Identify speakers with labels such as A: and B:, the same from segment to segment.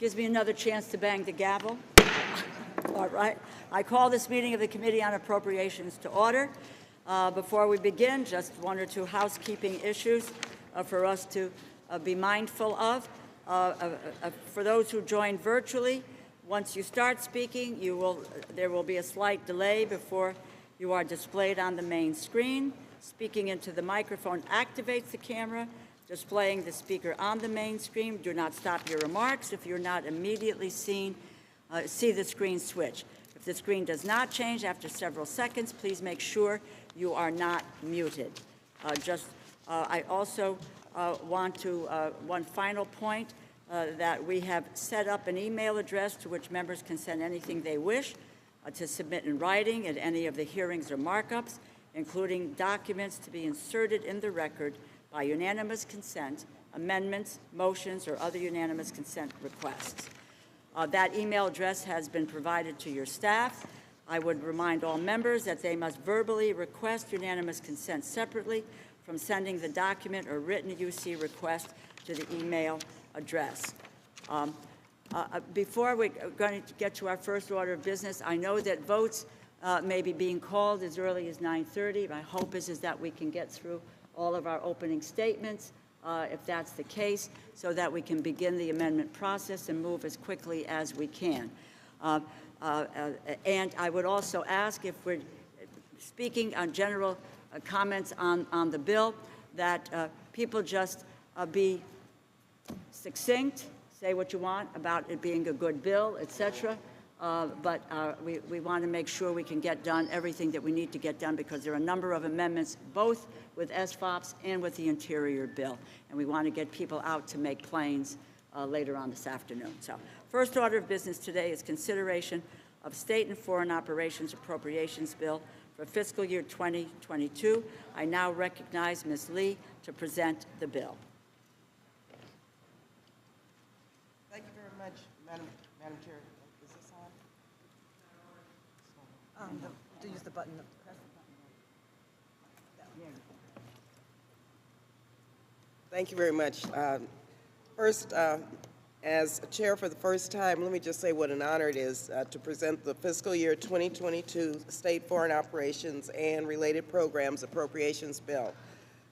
A: Gives me another chance to bang the gavel. All right. I call this meeting of the Committee on Appropriations to order. Before we begin, just one or two housekeeping issues for us to be mindful of. For those who join virtually, once you start speaking, there will be a slight delay before you are displayed on the main screen. Speaking into the microphone activates the camera. Displaying the speaker on the main screen. Do not stop your remarks if you're not immediately see the screen switch. If the screen does not change after several seconds, please make sure you are not muted. I also want to, one final point, that we have set up an email address to which members can send anything they wish to submit in writing at any of the hearings or markups, including documents to be inserted in the record by unanimous consent, amendments, motions, or other unanimous consent requests. That email address has been provided to your staff. I would remind all members that they must verbally request unanimous consent separately from sending the document or written UC request to the email address. Before we're going to get to our first order of business, I know that votes may be being called as early as 9:30. My hope is that we can get through all of our opening statements, if that's the case, so that we can begin the amendment process and move as quickly as we can. And I would also ask, if we're speaking on general comments on the bill, that people just be succinct, say what you want about it being a good bill, etc. But we want to make sure we can get done everything that we need to get done, because there are a number of amendments, both with SFOPs and with the Interior bill, and we want to get people out to make planes later on this afternoon. So, first order of business today is consideration of State and Foreign Operations Appropriations Bill for fiscal year 2022. I now recognize Ms. Lee to present the bill.
B: Thank you very much, Madam Chair. Is this on?
C: To use the button. Press the button.
B: Thank you very much. First, as chair for the first time, let me just say what an honor it is to present the fiscal year 2022 State Foreign Operations and Related Programs Appropriations Bill.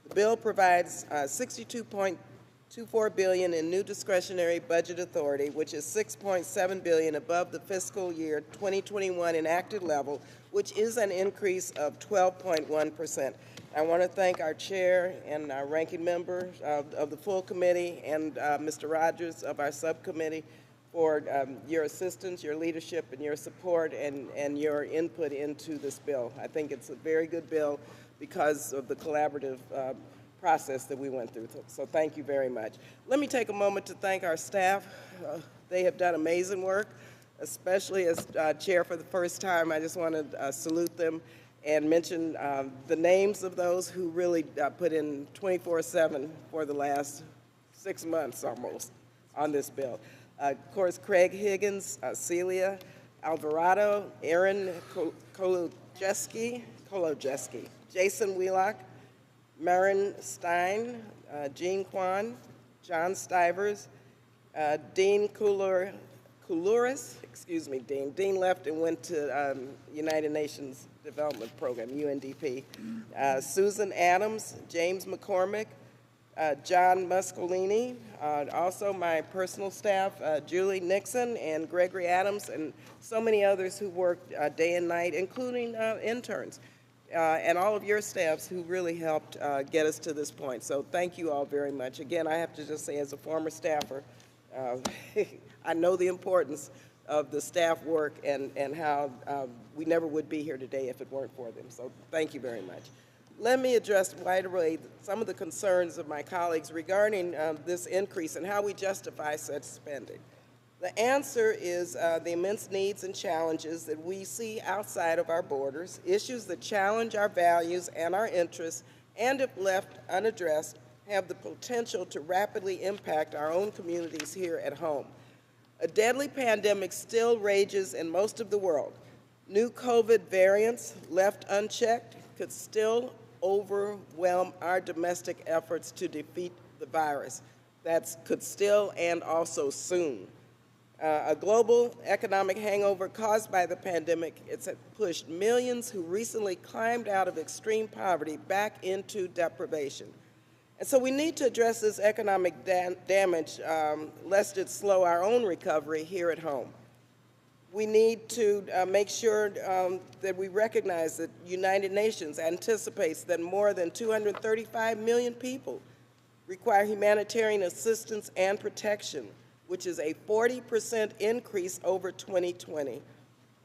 B: The bill provides $62.24 billion in new discretionary budget authority, which is $6.7 billion above the fiscal year 2021 enacted level, which is an increase of 12.1%. I want to thank our chair and our ranking member of the full committee and Mr. Rogers of our subcommittee for your assistance, your leadership, and your support and your input into this bill. I think it's a very good bill because of the collaborative process that we went through. So thank you very much. Let me take a moment to thank our staff. They have done amazing work, especially as chair for the first time. I just want to salute them and mention the names of those who really put in 24/7 for the last 6 months almost on this bill. Of course, Craig Higgins, Celia Alvarado, Aaron Kolojeski, Jason Wheelock, Marin Stein, Jean Kwan, John Stivers, Dean Koulouris, excuse me, Dean left and went to United Nations Development Program, UNDP. Susan Adams, James McCormick, John Muscolini, also my personal staff, Julie Nixon and Gregory Adams, and so many others who worked day and night, including interns, and all of your staffs who really helped get us to this point. So thank you all very much. Again, I have to just say, as a former staffer, I know the importance of the staff work and how we never would be here today if it weren't for them. So thank you very much. Let me address right away some of the concerns of my colleagues regarding this increase and how we justify such spending. The answer is the immense needs and challenges that we see outside of our borders, issues that challenge our values and our interests, and if left unaddressed, have the potential to rapidly impact our own communities here at home. A deadly pandemic still rages in most of the world. New COVID variants, left unchecked, could still overwhelm our domestic efforts to defeat the virus. That could still and also soon. A global economic hangover caused by the pandemic, it's pushed millions who recently climbed out of extreme poverty back into deprivation. And so we need to address this economic damage lest it slow our own recovery here at home. We need to make sure that we recognize that United Nations anticipates that more than 235 million people require humanitarian assistance and protection, which is a 40% increase over 2020.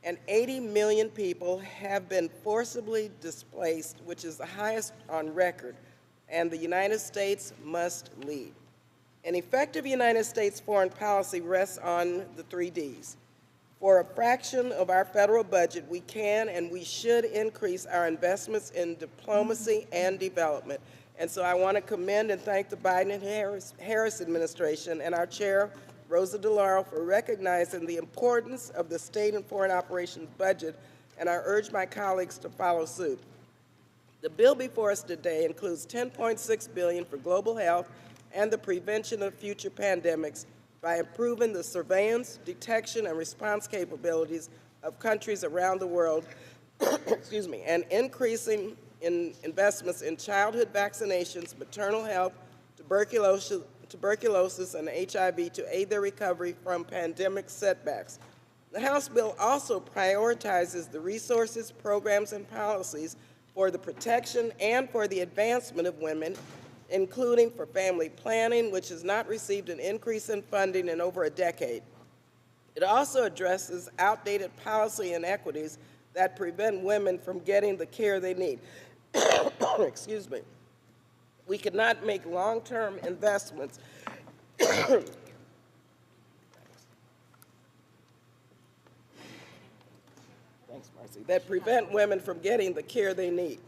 B: And 80 million people have been forcibly displaced, which is the highest on record. And the United States must lead. An effective United States foreign policy rests on the 3 Ds. For a fraction of our federal budget, we can and we should increase our investments in diplomacy and development. And so I want to commend and thank the Biden and Harris administration and our chair, Rosa DeLauro, for recognizing the importance of the state and foreign operations budget, and I urge my colleagues to follow suit. The bill before us today includes $10.6 billion for global health and the prevention of future pandemics by improving the surveillance, detection, and response capabilities of countries around the world, excuse me, and increasing in investments in childhood vaccinations, maternal health, tuberculosis, and HIV to aid their recovery from pandemic setbacks. The House bill also prioritizes the resources, programs, and policies for the protection and for the advancement of women, including for family planning, which has not received an increase in funding in over a decade. It also addresses outdated policy inequities that prevent women from getting the care they need. Excuse me. We cannot make long-term investments thanks, Marcy, that prevent women from getting the care they need.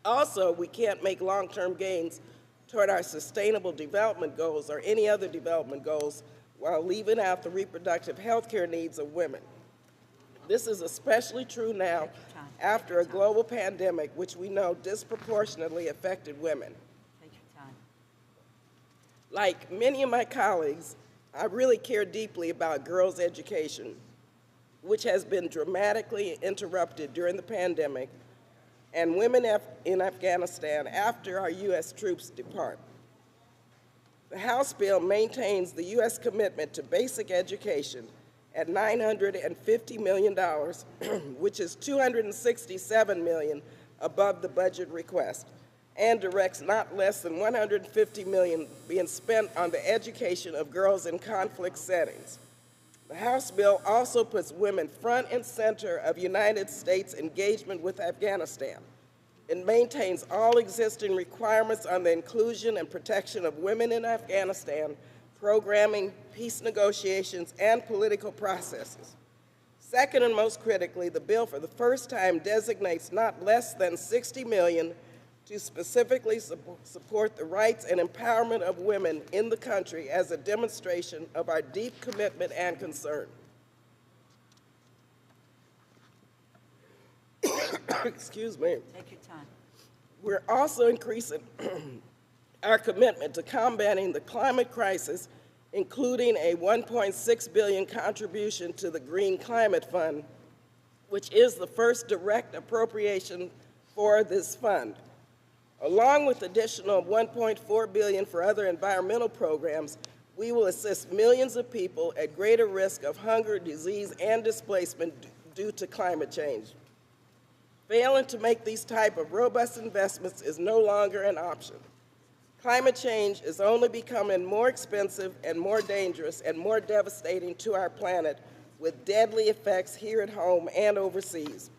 B: Also, we can't make long-term gains toward our sustainable development goals or any other development goals while leaving out the reproductive health care needs of women. This is especially true now after a global pandemic, which we know disproportionately affected women.
A: Take your time.
B: Like many of my colleagues, I really care deeply about girls' education, which has been dramatically interrupted during the pandemic, and women in Afghanistan after our U.S. troops depart. The House bill maintains the U.S. commitment to basic education at $950 million, which is $267 million above the budget request, and directs not less than $150 million being spent on the education of girls in conflict settings. The House bill also puts women front and center of United States engagement with Afghanistan. It maintains all existing requirements on the inclusion and protection of women in Afghanistan, programming, peace negotiations, and political processes. Second and most critically, the bill for the first time designates not less than $60 million to specifically support the rights and empowerment of women in the country as a demonstration of our deep commitment and concern. Excuse me.
A: Take your time.
B: We're also increasing our commitment to combating the climate crisis, including a $1.6 billion contribution to the Green Climate Fund, which is the first direct appropriation for this fund. Along with additional $1.4 billion for other environmental programs, we will assist millions of people at greater risk of hunger, disease, and displacement due to climate change. Failing to make these type of robust investments is no longer an option. Climate change is only becoming more expensive and more dangerous and more devastating to our planet, with deadly effects here at home and overseas.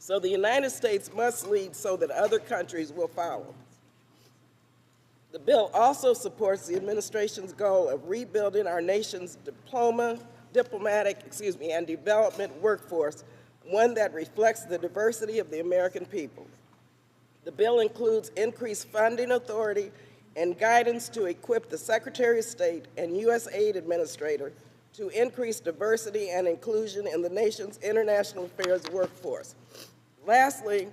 B: So the United States must lead so that other countries will follow. The bill also supports the administration's goal of rebuilding our nation's diplomatic and development workforce, one that reflects the diversity of the American people. The bill includes increased funding authority and guidance to equip the Secretary of State and U.S. aid administrator to increase diversity and inclusion in the nation's international affairs workforce. Lastly,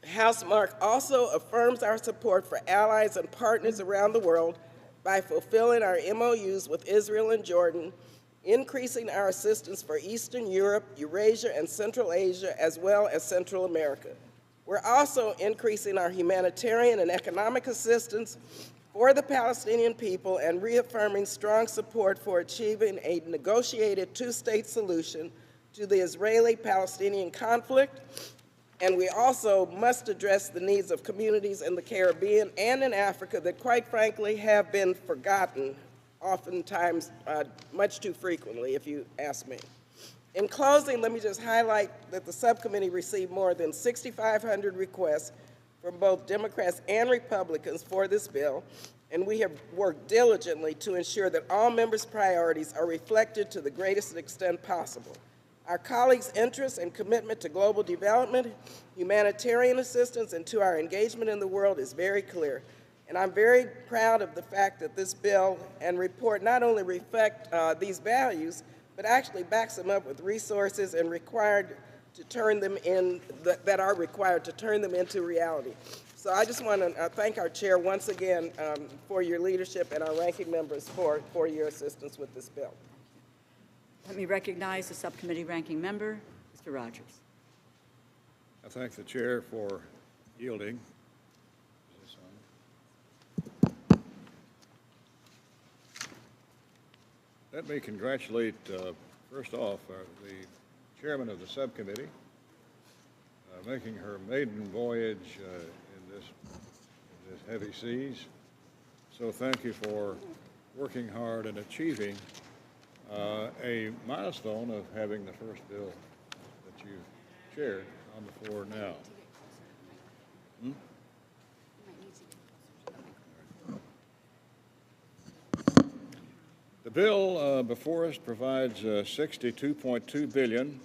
B: House Mark also affirms our support for allies and partners around the world by fulfilling our MOUs with Israel and Jordan, increasing our assistance for Eastern Europe, Eurasia, and Central Asia, as well as Central America. We're also increasing our humanitarian and economic assistance for the Palestinian people and reaffirming strong support for achieving a negotiated two-state solution to the Israeli-Palestinian conflict. And we also must address the needs of communities in the Caribbean and in Africa that, quite frankly, have been forgotten, oftentimes much too frequently, if you ask me. In closing, let me just highlight that the subcommittee received more than 6,500 requests from both Democrats and Republicans for this bill, and we have worked diligently to ensure that all members' priorities are reflected to the greatest extent possible. Our colleagues' interest and commitment to global development, humanitarian assistance, and to our engagement in the world is very clear. And I'm very proud of the fact that this bill and report not only reflect these values, but actually backs them up with resources and required to turn them in, that are required to turn them into reality. So I just want to thank our chair once again for your leadership and our ranking members for your assistance with this bill.
A: Let me recognize the subcommittee ranking member, Mr. Rogers.
D: I thank the chair for yielding. Is this on? Let me congratulate, first off, the chairman of the subcommittee, making her maiden voyage in this heavy seas. So thank you for working hard and achieving a milestone of having the first bill that you chaired on the floor now. The bill before us provides $62.2 billion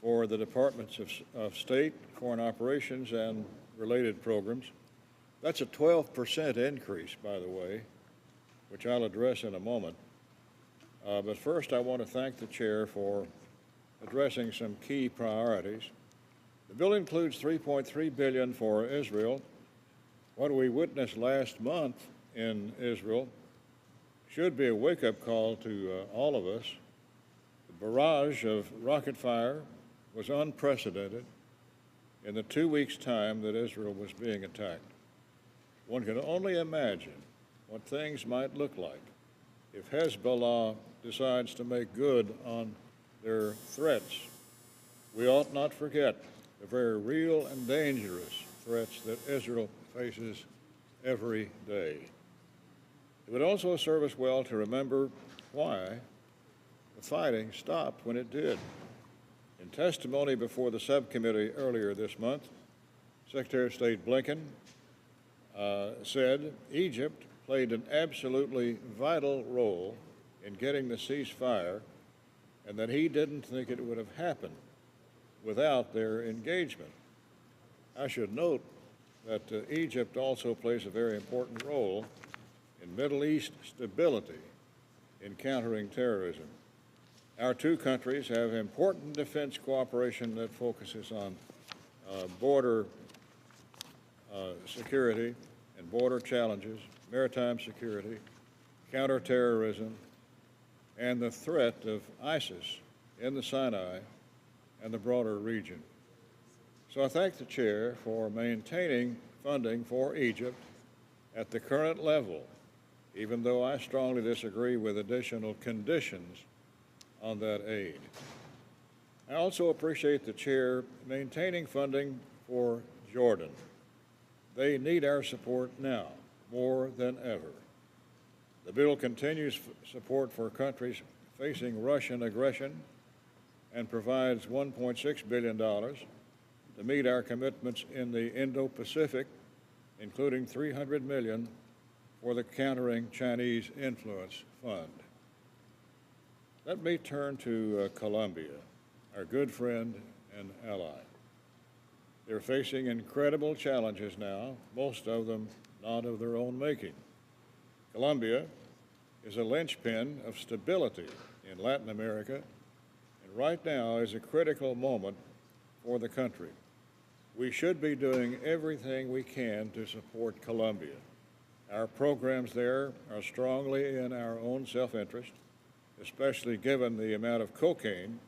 D: for the Departments of State, Foreign Operations, and related programs. That's a 12% increase, by the way, which I'll address in a moment. But first, I want to thank the chair for addressing some key priorities. The bill includes $3.3 billion for Israel. What we witnessed last month in Israel should be a wake-up call to all of us. The barrage of rocket fire was unprecedented in the 2 weeks' time that Israel was being attacked. One can only imagine what things might look like if Hezbollah decides to make good on their threats. We ought not forget the very real and dangerous threats that Israel faces every day. It would also serve us well to remember why the fighting stopped when it did. In testimony before the subcommittee earlier this month, Secretary of State Blinken said Egypt played an absolutely vital role in getting the ceasefire, and that he didn't think it would have happened without their engagement. I should note that Egypt also plays a very important role in Middle East stability in countering terrorism. Our two countries have important defense cooperation that focuses on border security and border challenges, maritime security, counterterrorism, and the threat of ISIS in the Sinai and the broader region. So I thank the chair for maintaining funding for Egypt at the current level, even though I strongly disagree with additional conditions on that aid. I also appreciate the chair maintaining funding for Jordan. They need our support now more than ever. The bill continues support for countries facing Russian aggression and provides $1.6 billion to meet our commitments in the Indo-Pacific, including $300 million for the Countering Chinese Influence Fund. Let me turn to Colombia, our good friend and ally. They're facing incredible challenges now, most of them not of their own making. Colombia is a linchpin of stability in Latin America, and right now is a critical moment for the country. We should be doing everything we can to support Colombia. Our programs there are strongly in our own self-interest, especially given the amount of cocaine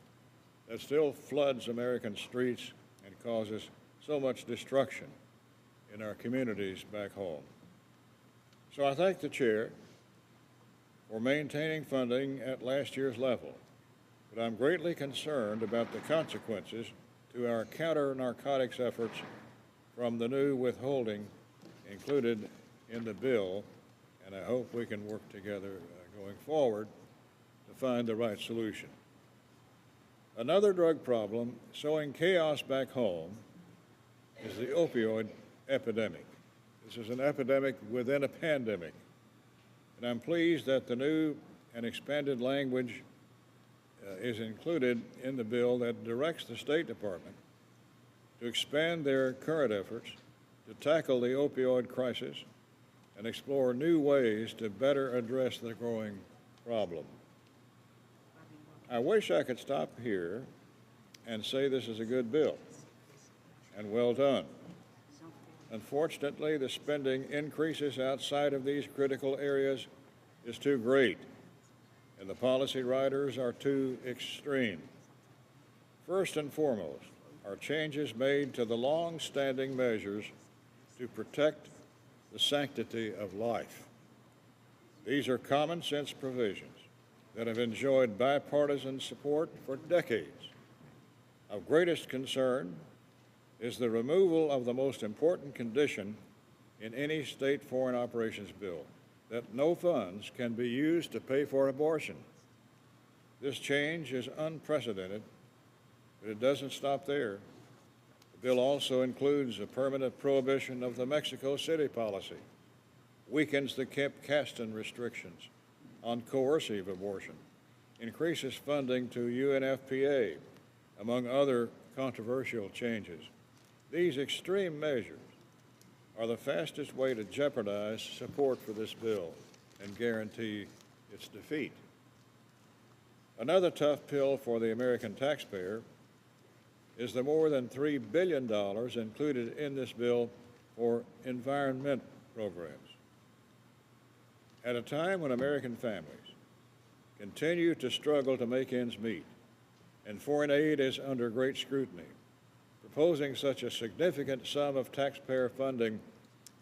D: that still floods American streets and causes so much destruction in our communities back home. So I thank the chair for maintaining funding at last year's level, but I'm greatly concerned about the consequences to our counter-narcotics efforts from the new withholding included in the bill, and I hope we can work together going forward to find the right solution. Another drug problem sowing chaos back home is the opioid epidemic. This is an epidemic within a pandemic, and I'm pleased that the new and expanded language is included in the bill that directs the State Department to expand their current efforts to tackle the opioid crisis and explore new ways to better address the growing problem. I wish I could stop here and say this is a good bill and well done. Unfortunately, the spending increases outside of these critical areas is too great, and the policy writers are too extreme. First and foremost are changes made to the long-standing measures to protect the sanctity of life. These are common sense provisions that have enjoyed bipartisan support for decades. Of greatest concern is the removal of the most important condition in any state foreign operations bill, that no funds can be used to pay for abortion. This change is unprecedented, but it doesn't stop there. The bill also includes a permanent prohibition of the Mexico City policy, weakens the Kemp Kasten restrictions on coercive abortion, increases funding to UNFPA, among other controversial changes. These extreme measures are the fastest way to jeopardize support for this bill and guarantee its defeat. Another tough pill for the American taxpayer is the more than $3 billion included in this bill for environment programs. At a time when American families continue to struggle to make ends meet and foreign aid is under great scrutiny, proposing such a significant sum of taxpayer funding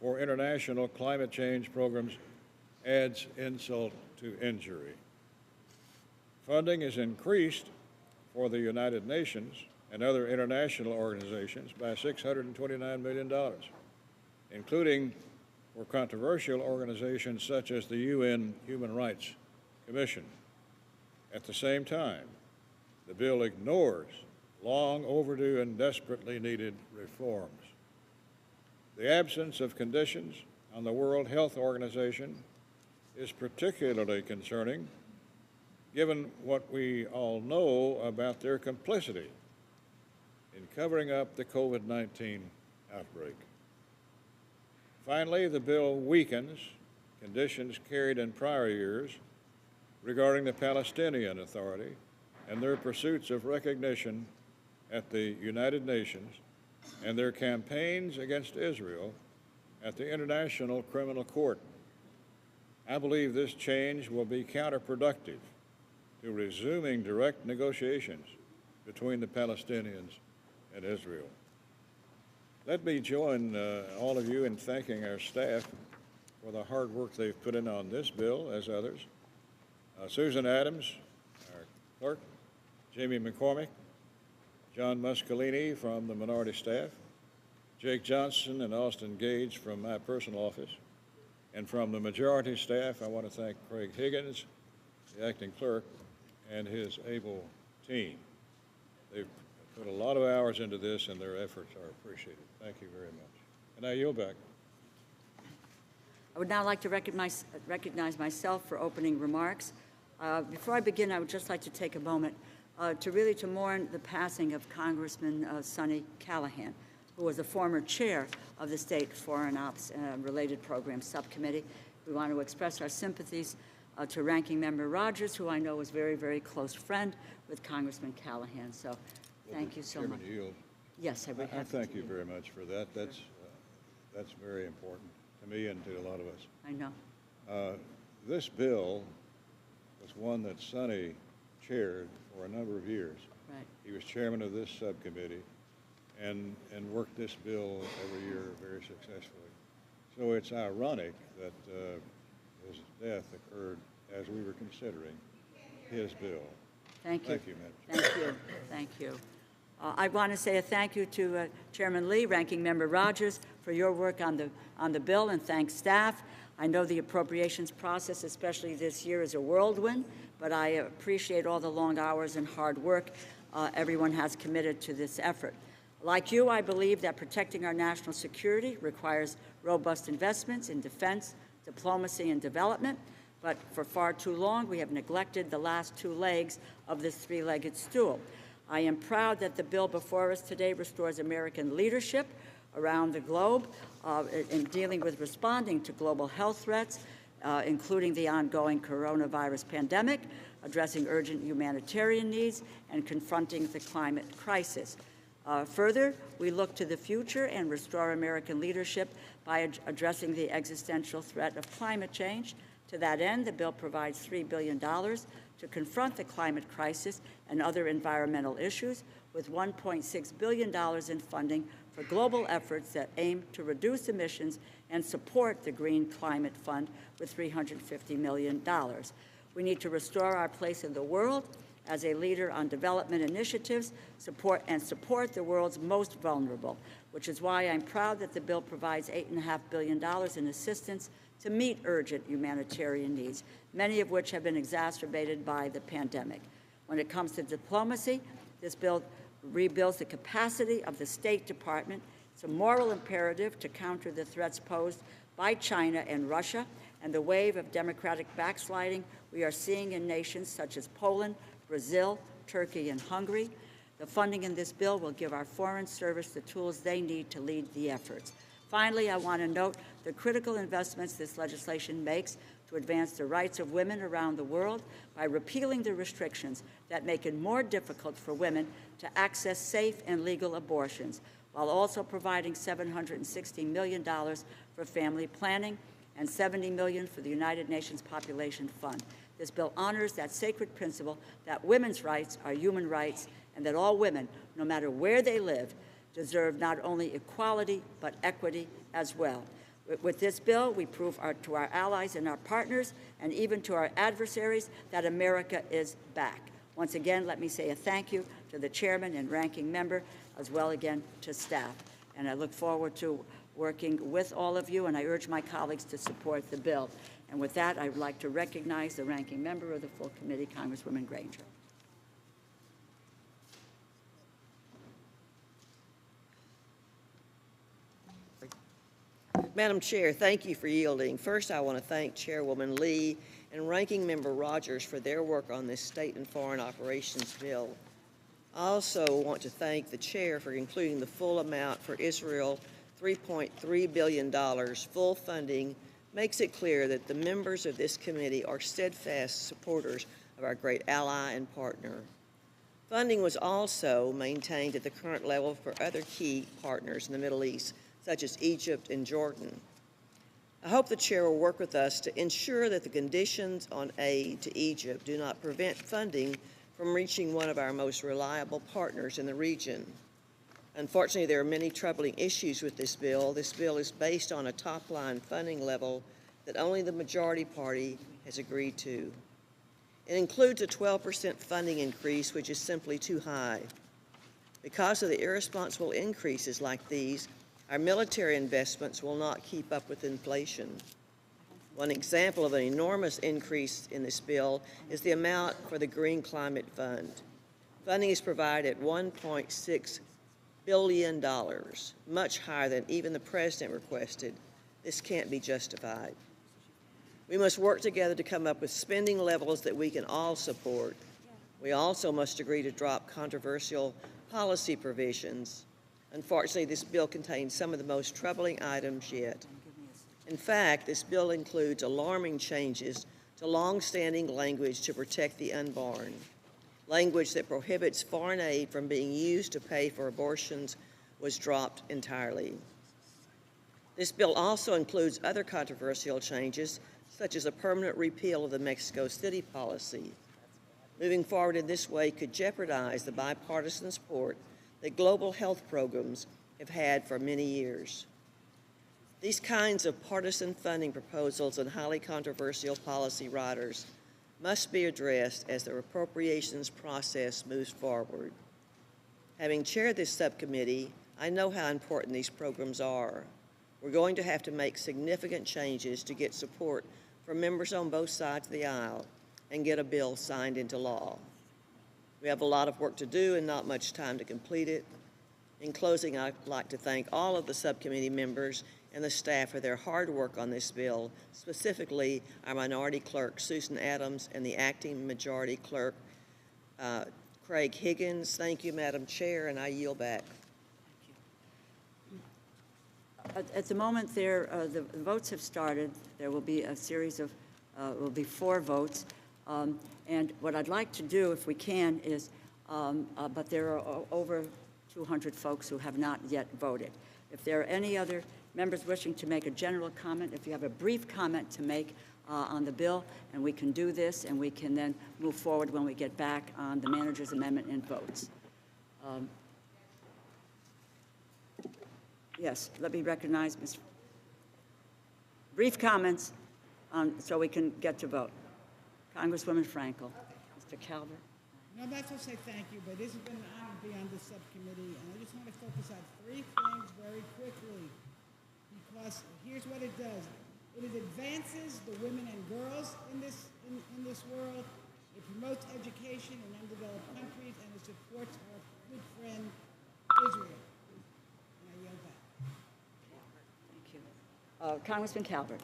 D: for international climate change programs adds insult to injury. Funding is increased for the United Nations and other international organizations by $629 million, including for controversial organizations such as the UN Human Rights Commission. At the same time, the bill ignores long overdue and desperately needed reforms. The absence of conditions on the World Health Organization is particularly concerning, given what we all know about their complicity in covering up the COVID-19 outbreak. Finally, the bill weakens conditions carried in prior years regarding the Palestinian Authority and their pursuits of recognition at the United Nations and their campaigns against Israel at the International Criminal Court. I believe this change will be counterproductive to resuming direct negotiations between the Palestinians and Israel. Let me join all of you in thanking our staff for the hard work they've put in on this bill, as others. Susan Adams, our clerk, Jamie McCormick, John Muscolini from the minority staff, Jake Johnson and Austin Gage from my personal office, and from the majority staff, I want to thank Craig Higgins, the acting clerk, and his able team. They've put a lot of hours into this, and their efforts are appreciated. Thank you very much. And I yield back.
A: I would now like to recognize myself for opening remarks. Before I begin, I would just like to take a moment to mourn the passing of Congressman Sonny Callahan, who was a former chair of the State Foreign Ops Related Programs Subcommittee. We want to express our sympathies to Ranking Member Rogers, who I know was a very, very close friend with Congressman Callahan. So thank you so much.
D: Yield.
A: Yes, I would have
D: I thank you very much for that. That's very important to me and to a lot of us.
A: I know.
D: This bill was one that Sonny chaired for a number of years.
A: Right.
D: He was chairman of this subcommittee and worked this bill every year very successfully. So it's ironic that his death occurred as we were considering his bill.
A: Thank you.
D: Thank you, Madam Chair.
A: Thank you. Thank you. I want to say a thank you to Chairman Lee, Ranking Member Rogers, for your work on the bill, and thank staff. I know the appropriations process, especially this year, is a whirlwind, but I appreciate all the long hours and hard work everyone has committed to this effort. Like you, I believe that protecting our national security requires robust investments in defense, diplomacy, and development, but for far too long, we have neglected the last two legs of this three-legged stool. I am proud that the bill before us today restores American leadership around the globe in dealing with responding to global health threats, including the ongoing coronavirus pandemic, addressing urgent humanitarian needs, and confronting the climate crisis. Further, we look to the future and restore American leadership by addressing the existential threat of climate change. To that end, the bill provides $3 billion to confront the climate crisis and other environmental issues, with $1.6 billion in funding for global efforts that aim to reduce emissions and support the Green Climate Fund with $350 million. We need to restore our place in the world as a leader on development initiatives, support the world's most vulnerable, which is why I'm proud that the bill provides $8.5 billion in assistance to meet urgent humanitarian needs, many of which have been exacerbated by the pandemic. When it comes to diplomacy, this bill rebuilds the capacity of the State Department. It's a moral imperative to counter the threats posed by China and Russia and the wave of democratic backsliding we are seeing in nations such as Poland, Brazil, Turkey, and Hungary. The funding in this bill will give our Foreign Service the tools they need to lead the efforts. Finally, I want to note the critical investments this legislation makes to advance the rights of women around the world by repealing the restrictions that make it more difficult for women to access safe and legal abortions, while also providing $760 million for family planning and $70 million for the United Nations Population Fund. This bill honors that sacred principle that women's rights are human rights and that all women, no matter where they live, deserve not only equality but equity as well. With this bill, we prove to our allies and our partners, and even to our adversaries, that America is back. Once again, let me say a thank you to the chairman and ranking member, as well again to staff. And I look forward to working with all of you, and I urge my colleagues to support the bill. And with that, I would like to recognize the ranking member of the full committee, Congresswoman Granger.
E: Madam Chair, thank you for yielding. First, I want to thank Chairwoman Lee and Ranking Member Rogers for their work on this state and foreign operations bill. I also want to thank the Chair for including the full amount for Israel, $3.3 billion. Full funding makes it clear that the members of this committee are steadfast supporters of our great ally and partner. Funding was also maintained at the current level for other key partners in the Middle East, such as Egypt and Jordan. I hope the Chair will work with us to ensure that the conditions on aid to Egypt do not prevent funding from reaching one of our most reliable partners in the region. Unfortunately, there are many troubling issues with this bill. This bill is based on a top-line funding level that only the majority party has agreed to. It includes a 12% funding increase, which is simply too high. Because of the irresponsible increases like these, our military investments will not keep up with inflation. One example of an enormous increase in this bill is the amount for the Green Climate Fund. Funding is provided at $1.6 billion, much higher than even the President requested. This can't be justified. We must work together to come up with spending levels that we can all support. We also must agree to drop controversial policy provisions. Unfortunately, this bill contains some of the most troubling items yet. In fact, this bill includes alarming changes to long-standing language to protect the unborn. Language that prohibits foreign aid from being used to pay for abortions was dropped entirely. This bill also includes other controversial changes, such as a permanent repeal of the Mexico City policy. Moving forward in this way could jeopardize the bipartisan support that global health programs have had for many years. These kinds of partisan funding proposals and highly controversial policy riders must be addressed as the appropriations process moves forward. Having chaired this subcommittee, I know how important these programs are. We're going to have to make significant changes to get support from members on both sides of the aisle and get a bill signed into law. We have a lot of work to do and not much time to complete it. In closing, I'd like to thank all of the subcommittee members and the staff for their hard work on this bill, specifically our minority clerk, Susan Adams, and the acting majority clerk, Craig Higgins. Thank you, Madam Chair, and I yield back.
A: At the moment, the votes have started. There will be a series of, will be 4 votes. And what I'd like to do, if we can, is, but there are over 200 folks who have not yet voted. If there are any other members wishing to make a general comment, if you have a brief comment to make on the bill, and we can do this, and we can then move forward when we get back on the manager's amendment and votes. Yes, let me recognize Ms. Brief comments so we can get to vote. Congresswoman Frankel. Mr. Calvert.
C: No, that's to say thank you, but this has been an honor to be on this subcommittee, and I just want to focus on 3 things very quickly, because here's what it does. It advances the women and girls in this world. It promotes education in undeveloped countries, and it supports our good friend Israel. And I yield back.
A: Thank you. Congressman Calvert.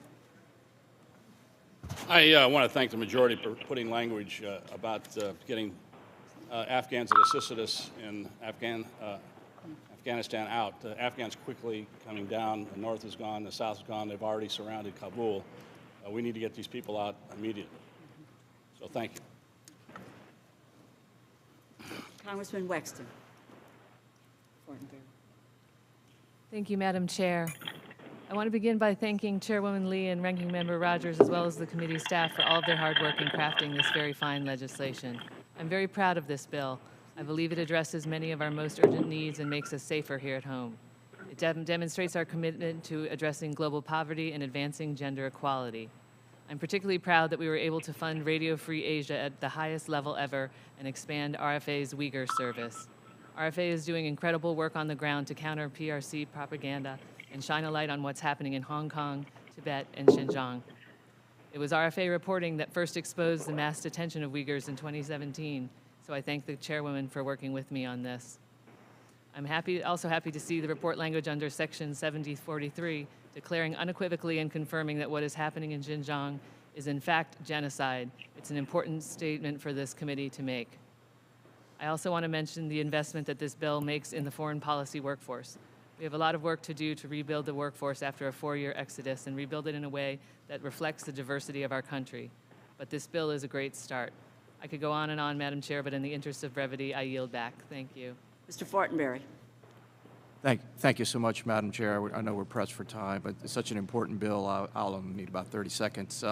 F: I want to thank the majority for putting language about getting Afghans that assisted us in Afghanistan out. The Afghans quickly coming down. The north is gone, the south is gone. They've already surrounded Kabul. We need to get these people out immediately. So thank you.
A: Congressman Wexton.
G: Thank you, Madam Chair. I want to begin by thanking Chairwoman Lee and Ranking Member Rogers, as well as the committee staff, for all of their hard work in crafting this very fine legislation. I'm very proud of this bill. I believe it addresses many of our most urgent needs and makes us safer here at home. It demonstrates our commitment to addressing global poverty and advancing gender equality. I'm particularly proud that we were able to fund Radio Free Asia at the highest level ever and expand RFA's Uyghur service. RFA is doing incredible work on the ground to counter PRC propaganda and shine a light on what's happening in Hong Kong, Tibet, and Xinjiang. It was RFA reporting that first exposed the mass detention of Uyghurs in 2017, so I thank the chairwoman for working with me on this. I'm also happy to see the report language under Section 7043, declaring unequivocally and confirming that what is happening in Xinjiang is in fact genocide. It's an important statement for this committee to make. I also want to mention the investment that this bill makes in the foreign policy workforce. We have a lot of work to do to rebuild the workforce after a 4-year exodus and rebuild it in a way that reflects the diversity of our country. But this bill is a great start. I could go on and on, Madam Chair, but in the interest of brevity, I yield back. Thank you.
A: Mr. Fortenberry.
H: Thank you so much, Madam Chair. I know we're pressed for time, but it's such an important bill. I'll only need about 30 seconds.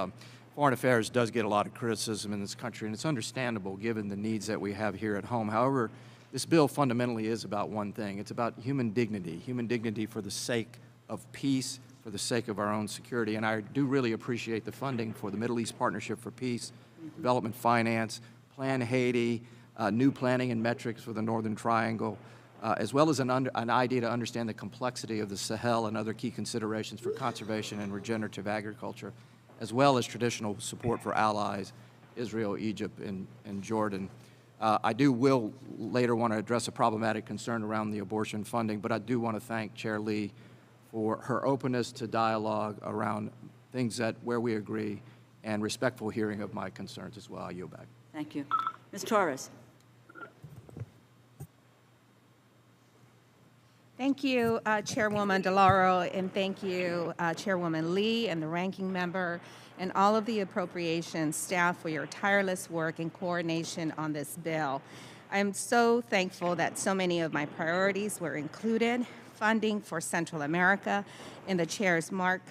H: Foreign affairs does get a lot of criticism in this country, and it's understandable given the needs that we have here at home. However, this bill fundamentally is about one thing. It's about human dignity for the sake of peace, for the sake of our own security. And I do really appreciate the funding for the Middle East Partnership for Peace, Development Finance, Plan Haiti, new planning and metrics for the Northern Triangle, as well as an idea to understand the complexity of the Sahel and other key considerations for conservation and regenerative agriculture, as well as traditional support for allies, Israel, Egypt, and Jordan. I will later want to address a problematic concern around the abortion funding, but I do want to thank Chair Lee for her openness to dialogue around things where we agree and respectful hearing of my concerns as well. I yield back.
A: Thank you. Ms. Torres.
I: Thank you, Chairwoman DeLauro, and thank you, Chairwoman Lee and the ranking member and all of the appropriations staff for your tireless work and coordination on this bill. I am so thankful that so many of my priorities were included. Funding for Central America in the chair's mark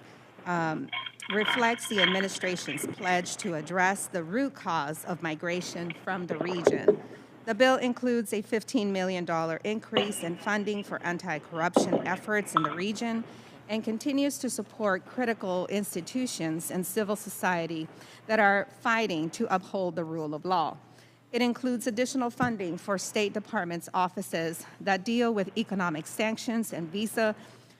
I: reflects the administration's pledge to address the root cause of migration from the region. The bill includes a $15 million increase in funding for anti-corruption efforts in the region and continues to support critical institutions and civil society that are fighting to uphold the rule of law. It includes additional funding for State Department's offices that deal with economic sanctions and visa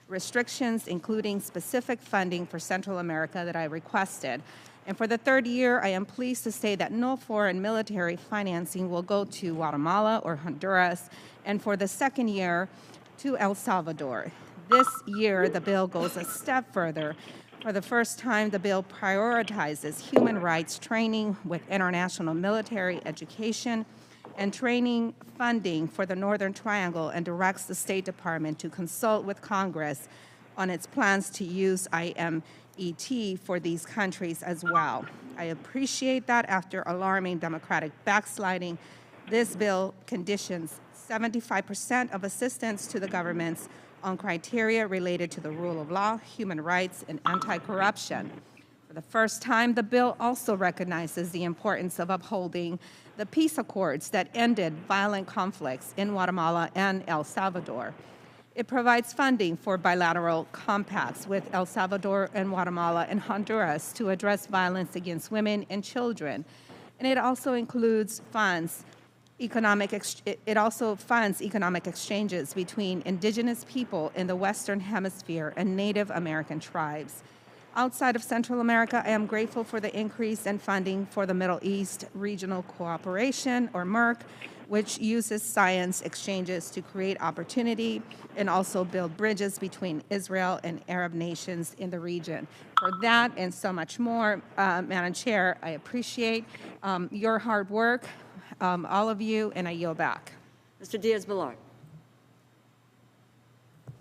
I: restrictions, including specific funding for Central America that I requested. And for the third year, I am pleased to say that no foreign military financing will go to Guatemala or Honduras, and for the second year, to El Salvador. This year, the bill goes a step further. For the first time, the bill prioritizes human rights training with international military education and training funding for the Northern Triangle and directs the State Department to consult with Congress on its plans to use IMET for these countries as well. I appreciate that after alarming Democratic backsliding, this bill conditions 75% of assistance to the governments on criteria related to the rule of law, human rights, and anti-corruption. For the first time, the bill also recognizes the importance of upholding the peace accords that ended violent conflicts in Guatemala and El Salvador. It provides funding for bilateral compacts with El Salvador and Guatemala and Honduras to address violence against women and children. And it also includes funds economic exchanges between indigenous people in the Western Hemisphere and Native American tribes. Outside of Central America, I am grateful for the increase in funding for the Middle East Regional Cooperation, or MERC, which uses science exchanges to create opportunity and also build bridges between Israel and Arab nations in the region. For that and so much more, Madam Chair, I appreciate your hard work, all of you, and I yield back.
A: Mr. Diaz-Balart.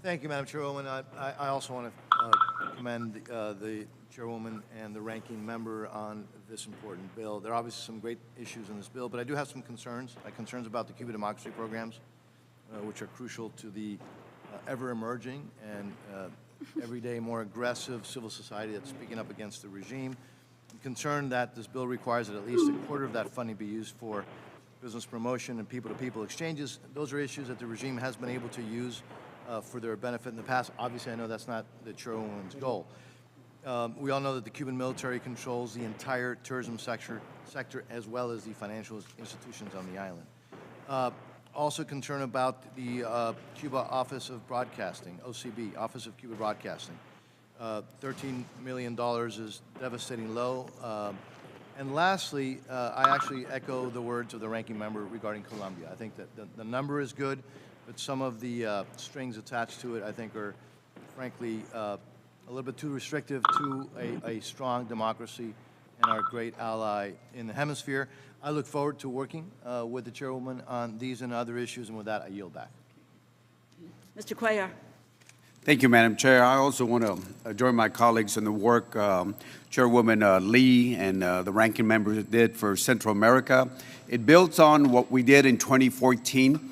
J: Thank you, Madam Chairwoman. I also want to commend the Chairwoman and the Ranking Member on this important bill. There are obviously some great issues in this bill, but I do have some concerns. Concerns about the Cuban democracy programs, which are crucial to the ever-emerging and every day more aggressive civil society that's speaking up against the regime. I'm concerned that this bill requires that at least a quarter of that funding be used for business promotion and people-to-people exchanges. Those are issues that the regime has been able to use for their benefit in the past. Obviously, I know that's not the Chairwoman's goal. We all know that the Cuban military controls the entire tourism sector as well as the financial institutions on the island. Also concerned about the Cuba Office of Broadcasting, OCB, Office of Cuba Broadcasting. $13 million is devastating low. And lastly, I actually echo the words of the Ranking Member regarding Colombia. I think that the number is good, but some of the strings attached to it, I think, are frankly a little bit too restrictive to a strong democracy and our great ally in the hemisphere. I look forward to working with the Chairwoman on these and other issues, and with that, I yield back.
A: Mr. Cuellar.
K: Thank you, Madam Chair. I also want to join my colleagues in the work Chairwoman Lee and the Ranking Member did for Central America. It builds on what we did in 2014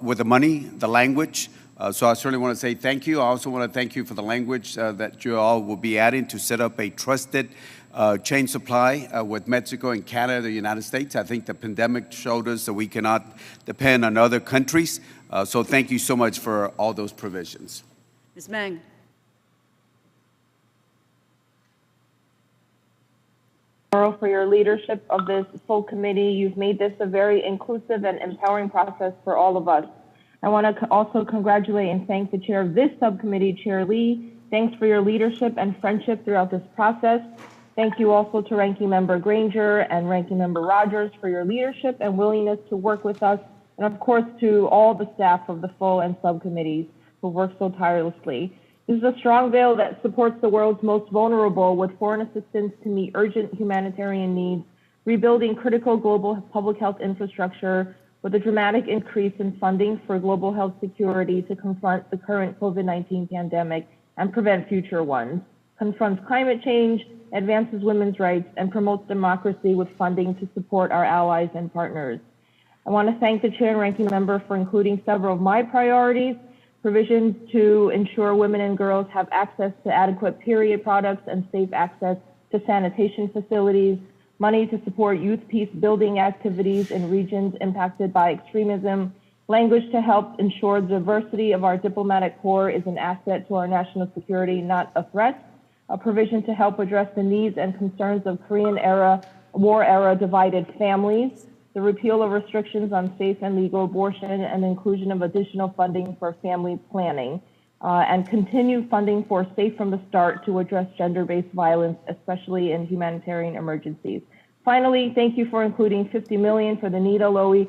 K: with the money, the language. So I certainly want to say thank you. I also want to thank you for the language that you all will be adding to set up a trusted chain supply with Mexico and Canada, the United States. I think the pandemic showed us that we cannot depend on other countries. So thank you so much for all those provisions.
A: Ms. Meng.
L: For your leadership of this full committee. You've made this a very inclusive and empowering process for all of us. I want to also congratulate and thank the chair of this subcommittee, Chair Lee. Thanks for your leadership and friendship throughout this process. Thank you also to Ranking Member Granger and Ranking Member Rogers for your leadership and willingness to work with us. And of course, to all the staff of the full and subcommittees who work so tirelessly. This is a strong bill that supports the world's most vulnerable with foreign assistance to meet urgent humanitarian needs, rebuilding critical global public health infrastructure with a dramatic increase in funding for global health security to confront the current COVID-19 pandemic and prevent future ones, confronts climate change, advances women's rights, and promotes democracy with funding to support our allies and partners. I want to thank the chair and ranking member for including several of my priorities: provisions to ensure women and girls have access to adequate period products and safe access to sanitation facilities, money to support youth peace building activities in regions impacted by extremism, language to help ensure the diversity of our diplomatic corps is an asset to our national security, not a threat, a provision to help address the needs and concerns of war era divided families, the repeal of restrictions on safe and legal abortion, and inclusion of additional funding for family planning, and continued funding for Safe from the Start to address gender-based violence, especially in humanitarian emergencies. Finally, thank you for including $50 million for the Nita Lowey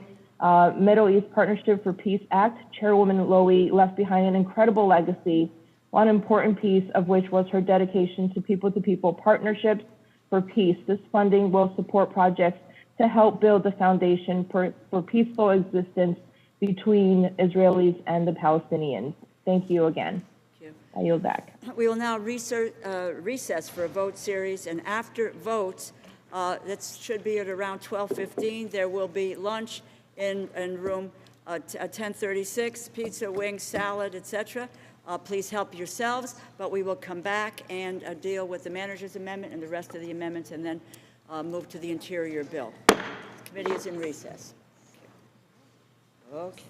L: Middle East Partnership for Peace Act. Chairwoman Lowey left behind an incredible legacy, one important piece of which was her dedication to people-to-people partnerships for peace. This funding will support projects to help build the foundation for peaceful existence between Israelis and the Palestinians. Thank you again.
A: Thank you.
L: I yield back.
A: We will now recess for a vote series, and after votes, that should be at around 12:15. There will be lunch in room 1036, pizza, wings, salad, etc. Please help yourselves, but we will come back and deal with the manager's amendment and the rest of the amendments, and then move to the interior bill. The committee is in recess. Okay.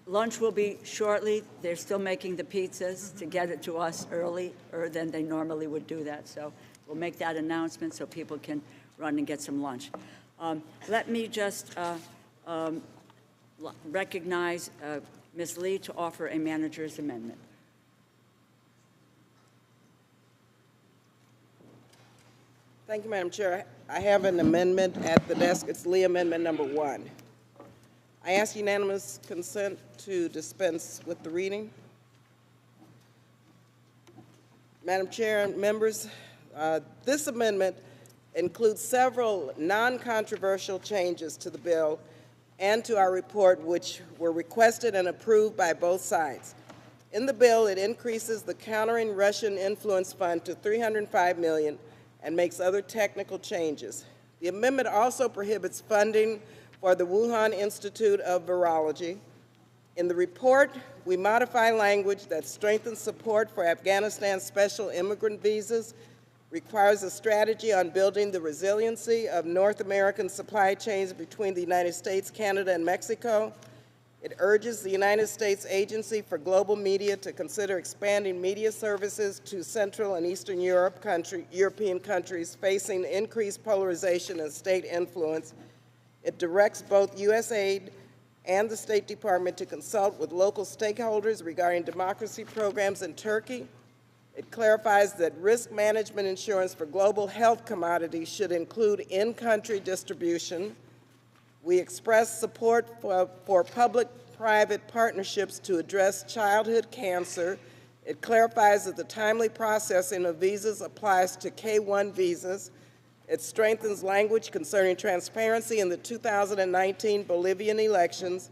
A: Lunch will be shortly. They're still making the pizzas to get it to us earlier than they normally would do that. So we'll make that announcement so people can run and get some lunch. Let me just recognize Ms. Lee to offer a manager's amendment.
B: Thank you, Madam Chair. I have an amendment at the desk. It's Lee Amendment Number 1. I ask unanimous consent to dispense with the reading. Madam Chair and members, this amendment includes several non-controversial changes to the bill and to our report, which were requested and approved by both sides. In the bill, it increases the Countering Russian Influence Fund to $305 million and makes other technical changes. The amendment also prohibits funding for the Wuhan Institute of Virology. In the report, we modify language that strengthens support for Afghanistan special immigrant visas, requires a strategy on building the resiliency of North American supply chains between the United States, Canada, and Mexico. It urges the United States Agency for Global Media to consider expanding media services to Central and Eastern European countries facing increased polarization and state influence. It directs both USAID and the State Department to consult with local stakeholders regarding democracy programs in Turkey. It clarifies that risk management insurance for global health commodities should include in-country distribution. We express support for public-private partnerships to address childhood cancer. It clarifies that the timely processing of visas applies to K-1 visas. It strengthens language concerning transparency in the 2019 Bolivian elections.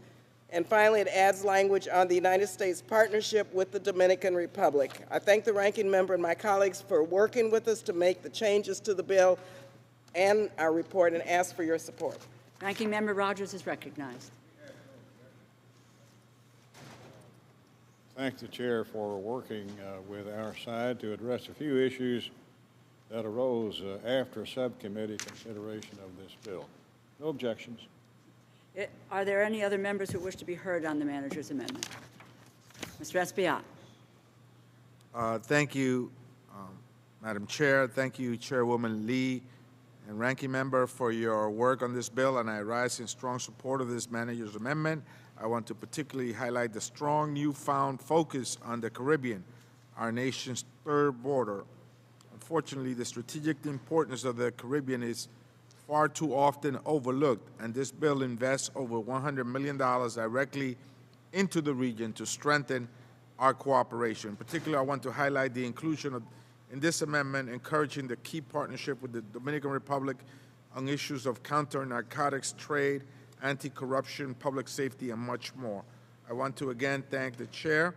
B: And finally, it adds language on the United States partnership with the Dominican Republic. I thank the ranking member and my colleagues for working with us to make the changes to the bill and our report, and ask for your support.
A: Ranking Member Rogers is recognized.
D: Thank the chair for working with our side to address a few issues that arose after subcommittee consideration of this bill. No objections.
A: Are there any other members who wish to be heard on the manager's amendment? Mr. Espiat.
M: Thank you, Madam Chair. Thank you, Chairwoman Lee and Ranking Member, for your work on this bill, and I rise in strong support of this manager's amendment. I want to particularly highlight the strong newfound focus on the Caribbean, our nation's third border. Unfortunately, the strategic importance of the Caribbean is far too often overlooked, and this bill invests over $100 million directly into the region to strengthen our cooperation. In particular, I want to highlight the inclusion of, in this amendment, encouraging the key partnership with the Dominican Republic on issues of counter-narcotics trade, anti-corruption, public safety, and much more. I want to again thank the chair,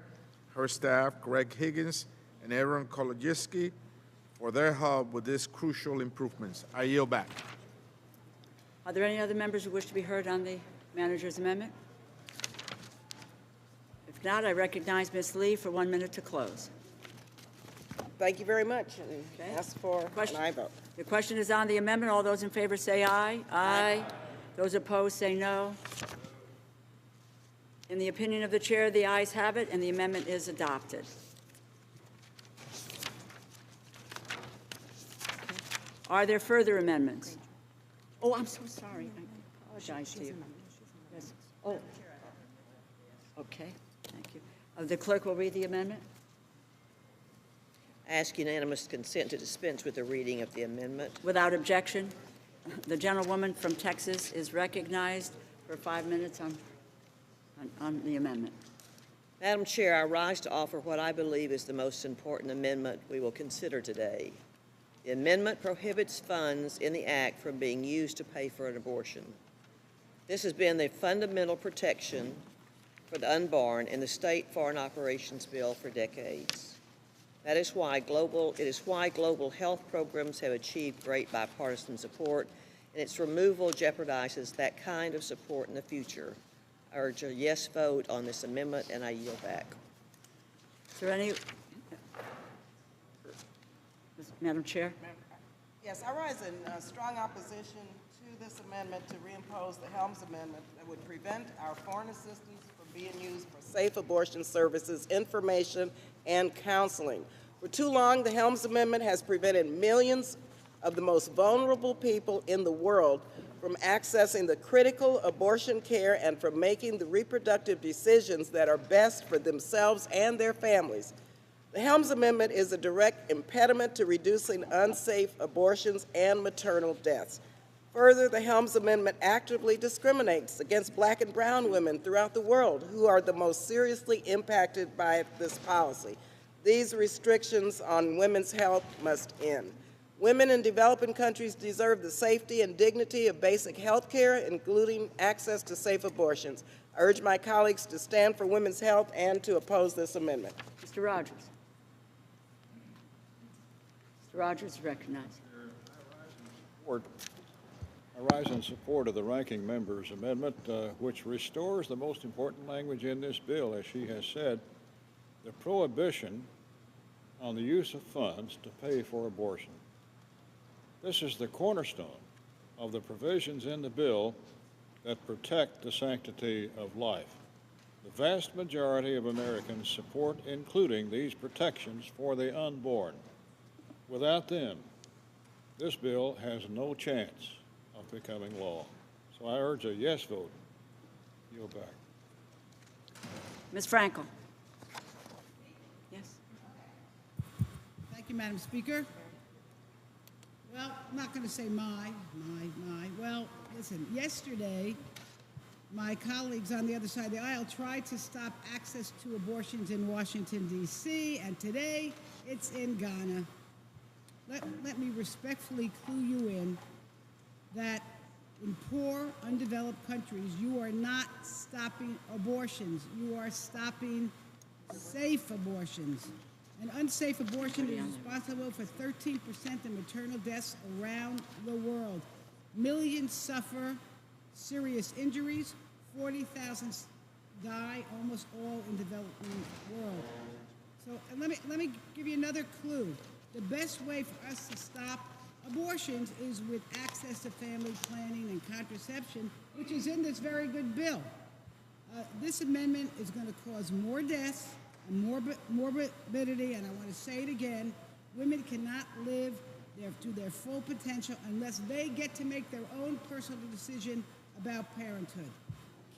M: her staff, Greg Higgins, and Aaron Kolodziejski, for their help with these crucial improvements. I yield back.
A: Are there any other members who wish to be heard on the manager's amendment? If not, I recognize Ms. Lee for 1 minute to close.
B: Thank you very much, and ask for an aye vote.
A: The question is on the amendment. All those in favor say aye. Aye. Those opposed say no. In the opinion of the chair, the ayes have it, and the amendment is adopted. Are there further amendments? Oh, I'm so sorry. I apologize to you. Yes. Oh. Okay. Thank you. The clerk will read the amendment.
E: I ask unanimous consent to dispense with the reading of the amendment.
A: Without objection. The gentlewoman from Texas is recognized for 5 minutes on the amendment.
E: Madam Chair, I rise to offer what I believe is the most important amendment we will consider today. The amendment prohibits funds in the Act from being used to pay for an abortion. This has been the fundamental protection for the unborn in the State Foreign Operations Bill for decades. It is why global health programs have achieved great bipartisan support, and its removal jeopardizes that kind of support in the future. I urge a yes vote on this amendment, and I yield back.
A: Is there any? Madam Chair?
B: Yes, I rise in strong opposition to this amendment to reimpose the Helms Amendment that would prevent our foreign assistance from being used for safe abortion services, information, and counseling. For too long, the Helms Amendment has prevented millions of the most vulnerable people in the world from accessing the critical abortion care and from making the reproductive decisions that are best for themselves and their families. The Helms Amendment is a direct impediment to reducing unsafe abortions and maternal deaths. Further, the Helms Amendment actively discriminates against Black and brown women throughout the world who are the most seriously impacted by this policy. These restrictions on women's health must end. Women in developing countries deserve the safety and dignity of basic health care, including access to safe abortions. I urge my colleagues to stand for women's health and to oppose this amendment.
A: Mr. Rogers. Mr. Rogers is recognized.
D: I rise in support of the ranking member's amendment, which restores the most important language in this bill, as she has said, the prohibition on the use of funds to pay for abortion. This is the cornerstone of the provisions in the bill that protect the sanctity of life. The vast majority of Americans support including these protections for the unborn. Without them, this bill has no chance of becoming law. So I urge a yes vote. Yield back.
A: Ms. Frankel. Yes.
C: Thank you, Madam Speaker. Well, I'm not going to say my. Well, listen, yesterday, my colleagues on the other side of the aisle tried to stop access to abortions in Washington, D.C., and today it's in Ghana. Let me respectfully clue you in that in poor, undeveloped countries, you are not stopping abortions. You are stopping safe abortions. An unsafe abortion is responsible for 13% of maternal deaths around the world. Millions suffer serious injuries. 40,000 die, almost all in the developing world. So and let me give you another clue. The best way for us to stop abortions is with access to family planning and contraception, which is in this very good bill. This amendment is going to cause more deaths and more morbidity, and I want to say it again, women cannot live to their full potential unless they get to make their own personal decision about parenthood.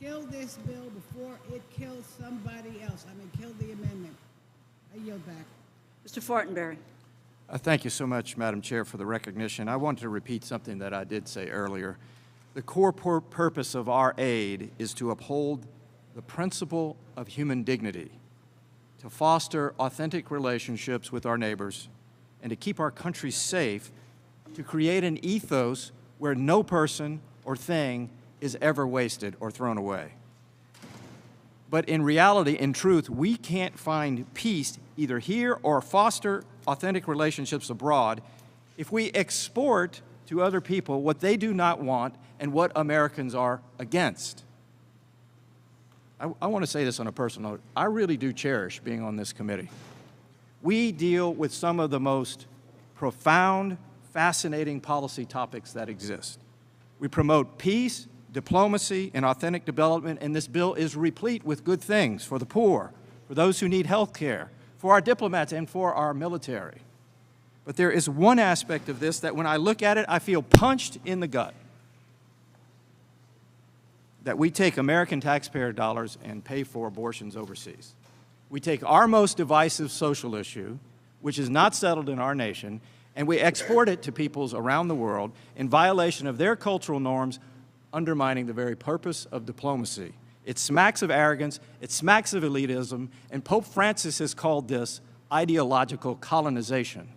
C: Kill this bill before it kills somebody else. I mean, kill the amendment. I yield back.
A: Mr. Fortenberry.
H: Thank you so much, Madam Chair, for the recognition. I want to repeat something that I did say earlier. The core purpose of our aid is to uphold the principle of human dignity, to foster authentic relationships with our neighbors, and to keep our country safe, to create an ethos where no person or thing is ever wasted or thrown away. But in reality, in truth, we can't find peace either here or foster authentic relationships abroad if we export to other people what they do not want and what Americans are against. I want to say this on a personal note. I really do cherish being on this committee. We deal with some of the most profound, fascinating policy topics that exist. We promote peace, diplomacy, and authentic development, and this bill is replete with good things for the poor, for those who need health care, for our diplomats, and for our military. But there is one aspect of this that when I look at it, I feel punched in the gut. That we take American taxpayer dollars and pay for abortions overseas. We take our most divisive social issue, which is not settled in our nation, and we export it to peoples around the world in violation of their cultural norms, undermining the very purpose of diplomacy. It smacks of arrogance, it smacks of elitism, and Pope Francis has called this ideological colonization.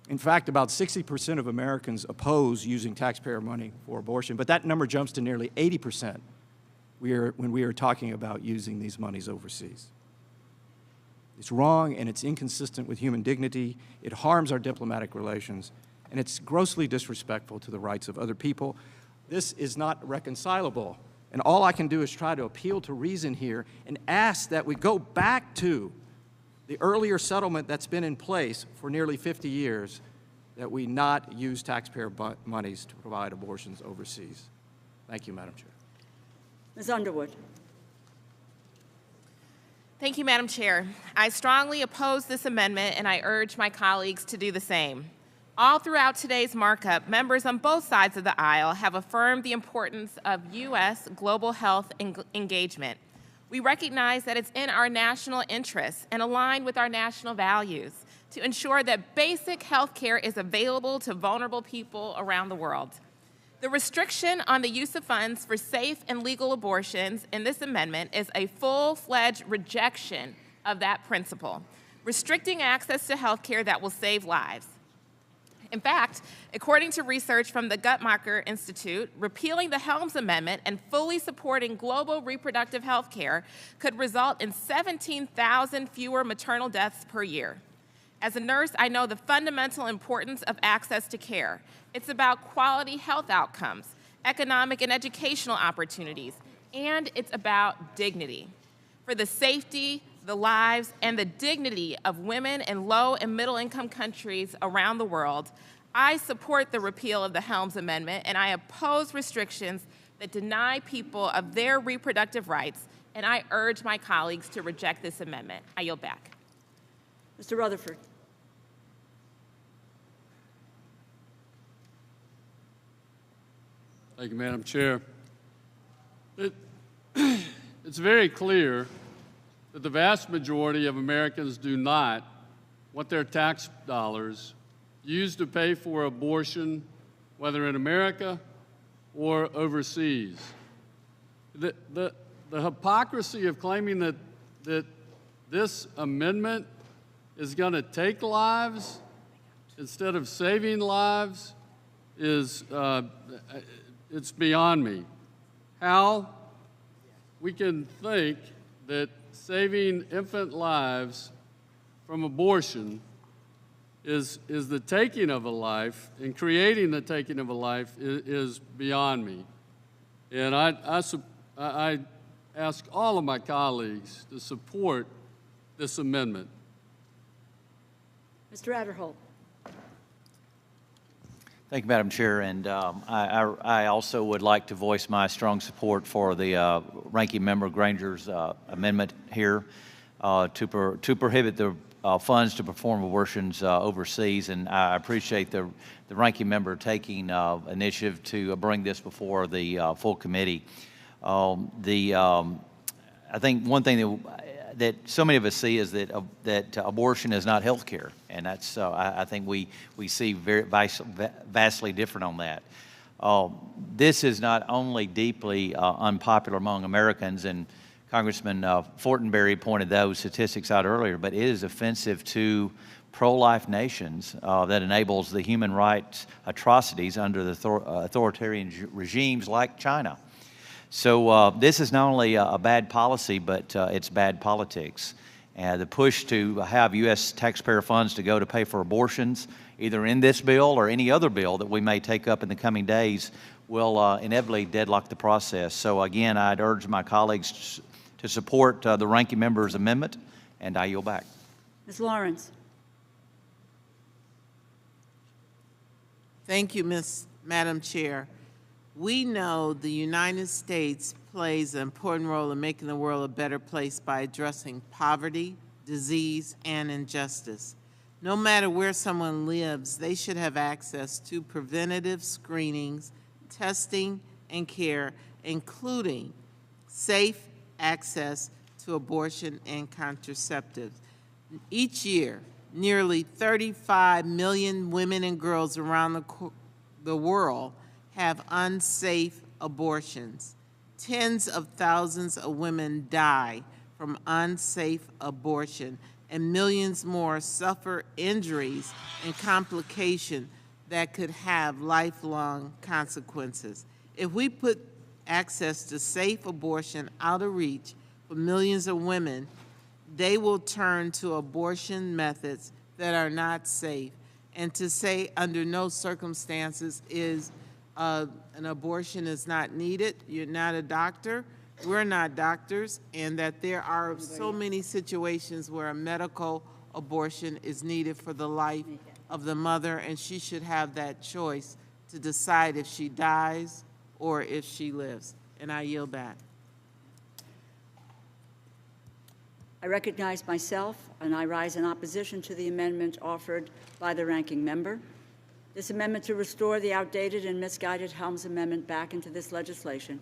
H: In fact, about 60% of Americans oppose using taxpayer money for abortion, but that number jumps to nearly 80% when we are talking about using these monies overseas. It's wrong and it's inconsistent with human dignity, it harms our diplomatic relations, and it's grossly disrespectful to the rights of other people. This is not reconcilable, and all I can do is try to appeal to reason here and ask that we go back to the earlier settlement that's been in place for nearly 50 years, that we not use taxpayer monies to provide abortions overseas. Thank you, Madam Chair.
A: Ms. Underwood.
N: Thank you, Madam Chair. I strongly oppose this amendment, and I urge my colleagues to do the same. All throughout today's markup, members on both sides of the aisle have affirmed the importance of U.S. global health engagement. We recognize that it's in our national interests and aligned with our national values to ensure that basic health care is available to vulnerable people around the world. The restriction on the use of funds for safe and legal abortions in this amendment is a full-fledged rejection of that principle, restricting access to health care that will save lives. In fact, according to research from the Guttmacher Institute, repealing the Helms Amendment and fully supporting global reproductive health care could result in 17,000 fewer maternal deaths per year. As a nurse, I know the fundamental importance of access to care. It's about quality health outcomes, economic and educational opportunities, and it's about dignity. For the safety, the lives, and the dignity of women in low and middle-income countries around the world, I support the repeal of the Helms Amendment, and I oppose restrictions that deny people of their reproductive rights, and I urge my colleagues to reject this amendment. I yield back.
A: Mr. Rutherford.
O: Thank you, Madam Chair. It's very clear that the vast majority of Americans do not want their tax dollars used to pay for abortion, whether in America or overseas. The hypocrisy of claiming that this amendment is going to take lives instead of saving lives is it's beyond me. How we can think that saving infant lives from abortion is the taking of a life, and creating the taking of a life is beyond me. And I ask all of my colleagues to support this amendment.
A: Mr. Aderholt.
P: Thank you, Madam Chair, and I also would like to voice my strong support for the Ranking Member Granger's amendment here to prohibit the funds to perform abortions overseas, and I appreciate the Ranking Member taking initiative to bring this before the full committee. I think one thing that so many of us see is that abortion is not health care, and that's I think we see very vastly different on that. This is not only deeply unpopular among Americans, and Congressman Fortenberry pointed those statistics out earlier, but it is offensive to pro-life nations that enables the human rights atrocities under the authoritarian regimes like China. So this is not only a bad policy, but it's bad politics. The push to have U.S. taxpayer funds to go to pay for abortions, either in this bill or any other bill that we may take up in the coming days, will inevitably deadlock the process. So again, I'd urge my colleagues to support the Ranking Member's amendment, and I yield back.
A: Ms. Lawrence.
Q: Thank you, Madam Chair. We know the United States plays an important role in making the world a better place by addressing poverty, disease, and injustice. No matter where someone lives, they should have access to preventative screenings, testing, and care, including safe access to abortion and contraceptives. Each year, nearly 35 million women and girls around the world have unsafe abortions. Tens of thousands of women die from unsafe abortion, and millions more suffer injuries and complications that could have lifelong consequences. If we put access to safe abortion out of reach for millions of women, they will turn to abortion methods that are not safe. And to say under no circumstances is an abortion is not needed, you're not a doctor, we're not doctors, and that there are so many situations where a medical abortion is needed for the life of the mother, and she should have that choice to decide if she dies or if she lives. And I yield back.
A: I recognize myself, and I rise in opposition to the amendment offered by the ranking member. This amendment to restore the outdated and misguided Helms Amendment back into this legislation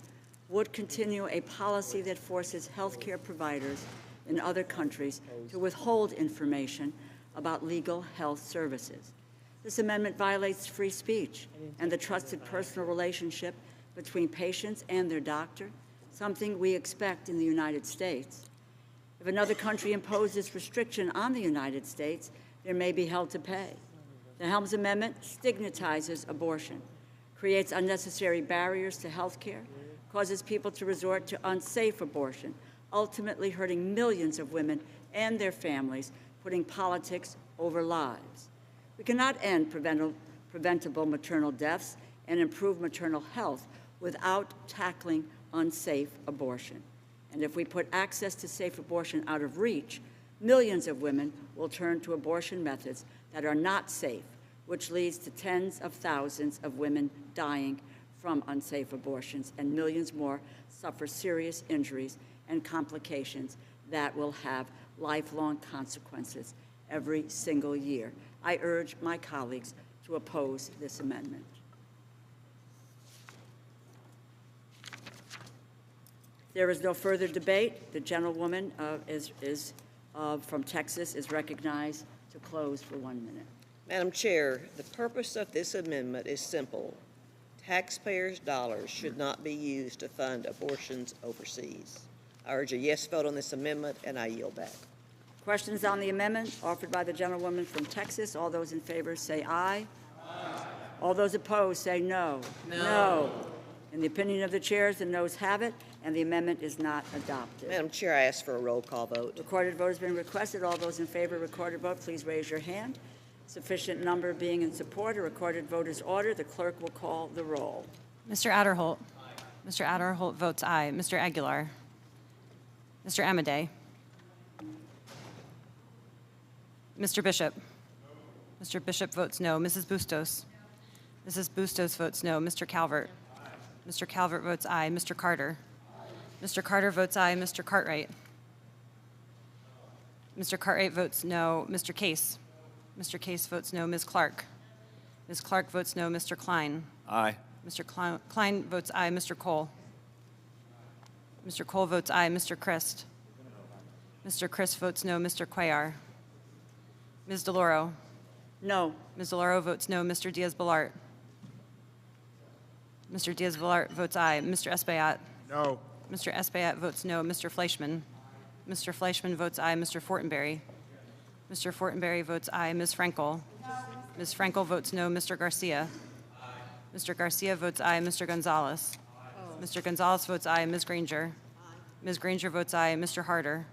A: would continue a policy that forces healthcare providers in other countries to withhold information about legal health services. This amendment violates free speech and the trusted personal relationship between patients and their doctor, something we expect in the United States. If another country imposes restriction on the United States, there may be held to pay. The Helms Amendment stigmatizes abortion, creates unnecessary barriers to health care, causes people to resort to unsafe abortion, ultimately hurting millions of women and their families, putting politics over lives. We cannot end preventable maternal deaths and improve maternal health without tackling unsafe abortion. And if we put access to safe abortion out of reach, millions of women will turn to abortion methods that are not safe, which leads to tens of thousands of women dying from unsafe abortions, and millions more suffer serious injuries and complications that will have lifelong consequences every single year. I urge my colleagues to oppose this amendment. There is no further debate. The gentlewoman from Texas is recognized to close for 1 minute.
E: Madam Chair, the purpose of this amendment is simple. Taxpayers' dollars should not be used to fund abortions overseas. I urge a yes vote on this amendment, and I yield back.
A: Questions on the amendment offered by the gentlewoman from Texas? All those in favor say aye. Aye. All those opposed say no. No. In the opinion of the chairs, the noes have it, and the amendment is not adopted.
E: Madam Chair, I ask for a roll call vote.
A: Recorded vote has been requested. All those in favor of recorded vote, please raise your hand. Sufficient number being in support, a recorded vote is ordered. The clerk will call the roll.
R: Mr. Adderholt. Aye. Mr. Adderholt votes aye. Mr. Aguilar. Mr. Amadei. Mr. Bishop. No. Mr. Bishop votes no. Mrs. Bustos. Mrs. Bustos votes no. Mr. Calvert. Aye. Mr. Calvert votes aye. Mr. Carter. Aye. Mr. Carter votes aye. Mr. Cartwright. No. Mr. Cartwright votes no. Mr. Case. Mr. Case votes no. Ms. Clark. Ms. Clark votes no. Mr. Klein.
H: Aye.
R: Mr. Klein votes aye. Mr. Cole. Mr. Cole votes aye. Mr. Christ. Mr. Christ votes no. Mr. Cuellar. Ms. DeLauro.
A: No.
R: Ms. DeLauro votes no. Mr. Diaz-Balart. Mr. Diaz-Balart votes aye. Mr. Espaillat.
M: No.
R: Mr. Espaillat votes no. Mr. Fleischman. Mr. Fleischman votes aye. Mr. Fortenberry. Mr. Fortenberry votes aye. Ms. Frankel. No. Ms. Frankel votes no. Mr. Garcia. Aye. Mr. Garcia votes aye. Mr. Gonzalez. Aye. Mr. Gonzalez votes aye. Ms. Granger. Aye. Ms. Granger votes aye. Mr. Harder.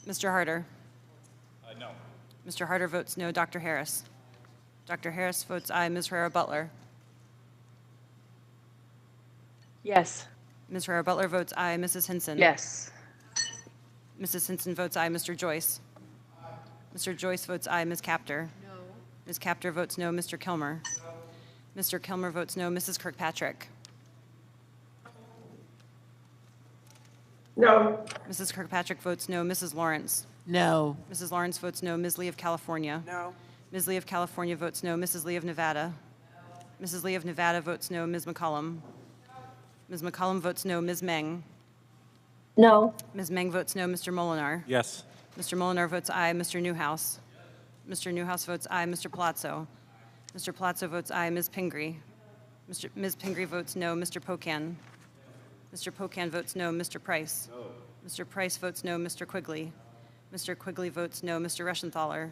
R: Mr. Harder.
F: No.
R: Mr. Harder votes no. Dr. Harris. Dr. Harris votes aye. Ms. Herrera-Butler.
S: Yes.
R: Ms. Herrera-Butler votes aye. Mrs. Hinson.
S: Yes.
R: Mrs. Hinson votes aye. Mr. Joyce. Aye. Mr. Joyce votes aye. Ms. Capter. No. Ms. Capter votes no. Mr. Kilmer. No. Mr. Kilmer votes no. Mrs. Kirkpatrick.
S: No.
R: Mrs. Kirkpatrick votes no. Mrs. Lawrence.
Q: No.
R: Mrs. Lawrence votes no. Ms. Lee of California.
B: No.
R: Ms. Lee of California votes no. Mrs. Lee of Nevada. No. Mrs. Lee of Nevada votes no. Ms. McCollum. No. Ms. McCollum votes no. Ms. Meng.
S: No.
R: Ms. Meng votes no. Mr. Molinar.
F: Yes.
R: Mr. Molinar votes aye. Mr. Newhouse. Mr. Newhouse votes aye. Mr. Palazzo. Mr. Palazzo votes aye. Ms. Pingree. Ms. Pingree votes no. Mr. Pocan. Mr. Pocan votes no. Mr. Price. No. Mr. Price votes no. Mr. Quigley. Mr. Quigley votes no. Mr. Reschenthaler.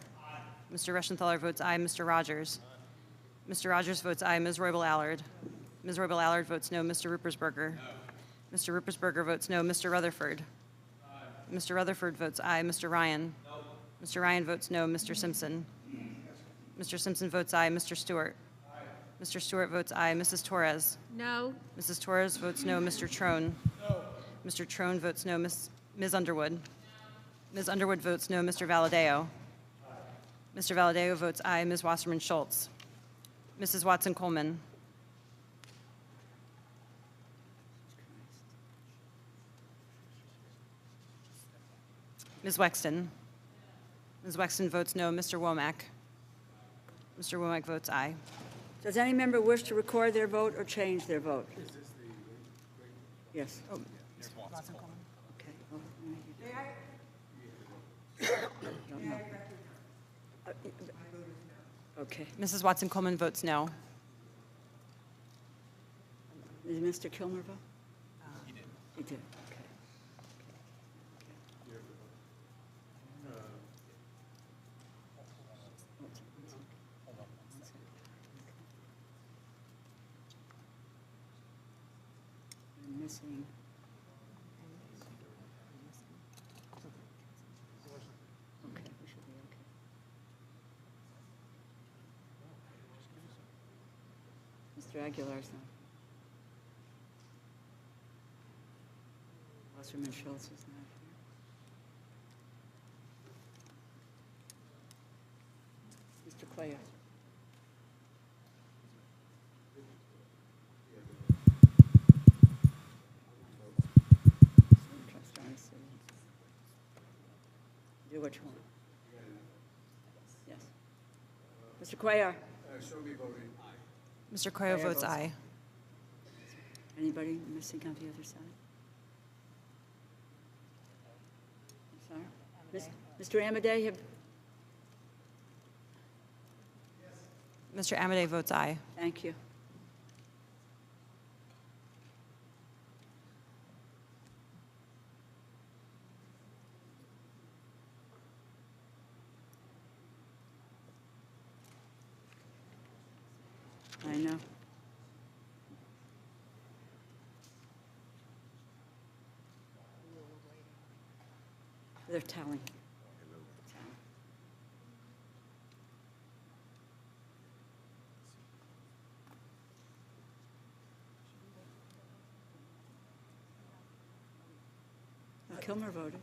R: Mr. Reschenthaler votes aye. Mr. Rogers. Mr. Rogers votes aye. Ms. Roybal-Allard. Ms. Roybal-Allard votes no. Mr. Ruppersberger. No. Mr. Ruppersberger votes no. Mr. Rutherford. Aye. Mr. Rutherford votes aye. Mr. Ryan. No. Mr. Ryan votes no. Mr. Simpson. Mr. Simpson votes aye. Mr. Stewart. Aye. Mr. Stewart votes aye. Mrs. Torres.
S: No.
R: Mrs. Torres votes no. Mr. Trone. No. Mr. Trone votes no. Ms. Underwood. No. Ms. Underwood votes no. Mr. Valadeo. Aye. Mr. Valadeo votes aye. Ms. Wasserman Schultz. Mrs. Watson-Coleman. Ms. Wexton. Ms. Wexton votes no. Mr. Womack. Mr. Womack votes aye.
A: Does any member wish to record their vote or change their vote? Yes. Oh. Okay. Don't know. Okay.
R: Mrs. Watson-Coleman votes no.
A: Did Mr. Kilmer vote? He did. He did, okay. I'm missing. Okay, we should be okay. Mr. Aguilar's not. Wasserman Schultz is not here. Mr. Cuellar. Do what you want. Yes. Mr. Cuellar.
R: Mr. Cuellar votes aye.
A: Anybody missing on the other side? I'm sorry? Mr. Amadei,
R: Mr. Amadei votes aye.
A: thank you. I know. They're tallying. Kilmer voted.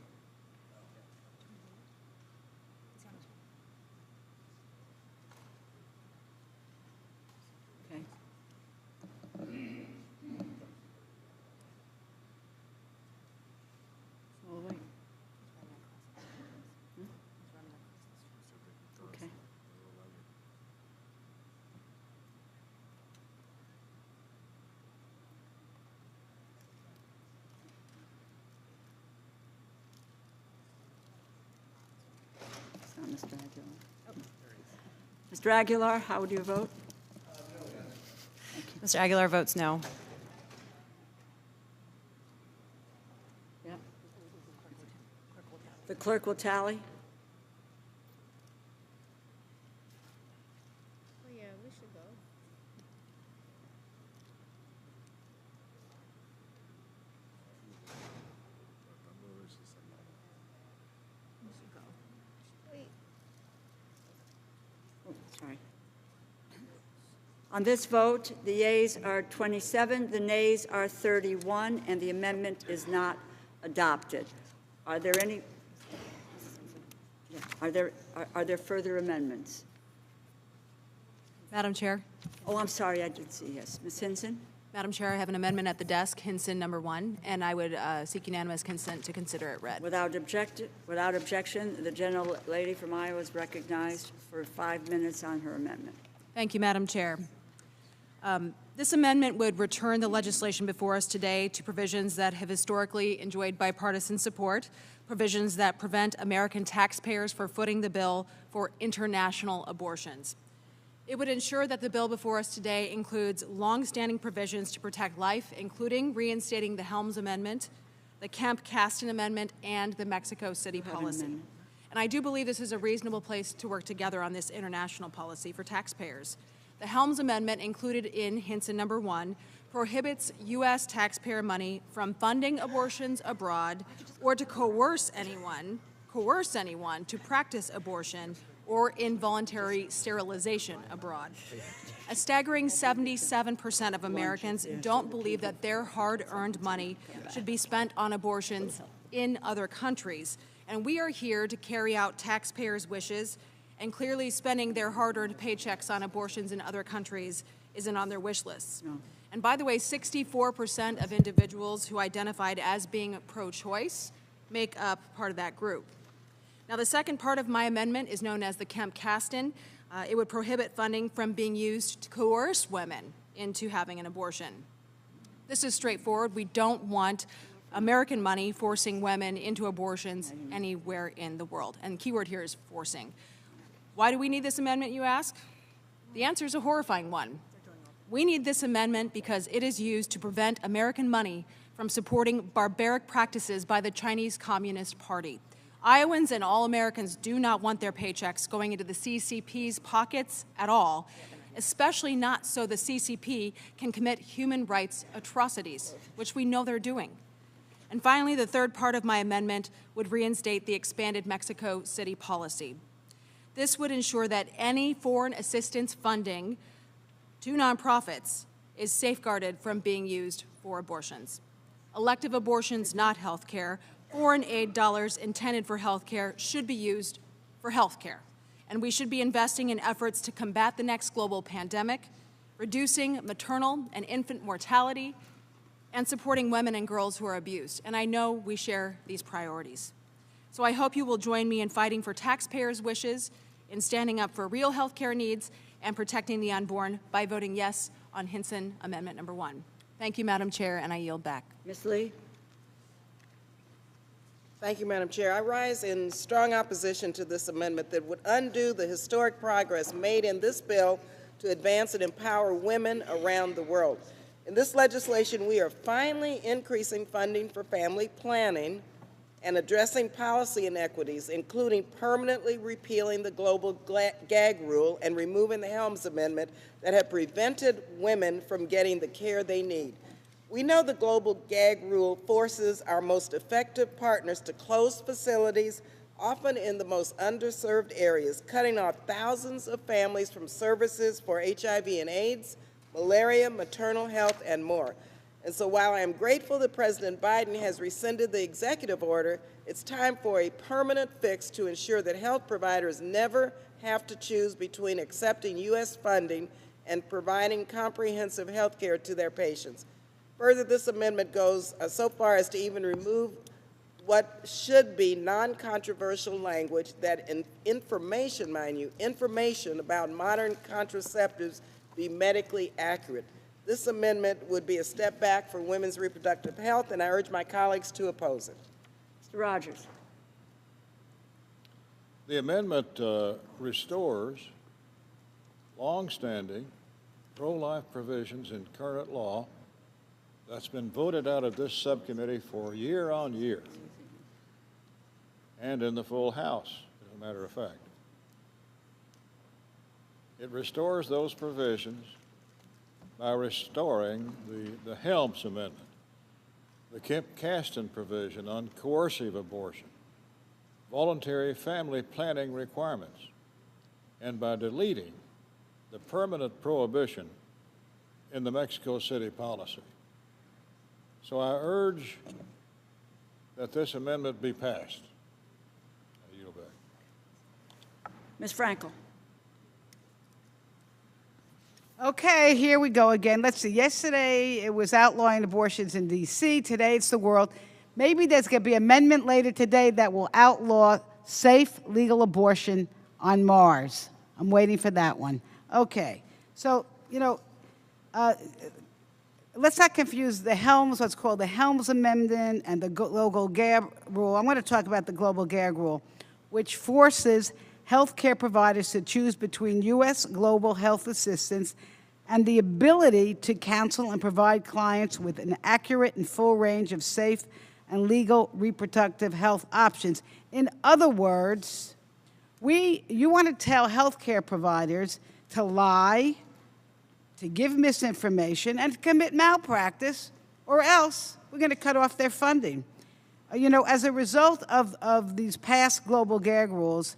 A: Okay. Well, wait. Okay. It's not Mr. Aguilar. Mr. Aguilar, how would you vote?
R: Mr. Aguilar votes no.
A: Yeah. The clerk will tally.
N: Oh, yeah, we should go.
A: Oh, sorry. On this vote, the yeas are 27, the nays are 31, and the amendment is not adopted. Are there any? Yeah. Are there further amendments?
T: Madam Chair.
A: Oh, I'm sorry, I did see, yes. Ms. Hinson?
T: Madam Chair, I have an amendment at the desk, Hinson number 1, and I would seek unanimous consent to consider it read.
A: Without objection, the gentle lady from Iowa is recognized for 5 minutes on her amendment.
T: Thank you, Madam Chair. This amendment would return the legislation before us today to provisions that have historically enjoyed bipartisan support, provisions that prevent American taxpayers from footing the bill for international abortions. It would ensure that the bill before us today includes longstanding provisions to protect life, including reinstating the Helms Amendment, the Kemp-Kasten Amendment, and the Mexico City policy. And I do believe this is a reasonable place to work together on this international policy for taxpayers. The Helms Amendment, included in Hinson number 1, prohibits U.S. taxpayer money from funding abortions abroad or to coerce anyone to practice abortion or involuntary sterilization abroad. A staggering 77% of Americans don't believe that their hard-earned money should be spent on abortions in other countries. And we are here to carry out taxpayers' wishes and clearly spending their hard-earned paychecks on abortions in other countries isn't on their wish lists.
A: No.
T: And by the way, 64% of individuals who identified as being pro-choice make up part of that group. Now, the second part of my amendment is known as the Kemp-Kasten. It would prohibit funding from being used to coerce women into having an abortion. This is straightforward. We don't want American money forcing women into abortions anywhere in the world. And the key word here is forcing. Why do we need this amendment, you ask? The answer is a horrifying one. We need this amendment because it is used to prevent American money from supporting barbaric practices by the Chinese Communist Party. Iowans and all Americans do not want their paychecks going into the CCP's pockets at all, especially not so the CCP can commit human rights atrocities, which we know they're doing. And finally, the third part of my amendment would reinstate the expanded Mexico City policy. This would ensure that any foreign assistance funding to nonprofits is safeguarded from being used for abortions. Elective abortions, not health care. Foreign aid dollars intended for health care should be used for health care. And we should be investing in efforts to combat the next global pandemic, reducing maternal and infant mortality, and supporting women and girls who are abused. And I know we share these priorities. So I hope you will join me in fighting for taxpayers' wishes, in standing up for real health care needs, and protecting the unborn by voting yes on Hinson Amendment number 1. Thank you, Madam Chair, and I yield back.
A: Ms. Lee?
B: Thank you, Madam Chair. I rise in strong opposition to this amendment that would undo the historic progress made in this bill to advance and empower women around the world. In this legislation, we are finally increasing funding for family planning and addressing policy inequities, including permanently repealing the global gag rule and removing the Helms Amendment that have prevented women from getting the care they need. We know the global gag rule forces our most effective partners to close facilities, often in the most underserved areas, cutting off thousands of families from services for HIV and AIDS, malaria, maternal health, and more. And so while I am grateful that President Biden has rescinded the executive order, it's time for a permanent fix to ensure that health providers never have to choose between accepting U.S. funding and providing comprehensive health care to their patients. Further, this amendment goes so far as to even remove what should be non-controversial language that information, mind you, information about modern contraceptives be medically accurate. This amendment would be a step back for women's reproductive health, and I urge my colleagues to oppose it.
A: Mr. Rogers.
D: The amendment restores longstanding pro-life provisions in current law that's been voted out of this subcommittee for year on year, and in the full House, as a matter of fact. It restores those provisions by restoring the Helms Amendment, the Kemp-Kasten provision on coercive abortion, voluntary family planning requirements, and by deleting the permanent prohibition in the Mexico City policy. So I urge that this amendment be passed. I yield back.
A: Ms. Frankel.
C: Okay, here we go again. Let's see. Yesterday, it was outlawing abortions in D.C. Today, it's the world. Maybe there's going to be an amendment later today that will outlaw safe, legal abortion on Mars. I'm waiting for that one. Okay. So, let's not confuse the Helms, what's called the Helms Amendment, and the global gag rule. I'm going to talk about the global gag rule, which forces healthcare providers to choose between U.S. global health assistance and the ability to counsel and provide clients with an accurate and full range of safe and legal reproductive health options. In other words, you want to tell healthcare providers to lie, to give misinformation, and to commit malpractice, or else we're going to cut off their funding. As a result of these past global gag rules,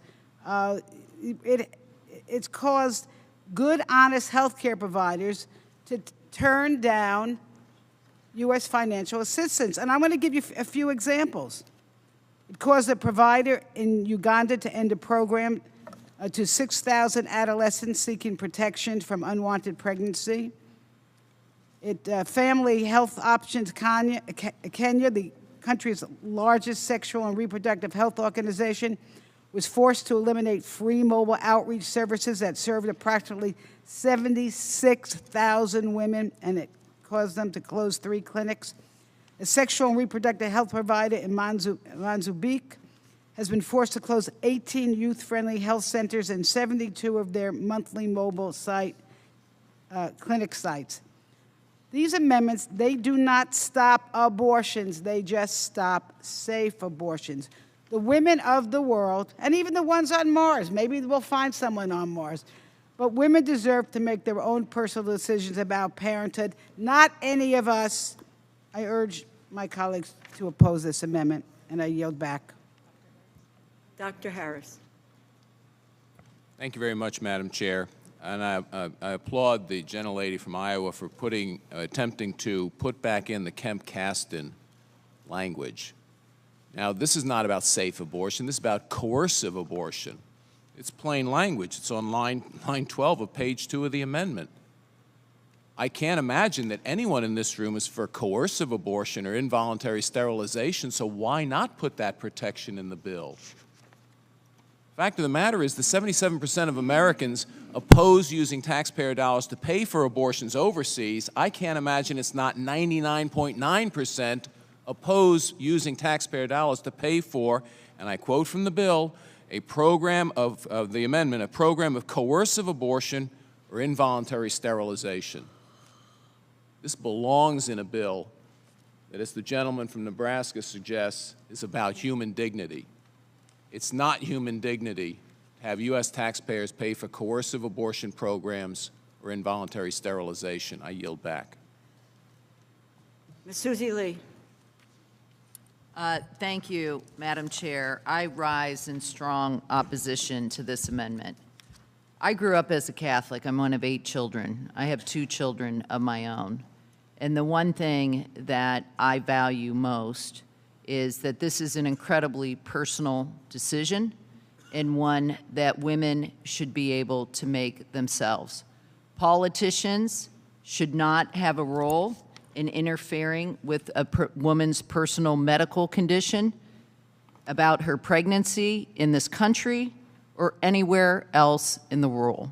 C: it's caused good, honest healthcare providers to turn down U.S. financial assistance. And I'm going to give you a few examples. It caused a provider in Uganda to end a program to 6,000 adolescents seeking protection from unwanted pregnancy. Family Health Options Kenya, the country's largest sexual and reproductive health organization, was forced to eliminate free mobile outreach services that served approximately 76,000 women, and it caused them to close 3 clinics. A sexual and reproductive health provider in Mozambique has been forced to close 18 youth-friendly health centers and 72 of their monthly mobile clinic sites. These amendments, they do not stop abortions, they just stop safe abortions. The women of the world, and even the ones on Mars, maybe we'll find someone on Mars, but women deserve to make their own personal decisions about parenthood, not any of us. I urge my colleagues to oppose this amendment, and I yield back.
A: Dr. Harris.
U: Thank you very much, Madam Chair. And I applaud the gentlelady from Iowa for attempting to put back in the Kemp-Kasten language. Now, this is not about safe abortion. This is about coercive abortion. It's plain language. It's on line 12 of page 2 of the amendment. I can't imagine that anyone in this room is for coercive abortion or involuntary sterilization, so why not put that protection in the bill? Fact of the matter is the 77% of Americans oppose using taxpayer dollars to pay for abortions overseas. I can't imagine it's not 99.9% oppose using taxpayer dollars to pay for, and I quote from the bill, a program of the amendment, a program of coercive abortion or involuntary sterilization. This belongs in a bill that, as the gentleman from Nebraska suggests, is about human dignity. It's not human dignity to have U.S. taxpayers pay for coercive abortion programs or involuntary sterilization. I yield back.
A: Ms. Susie Lee.
V: Thank you, Madam Chair. I rise in strong opposition to this amendment. I grew up as a Catholic. I'm one of 8 children. I have 2 children of my own. And the one thing that I value most is that this is an incredibly personal decision and one that women should be able to make themselves. Politicians should not have a role in interfering with a woman's personal medical condition about her pregnancy in this country or anywhere else in the world.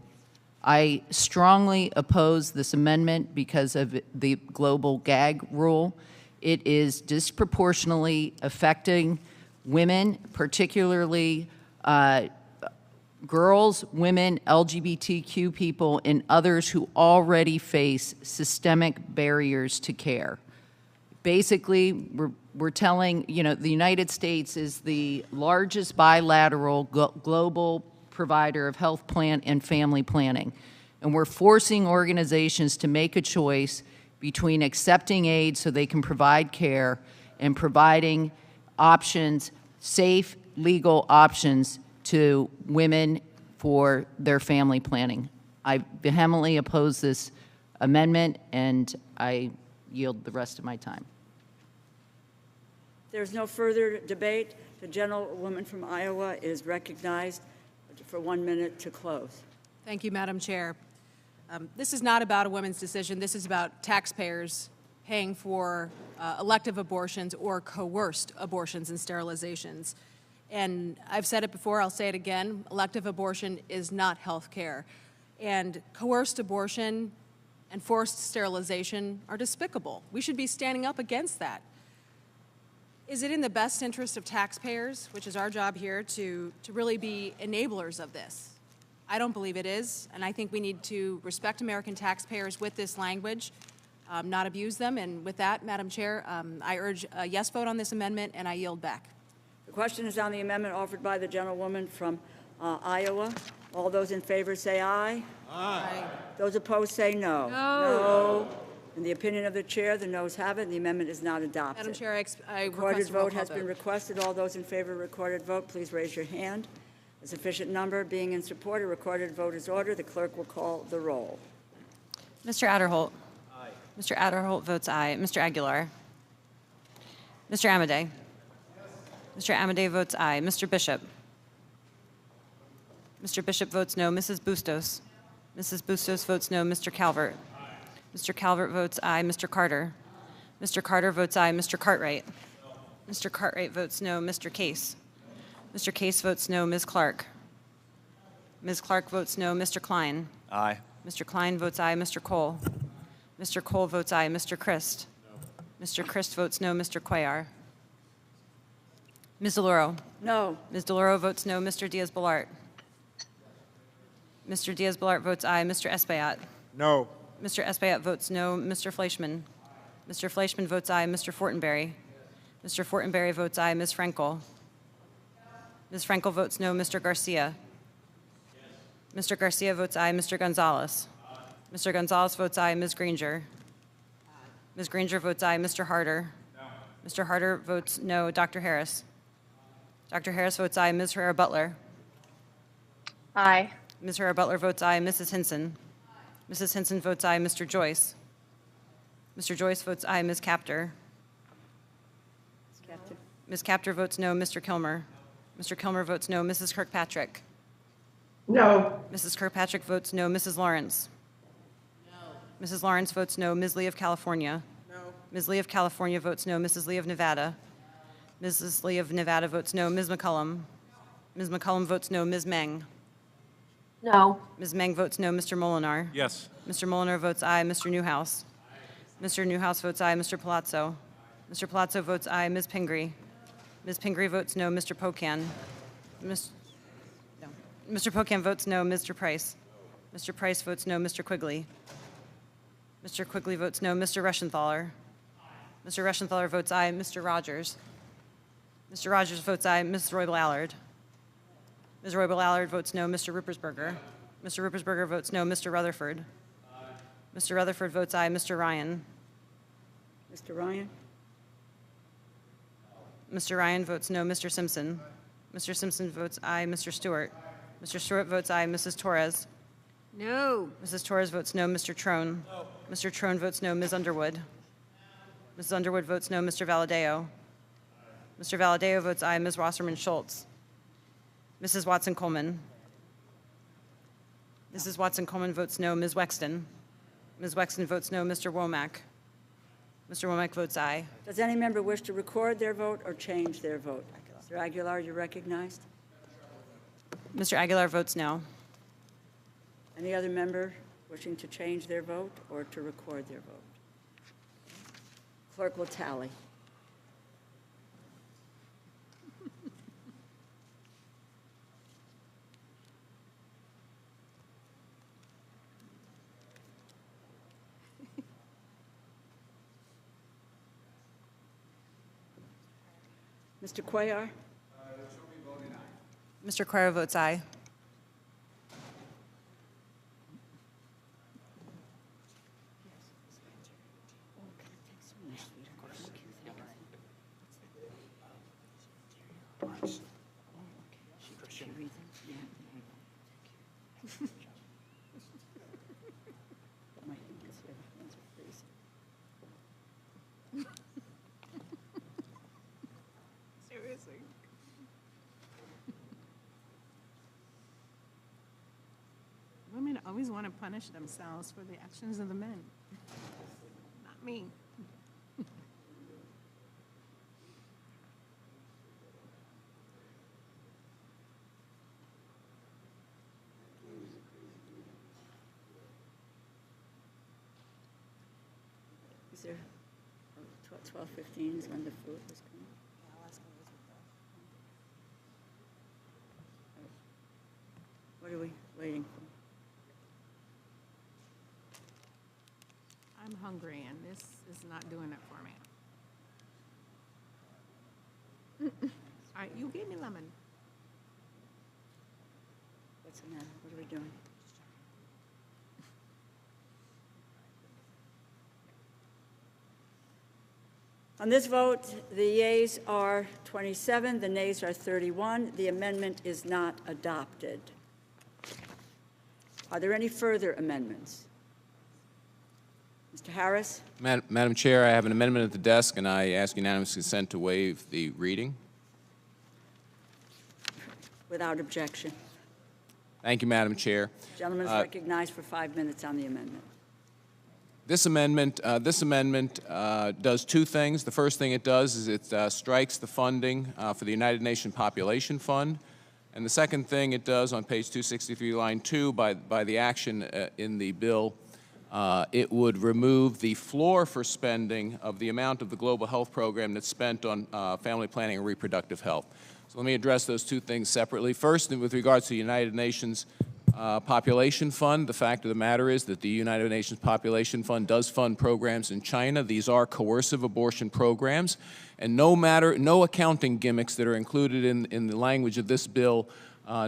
V: I strongly oppose this amendment because of the global gag rule. It is disproportionately affecting women, particularly girls, women, LGBTQ people, and others who already face systemic barriers to care. Basically, we're telling, the United States is the largest bilateral global provider of health plan and family planning. And we're forcing organizations to make a choice between accepting aid so they can provide care and providing options, safe, legal options to women for their family planning. I vehemently oppose this amendment, and I yield the rest of my time.
A: There's no further debate. The gentlewoman from Iowa is recognized for 1 minute to close.
T: Thank you, Madam Chair. This is not about a women's decision. This is about taxpayers paying for elective abortions or coerced abortions and sterilizations. And I've said it before, I'll say it again, elective abortion is not health care. And coerced abortion and forced sterilization are despicable. We should be standing up against that. Is it in the best interest of taxpayers, which is our job here, to really be enablers of this? I don't believe it is, and I think we need to respect American taxpayers with this language, not abuse them. And with that, Madam Chair, I urge a yes vote on this amendment, and I yield back.
A: The question is on the amendment offered by the gentlewoman from Iowa. All those in favor say aye.
V: Aye.
A: Those opposed say no.
T: No.
A: In the opinion of the chair, the noes have it, and the amendment is not adopted.
T: Madam Chair, I
A: Recorded
T: request a roll
A: vote
T: call
A: has been requested. All those in favor of recorded vote, please raise your hand. A sufficient number being in support, a recorded vote is ordered. The clerk will call the roll.
R: Mr. Adderholt. Aye. Mr. Adderholt votes aye. Mr. Aguilar. Mr. Amadei. Mr. Amadei votes aye. Mr. Bishop. Mr. Bishop votes no. Mrs. Bustos. Mrs. Bustos votes no. Mr. Calvert. Mr. Calvert votes aye. Mr. Carter. Mr. Carter votes aye. Mr. Cartwright. Mr. Cartwright votes no. Mr. Case. Mr. Case votes no. Ms. Clark. Ms. Clark votes no. Mr. Klein.
U: Aye.
R: Mr. Klein votes aye. Mr. Cole. Mr. Cole votes aye. Mr. Christ. Mr. Christ votes no. Mr. Cuellar. Ms. DeLauro.
A: No.
R: Ms. DeLauro votes no. Mr. Diaz-Balart. Mr. Diaz-Balart votes aye. Mr. Espaillat.
M: No.
R: Mr. Espaillat votes no. Mr. Fleischman. Mr. Fleischman votes aye. Mr. Fortenberry. Mr. Fortenberry votes aye. Ms. Frankel. Ms. Frankel votes no. Mr. Garcia. Mr. Garcia votes aye. Mr. Gonzalez. Mr. Gonzalez votes aye. Ms. Granger. Ms. Granger votes aye. Mr. Harder. Mr. Harder votes no. Dr. Harris. Dr. Harris votes aye. Ms. Herrera-Butler.
S: Aye.
R: Ms. Herrera-Butler votes aye. Mrs. Hinson. Mrs. Hinson votes aye. Mr. Joyce. Mr. Joyce votes aye. Ms. Capter. Ms. Capter votes no. Mr. Kilmer. Mr. Kilmer votes no. Mrs. Kirkpatrick.
S: No.
R: Mrs. Kirkpatrick votes no. Mrs. Lawrence. No. Mrs. Lawrence votes no. Ms. Lee of California.
B: No.
R: Ms. Lee of California votes no. Mrs. Lee of Nevada. Mrs. Lee of Nevada votes no. Ms. McCullum. Ms. McCullum votes no. Ms. Meng.
S: No.
R: Ms. Meng votes no. Mr. Molinar.
U: Yes.
R: Mr. Molinar votes aye. Mr. Newhouse. Mr. Newhouse votes aye. Mr. Palazzo. Mr. Palazzo votes aye. Ms. Pingree. Ms. Pingree votes no. Mr. Pocan. Mr. Pocan votes no. Mr. Price. Mr. Price votes no. Mr. Quigley. Mr. Quigley votes no. Mr. Reschenthaler. Mr. Reschenthaler votes aye. Mr. Rogers. Mr. Rogers votes aye. Ms. Roybal-Allard. Ms. Roybal-Allard votes no. Mr. Ruppersberger. Mr. Ruppersberger votes no. Mr. Rutherford. Mr. Rutherford votes aye. Mr. Ryan.
A: Mr. Ryan?
R: Mr. Ryan votes no. Mr. Simpson. Mr. Simpson votes aye. Mr. Stewart. Mr. Stewart votes aye. Mrs. Torres.
S: No.
R: Mrs. Torres votes no. Mr. Trone. No. Mr. Trone votes no. Ms. Underwood. Mrs. Underwood votes no. Mr. Valadeo. Mr. Valadeo votes aye. Ms. Wasserman Schultz. Mrs. Watson Coleman. Mrs. Watson Coleman votes no. Ms. Wexton. Ms. Wexton votes no. Mr. Womack. Mr. Womack votes aye.
A: Does any member wish to record their vote or change their vote? Mr. Aguilar, you're recognized.
R: Mr. Aguilar votes no.
A: Any other member wishing to change their vote or to record their vote? Clerk will tally. Mr. Cuellar?
R: Mr. Cuellar votes aye.
Q: Seriously. Women always want to punish themselves for the actions of the men. Not me.
A: Is there, 12:15 is when the food was coming? What are we waiting for?
Q: I'm hungry, and this is not doing it for me. All right, you give me lemon.
A: What's the matter? What are we doing? On this vote, the yeas are 27, the nays are 31. The amendment is not adopted. Are there any further amendments? Mr. Harris?
U: Madam Chair, I have an amendment at the desk, and I ask unanimous consent to waive the reading.
A: Without objection.
U: Thank you, Madam Chair.
A: Gentleman is recognized for 5 minutes on the amendment.
U: This amendment does two things. The first thing it does is it strikes the funding for the United Nations Population Fund. And the second thing it does on page 263, line 2, by the action in the bill, it would remove the floor for spending of the amount of the Global Health Program that's spent on family planning and reproductive health. So let me address those two things separately. First, with regards to the United Nations Population Fund, the fact of the matter is that the United Nations Population Fund does fund programs in China. These are coercive abortion programs, and no accounting gimmicks that are included in the language of this bill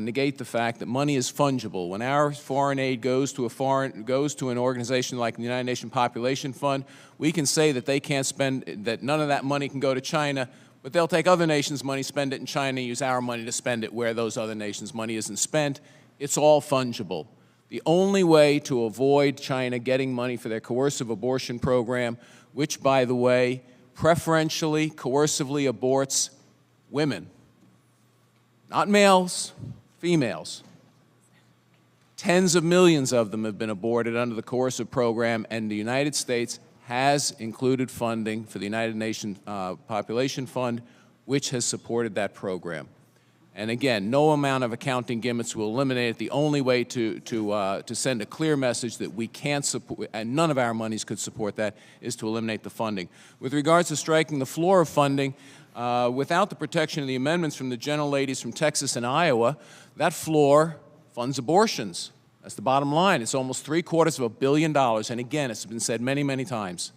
U: negate the fact that money is fungible. When our foreign aid goes to an organization like the United Nations Population Fund, we can say that they can't spend, that none of that money can go to China, but they'll take other nations' money, spend it in China, use our money to spend it where those other nations' money isn't spent. It's all fungible. The only way to avoid China getting money for their coercive abortion program, which, by the way, preferentially, coercively aborts women, not males, females. Tens of millions of them have been aborted under the coercive program, and the United States has included funding for the United Nations Population Fund, which has supported that program. And again, no amount of accounting gimmicks will eliminate it. The only way to send a clear message that we can't support, and none of our monies could support that, is to eliminate the funding. With regards to striking the floor of funding, without the protection of the amendments from the gentleladies from Texas and Iowa, that floor funds abortions. That's the bottom line. It's almost $750 million. And again, it's been said many, many times.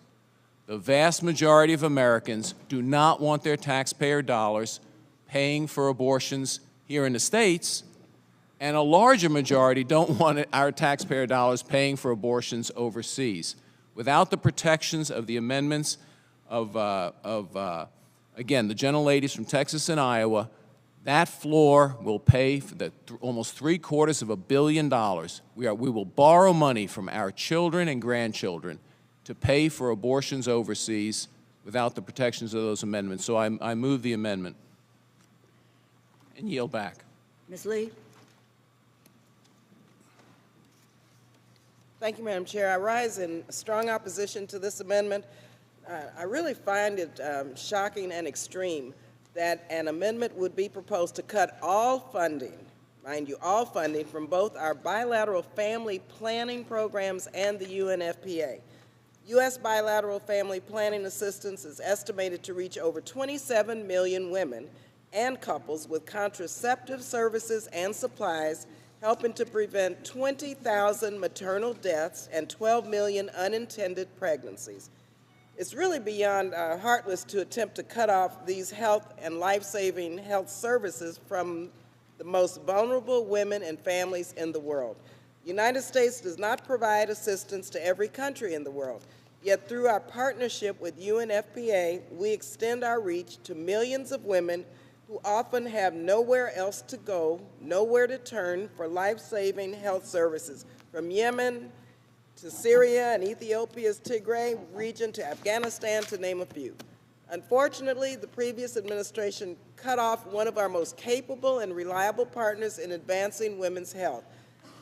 U: The vast majority of Americans do not want their taxpayer dollars paying for abortions here in the States, and a larger majority don't want our taxpayer dollars paying for abortions overseas. Without the protections of the amendments of again, the gentleladies from Texas and Iowa, that floor will pay for almost $750 million. We will borrow money from our children and grandchildren to pay for abortions overseas without the protections of those amendments. So I move the amendment and yield back.
A: Ms. Lee?
B: Thank you, Madam Chair. I rise in strong opposition to this amendment. I really find it shocking and extreme that an amendment would be proposed to cut all funding, mind you, all funding from both our bilateral family planning programs and the UNFPA. U.S. bilateral family planning assistance is estimated to reach over 27 million women and couples with contraceptive services and supplies, helping to prevent 20,000 maternal deaths and 12 million unintended pregnancies. It's really beyond heartless to attempt to cut off these health and life-saving health services from the most vulnerable women and families in the world. The United States does not provide assistance to every country in the world, yet through our partnership with UNFPA, we extend our reach to millions of women who often have nowhere else to go, nowhere to turn for life-saving health services, from Yemen to Syria and Ethiopia's Tigray region to Afghanistan, to name a few. Unfortunately, the previous administration cut off one of our most capable and reliable partners in advancing women's health.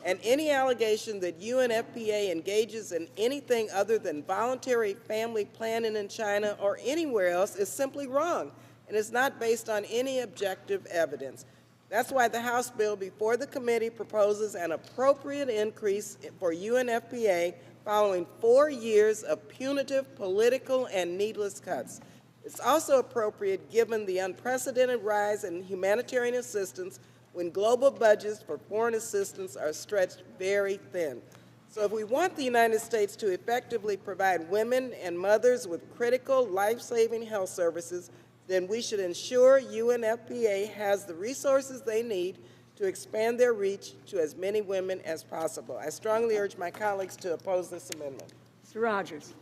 B: And any allegation that UNFPA engages in anything other than voluntary family planning in China or anywhere else is simply wrong, and is not based on any objective evidence. That's why the House bill before the committee proposes an appropriate increase for UNFPA following 4 years of punitive political and needless cuts. It's also appropriate given the unprecedented rise in humanitarian assistance when global budgets for foreign assistance are stretched very thin. So if we want the United States to effectively provide women and mothers with critical life-saving health services, then we should ensure UNFPA has the resources they need to expand their reach to as many women as possible. I strongly urge my colleagues to oppose this amendment.
A: Mr. Rogers.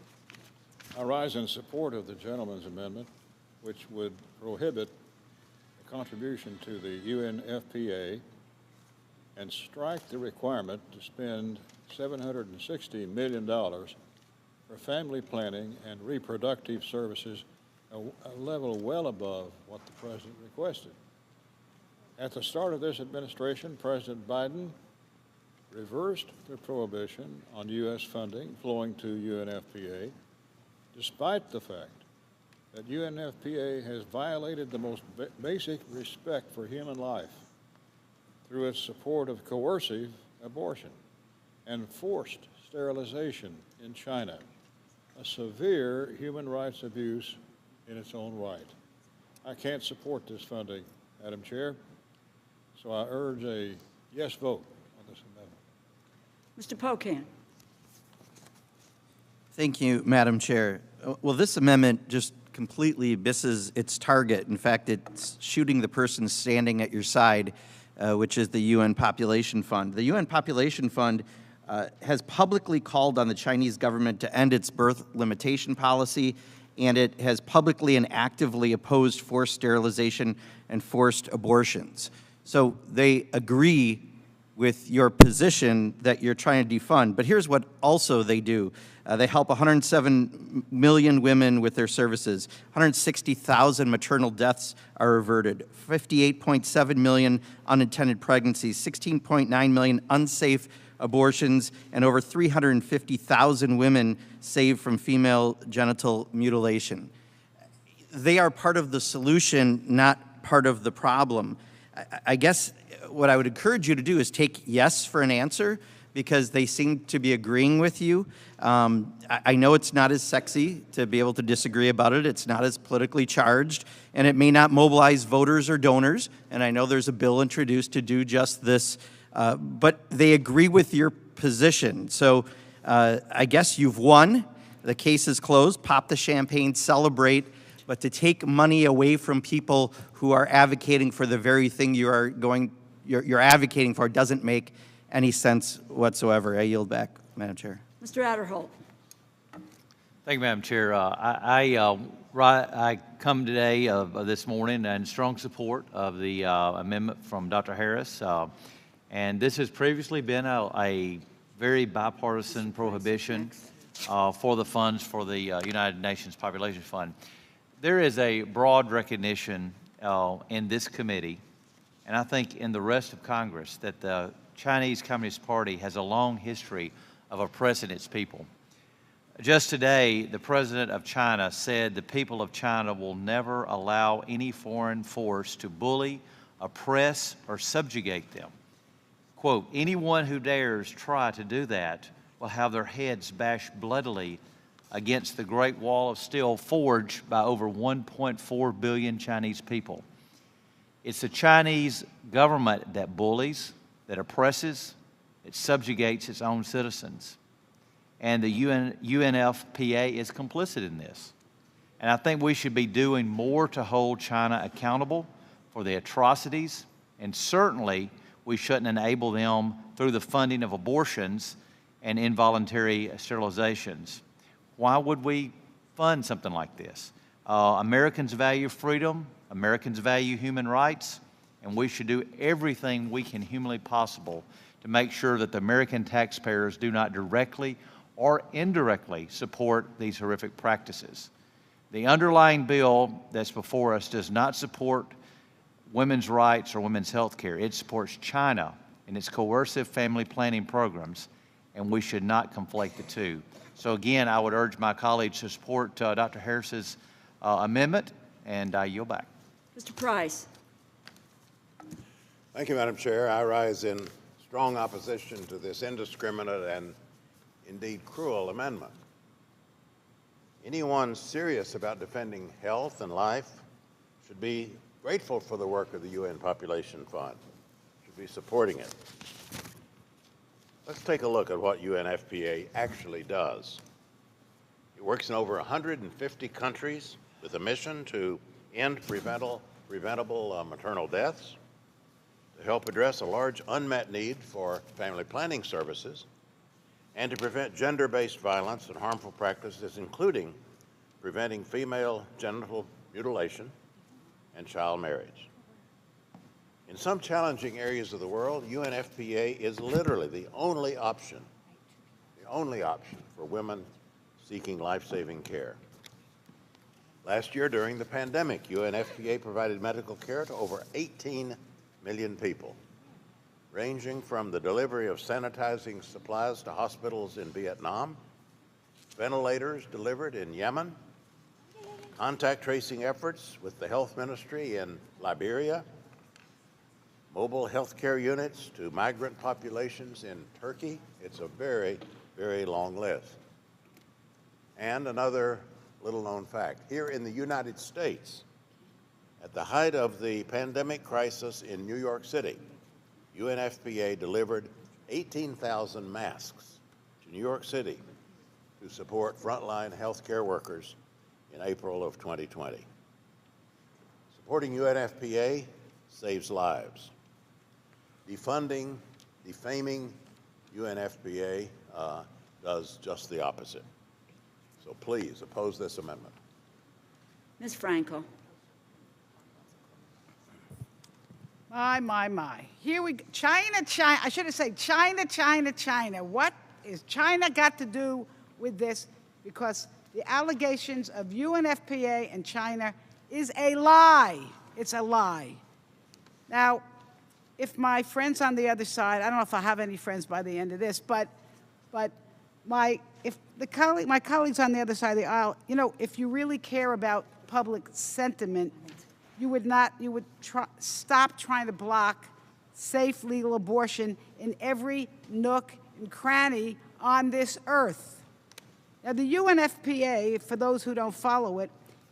D: I rise in support of the gentleman's amendment, which would prohibit the contribution to the UNFPA and strike the requirement to spend $760 million for family planning and reproductive services, a level well above what the President requested. At the start of this administration, President Biden reversed the prohibition on U.S. funding flowing to UNFPA, despite the fact that UNFPA has violated the most basic respect for human life through its support of coercive abortion and forced sterilization in China, a severe human rights abuse in its own right. I can't support this funding, Madam Chair, so I urge a yes vote on this amendment.
A: Mr. Pocan.
G: Thank you, Madam Chair. Well, this amendment just completely misses its target. In fact, it's shooting the person standing at your side, which is the UN Population Fund. The UN Population Fund has publicly called on the Chinese government to end its birth limitation policy, and it has publicly and actively opposed forced sterilization and forced abortions. So they agree with your position that you're trying to defund. But here's what also they do. They help 107 million women with their services. 160,000 maternal deaths are averted. 58.7 million unintended pregnancies. 16.9 million unsafe abortions, and over 350,000 women saved from female genital mutilation. They are part of the solution, not part of the problem. I guess what I would encourage you to do is take yes for an answer, because they seem to be agreeing with you. I know it's not as sexy to be able to disagree about it. It's not as politically charged, and it may not mobilize voters or donors, and I know there's a bill introduced to do just this, but they agree with your position. So I guess you've won. The case is closed. Pop the champagne, celebrate. But to take money away from people who are advocating for the very thing you're advocating for doesn't make any sense whatsoever. I yield back, Madam Chair.
A: Mr. Adderholt.
P: Thank you, Madam Chair. I come today this morning in strong support of the amendment from Dr. Harris. And this has previously been a very bipartisan prohibition for the funds for the United Nations Population Fund. There is a broad recognition in this committee, and I think in the rest of Congress, that the Chinese Communist Party has a long history of oppressing its people. Just today, the president of China said the people of China will never allow any foreign force to bully, oppress, or subjugate them. Quote, anyone who dares try to do that will have their heads bashed bloodily against the Great Wall of Steel forged by over 1.4 billion Chinese people. It's the Chinese government that bullies, that oppresses, it subjugates its own citizens. And the UNFPA is complicit in this. And I think we should be doing more to hold China accountable for the atrocities, and certainly we shouldn't enable them through the funding of abortions and involuntary sterilizations. Why would we fund something like this? Americans value freedom, Americans value human rights, and we should do everything we can humanly possible to make sure that the American taxpayers do not directly or indirectly support these horrific practices. The underlying bill that's before us does not support women's rights or women's health care. It supports China and its coercive family planning programs, and we should not conflate the two. So again, I would urge my colleagues to support Dr. Harris's amendment, and I yield back.
A: Mr. Price.
I: Thank you, Madam Chair. I rise in strong opposition to this indiscriminate and indeed cruel amendment. Anyone serious about defending health and life should be grateful for the work of the UN Population Fund, should be supporting it. Let's take a look at what UNFPA actually does. It works in over 150 countries with a mission to end preventable maternal deaths, to help address a large unmet need for family planning services, and to prevent gender-based violence and harmful practices, including preventing female genital mutilation and child marriage. In some challenging areas of the world, UNFPA is literally the only option for women seeking life-saving care. Last year, during the pandemic, UNFPA provided medical care to over 18 million people. ranging from the delivery of sanitizing supplies to hospitals in Vietnam, ventilators delivered in Yemen, contact tracing efforts with the health ministry in Liberia, mobile healthcare units to migrant populations in Turkey. It's a very, very long list. And another little-known fact, here in the United States, at the height of the pandemic crisis in New York City, UNFPA delivered 18,000 masks to New York City to support frontline healthcare workers in April of 2020. Supporting UNFPA saves lives. Defunding, defaming UNFPA does just the opposite. So please oppose this amendment.
A: Ms. Franco.
C: My. Here we go. China. I should have said China. What is China got to do with this? Because the allegations of UNFPA and China is a lie. It's a lie. Now, if my friends on the other side, I don't know if I'll have any friends by the end of this, but my colleagues on the other side of the aisle, you know, if you really care about public sentiment, you would stop trying to block safe legal abortion in every nook and cranny on this earth. Now, the UNFPA, for those who don't follow it,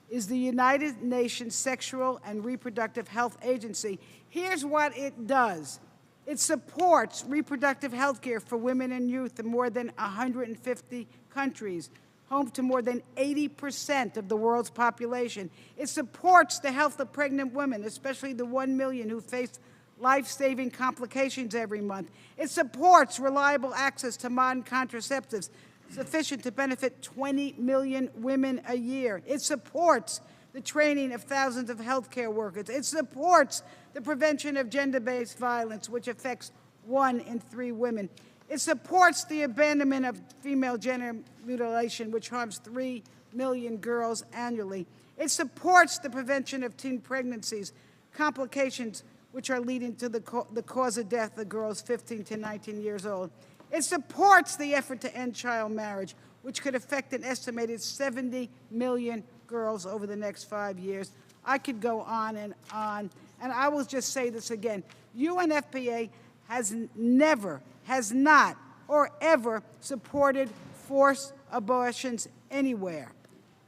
C: is the United Nations Sexual and Reproductive Health Agency. Here's what it does. It supports reproductive health care for women and youth in more than 150 countries, home to more than 80% of the world's population. It supports the health of pregnant women, especially the 1 million who face life-saving complications every month. It supports reliable access to modern contraceptives, sufficient to benefit 20 million women a year. It supports the training of thousands of healthcare workers. It supports the prevention of gender-based violence, which affects 1 in 3 women. It supports the abandonment of female genital mutilation, which harms 3 million girls annually. It supports the prevention of teen pregnancies, complications which are leading to the cause of death of girls 15 to 19 years old. It supports the effort to end child marriage, which could affect an estimated 70 million girls over the next 5 years. I could go on, and I will just say this again. UNFPA has never, has not, or ever supported forced abortions anywhere.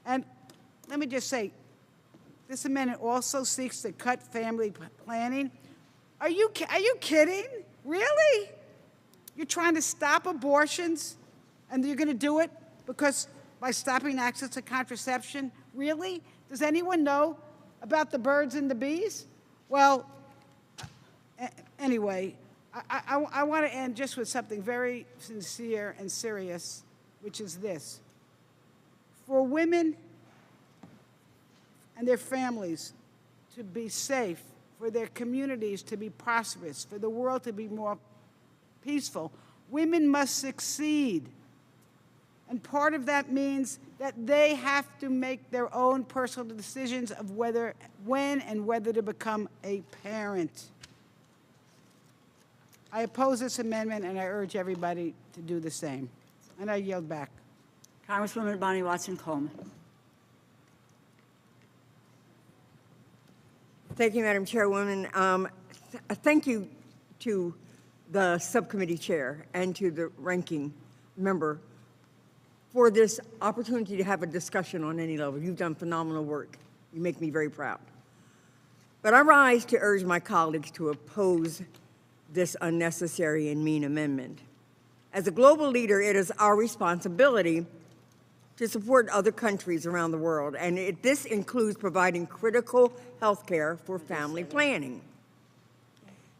C: And let me just say, this amendment also seeks to cut family planning. Are you kidding? Really? You're trying to stop abortions, and you're going to do it because by stopping access to contraception? Really? Does anyone know about the birds and the bees? Well, anyway, I want to end just with something very sincere and serious, which is this. For women and their families to be safe, for their communities to be prosperous, for the world to be more peaceful, women must succeed. And part of that means that they have to make their own personal decisions of whether, when and whether to become a parent. I oppose this amendment, and I urge everybody to do the same. And I yield back.
A: Congresswoman Bonnie Watson-Coleman.
S: Thank you, Madam Chairwoman. Thank you to the subcommittee chair and to the ranking member for this opportunity to have a discussion on any level. You've done phenomenal work. You make me very proud. But I rise to urge my colleagues to oppose this unnecessary and mean amendment. As a global leader, it is our responsibility to support other countries around the world, and this includes providing critical health care for family planning.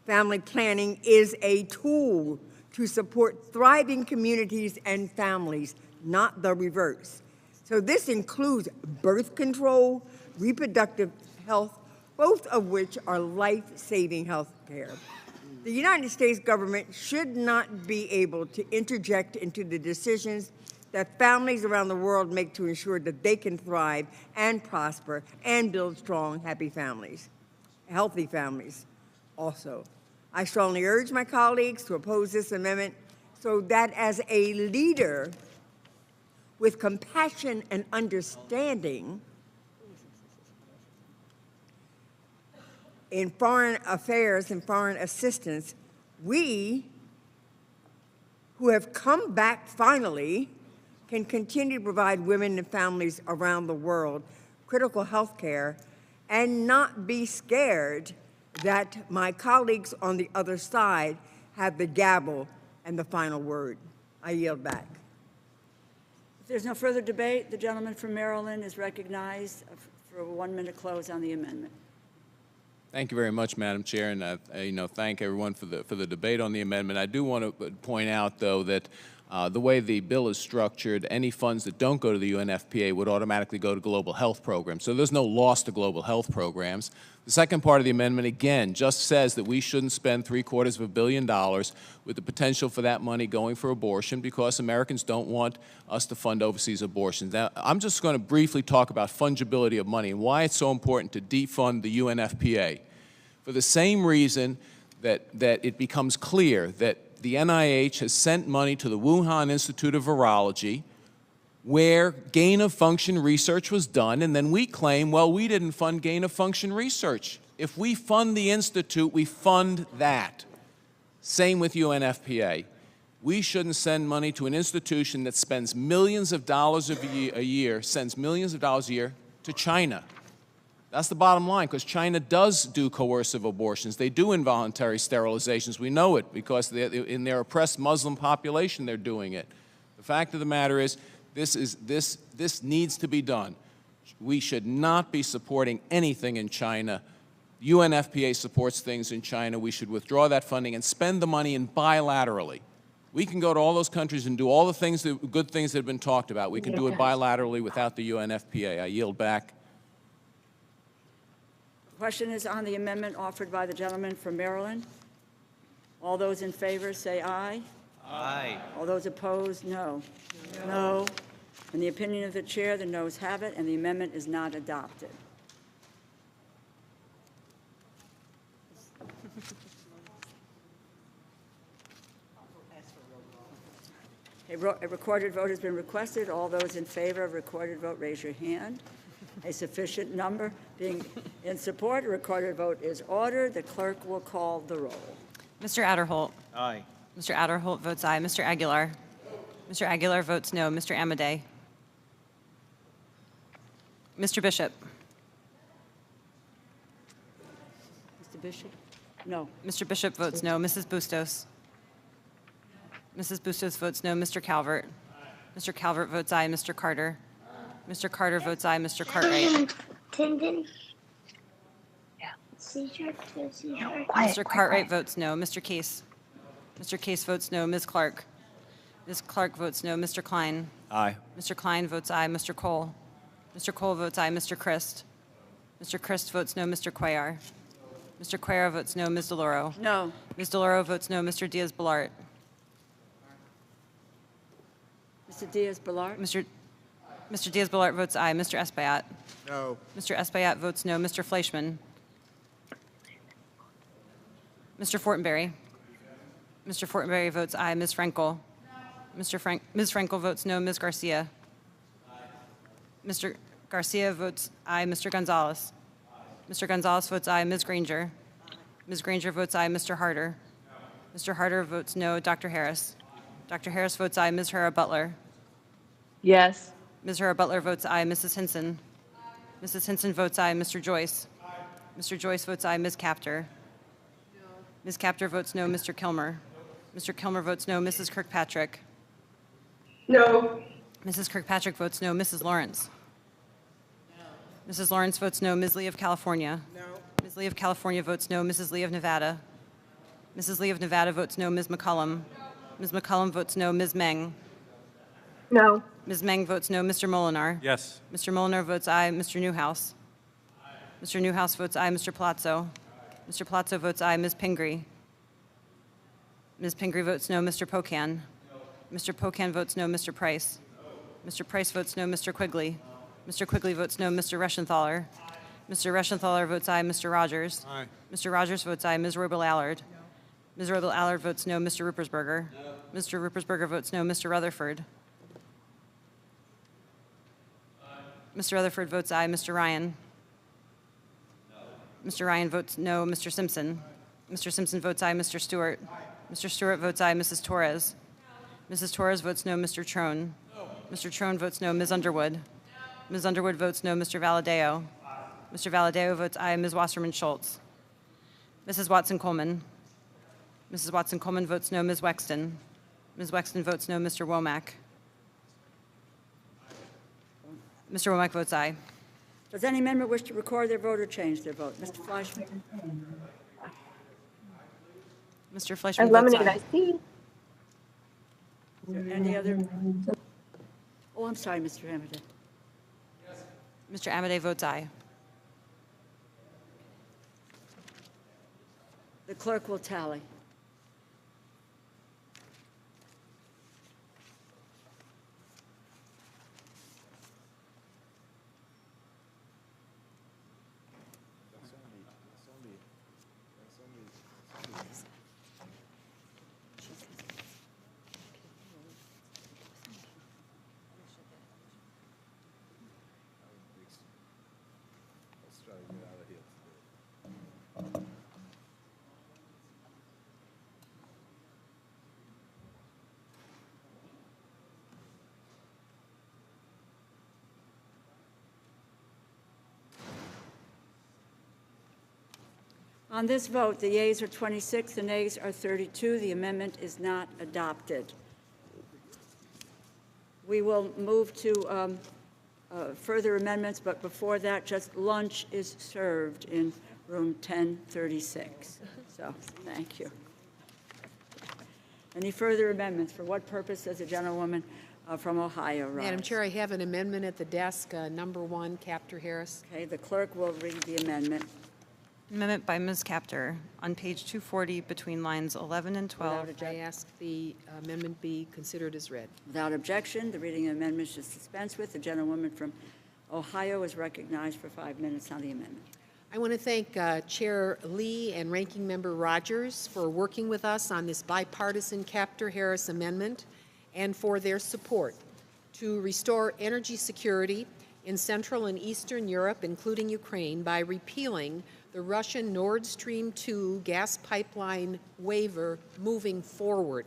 S: Family planning is a tool to support thriving communities and families, not the reverse. So this includes birth control, reproductive health, both of which are life-saving health care. The United States government should not be able to interject into the decisions that families around the world make to ensure that they can thrive and prosper and build strong, happy families, healthy families also. I strongly urge my colleagues to oppose this amendment so that as a leader with compassion and understanding in foreign affairs and foreign assistance, we who have come back finally can continue to provide women and families around the world critical health care and not be scared that my colleagues on the other side have the gavel and the final word. I yield back.
A: If there's no further debate, the gentleman from Maryland is recognized for a 1-minute close on the amendment.
U: Thank you very much, Madam Chair, and thank everyone for the debate on the amendment. I do want to point out, though, that the way the bill is structured, any funds that don't go to the UNFPA would automatically go to global health programs. So there's no loss to global health programs. The second part of the amendment, again, just says that we shouldn't spend $750 million with the potential for that money going for abortion because Americans don't want us to fund overseas abortions. Now, I'm just going to briefly talk about fungibility of money and why it's so important to defund the UNFPA. For the same reason that it becomes clear that the NIH has sent money to the Wuhan Institute of Virology where gain-of-function research was done, and then we claim, well, we didn't fund gain-of-function research. If we fund the institute, we fund that. Same with UNFPA. We shouldn't send money to an institution that spends millions of dollars a year, sends millions of dollars a year to China. That's the bottom line, because China does do coercive abortions. They do involuntary sterilizations. We know it because in their oppressed Muslim population, they're doing it. The fact of the matter is, this needs to be done. We should not be supporting anything in China. UNFPA supports things in China. We should withdraw that funding and spend the money in bilaterally. We can go to all those countries and do all the things, the good things that have been talked about. We can do it bilaterally without the UNFPA. I yield back.
A: The question is on the amendment offered by the gentleman from Maryland. All those in favor say aye.
P: Aye.
A: All those opposed, no. No. In the opinion of the chair, the noes have it, and the amendment is not adopted. A recorded vote has been requested. All those in favor of recorded vote, raise your hand. A sufficient number being in support, a recorded vote is ordered. The clerk will call the roll.
R: Mr. Adderholt.
P: Aye.
R: Mr. Adderholt votes aye. Mr. Aguilar. Mr. Aguilar votes no. Mr. Amadei. Mr. Bishop.
A: Mr. Bishop? No.
R: Mr. Bishop votes no. Mrs. Bustos. Mrs. Bustos votes no. Mr. Calvert. Mr. Calvert votes aye. Mr. Carter. Mr. Carter votes aye. Mr. Cartwright. Mr. Cartwright votes no. Mr. Case. Mr. Case votes no. Ms. Clark. Ms. Clark votes no. Mr. Klein.
U: Aye.
R: Mr. Klein votes aye. Mr. Cole. Mr. Cole votes aye. Mr. Christ. Mr. Christ votes no. Mr. Cuellar. Mr. Cuellar votes no. Ms. DeLauro.
A: No.
R: Ms. DeLauro votes no. Mr. Diaz-Balart.
A: Mr. Diaz-Balart?
R: Mr. Diaz-Balart votes aye. Mr. Espaillat.
M: No.
R: Mr. Espaillat votes no. Mr. Fleischman. Mr. Fortenberry. Mr. Fortenberry votes aye. Ms. Frankel. Ms. Frankel votes no. Ms. Garcia. Mr. Garcia votes aye. Mr. Gonzalez. Mr. Gonzalez votes aye. Ms. Granger. Ms. Granger votes aye. Mr. Harder. Mr. Harder votes no. Dr. Harris. Dr. Harris votes aye. Ms. Herrera-Butler.
J: Yes.
R: Ms. Herrera-Butler votes aye. Mrs. Hinson. Mrs. Hinson votes aye. Mr. Joyce. Mr. Joyce votes aye. Ms. Capter. Ms. Capter votes no. Mr. Kilmer. Mr. Kilmer votes no. Mrs. Kirkpatrick.
J: No.
R: Mrs. Kirkpatrick votes no. Mrs. Lawrence. Mrs. Lawrence votes no. Ms. Lee of California.
B: No.
R: Ms. Lee of California votes no. Mrs. Lee of Nevada. Mrs. Lee of Nevada votes no. Ms. McCollum. Ms. McCollum votes no. Ms. Meng.
J: No.
R: Ms. Meng votes no. Mr. Molinar.
U: Yes.
R: Mr. Molinar votes aye. Mr. Newhouse. Mr. Newhouse votes aye. Mr. Palazzo. Mr. Palazzo votes aye. Ms. Pingree. Ms. Pingree votes no. Mr. Pocan. Mr. Pocan votes no. Mr. Price. Mr. Price votes no. Mr. Quigley. Mr. Quigley votes no. Mr. Reschenthaler. Mr. Reschenthaler votes aye. Mr. Rogers.
M: Aye.
R: Mr. Rogers votes aye. Ms. Roybal-Allard. Ms. Rodel Allard votes no. Mr. Ruppersberger? No. Mr. Ruppersberger votes no. Mr. Rutherford? Mr. Rutherford votes aye. Mr. Ryan? No. Mr. Ryan votes no. Mr. Simpson? Mr. Simpson votes aye. Mr. Stewart? Mr. Stewart votes aye. Mrs. Torres? Mrs. Torres votes no. Mr. Trone? Mr. Trone votes no. Ms. Underwood? Ms. Underwood votes no. Mr. Valadeo? Mr. Valadeo votes aye. Ms. Wasserman Schultz? Mrs. Watson-Coleman? Mrs. Watson-Coleman votes no. Ms. Wexton? Ms. Wexton votes no. Mr. Womack? Mr. Womack votes aye.
A: Does any member wish to record their vote or change their vote? Mr. Fleischman?
R: Mr. Fleischman
J: And
R: votes
J: lemonade
R: aye.
J: iced tea.
A: Is there any other? Oh, I'm sorry, Mr. Hamilton.
R: Mr. Amadei votes aye.
A: The clerk will tally. On this vote, the yeas are 26, the nays are 32. The amendment is not adopted. We will move to further amendments, but before that, just lunch is served in room 1036. So, thank you. Any further amendments? For what purpose does the gentlewoman from Ohio rise?
K: Madam Chair, I have an amendment at the desk, number 1, Captor Harris.
A: Okay, the clerk will read the amendment.
R: Amendment by Ms. Capter on page 240 between lines 11 and 12.
K: I ask the amendment be considered as read.
A: Without objection, the reading of the amendment is dispensed with. The gentlewoman from Ohio is recognized for 5 minutes on the amendment.
K: I want to thank Chair Lee and Ranking Member Rogers for working with us on this bipartisan Captor Harris amendment and for their support to restore energy security in Central and Eastern Europe, including Ukraine, by repealing the Russian Nord Stream 2 gas pipeline waiver moving forward.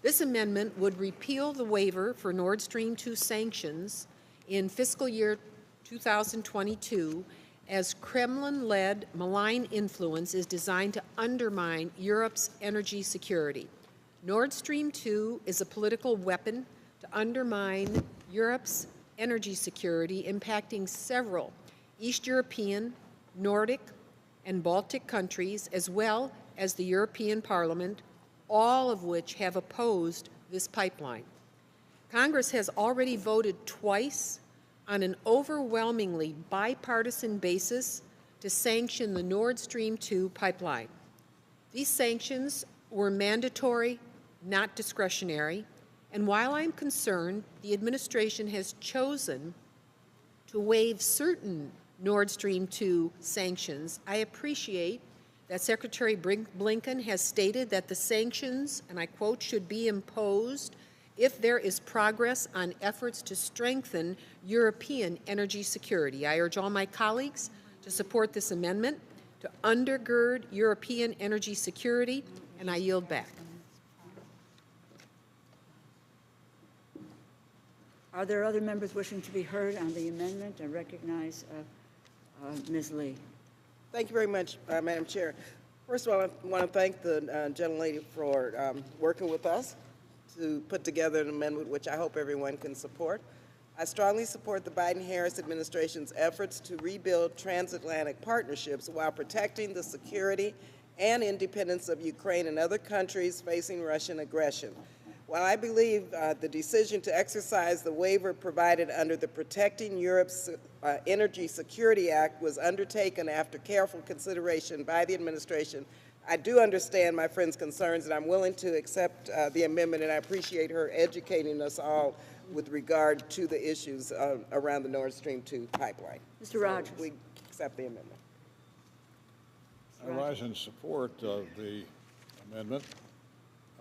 K: This amendment would repeal the waiver for Nord Stream 2 sanctions in fiscal year 2022 as Kremlin-led malign influence is designed to undermine Europe's energy security. Nord Stream 2 is a political weapon to undermine Europe's energy security, impacting several East European, Nordic, and Baltic countries, as well as the European Parliament, all of which have opposed this pipeline. Congress has already voted twice on an overwhelmingly bipartisan basis to sanction the Nord Stream 2 pipeline. These sanctions were mandatory, not discretionary, and while I'm concerned the administration has chosen to waive certain Nord Stream 2 sanctions, I appreciate that Secretary Blinken has stated that the sanctions, and I quote, should be imposed if there is progress on efforts to strengthen European energy security. I urge all my colleagues to support this amendment to undergird European energy security, and I yield back.
A: Are there other members wishing to be heard on the amendment? I recognize Ms. Lee.
B: Thank you very much, Madam Chair. First of all, I want to thank the gentlelady for working with us to put together an amendment which I hope everyone can support. I strongly support the Biden-Harris administration's efforts to rebuild transatlantic partnerships while protecting the security and independence of Ukraine and other countries facing Russian aggression. While I believe the decision to exercise the waiver provided under the Protecting Europe's Energy Security Act was undertaken after careful consideration by the administration, I do understand my friend's concerns, and I'm willing to accept the amendment, and I appreciate her educating us all with regard to the issues around the Nord Stream 2 pipeline.
A: Mr. Rogers.
B: So we accept the amendment.
D: I rise in support of the amendment.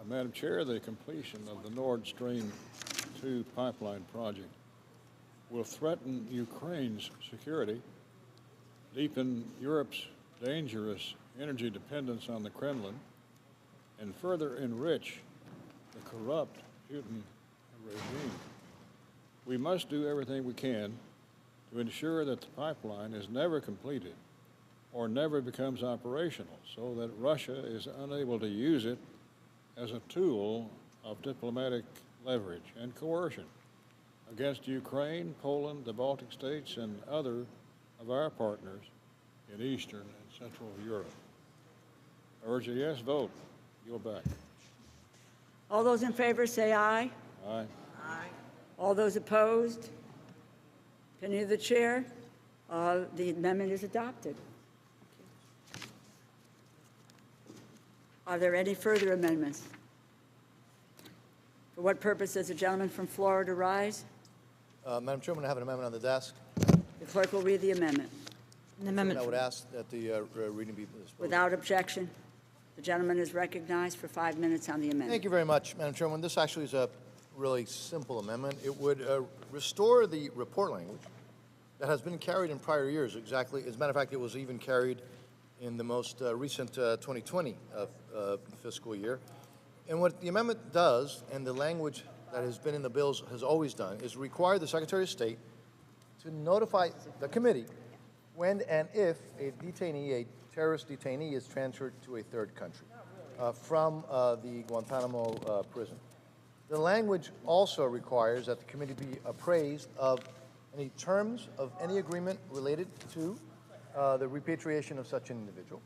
D: Madam Chair, the completion of the Nord Stream 2 pipeline project will threaten Ukraine's security, deepen Europe's dangerous energy dependence on the Kremlin, and further enrich the corrupt Putin regime. We must do everything we can to ensure that the pipeline is never completed or never becomes operational, so that Russia is unable to use it as a tool of diplomatic leverage and coercion against Ukraine, Poland, the Baltic states, and other of our partners in Eastern and Central Europe. I urge a yes vote. Yield back.
A: All those in favor say aye.
D: Aye.
A: Aye. All those opposed? Opinion of the chair? The amendment is adopted. Are there any further amendments? For what purpose does the gentleman from Florida rise?
L: Madam Chairman, I have an amendment on the desk.
A: The clerk will read the amendment.
R: An amendment.
L: I would ask that the reading be disposed.
A: Without objection, the gentleman is recognized for 5 minutes on the amendment.
L: Thank you very much, Madam Chairman. This actually is a really simple amendment. It would restore the report language that has been carried in prior years. Exactly. As a matter of fact, it was even carried in the most recent 2020 fiscal year. And what the amendment does, and the language that has been in the bills has always done, is require the Secretary of State to notify the committee when and if a detainee, a terrorist detainee, is transferred to a third country from the Guantanamo prison. The language also requires that the committee be appraised of any terms of any agreement related to the repatriation of such an individual.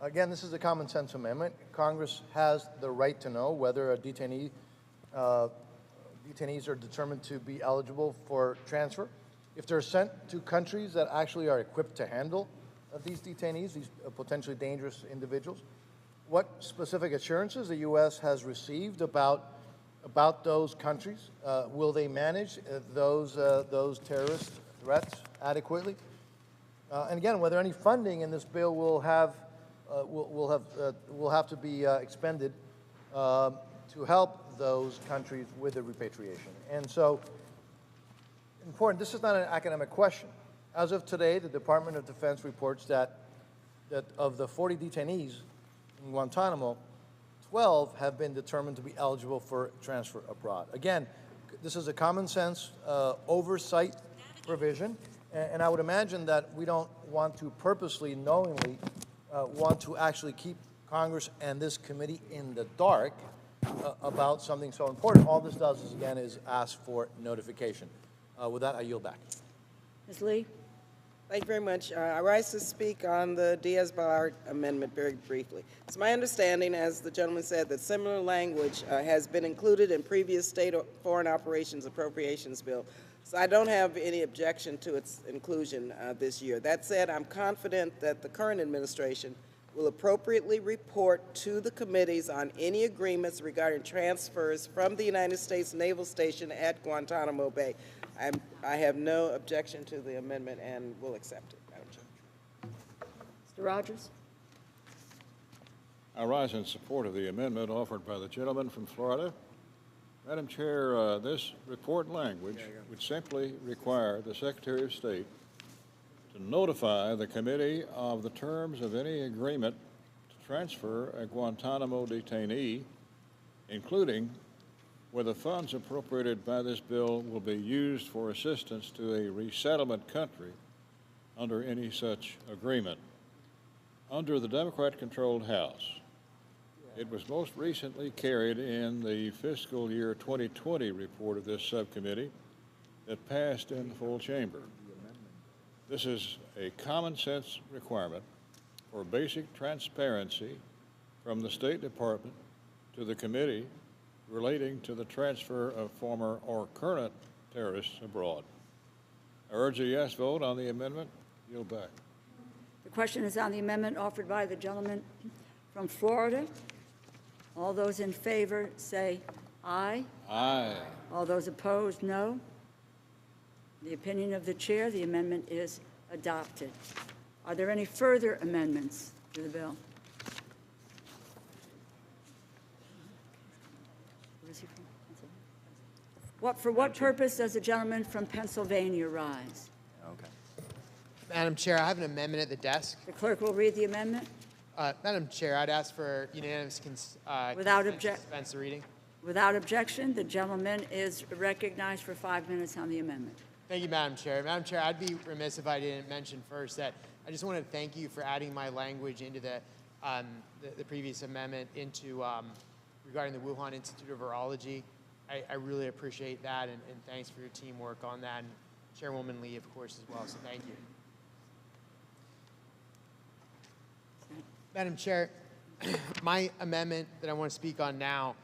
L: Again, this is a common sense amendment. Congress has the right to know whether a detainees are determined to be eligible for transfer. If they're sent to countries that actually are equipped to handle these detainees, these potentially dangerous individuals, what specific assurances the U.S. has received about those countries? Will they manage those terrorist threats adequately? And again, whether any funding in this bill will have to be expended to help those countries with the repatriation. And so, important, this is not an academic question. As of today, the Department of Defense reports that of the 40 detainees in Guantanamo, 12 have been determined to be eligible for transfer abroad. Again, this is a common sense oversight provision, and I would imagine that we don't want to purposely, knowingly, want to actually keep Congress and this committee in the dark about something so important. All this does is, again, is ask for notification. With that, I yield back.
A: Ms. Lee?
B: Thank you very much. I rise to speak on the Diaz-Balart amendment very briefly. It's my understanding, as the gentleman said, that similar language has been included in previous state foreign operations appropriations bill. So I don't have any objection to its inclusion this year. That said, I'm confident that the current administration will appropriately report to the committees on any agreements regarding transfers from the United States Naval Station at Guantanamo Bay. I have no objection to the amendment and will accept it, Madam Chair.
A: Mr. Rogers?
D: I rise in support of the amendment offered by the gentleman from Florida. Madam Chair, this report language would simply require the Secretary of State to notify the committee of the terms of any agreement to transfer a Guantanamo detainee, including whether funds appropriated by this bill will be used for assistance to a resettlement country under any such agreement. Under the Democrat-controlled House, it was most recently carried in the fiscal year 2020 report of this subcommittee that passed in the full chamber. This is a common sense requirement for basic transparency from the State Department to the committee relating to the transfer of former or current terrorists abroad. I urge a yes vote on the amendment. Yield back.
A: The question is on the amendment offered by the gentleman from Florida. All those in favor say aye.
D: Aye.
A: All those opposed, no. The opinion of the chair, the amendment is adopted. Are there any further amendments to the bill? Was he from Pennsylvania? For what purpose does the gentleman from Pennsylvania rise?
E: Okay.
O: Madam Chair, I have an amendment at the desk.
A: The clerk will read the amendment.
O: Madam Chair, I'd ask for unanimous
A: Without
O: consent to dispense the reading.
A: Without objection, the gentleman is recognized for 5 minutes on the amendment.
O: Thank you, Madam Chair. Madam Chair, I'd be remiss if I didn't mention first that I just want to thank you for adding my language into the previous amendment into regarding the Wuhan Institute of Virology. I really appreciate that, and thanks for your teamwork on that, and Chairwoman Lee, of course, as well, so thank you. Madam Chair, my amendment that I want to speak on now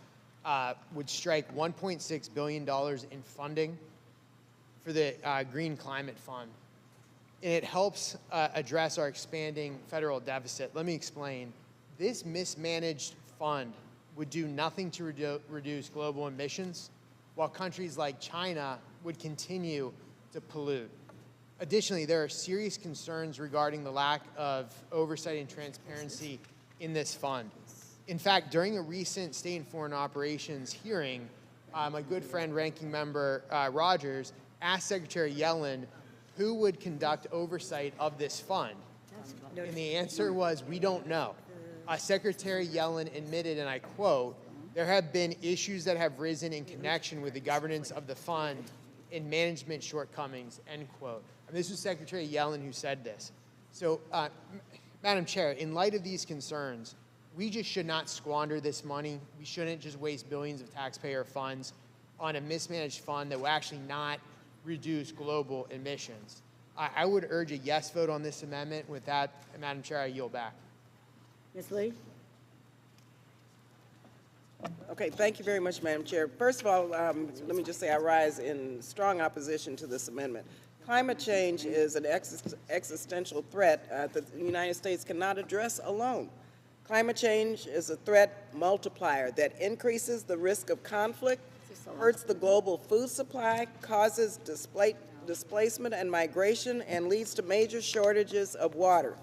O: would strike $1.6 billion in funding for the Green Climate Fund. And it helps address our expanding federal deficit. Let me explain. This mismanaged fund would do nothing to reduce global emissions, while countries like China would continue to pollute. Additionally, there are serious concerns regarding the lack of oversight and transparency in this fund. In fact, during a recent State and Foreign Operations hearing, my good friend, Ranking Member Rogers, asked Secretary Yellen who would conduct oversight of this fund. And the answer was, we don't know. Secretary Yellen admitted, and I quote, "There have been issues that have risen in connection with the governance of the fund and management shortcomings," end quote. And this was Secretary Yellen who said this. So, Madam Chair, in light of these concerns, we just should not squander this money. We shouldn't just waste billions of taxpayer funds on a mismanaged fund that will actually not reduce global emissions. I would urge a yes vote on this amendment. With that, Madam Chair, I yield back.
A: Ms. Lee?
B: Okay, thank you very much, Madam Chair. First of all, let me just say I rise in strong opposition to this amendment. Climate change is an existential threat that the United States cannot address alone. Climate change is a threat multiplier that increases the risk of conflict, hurts the global food supply, causes displacement and migration, and leads to major shortages of water.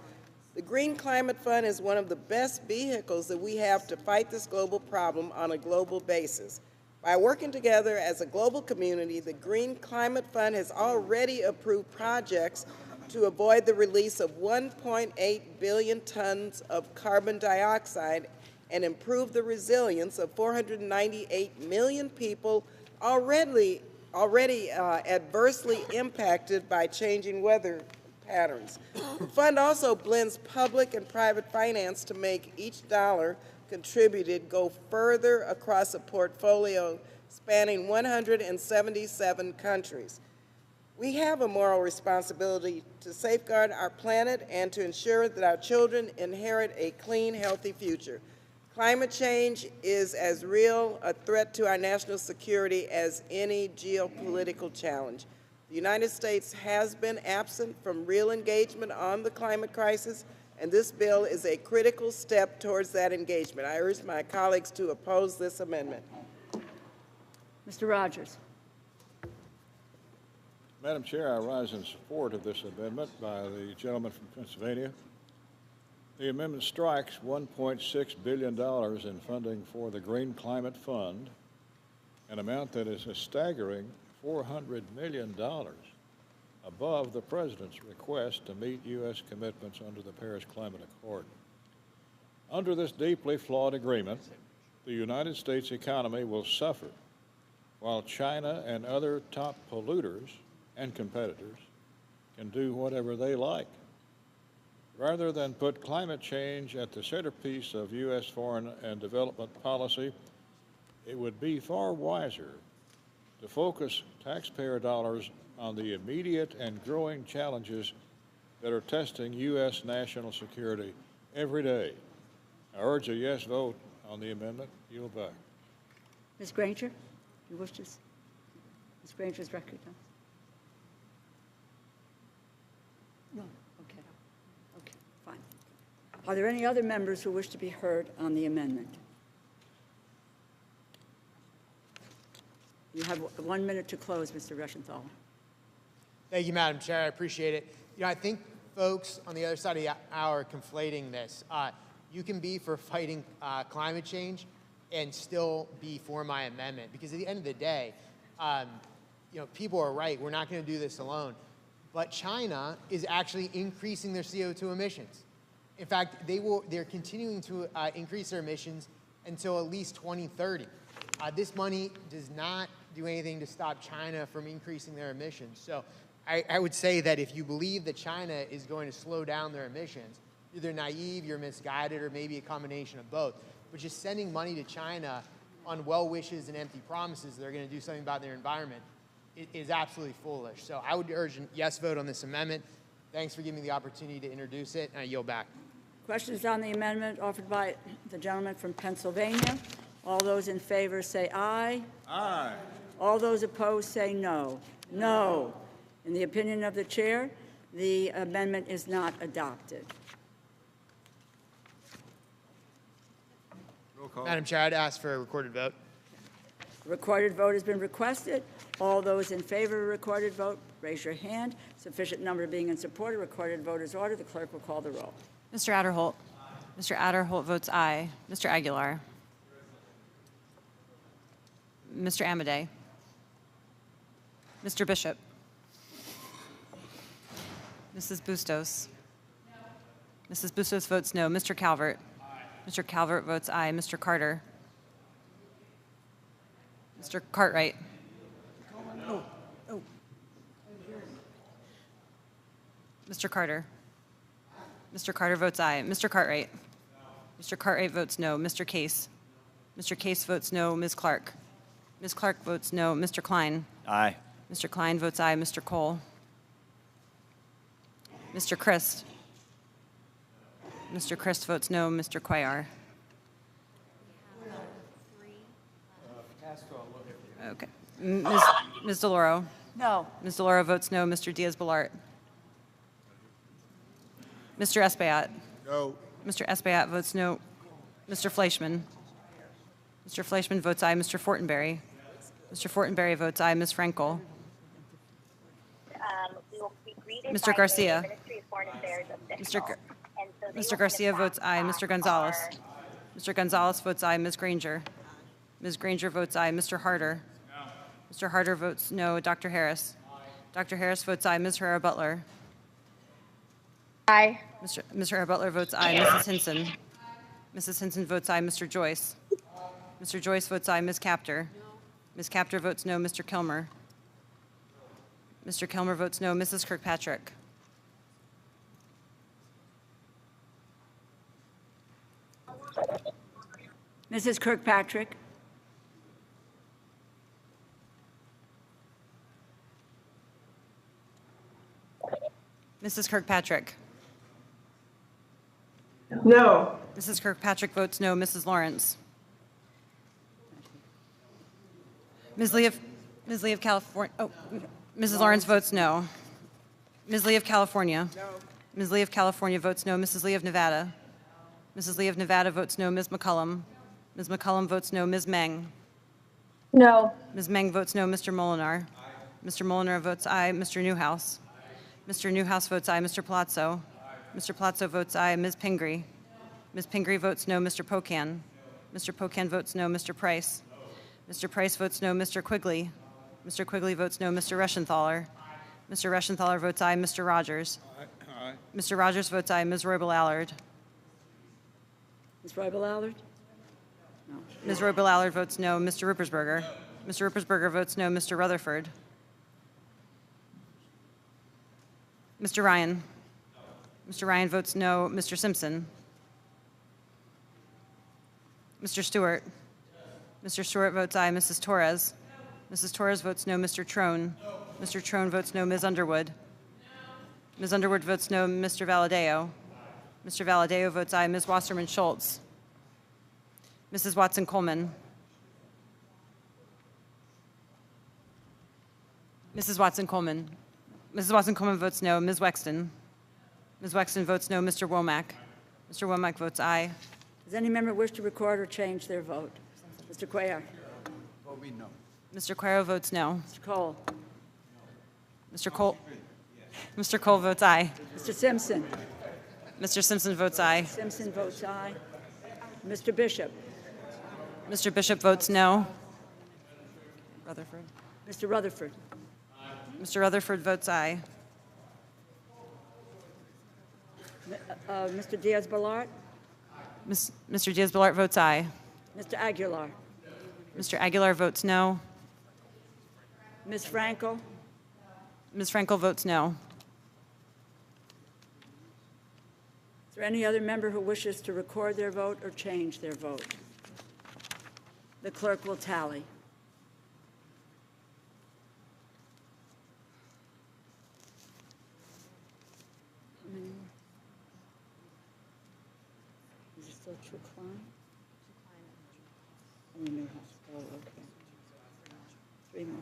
B: The Green Climate Fund is one of the best vehicles that we have to fight this global problem on a global basis. By working together as a global community, the Green Climate Fund has already approved projects to avoid the release of 1.8 billion tons of carbon dioxide and improve the resilience of 498 million people already adversely impacted by changing weather patterns. The fund also blends public and private finance to make each dollar contributed go further across a portfolio spanning 177 countries. We have a moral responsibility to safeguard our planet and to ensure that our children inherit a clean, healthy future. Climate change is as real a threat to our national security as any geopolitical challenge. The United States has been absent from real engagement on the climate crisis, and this bill is a critical step towards that engagement. I urge my colleagues to oppose this amendment.
A: Mr. Rogers.
D: Madam Chair, I rise in support of this amendment by the gentleman from Pennsylvania. The amendment strikes $1.6 billion in funding for the Green Climate Fund, an amount that is a staggering $400 million above the President's request to meet U.S. commitments under the Paris Climate Accord. Under this deeply flawed agreement, the United States economy will suffer, while China and other top polluters and competitors can do whatever they like. Rather than put climate change at the centerpiece of U.S. foreign and development policy, it would be far wiser to focus taxpayer dollars on the immediate and growing challenges that are testing U.S. national security every day. I urge a yes vote on the amendment. Yield back.
A: Ms. Granger, you wish to? Ms. Granger is recognized. No, okay. Okay, fine. Are there any other members who wish to be heard on the amendment? You have 1 minute to close, Mr. Reschenthal.
O: Thank you, Madam Chair. I appreciate it. You know, I think folks on the other side of the hour are conflating this. You can be for fighting climate change, and still be for my amendment. Because at the end of the day, people are right. We're not going to do this alone. But China is actually increasing their CO2 emissions. In fact, they're continuing to increase their emissions until at least 2030. This money does not do anything to stop China from increasing their emissions. So I would say that if you believe that China is going to slow down their emissions, you're either naive, you're misguided, or maybe a combination of both. But just sending money to China on well wishes and empty promises that they're going to do something about their environment is absolutely foolish. So I would urge a yes vote on this amendment. Thanks for giving me the opportunity to introduce it, and I yield back.
A: Questions on the amendment offered by the gentleman from Pennsylvania? All those in favor say aye.
D: Aye.
A: All those opposed say no. No. In the opinion of the chair, the amendment is not adopted.
D: Roll call.
O: Madam Chair, I'd ask for a recorded vote.
A: Recorded vote has been requested. All those in favor of a recorded vote, raise your hand. Sufficient number being in support, a recorded vote is ordered. The clerk will call the roll.
R: Mr. Adderholt. Mr. Adderholt votes aye. Mr. Aguilar. Mr. Amadei. Mr. Bishop. Mrs. Bustos. Mrs. Bustos votes no. Mr. Calvert. Mr. Calvert votes aye. Mr. Carter. Mr. Cartwright. Mr. Carter. Mr. Carter votes aye. Mr. Cartwright. Mr. Cartwright votes no. Mr. Case. Mr. Case votes no. Ms. Clark. Ms. Clark votes no. Mr. Klein.
P: Aye.
R: Mr. Klein votes aye. Mr. Cole. Mr. Christ. Mr. Christ votes no. Mr. Cuellar. Okay. Ms. DeLauro.
A: No.
R: Ms. DeLauro votes no. Mr. Diaz-Balart. Mr. Espaillat.
M: No.
R: Mr. Espaillat votes no. Mr. Fleischman. Mr. Fleischman votes aye. Mr. Fortenberry. Mr. Fortenberry votes aye. Ms. Frankel. Mr. Garcia. Mr. Garcia votes aye. Mr. Gonzalez. Mr. Gonzalez votes aye. Ms. Granger. Ms. Granger votes aye. Mr. Harder. Mr. Harder votes no. Dr. Harris. Dr. Harris votes aye. Ms. Herrera Butler.
J: Aye.
R: Ms. Herrera Butler votes aye. Mrs. Hinson. Mrs. Hinson votes aye. Mr. Joyce. Mr. Joyce votes aye. Ms. Capter. Ms. Capter votes no. Mr. Kilmer. Mr. Kilmer votes no. Mrs. Kirkpatrick.
A: Mrs. Kirkpatrick.
R: Mrs. Kirkpatrick.
J: No.
R: Mrs. Kirkpatrick votes no. Mrs. Lawrence. Ms. Lee of California. Oh, Mrs. Lawrence votes no. Ms. Lee of California.
B: No.
R: Ms. Lee of California votes no. Mrs. Lee of Nevada. Mrs. Lee of Nevada votes no. Ms. McCullum. Ms. McCullum votes no. Ms. Meng.
J: No.
R: Ms. Meng votes no. Mr. Molinar. Mr. Molinar votes aye. Mr. Newhouse. Mr. Newhouse votes aye. Mr. Palazzo. Mr. Palazzo votes aye. Ms. Pingree. Ms. Pingree votes no. Mr. Pocan. Mr. Pocan votes no. Mr. Price. Mr. Price votes no. Mr. Quigley. Mr. Quigley votes no. Mr. Reschenthaler. Mr. Reschenthaler votes aye. Mr. Rogers.
D: Aye.
R: Mr. Rogers votes aye. Ms. Roybal-Allard.
A: Ms. Roybal-Allard? No.
R: Ms. Roybal-Allard votes no. Mr. Ruppersberger. Mr. Ruppersberger votes no. Mr. Rutherford. Mr. Ryan. Mr. Ryan votes no. Mr. Simpson. Mr. Stewart. Mr. Stewart votes aye. Mrs. Torres. Mrs. Torres votes no. Mr. Trone. Mr. Trone votes no. Ms. Underwood. Ms. Underwood votes no. Mr. Valadeo. Mr. Valadeo votes aye. Ms. Wasserman Schultz. Mrs. Watson Coleman. Mrs. Watson Coleman. Mrs. Watson Coleman votes no. Ms. Wexton. Ms. Wexton votes no. Mr. Womack. Mr. Womack votes aye.
A: Does any member wish to record or change their vote? Mr. Cuellar?
R: Mr. Cuellar votes no.
A: Mr. Cole?
R: Mr. Cole. Mr. Cole votes aye.
A: Mr. Simpson?
R: Mr. Simpson votes aye.
A: Simpson votes aye. Mr. Bishop?
R: Mr. Bishop votes no. Rutherford.
A: Mr. Rutherford.
R: Mr. Rutherford votes aye.
A: Mr. Diaz-Balart.
R: Mr. Diaz-Balart votes aye.
A: Mr. Aguilar.
R: Mr. Aguilar votes no.
A: Ms. Frankel.
R: Ms. Frankel votes no.
A: Is there any other member who wishes to record their vote or change their vote? The clerk will tally. Is it still True Klein? Oh, Newhouse. Oh, okay. 3 more.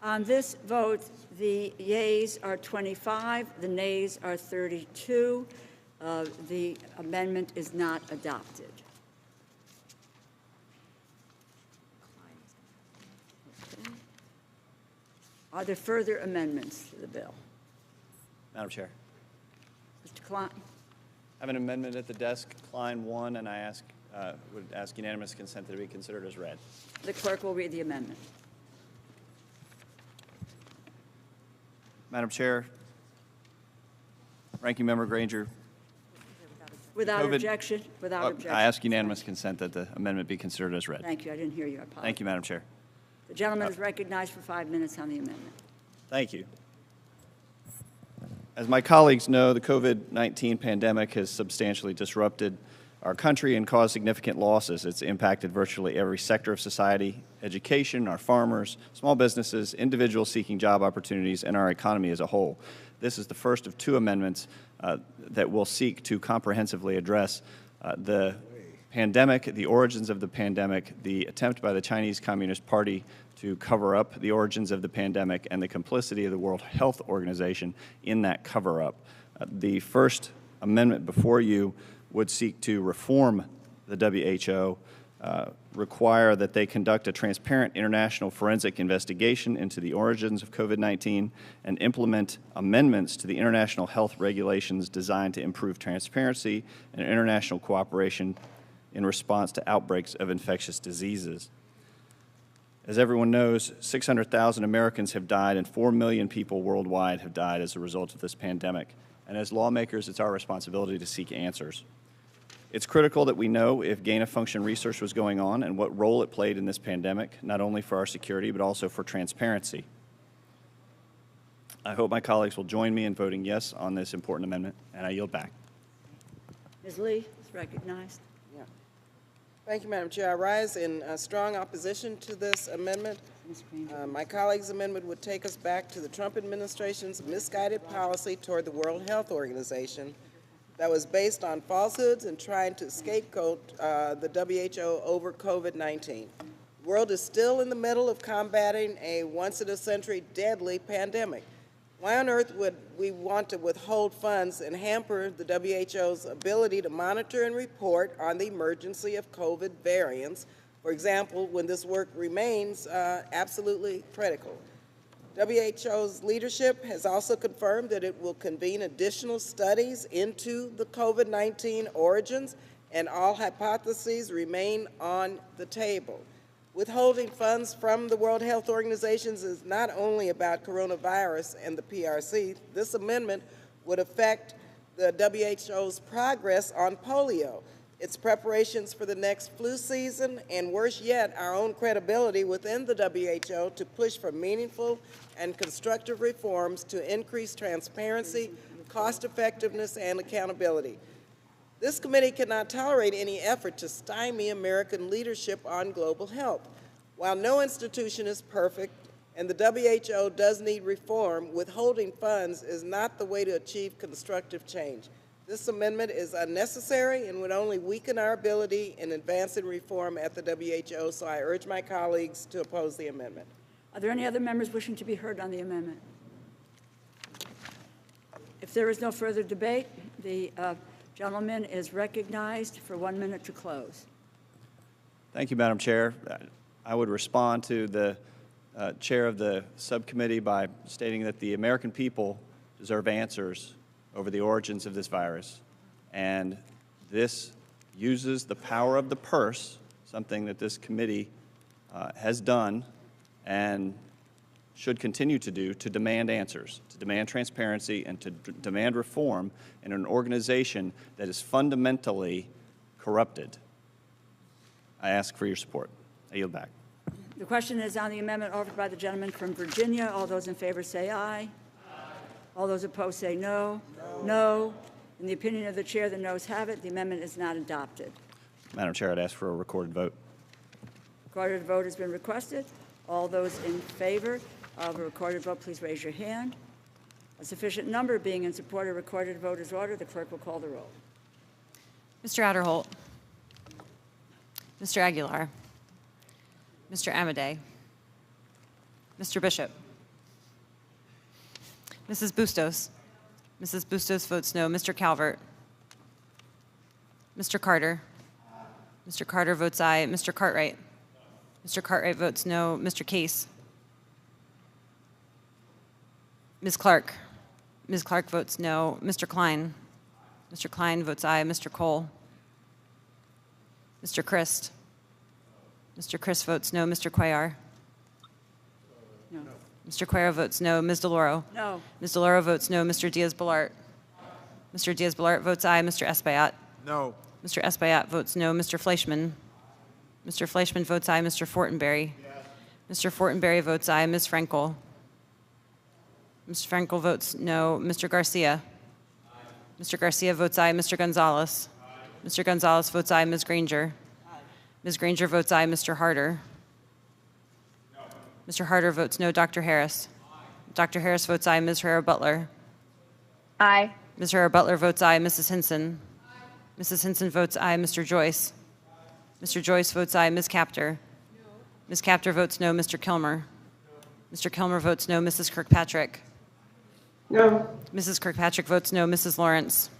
A: On this vote, the yeas are 25, the nays are 32. The amendment is not adopted. Okay. Are there further amendments to the bill?
E: Madam Chair,
A: Mr. Klein?
E: I have an amendment at the desk, Klein 1, and I would ask unanimous consent that it be considered as read.
A: The clerk will read the amendment.
E: Madam Chair, Ranking Member Granger.
A: Without
E: COVID
A: objection? Without objection.
E: I ask unanimous consent that the amendment be considered as read.
A: Thank you. I didn't hear you. I apologize.
E: Thank you, Madam Chair.
A: The gentleman is recognized for 5 minutes on the amendment.
E: Thank you. As my colleagues know, the COVID-19 pandemic has substantially disrupted our country and caused significant losses. It's impacted virtually every sector of society: education, our farmers, small businesses, individuals seeking job opportunities, and our economy as a whole. This is the first of 2 amendments that will seek to comprehensively address the pandemic, the origins of the pandemic, the attempt by the Chinese Communist Party to cover up the origins of the pandemic, and the complicity of the World Health Organization in that cover-up. The first amendment before you would seek to reform the WHO, require that they conduct a transparent international forensic investigation into the origins of COVID-19, and implement amendments to the international health regulations designed to improve transparency and international cooperation in response to outbreaks of infectious diseases. As everyone knows, 600,000 Americans have died and 4 million people worldwide have died as a result of this pandemic. And as lawmakers, it's our responsibility to seek answers. It's critical that we know if gain-of-function research was going on and what role it played in this pandemic, not only for our security, but also for transparency. I hope my colleagues will join me in voting yes on this important amendment, and I yield back.
A: Ms. Lee is recognized.
B: Yeah. Thank you, Madam Chair. I rise in strong opposition to this amendment. My colleague's amendment would take us back to the Trump administration's misguided policy toward the World Health Organization that was based on falsehoods and trying to scapegoat the WHO over COVID-19. The world is still in the middle of combating a once-in-a-century deadly pandemic. Why on earth would we want to withhold funds and hamper the WHO's ability to monitor and report on the emergency of COVID variants, for example, when this work remains absolutely critical? WHO's leadership has also confirmed that it will convene additional studies into the COVID-19 origins, and all hypotheses remain on the table. Withholding funds from the World Health Organization is not only about coronavirus and the PRC. This amendment would affect the WHO's progress on polio, its preparations for the next flu season, and worse yet, our own credibility within the WHO to push for meaningful and constructive reforms to increase transparency, cost effectiveness, and accountability. This committee cannot tolerate any effort to stymie American leadership on global health. While no institution is perfect and the WHO does need reform, withholding funds is not the way to achieve constructive change. This amendment is unnecessary and would only weaken our ability in advancing reform at the WHO, so I urge my colleagues to oppose the amendment.
A: Are there any other members wishing to be heard on the amendment? If there is no further debate, the gentleman is recognized for 1 minute to close.
E: Thank you, Madam Chair. I would respond to the chair of the subcommittee by stating that the American people deserve answers over the origins of this virus. And this uses the power of the purse, something that this committee has done and should continue to do, to demand answers, to demand transparency, and to demand reform in an organization that is fundamentally corrupted. I ask for your support. I yield back.
A: The question is on the amendment offered by the gentleman from Virginia. All those in favor say aye. All those opposed say no. No. In the opinion of the chair, the noes have it. The amendment is not adopted.
E: Madam Chair, I'd ask for a recorded vote.
A: Recorded vote has been requested. All those in favor of a recorded vote, please raise your hand. A sufficient number being in support of a recorded vote is ordered. The clerk will call the roll.
R: Mr. Adderholt. Mr. Aguilar. Mr. Amadei. Mr. Bishop. Mrs. Bustos. Mrs. Bustos votes no. Mr. Calvert. Mr. Carter. Mr. Carter votes aye. Mr. Cartwright. Mr. Cartwright votes no. Mr. Case. Ms. Clark. Ms. Clark votes no. Mr. Klein. Mr. Klein votes aye. Mr. Cole. Mr. Christ. Mr. Christ votes no. Mr. Cuellar.
A: No.
R: Mr. Cuellar votes no. Ms. DeLauro.
A: No.
R: Ms. DeLauro votes no. Mr. Diaz-Balart. Mr. Diaz-Balart votes aye. Mr. Espaillat.
M: No.
R: Mr. Espaillat votes no. Mr. Fleischman. Mr. Fleischman votes aye. Mr. Fortenberry. Mr. Fortenberry votes aye. Ms. Frankel. Mr. Frankel votes no. Mr. Garcia. Mr. Garcia votes aye. Mr. Gonzalez. Mr. Gonzalez votes aye. Ms. Granger. Ms. Granger votes aye. Mr. Harder. Mr. Harder votes no. Dr. Harris. Dr. Harris votes aye. Ms. Herrera-Butler.
J: Aye.
R: Ms. Herrera-Butler votes aye. Mrs. Hinson. Mrs. Hinson votes aye. Mr. Joyce. Mr. Joyce votes aye. Ms. Capter. Ms. Capter votes no. Mr. Kilmer. Mr. Kilmer votes no. Mrs. Kirkpatrick.
J: No.
R: Mrs. Kirkpatrick votes no. Mrs. Lawrence.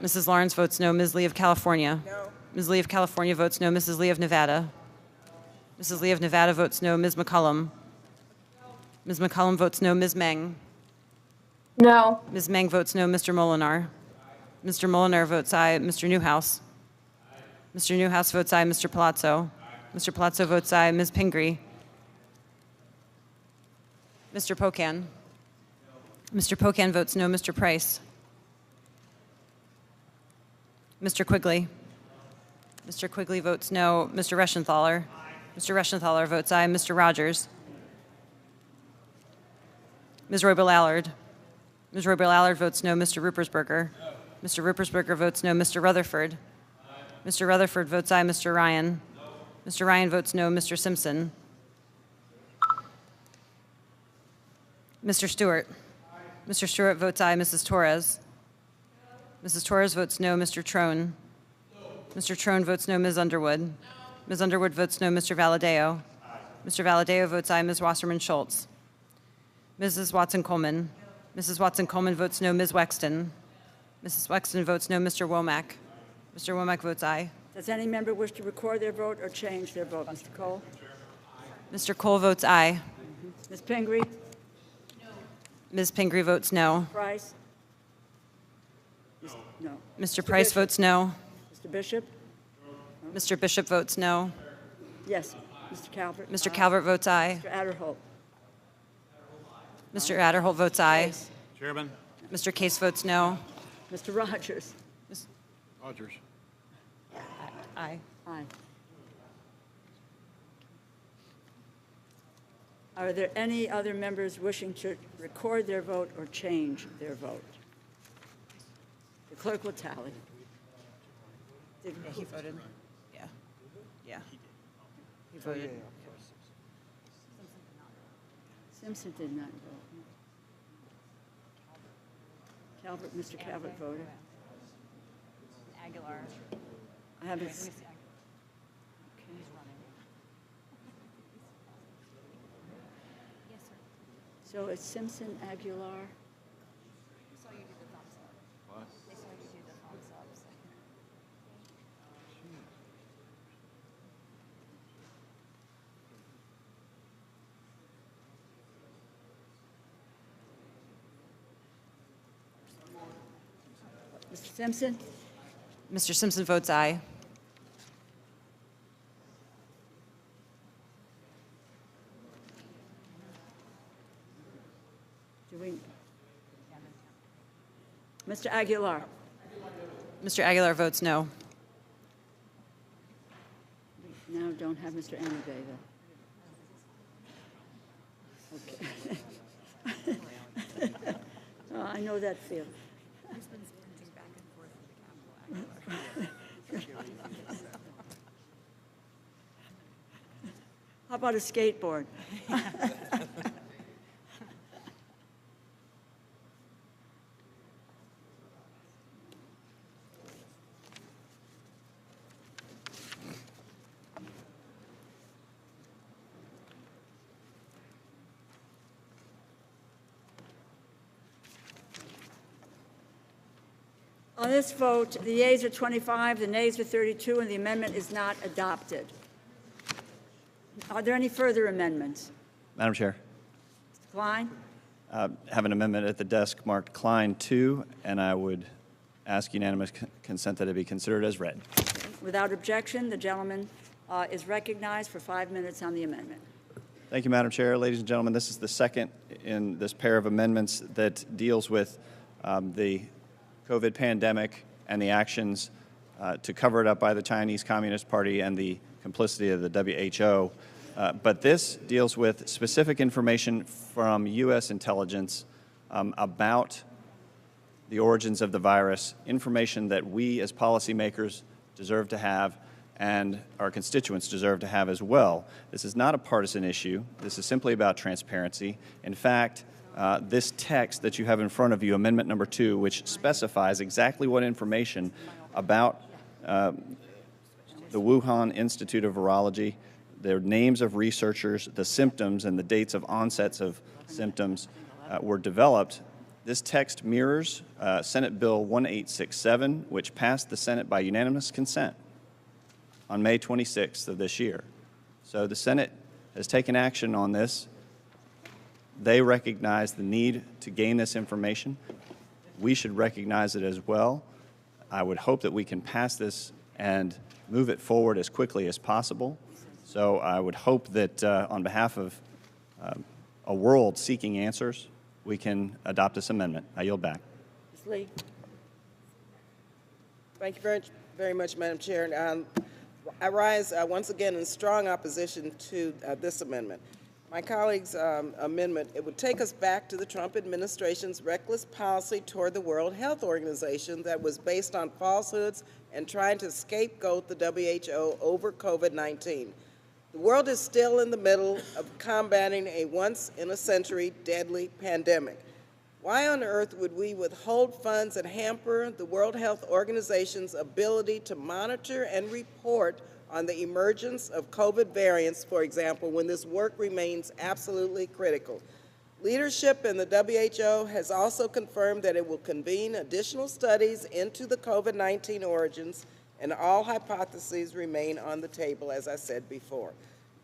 R: Mrs. Lawrence votes no. Ms. Lee of California.
B: No.
R: Ms. Lee of California votes no. Mrs. Lee of Nevada. Mrs. Lee of Nevada votes no. Ms. McCullum. Ms. McCullum votes no. Ms. Meng.
J: No.
R: Ms. Meng votes no. Mr. Molinar. Mr. Molinar votes aye. Mr. Newhouse. Mr. Newhouse votes aye. Mr. Palazzo. Mr. Palazzo votes aye. Ms. Pingree. Mr. Pocan. Mr. Pocan votes no. Mr. Price. Mr. Quigley. Mr. Quigley votes no. Mr. Reschenthaler. Mr. Reschenthaler votes aye. Mr. Rogers. Ms. Roybal-Allard. Ms. Roybal-Allard votes no. Mr. Ruppersberger. Mr. Ruppersberger votes no. Mr. Rutherford. Mr. Rutherford votes aye. Mr. Ryan. Mr. Ryan votes no. Mr. Simpson. Mr. Stewart. Mr. Stewart votes aye. Mrs. Torres. Mrs. Torres votes no. Mr. Trone. Mr. Trone votes no. Ms. Underwood. Ms. Underwood votes no. Mr. Valadeo. Mr. Valadeo votes aye. Ms. Wasserman Schultz. Mrs. Watson-Coleman. Mrs. Watson-Coleman votes no. Ms. Wexton. Mrs. Wexton votes no. Mr. Womack. Mr. Womack votes aye.
A: Does any member wish to record their vote or change their vote? Mr. Cole?
R: Mr. Cole votes aye.
A: Ms. Pingree?
R: Ms. Pingree votes no.
A: Price? No.
R: Mr. Price
A: Bishop?
R: votes no.
A: Mr. Bishop?
R: Mr. Bishop votes no.
A: Yes. Mr. Calvert?
R: Mr. Calvert votes aye.
A: Mr. Adderholt?
R: Mr. Adderholt votes aye.
D: Chairman.
R: Mr. Case votes no.
A: Mr. Rogers?
D: Rogers.
R: Aye.
A: Aye. Are there any other members wishing to record their vote or change their vote? The clerk will tally.
R: Yeah, he voted. Yeah. Yeah. He voted.
A: Simpson did not vote. Calvert, Mr. Calvert voted.
R: Aguilar.
A: I have
R: Wait,
A: his,
R: let me see.
A: okay.
R: Yes, sir.
A: So it's Simpson, Aguilar.
R: They saw you do the thumbs up. What? They saw you do the thumbs up. So.
A: Mr. Simpson?
R: Mr. Simpson votes aye.
A: Do we? Mr. Aguilar?
R: Mr. Aguilar votes no.
A: We now don't have Mr. Anabay, though. Okay. Oh, I know that feel. How about a skateboard? On this vote, the yeas are 25, the nays are 32, and the amendment is not adopted. Are there any further amendments?
E: Madam Chair,
A: Mr. Klein?
E: have an amendment at the desk marked Klein 2, and I would ask unanimous consent that it be considered as read.
A: Without objection, the gentleman is recognized for 5 minutes on the amendment.
E: Thank you, Madam Chair. Ladies and gentlemen, this is the second in this pair of amendments that deals with the COVID pandemic and the actions to cover it up by the Chinese Communist Party and the complicity of the WHO. But this deals with specific information from U.S. intelligence about the origins of the virus, information that we as policymakers deserve to have and our constituents deserve to have as well. This is not a partisan issue. This is simply about transparency. In fact, this text that you have in front of you, Amendment Number 2, which specifies exactly what information about the Wuhan Institute of Virology, their names of researchers, the symptoms, and the dates of onsets of symptoms were developed. This text mirrors Senate Bill 1867, which passed the Senate by unanimous consent on May 26th of this year. So the Senate has taken action on this. They recognize the need to gain this information. We should recognize it as well. I would hope that we can pass this and move it forward as quickly as possible. So I would hope that on behalf of a world seeking answers, we can adopt this amendment. I yield back.
A: Ms. Lee?
B: Thank you very much, Madam Chair. I rise once again in strong opposition to this amendment. My colleague's amendment, it would take us back to the Trump administration's reckless policy toward the World Health Organization that was based on falsehoods and trying to scapegoat the WHO over COVID-19. The world is still in the middle of combating a once-in-a-century deadly pandemic. Why on earth would we withhold funds and hamper the World Health Organization's ability to monitor and report on the emergence of COVID variants, for example, when this work remains absolutely critical? Leadership in the WHO has also confirmed that it will convene additional studies into the COVID-19 origins, and all hypotheses remain on the table, as I said before.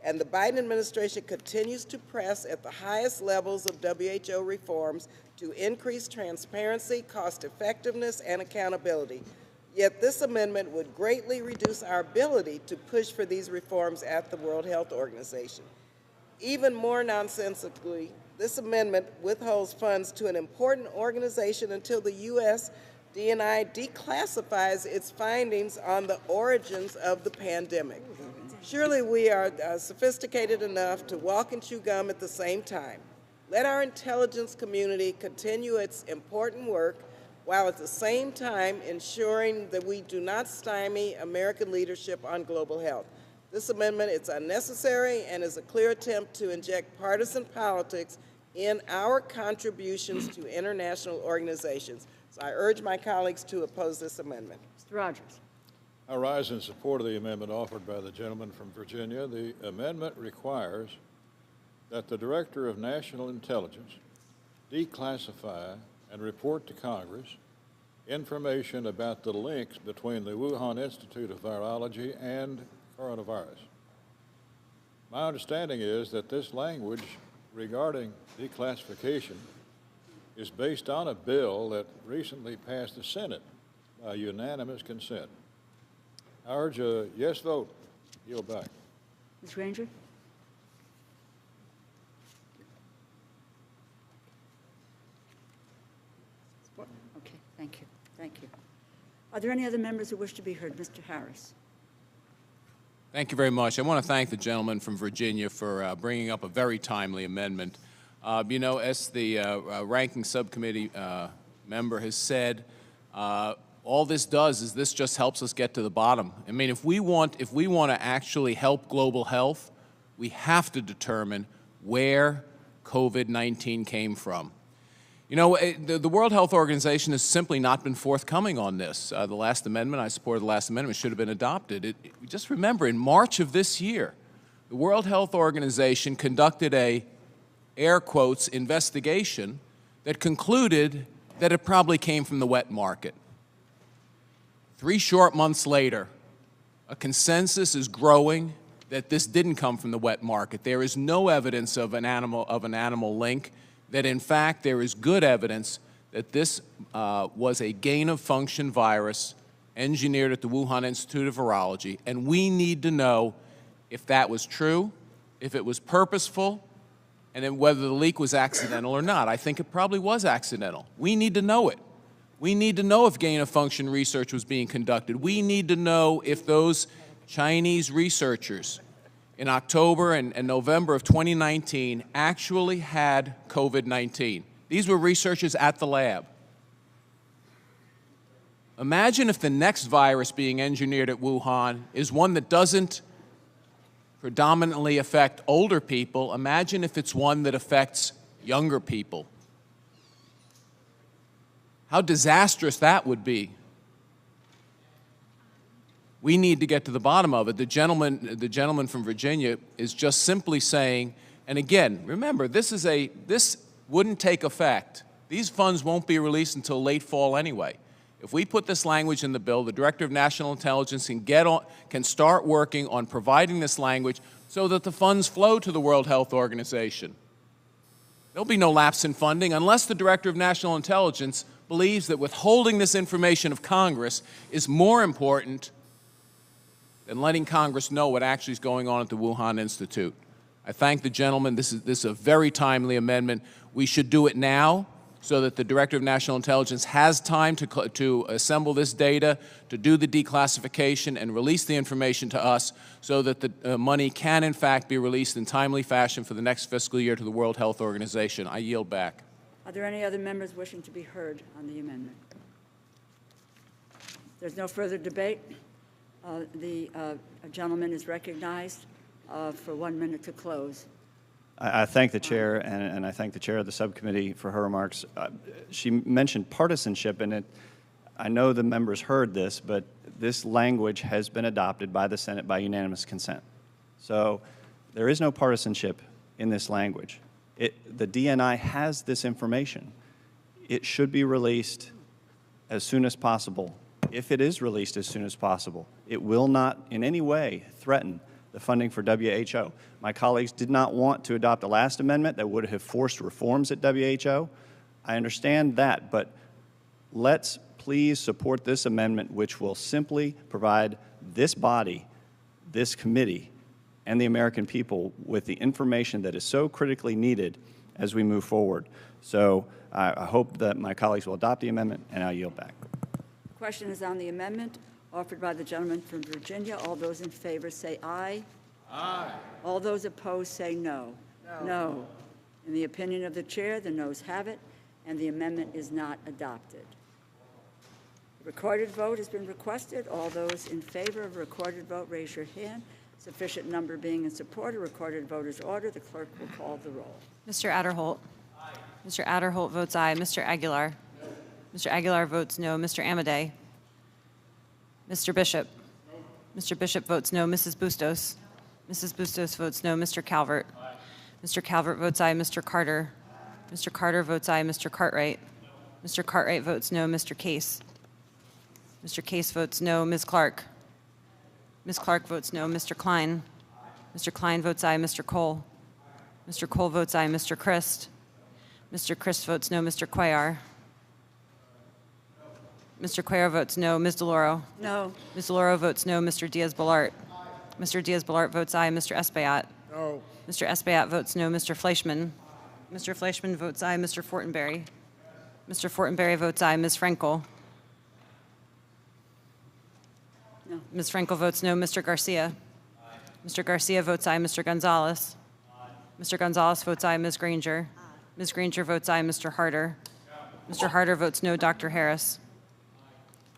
B: And the Biden administration continues to press at the highest levels of WHO reforms to increase transparency, cost effectiveness, and accountability. Yet this amendment would greatly reduce our ability to push for these reforms at the World Health Organization. Even more nonsensically, this amendment withholds funds to an important organization until the U.S. D&I declassifies its findings on the origins of the pandemic. Surely we are sophisticated enough to walk and chew gum at the same time. Let our intelligence community continue its important work while at the same time ensuring that we do not stymie American leadership on global health. This amendment is unnecessary and is a clear attempt to inject partisan politics in our contributions to international organizations. So I urge my colleagues to oppose this amendment.
A: Mr. Rogers.
D: I rise in support of the amendment offered by the gentleman from Virginia. The amendment requires that the Director of National Intelligence declassify and report to Congress information about the links between the Wuhan Institute of Virology and coronavirus. My understanding is that this language regarding declassification is based on a bill that recently passed the Senate by unanimous consent. I urge a yes vote. Yield back.
A: Ms. Granger? Okay, thank you. Thank you. Are there any other members who wish to be heard? Mr. Harris.
U: Thank you very much. I want to thank the gentleman from Virginia for bringing up a very timely amendment. You know, as the ranking subcommittee member has said, all this does is this just helps us get to the bottom. I mean, if we want to actually help global health, we have to determine where COVID-19 came from. You know, the World Health Organization has simply not been forthcoming on this. The last amendment, I supported the last amendment, should have been adopted. Just remember, in March of this year, the World Health Organization conducted a, air quotes, investigation that concluded that it probably came from the wet market. 3 short months later, a consensus is growing that this didn't come from the wet market. There is no evidence of an animal link, that in fact there is good evidence that this was a gain-of-function virus engineered at the Wuhan Institute of Virology, and we need to know if that was true, if it was purposeful, and then whether the leak was accidental or not. I think it probably was accidental. We need to know it. We need to know if gain-of-function research was being conducted. We need to know if those Chinese researchers in October and November of 2019 actually had COVID-19. These were researchers at the lab. Imagine if the next virus being engineered at Wuhan is one that doesn't predominantly affect older people. Imagine if it's one that affects younger people. How disastrous that would be. We need to get to the bottom of it. The gentleman from Virginia is just simply saying, and again, remember, this wouldn't take effect. These funds won't be released until late fall anyway. If we put this language in the bill, the Director of National Intelligence can start working on providing this language so that the funds flow to the World Health Organization. There'll be no lapse in funding unless the Director of National Intelligence believes that withholding this information of Congress is more important than letting Congress know what actually is going on at the Wuhan Institute. I thank the gentleman. This is a very timely amendment. We should do it now so that the Director of National Intelligence has time to assemble this data, to do the declassification and release the information to us so that the money can in fact be released in timely fashion for the next fiscal year to the World Health Organization. I yield back.
A: Are there any other members wishing to be heard on the amendment? There's no further debate. The gentleman is recognized for 1 minute to close.
E: I thank the chair, and I thank the chair of the subcommittee for her remarks. She mentioned partisanship, and I know the members heard this, but this language has been adopted by the Senate by unanimous consent. So there is no partisanship in this language. The DNI has this information. It should be released as soon as possible. If it is released as soon as possible, it will not in any way threaten the funding for WHO. My colleagues did not want to adopt the last amendment that would have forced reforms at WHO. I understand that, but let's please support this amendment, which will simply provide this body, this committee, and the American people with the information that is so critically needed as we move forward. So I hope that my colleagues will adopt the amendment, and I'll yield back.
A: The question is on the amendment offered by the gentleman from Virginia. All those in favor say aye. Aye. All those opposed say no. No. No. In the opinion of the chair, the noes have it, and the amendment is not adopted. A recorded vote has been requested. All those in favor of a recorded vote, raise your hand. Sufficient number being in support, a recorded vote is ordered. The clerk will call the roll.
R: Mr. Adderholt. Aye. Mr. Adderholt votes aye. Mr. Aguilar. No. Mr. Aguilar votes no. Mr. Amadei. Mr. Bishop. Mr. Bishop votes no. Mrs. Bustos. Mrs. Bustos votes no. Mr. Calvert. Mr. Calvert votes aye. Mr. Carter. Mr. Carter votes aye. Mr. Cartwright. Mr. Cartwright votes no. Mr. Case. Mr. Case votes no. Ms. Clark. Ms. Clark votes no. Mr. Klein. Mr. Klein votes aye. Mr. Cole. Mr. Cole votes aye. Mr. Christ. Mr. Christ votes no. Mr. Cuellar. Mr. Cuellar votes no. Ms. DeLauro.
A: No.
R: Ms. DeLauro votes no. Mr. Diaz-Balart. Mr. Diaz-Balart votes aye. Mr. Espaillat.
M: No.
R: Mr. Espaillat votes no. Mr. Fleischman. Mr. Fleischman votes aye. Mr. Fortenberry. Mr. Fortenberry votes aye. Ms. Frankel.
A: No.
R: Ms. Frankel votes no. Mr. Garcia. Mr. Garcia votes aye. Mr. Gonzalez. Mr. Gonzalez votes aye. Ms. Granger. Ms. Granger votes aye. Mr. Harder. Mr. Harder votes no. Dr. Harris.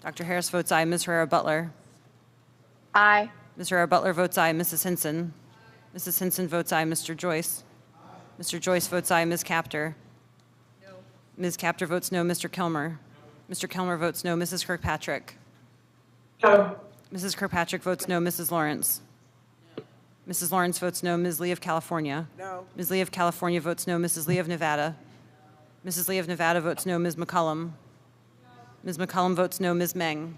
R: Dr. Harris votes aye. Ms. Herrera-Butler.
J: Aye.
R: Ms. Herrera-Butler votes aye. Mrs. Hinson. Mrs. Hinson votes aye. Mr. Joyce. Mr. Joyce votes aye. Ms. Capter. No. Ms. Capter votes no. Mr. Kilmer. Mr. Kilmer votes no. Mrs. Kirkpatrick.
J: No.
R: Mrs. Kirkpatrick votes no. Mrs. Lawrence. Mrs. Lawrence votes no. Ms. Lee of California.
B: No.
R: Ms. Lee of California votes no. Mrs. Lee of Nevada. Mrs. Lee of Nevada votes no. Ms. McCollum. Ms. McCollum votes no. Ms. Meng.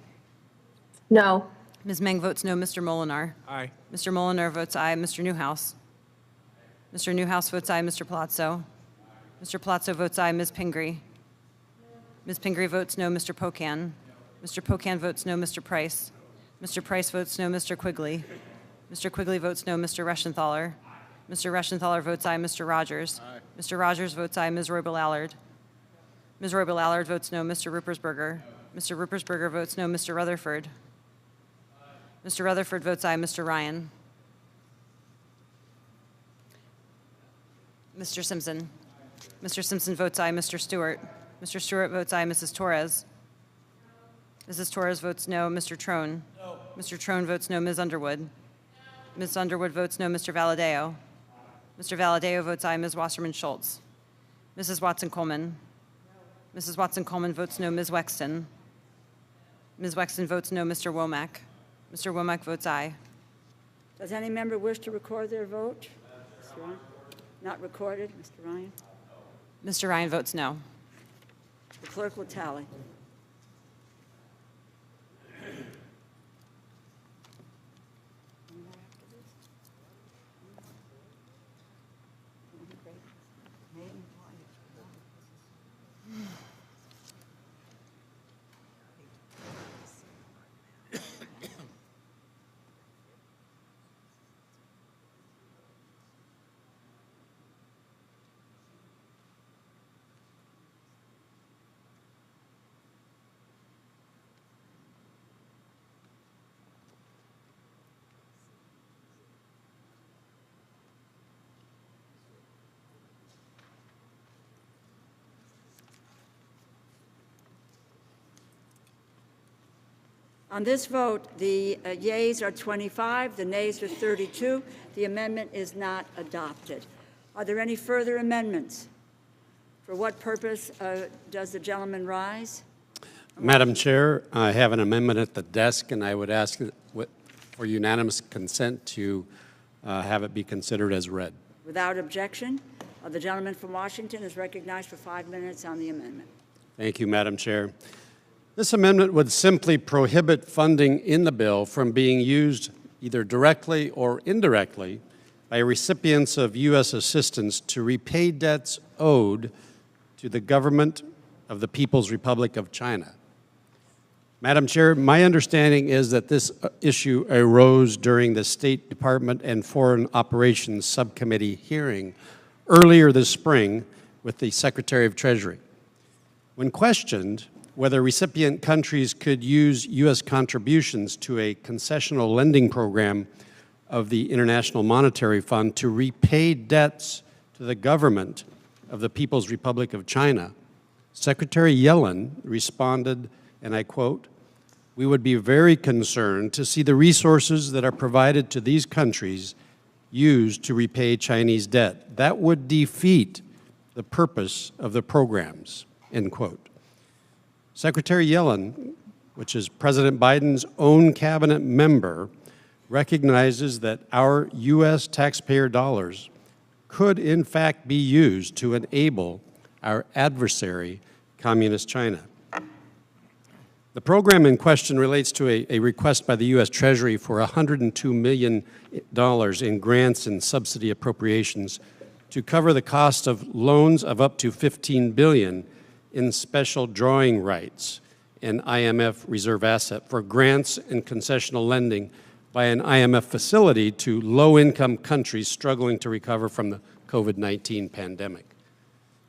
J: No.
R: Ms. Meng votes no. Mr. Molinar.
M: Aye.
R: Mr. Molinar votes aye. Mr. Newhouse. Mr. Newhouse votes aye. Mr. Palazzo. Mr. Palazzo votes aye. Ms. Pingree. Ms. Pingree votes no. Mr. Pocan. Mr. Pocan votes no. Mr. Price. Mr. Price votes no. Mr. Quigley. Mr. Quigley votes no. Mr. Reschenthaler. Mr. Reschenthaler votes aye. Mr. Rogers. Mr. Rogers votes aye. Ms. Roybal-Allard. Ms. Roybal-Allard votes no. Mr. Ruppersberger. Mr. Ruppersberger votes no. Mr. Rutherford. Mr. Rutherford votes aye. Mr. Ryan. Mr. Simpson. Mr. Simpson votes aye. Mr. Stewart. Mr. Stewart votes aye. Mrs. Torres. Mrs. Torres votes no. Mr. Trone. No. Mr. Trone votes no. Ms. Underwood. Ms. Underwood votes no. Mr. Valadeo. Mr. Valadeo votes aye. Ms. Wasserman Schultz. Mrs. Watson-Coleman. Mrs. Watson-Coleman votes no. Ms. Wexton. Ms. Wexton votes no. Mr. Womack. Mr. Womack votes aye.
A: Does any member wish to record their vote? Mr. Ryan? Not recorded. Mr. Ryan?
R: Mr. Ryan votes no.
A: The clerk will tally. On this vote, the yeas are 25, the nays are 32. The amendment is not adopted. Are there any further amendments? For what purpose does the gentleman rise?
F: Madam Chair, I have an amendment at the desk, and I would ask for unanimous consent to have it be considered as read.
A: Without objection, the gentleman from Washington is recognized for 5 minutes on the amendment.
F: Thank you, Madam Chair. This amendment would simply prohibit funding in the bill from being used either directly or indirectly by recipients of U.S. assistance to repay debts owed to the government of the People's Republic of China. Madam Chair, my understanding is that this issue arose during the State Department and Foreign Operations Subcommittee hearing earlier this spring with the Secretary of Treasury. When questioned whether recipient countries could use U.S. contributions to a concessional lending program of the International Monetary Fund to repay debts to the government of the People's Republic of China, Secretary Yellen responded, and I quote, "We would be very concerned to see the resources that are provided to these countries used to repay Chinese debt. That would defeat the purpose of the programs," end quote. Secretary Yellen, which is President Biden's own cabinet member, recognizes that our U.S. taxpayer dollars could in fact be used to enable our adversary, Communist China. The program in question relates to a request by the U.S. Treasury for $102 million in grants and subsidy appropriations to cover the cost of loans of up to $15 billion in special drawing rights, an IMF reserve asset, for grants and concessional lending by an IMF facility to low-income countries struggling to recover from the COVID-19 pandemic.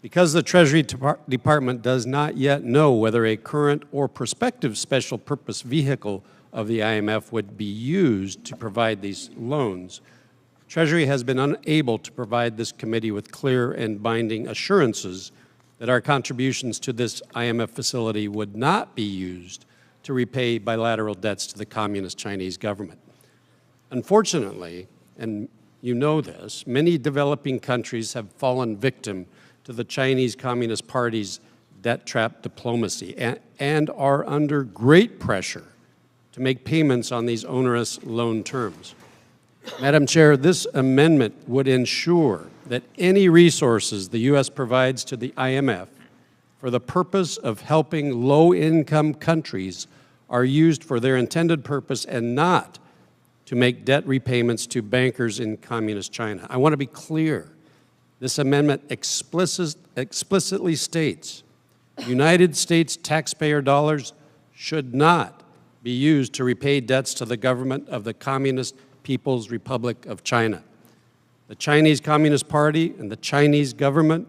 F: Because the Treasury Department does not yet know whether a current or prospective special purpose vehicle of the IMF would be used to provide these loans, Treasury has been unable to provide this committee with clear and binding assurances that our contributions to this IMF facility would not be used to repay bilateral debts to the Communist Chinese government. Unfortunately, and you know this, many developing countries have fallen victim to the Chinese Communist Party's debt trap diplomacy and are under great pressure to make payments on these onerous loan terms. Madam Chair, this amendment would ensure that any resources the U.S. provides to the IMF for the purpose of helping low-income countries are used for their intended purpose and not to make debt repayments to bankers in Communist China. I want to be clear. This amendment explicitly states United States taxpayer dollars should not be used to repay debts to the government of the Communist People's Republic of China. The Chinese Communist Party and the Chinese government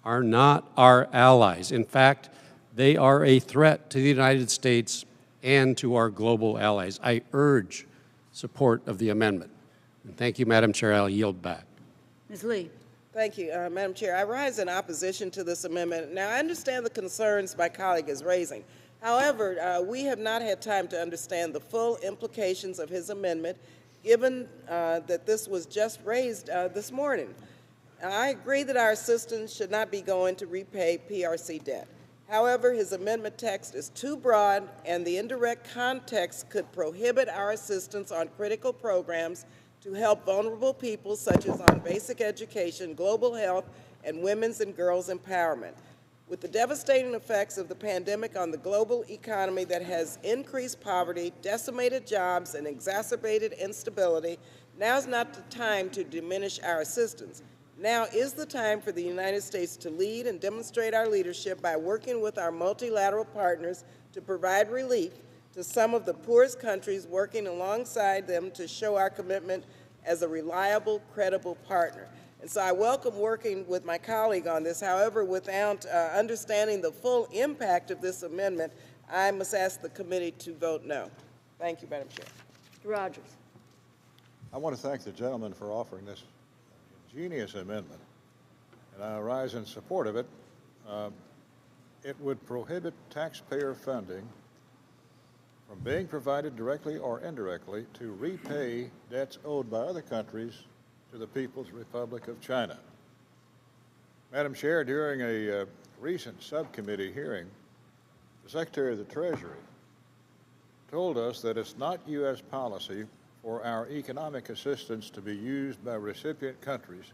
F: are not our allies. In fact, they are a threat to the United States and to our global allies. I urge support of the amendment. And thank you, Madam Chair. I'll yield back.
A: Ms. Lee.
B: Thank you, Madam Chair. I rise in opposition to this amendment. Now, I understand the concerns my colleague is raising. However, we have not had time to understand the full implications of his amendment, given that this was just raised this morning. I agree that our assistance should not be going to repay PRC debt. However, his amendment text is too broad, and the indirect context could prohibit our assistance on critical programs to help vulnerable people, such as on basic education, global health, and women's and girls' empowerment. With the devastating effects of the pandemic on the global economy that has increased poverty, decimated jobs, and exacerbated instability, now's not the time to diminish our assistance. Now is the time for the United States to lead and demonstrate our leadership by working with our multilateral partners to provide relief to some of the poorest countries, working alongside them to show our commitment as a reliable, credible partner. And so I welcome working with my colleague on this. However, without understanding the full impact of this amendment, I must ask the committee to vote no. Thank you, Madam Chair.
A: Mr. Rogers.
D: I want to thank the gentleman for offering this ingenious amendment, and I rise in support of it. It would prohibit taxpayer funding from being provided directly or indirectly to repay debts owed by other countries to the People's Republic of China. Madam Chair, during a recent subcommittee hearing, the Secretary of the Treasury told us that it's not U.S. policy for our economic assistance to be used by recipient countries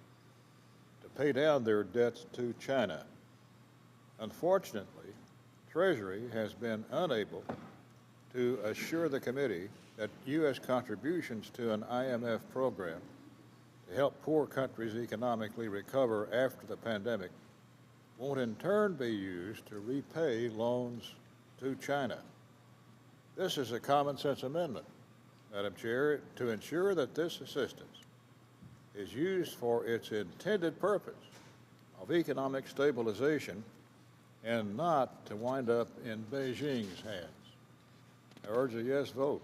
D: to pay down their debts to China. Unfortunately, Treasury has been unable to assure the committee that U.S. contributions to an IMF program to help poor countries economically recover after the pandemic won't in turn be used to repay loans to China. This is a common sense amendment, Madam Chair, to ensure that this assistance is used for its intended purpose of economic stabilization and not to wind up in Beijing's hands. I urge a yes vote.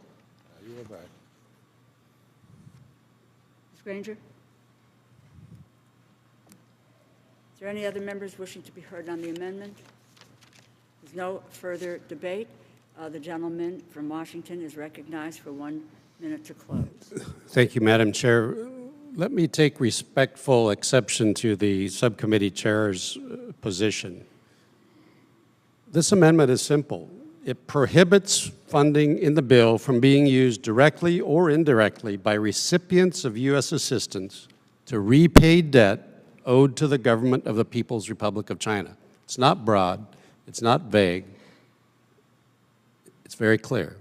D: You are back.
A: Ms. Granger? Is there any other members wishing to be heard on the amendment? There's no further debate. The gentleman from Washington is recognized for 1 minute to close.
F: Thank you, Madam Chair. Let me take respectful exception to the subcommittee chair's position. This amendment is simple. It prohibits funding in the bill from being used directly or indirectly by recipients of U.S. assistance to repay debt owed to the government of the People's Republic of China. It's not broad. It's not vague. It's very clear.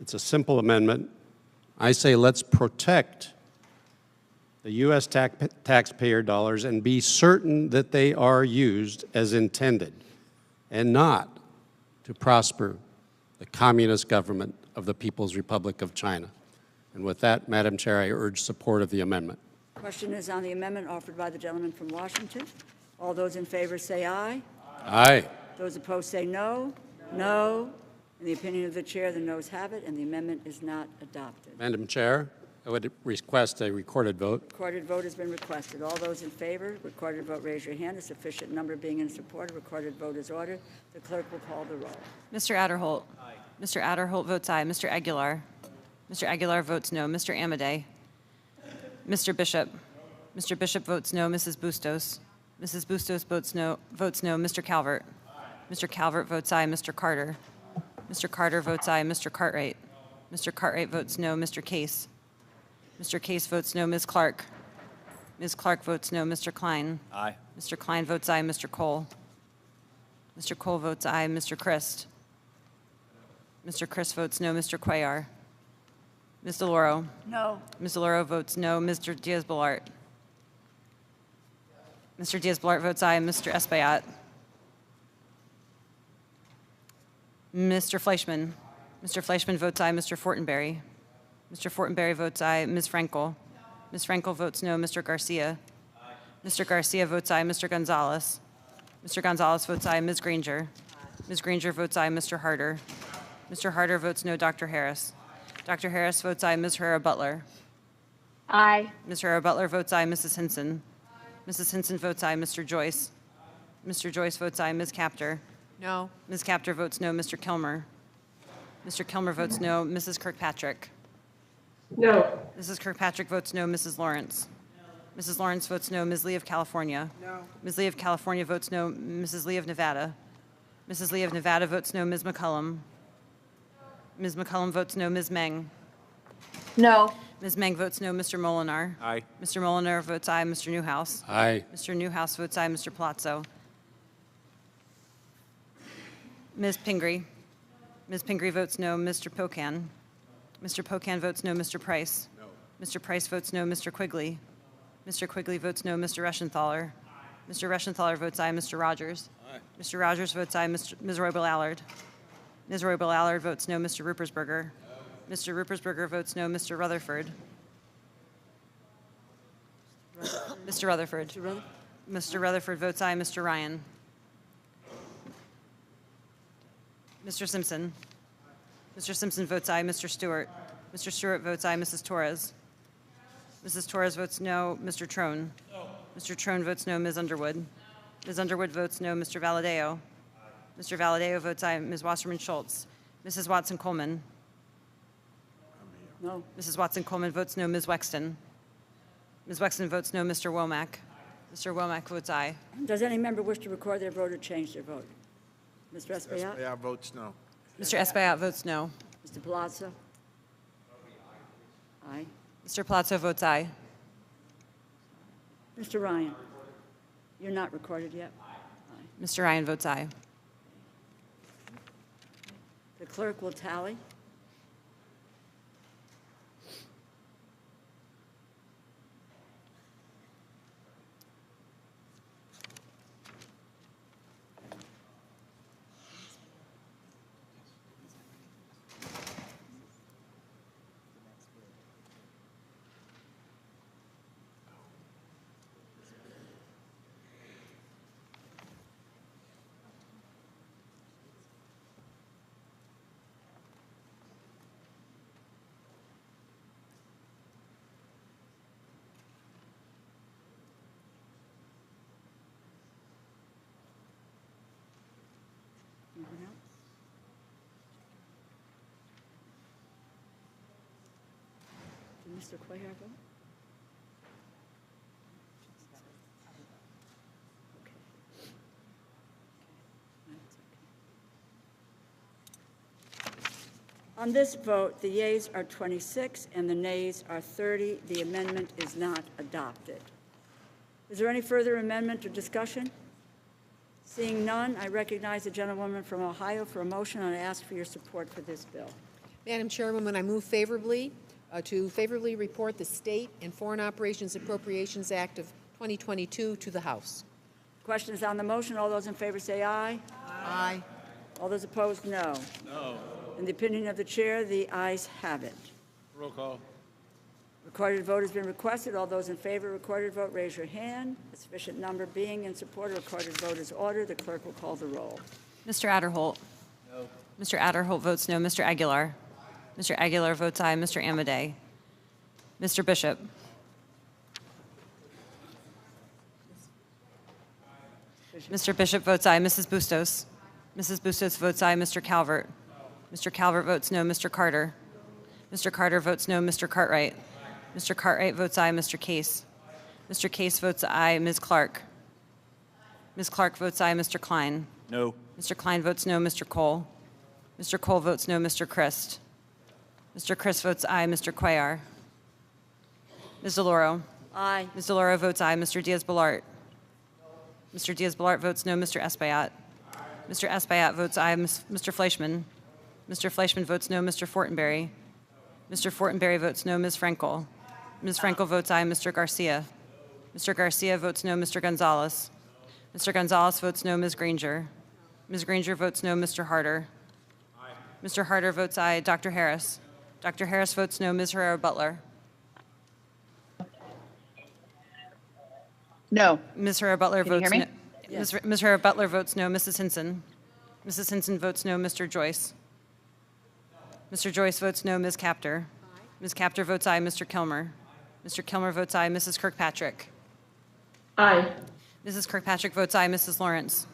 F: It's a simple amendment. I say let's protect the U.S. taxpayer dollars and be certain that they are used as intended and not to prosper the communist government of the People's Republic of China. And with that, Madam Chair, I urge support of the amendment.
A: Question is on the amendment offered by the gentleman from Washington. All those in favor say aye.
F: Aye.
A: Those opposed say no. No. In the opinion of the chair, the noes have it, and the amendment is not adopted.
F: Madam Chair, I would request a recorded vote.
A: Recorded vote has been requested. All those in favor, recorded vote, raise your hand. A sufficient number being in support, a recorded vote is ordered. The clerk will call the roll.
R: Mr. Adderholt. Aye. Mr. Adderholt votes aye. Mr. Aguilar. Mr. Aguilar votes no. Mr. Amade. Mr. Bishop. Mr. Bishop votes no. Mrs. Bustos. Mrs. Bustos votes no. Mr. Calvert. Mr. Calvert votes aye. Mr. Carter. Mr. Carter votes aye. Mr. Cartwright. Mr. Cartwright votes no. Mr. Case. Mr. Case votes no. Ms. Clark. Ms. Clark votes no. Mr. Klein.
E: Aye.
A: Mr. Klein votes aye. Mr. Cole. Mr. Cole votes aye. Mr. Christ. Mr. Christ votes no. Mr. Cuellar. Ms. DeLauro.
S: No.
A: Ms. DeLauro votes no. Mr. Diaz-Balart. Mr. Diaz-Balart votes aye. Mr. Espaillat. Mr. Fleischman. Mr. Fleischman votes aye. Mr. Fortenberry. Mr. Fortenberry votes aye. Ms. Frankel. Ms. Frankel votes no. Mr. Garcia. Mr. Garcia votes aye. Mr. Gonzalez. Mr. Gonzalez votes aye. Ms. Granger. Ms. Granger votes aye. Mr. Harder. Mr. Harder votes no. Dr. Harris. Dr. Harris votes aye. Ms. Herrera-Butler.
J: Aye.
A: Ms. Herrera-Butler votes aye. Mrs. Hinson. Mrs. Hinson votes aye. Mr. Joyce. Mr. Joyce votes aye. Ms. Capter.
K: No.
A: Ms. Capter votes no. Mr. Kilmer. Mr. Kilmer votes no. Mrs. Kirkpatrick.
J: No.
A: Mrs. Kirkpatrick votes no. Mrs. Lawrence. Mrs. Lawrence votes no. Ms. Lee of California.
S: No.
A: Ms. Lee of California votes no. Mrs. Lee of Nevada. Mrs. Lee of Nevada votes no. Ms. McCullum. Ms. McCullum votes no. Ms. Meng.
J: No.
A: Ms. Meng votes no. Mr. Molinar.
F: Aye.
A: Mr. Molinar votes aye. Mr. Newhouse.
F: Aye.
A: Mr. Newhouse votes aye. Mr. Palazzo. Ms. Pingree. Ms. Pingree votes no. Mr. Pocan. Mr. Pocan votes no. Mr. Price. No. Mr. Price votes no. Mr. Quigley. Mr. Quigley votes no. Mr. Reschenthaler. Mr. Reschenthaler votes aye. Mr. Rogers.
D: Aye.
A: Mr. Rogers votes aye. Ms. Roybal-Allard. Ms. Roybal-Allard votes no. Mr. Ruppersberger. No. Mr. Ruppersberger votes no. Mr. Rutherford. Mr. Rutherford. Mr. Rutherford votes aye. Mr. Ryan. Mr. Simpson. Mr. Simpson votes aye. Mr. Stewart. Mr. Stewart votes aye. Mrs. Torres. Mrs. Torres votes no. Mr. Trone. No. Mr. Trone votes no. Ms. Underwood. Ms. Underwood votes no. Mr. Valadeo. Mr. Valadeo votes aye. Ms. Wasserman Schultz. Mrs. Watson Coleman. No. Mrs. Watson Coleman votes no. Ms. Wexton. Ms. Wexton votes no. Mr. Womack. Mr. Womack votes aye. Does any member wish to record their vote or change their vote? Mr. Espaillat?
M: Espaillat votes no.
A: Mr. Espaillat votes no. Mr. Palazzo? Aye. Mr. Palazzo votes aye. Mr. Ryan? You're not recorded yet? Aye. Mr. Ryan votes aye. The clerk will tally. Anyone else? Did Mr. Cuellar vote? Okay. On this vote, the yeas are 26 and the nays are 30. The amendment is not adopted. Is there any further amendment or discussion? Seeing none, I recognize the gentlewoman from Ohio for a motion, and I ask for your support for this bill.
K: Madam Chairwoman, I move favorably to favorably report the State and Foreign Operations Appropriations Act of 2022 to the House.
A: Questions on the motion? All those in favor say aye.
K: Aye.
A: All those opposed, no.
D: No.
A: In the opinion of the chair, the ayes have it.
D: Roll call.
A: Recorded vote has been requested. All those in favor of recorded vote, raise your hand. A sufficient number being in support of recorded vote is ordered. The clerk will call the roll.
R: Mr. Adderholt. No. Mr. Adderholt votes no. Mr. Aguilar. Mr. Aguilar votes aye. Mr. Amade. Mr. Bishop. Mr. Bishop votes aye. Mrs. Bustos. Mrs. Bustos votes aye. Mr. Calvert. Mr. Calvert votes no. Mr. Carter. Mr. Carter votes no. Mr. Cartwright. Mr. Cartwright votes aye. Mr. Case. Mr. Case votes aye. Ms. Clark. Ms. Clark votes aye. Mr. Klein.
E: No.
A: Mr. Klein votes no. Mr. Cole. Mr. Cole votes no. Mr. Christ. Mr. Christ votes aye. Mr. Cuellar. Ms. DeLauro. Aye. Ms. DeLauro votes aye. Mr. Diaz-Balart. Mr. Diaz-Balart votes no. Mr. Espaillat. Mr. Espaillat votes aye. Mr. Fleischman. Mr. Fleischman votes no. Mr. Fortenberry. Mr. Fortenberry votes no. Ms. Frankel. Ms. Frankel votes aye. Mr. Garcia. Mr. Garcia votes no. Mr. Gonzalez. Mr. Gonzalez votes no. Ms. Granger. Ms. Granger votes no. Mr. Harder. Mr. Harder votes aye. Dr. Harris. Dr. Harris votes no. Ms. Herrera-Butler.
J: No.
A: Ms. Herrera-Butler
J: Can you
A: votes
J: hear
A: no.
J: me?
A: Yes. Ms. Herrera-Butler votes no. Mrs. Hinson. Mrs. Hinson votes no. Mr. Joyce. Mr. Joyce votes no. Ms. Capter. Ms. Capter votes aye. Mr. Kilmer. Mr. Kilmer votes aye. Mrs. Kirkpatrick.
J: Aye.
A: Mrs. Kirkpatrick votes aye. Mrs. Lawrence.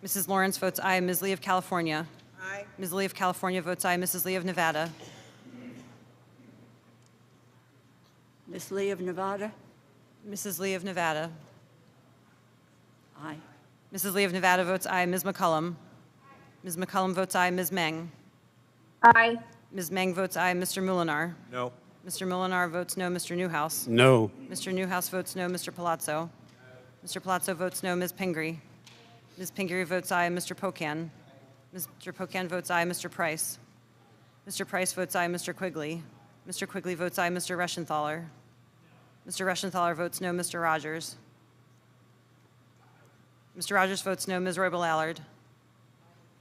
A: Mrs. Lawrence votes aye. Ms. Lee of California.
B: Aye.
A: Ms. Lee of California votes aye. Mrs. Lee of Nevada. Ms. Lee of Nevada. Mrs. Lee of Nevada. Aye. Mrs. Lee of Nevada votes aye. Ms. McCullum. Ms. McCullum votes aye. Ms. Meng.
J: Aye.
A: Ms. Meng votes aye. Mr. Mulinar.
F: No.
A: Mr. Mulinar votes no. Mr. Newhouse.
F: No.
A: Mr. Newhouse votes no. Mr. Palazzo. Mr. Palazzo votes no. Ms. Pingree. Ms. Pingree votes aye. Mr. Pocan. Mr. Pocan votes aye. Mr. Price. Mr. Price votes aye. Mr. Quigley. Mr. Quigley votes aye. Mr. Reschenthaler. Mr. Reschenthaler votes no. Mr. Rogers. Mr. Rogers votes no. Ms. Roybal-Allard.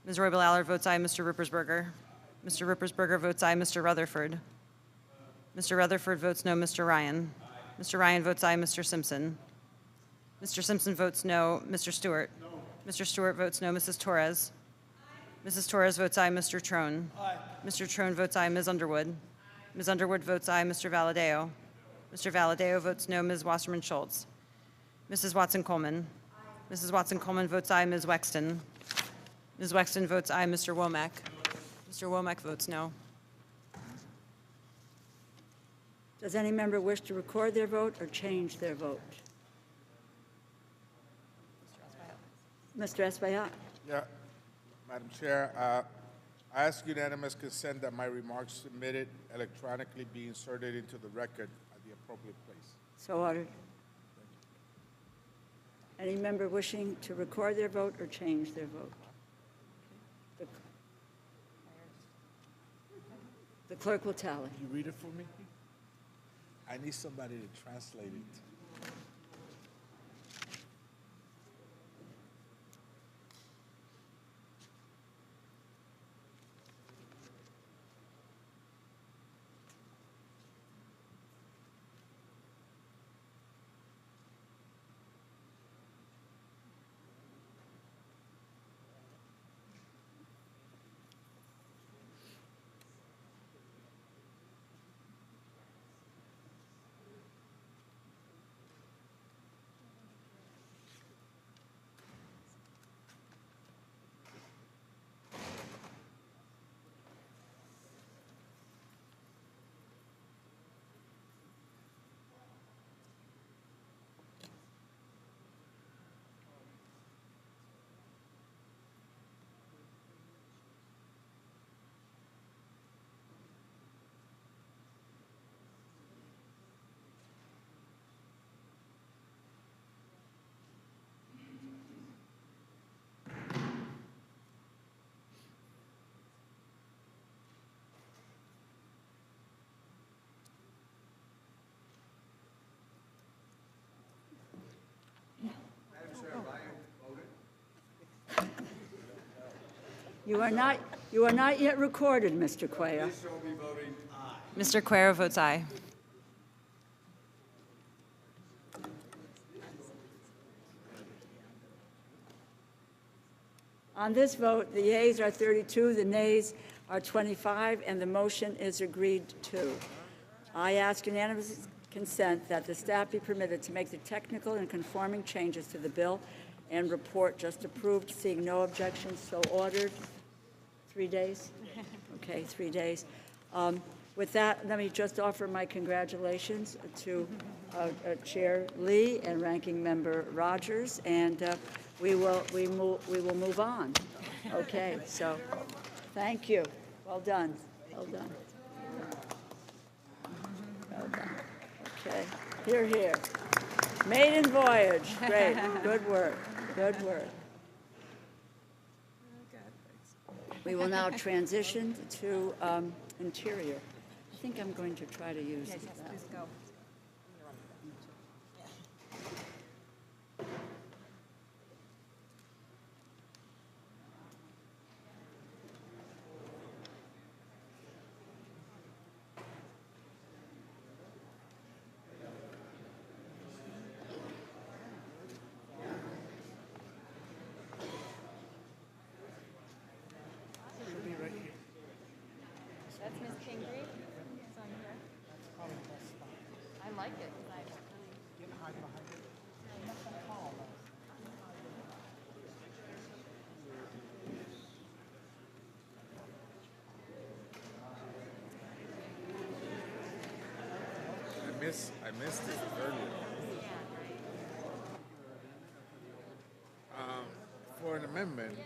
A: Ms. Roybal-Allard votes aye. Mr. Rippersberger. Mr. Rippersberger votes aye. Mr. Rutherford. Mr. Rutherford votes no. Mr. Ryan. Mr. Ryan votes aye. Mr. Simpson. Mr. Simpson votes no. Mr. Stewart. Mr. Stewart votes no. Mrs. Torres. Mrs. Torres votes aye. Mr. Trone. Mr. Trone votes aye. Ms. Underwood. Ms. Underwood votes aye. Mr. Valadeo. Mr. Valadeo votes no. Ms. Wasserman Schultz. Mrs. Watson-Coleman. Mrs. Watson-Coleman votes aye. Ms. Wexton. Ms. Wexton votes aye. Mr. Womack. Mr. Womack votes no. Does any member wish to record their vote or change their vote? Mr. Espaillat.
M: Yeah, Madam Chair, I ask unanimous consent that my remarks submitted electronically be inserted into the record at the appropriate place.
A: So ordered. Any member wishing to record their vote or change their vote? The clerk will tally.
M: You read it for me? I need somebody to translate it.
A: You are not yet recorded, Mr. Cuellar.
R: Mr. Cuellar votes aye.
A: On this vote, the yeas are 32, the nays are 25, and the motion is agreed to. I ask unanimous consent that the staff be permitted to make the technical and conforming changes to the bill and report just approved. Seeing no objections, so ordered. 3 days? Okay, 3 days. With that, let me just offer my congratulations to Chair Lee and Ranking Member Rogers, and we will move on. Okay, so thank you. Well done. Well done. Well done. Okay, here. Maiden voyage. Great. Good work. Good work. We will now transition to Interior. I think I'm going to try to use that.
R: Please go. That's Ms. Pingree. It's on here. I like it.
M: I missed it earlier. For an amendment, yeah.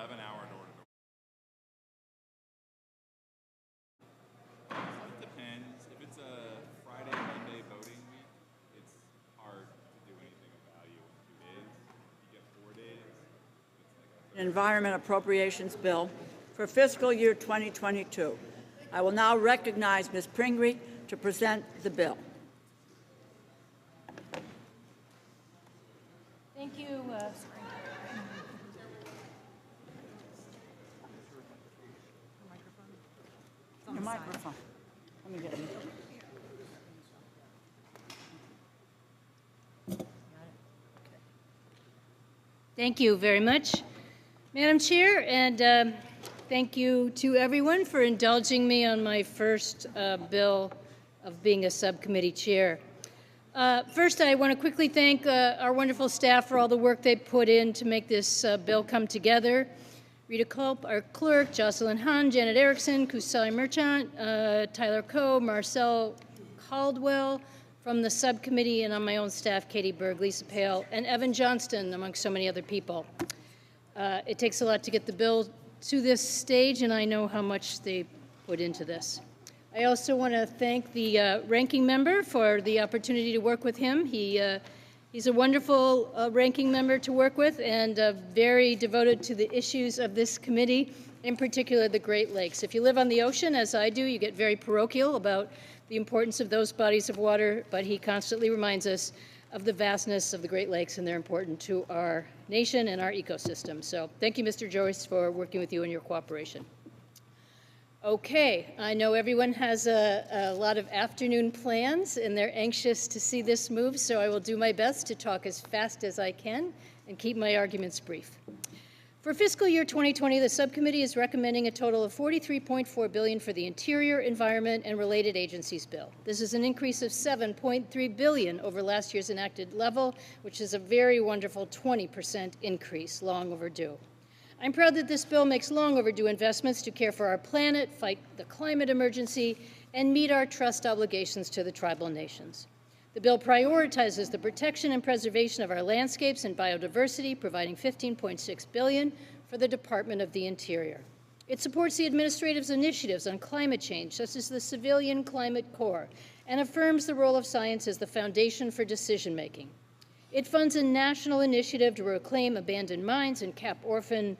H: 11-hour door-to-door. It depends. If it's a Friday, Monday voting week, it's hard to do anything of value in 2 days. If you get 4 days, it's like a
A: Environment Appropriations Bill for fiscal year 2022. I will now recognize Ms. Pingree to present the bill.
N: Thank you.
A: Your microphone. Let me get it.
N: Thank you very much, Madam Chair, and thank you to everyone for indulging me on my first bill of being a subcommittee chair. First, I want to quickly thank our wonderful staff for all the work they put in to make this bill come together. Rita Culp, our clerk, Jocelyn Hahn, Janet Erickson, Kusali Merchant, Tyler Coe, Marcel Caldwell from the subcommittee, and on my own staff, Katie Berg, Lisa Pale, and Evan Johnston, among so many other people. It takes a lot to get the bill to this stage, and I know how much they put into this. I also want to thank the ranking member for the opportunity to work with him. He's a wonderful ranking member to work with and very devoted to the issues of this committee, in particular the Great Lakes. If you live on the ocean, as I do, you get very parochial about the importance of those bodies of water, but he constantly reminds us of the vastness of the Great Lakes, and they're important to our nation and our ecosystem. So thank you, Mr. Joyce, for working with you and your cooperation. Okay, I know everyone has a lot of afternoon plans and they're anxious to see this move, so I will do my best to talk as fast as I can and keep my arguments brief. For fiscal year 2020, the subcommittee is recommending a total of $43.4 billion for the Interior, Environment, and Related Agencies bill. This is an increase of $7.3 billion over last year's enacted level, which is a very wonderful 20% increase, long overdue. I'm proud that this bill makes long overdue investments to care for our planet, fight the climate emergency, and meet our trust obligations to the tribal nations. The bill prioritizes the protection and preservation of our landscapes and biodiversity, providing $15.6 billion for the Department of the Interior. It supports the administrative's initiatives on climate change, such as the Civilian Climate Corps, and affirms the role of science as the foundation for decision-making. It funds a national initiative to reclaim abandoned mines and cap orphan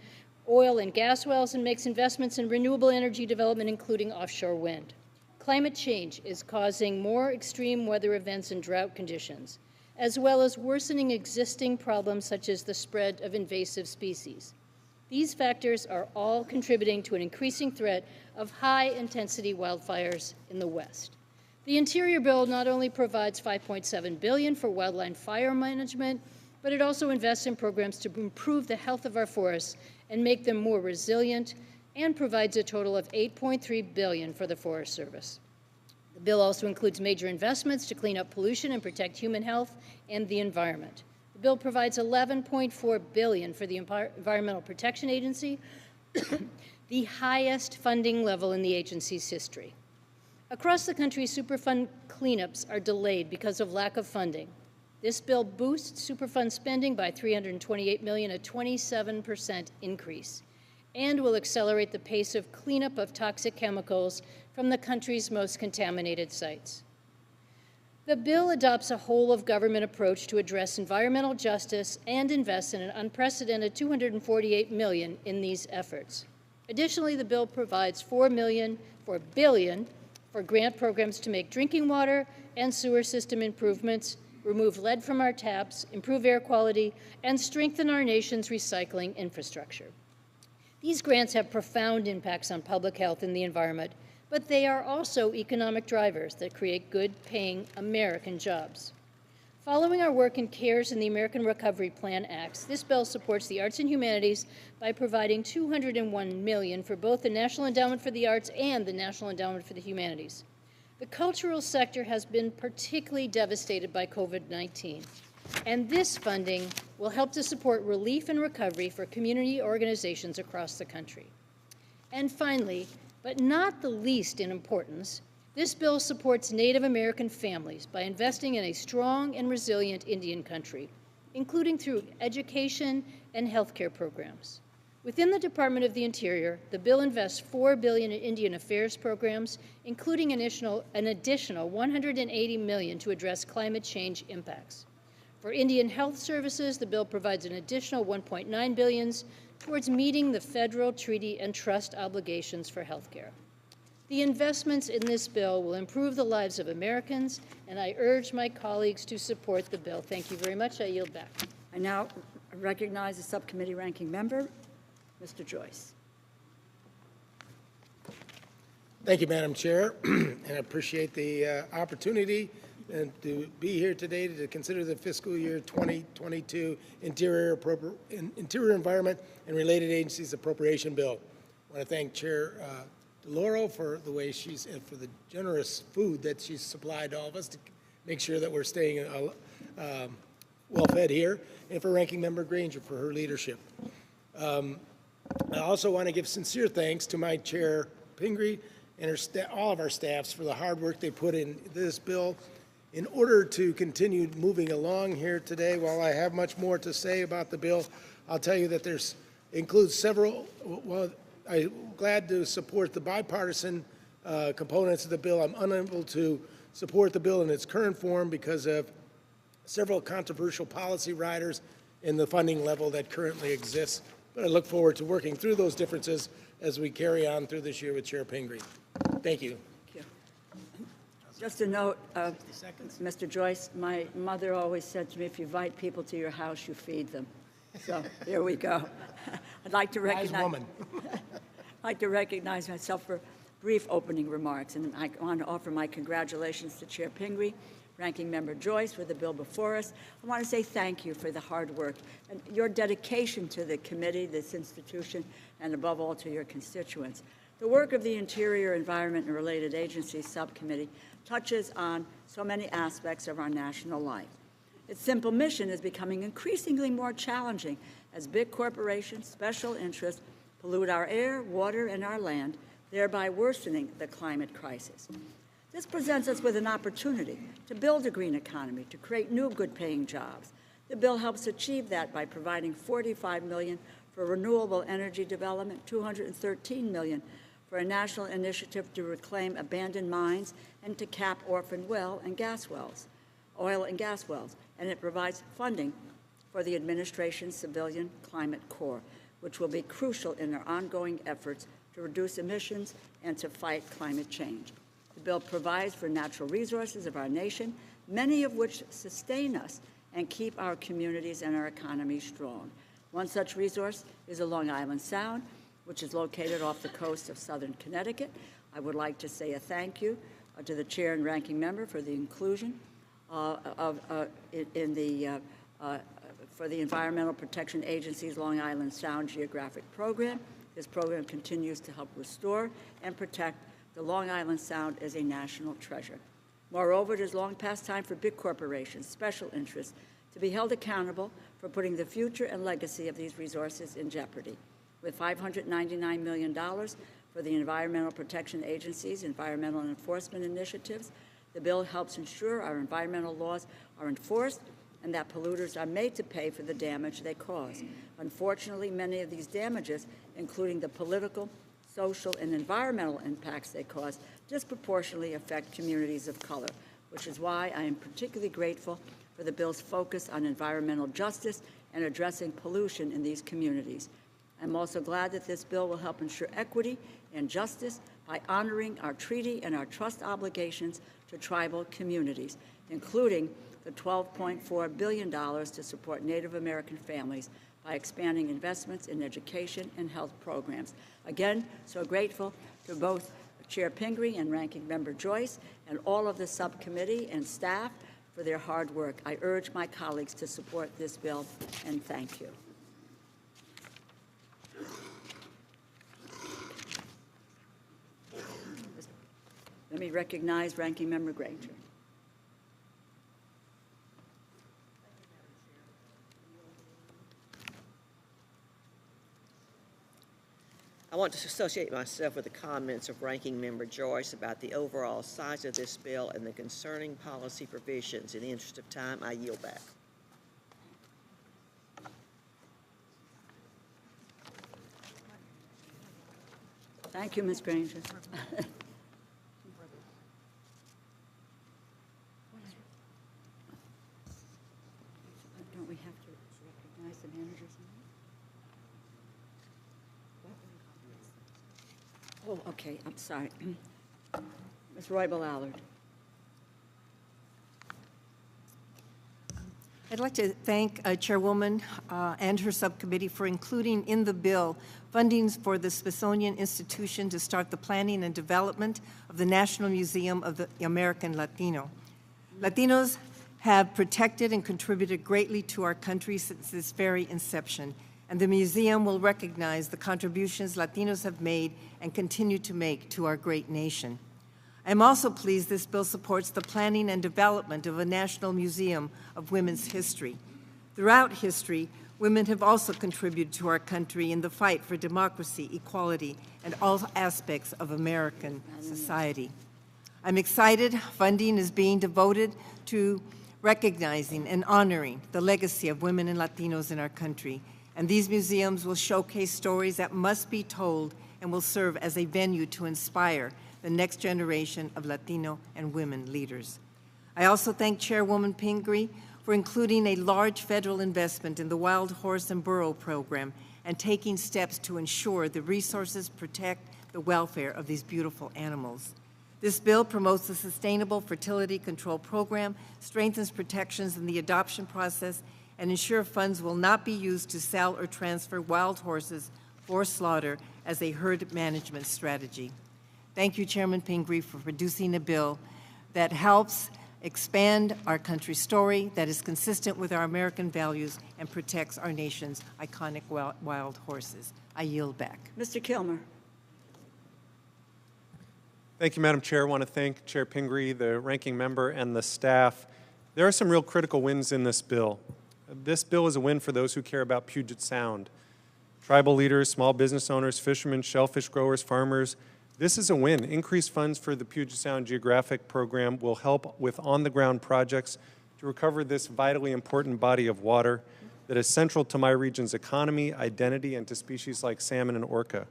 N: oil and gas wells, and makes investments in renewable energy development, including offshore wind. Climate change is causing more extreme weather events and drought conditions, as well as worsening existing problems such as the spread of invasive species. These factors are all contributing to an increasing threat of high-intensity wildfires in the West. The Interior bill not only provides $5.7 billion for wildland fire management, but it also invests in programs to improve the health of our forests and make them more resilient, and provides a total of $8.3 billion for the Forest Service. The bill also includes major investments to clean up pollution and protect human health and the environment. The bill provides $11.4 billion for the Environmental Protection Agency, the highest funding level in the agency's history. Across the country, Superfund cleanups are delayed because of lack of funding. This bill boosts Superfund spending by $328 million, a 27% increase, and will accelerate the pace of cleanup of toxic chemicals from the country's most contaminated sites. The bill adopts a whole-of-government approach to address environmental justice and invests in an unprecedented $248 million in these efforts. Additionally, the bill provides $4 billion for grant programs to make drinking water and sewer system improvements, remove lead from our taps, improve air quality, and strengthen our nation's recycling infrastructure. These grants have profound impacts on public health and the environment, but they are also economic drivers that create good-paying American jobs. Following our work in CARES and the American Recovery Plan Acts, this bill supports the arts and humanities by providing $201 million for both the National Endowment for the Arts and the National Endowment for the Humanities. The cultural sector has been particularly devastated by COVID-19, and this funding will help to support relief and recovery for community organizations across the country. And finally, but not the least in importance, this bill supports Native American families by investing in a strong and resilient Indian country, including through education and healthcare programs. Within the Department of the Interior, the bill invests $4 billion in Indian Affairs programs, including an additional $180 million to address climate change impacts. For Indian Health Services, the bill provides an additional $1.9 billion towards meeting the federal treaty and trust obligations for health care. The investments in this bill will improve the lives of Americans, and I urge my colleagues to support the bill. Thank you very much. I yield back.
A: I now recognize the subcommittee ranking member, Mr. Joyce.
T: Thank you, Madam Chair, and I appreciate the opportunity to be here today to consider the fiscal year 2022 Interior Environment and Related Agencies Appropriation Bill. I want to thank Chair DeLauro for the way for the generous food that she's supplied to all of us to make sure that we're staying well fed here, and for Ranking Member Granger for her leadership. I also want to give sincere thanks to my chair, Pingree, and all of our staffs for the hard work they put in this bill. In order to continue moving along here today, while I have much more to say about the bill, I'll tell you that includes several, well, I'm glad to support the bipartisan components of the bill. I'm unable to support the bill in its current form because of several controversial policy riders in the funding level that currently exists. But I look forward to working through those differences as we carry on through this year with Chair Pingree. Thank you.
A: Thank you. Just a note, Mr. Joyce, my mother always said to me, if you invite people to your house, you feed them. So there we go. I'd like to recognize,
T: Nice woman.
A: I'd like to recognize myself for brief opening remarks, and I want to offer my congratulations to Chair Pingree, Ranking Member Joyce for the bill before us. I want to say thank you for the hard work and your dedication to the committee, this institution, and above all to your constituents. The work of the Interior, Environment, and Related Agencies Subcommittee touches on so many aspects of our national life. Its simple mission is becoming increasingly more challenging as big corporations, special interests, pollute our air, water, and our land, thereby worsening the climate crisis. This presents us with an opportunity to build a green economy, to create new good-paying jobs. The bill helps achieve that by providing $45 million for renewable energy development, $213 million for a national initiative to reclaim abandoned mines and to cap orphaned oil and gas wells, and it provides funding for the administration's Civilian Climate Corps, which will be crucial in our ongoing efforts to reduce emissions and to fight climate change. The bill provides for natural resources of our nation, many of which sustain us and keep our communities and our economy strong. One such resource is the Long Island Sound, which is located off the coast of southern Connecticut. I would like to say a thank you to the Chair and Ranking Member for the inclusion for the Environmental Protection Agency's Long Island Sound Geographic Program. This program continues to help restore and protect the Long Island Sound as a national treasure. Moreover, it is long past time for big corporations, special interests, to be held accountable for putting the future and legacy of these resources in jeopardy. With $599 million for the Environmental Protection Agency's environmental enforcement initiatives, the bill helps ensure our environmental laws are enforced and that polluters are made to pay for the damage they cause. Unfortunately, many of these damages, including the political, social, and environmental impacts they cause, disproportionately affect communities of color, which is why I am particularly grateful for the bill's focus on environmental justice and addressing pollution in these communities. I'm also glad that this bill will help ensure equity and justice by honoring our treaty and our trust obligations to tribal communities, including the $12.4 billion to support Native American families by expanding investments in education and health programs. Again, so grateful to both Chair Pingree and Ranking Member Joyce and all of the subcommittee and staff for their hard work. I urge my colleagues to support this bill, and thank you. Let me recognize Ranking Member Granger.
V: I want to associate myself with the comments of Ranking Member Joyce about the overall size of this bill and the concerning policy provisions. In the interest of time, I yield back.
A: Thank you, Ms. Granger. Don't we have to recognize the managers? Oh, okay, I'm sorry. Ms. Roybal Allard.
G: I'd like to thank Chairwoman and her subcommittee for including in the bill fundings for the Smithsonian Institution to start the planning and development of the National Museum of the American Latino. Latinos have protected and contributed greatly to our country since its very inception, and the museum will recognize the contributions Latinos have made and continue to make to our great nation. I'm also pleased this bill supports the planning and development of a National Museum of Women's History. Throughout history, women have also contributed to our country in the fight for democracy, equality, and all aspects of American society. I'm excited funding is being devoted to recognizing and honoring the legacy of women and Latinos in our country, and these museums will showcase stories that must be told and will serve as a venue to inspire the next generation of Latino and women leaders. I also thank Chairwoman Pingree for including a large federal investment in the Wild Horse and Burro program and taking steps to ensure the resources protect the welfare of these beautiful animals. This bill promotes the Sustainable Fertility Control Program, strengthens protections in the adoption process, and ensure funds will not be used to sell or transfer wild horses for slaughter as a herd management strategy. Thank you, Chairman Pingree, for producing a bill that helps expand our country's story, that is consistent with our American values, and protects our nation's iconic wild horses. I yield back.
A: Mr. Kilmer.
F: Thank you, Madam Chair. I want to thank Chair Pingree, the ranking member, and the staff. There are some real critical wins in this bill. This bill is a win for those who care about Puget Sound. Tribal leaders, small business owners, fishermen, shellfish growers, farmers. This is a win. Increased funds for the Puget Sound Geographic Program will help with on-the-ground projects to recover this vitally important body of water that is central to my region's economy, identity, and to species like salmon and orca.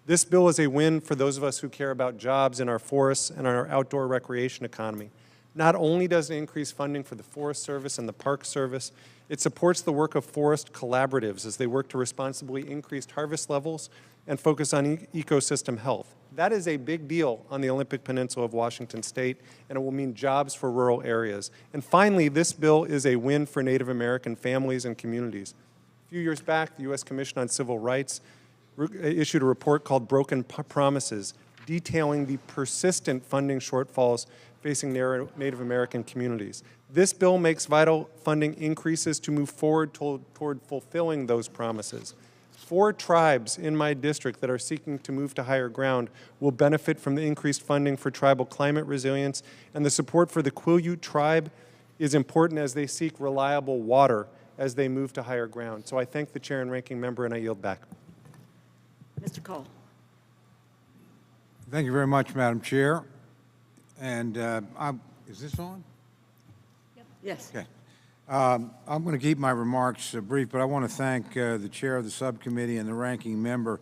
F: This bill is a win for those of us who care about jobs in our forests and our outdoor recreation economy. Not only does it increase funding for the Forest Service and the Park Service, it supports the work of forest collaboratives as they work to responsibly increase harvest levels and focus on ecosystem health. That is a big deal on the Olympic Peninsula of Washington State, and it will mean jobs for rural areas. And finally, this bill is a win for Native American families and communities. A few years back, the U.S. Commission on Civil Rights issued a report called Broken Promises, detailing the persistent funding shortfalls facing Native American communities. This bill makes vital funding increases to move forward toward fulfilling those promises. 4 tribes in my district that are seeking to move to higher ground will benefit from the increased funding for tribal climate resilience, and the support for the Quileute tribe is important as they seek reliable water as they move to higher ground. So I thank the chair and ranking member, and I yield back.
A: Mr. Cole.
Q: Thank you very much, Madam Chair. And is this on?
A: Yes.
Q: Okay. I'm going to keep my remarks brief, but I want to thank the chair of the subcommittee and the ranking member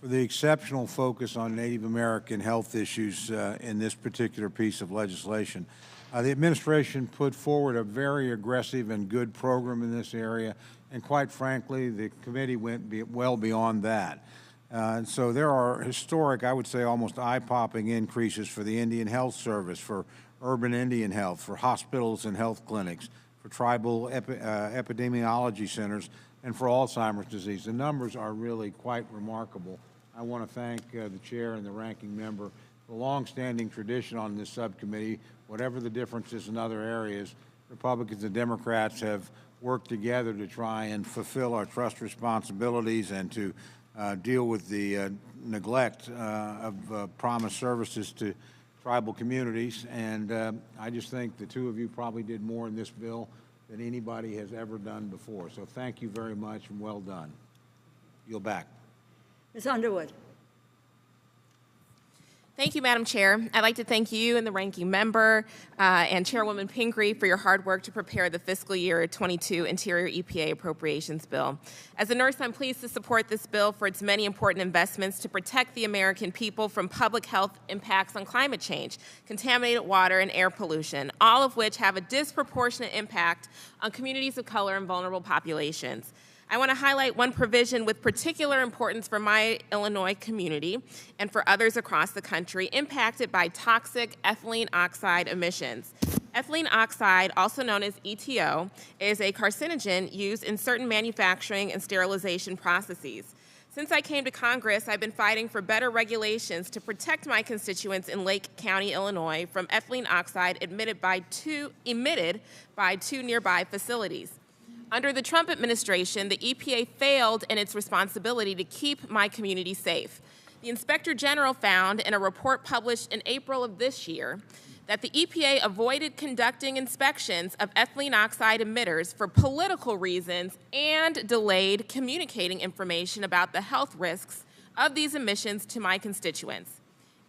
Q: for the exceptional focus on Native American health issues in this particular piece of legislation. The administration put forward a very aggressive and good program in this area, and quite frankly, the committee went well beyond that. And so there are historic, I would say almost eye-popping increases for the Indian Health Service, for urban Indian health, for hospitals and health clinics, for tribal epidemiology centers, and for Alzheimer's disease. The numbers are really quite remarkable. I want to thank the chair and the ranking member. The long-standing tradition on this subcommittee, whatever the differences in other areas, Republicans and Democrats have worked together to try and fulfill our trust responsibilities and to deal with the neglect of promised services to tribal communities. And I just think the two of you probably did more in this bill than anybody has ever done before. So thank you very much and well done. Yield back.
A: Ms. Underwood.
C: Thank you, Madam Chair. I'd like to thank you and the ranking member and Chairwoman Pingree for your hard work to prepare the fiscal year 22 Interior EPA Appropriations Bill. As a nurse, I'm pleased to support this bill for its many important investments to protect the American people from public health impacts on climate change, contaminated water, and air pollution, all of which have a disproportionate impact on communities of color and vulnerable populations. I want to highlight one provision with particular importance for my Illinois community and for others across the country impacted by toxic ethylene oxide emissions. Ethylene oxide, also known as ETO, is a carcinogen used in certain manufacturing and sterilization processes. Since I came to Congress, I've been fighting for better regulations to protect my constituents in Lake County, Illinois, from ethylene oxide emitted by two nearby facilities. Under the Trump administration, the EPA failed in its responsibility to keep my community safe. The Inspector General found in a report published in April of this year that the EPA avoided conducting inspections of ethylene oxide emitters for political reasons and delayed communicating information about the health risks of these emissions to my constituents.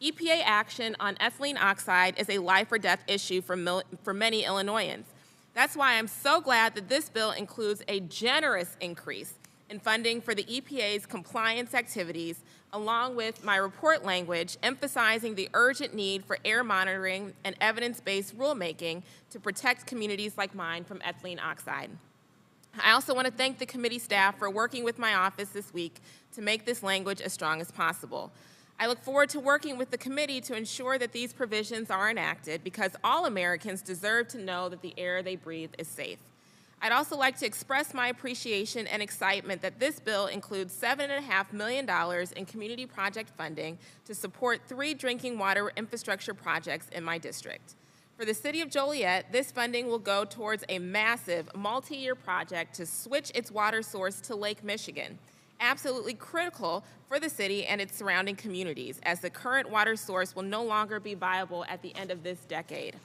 C: EPA action on ethylene oxide is a life or death issue for many Illinoisans. That's why I'm so glad that this bill includes a generous increase in funding for the EPA's compliance activities, along with my report language emphasizing the urgent need for air monitoring and evidence-based rulemaking to protect communities like mine from ethylene oxide. I also want to thank the committee staff for working with my office this week to make this language as strong as possible. I look forward to working with the committee to ensure that these provisions are enacted because all Americans deserve to know that the air they breathe is safe. I'd also like to express my appreciation and excitement that this bill includes $7.5 million in community project funding to support 3 drinking water infrastructure projects in my district. For the City of Joliet, this funding will go towards a massive multi-year project to switch its water source to Lake Michigan. Absolutely critical for the city and its surrounding communities, as the current water source will no longer be viable at the end of this decade.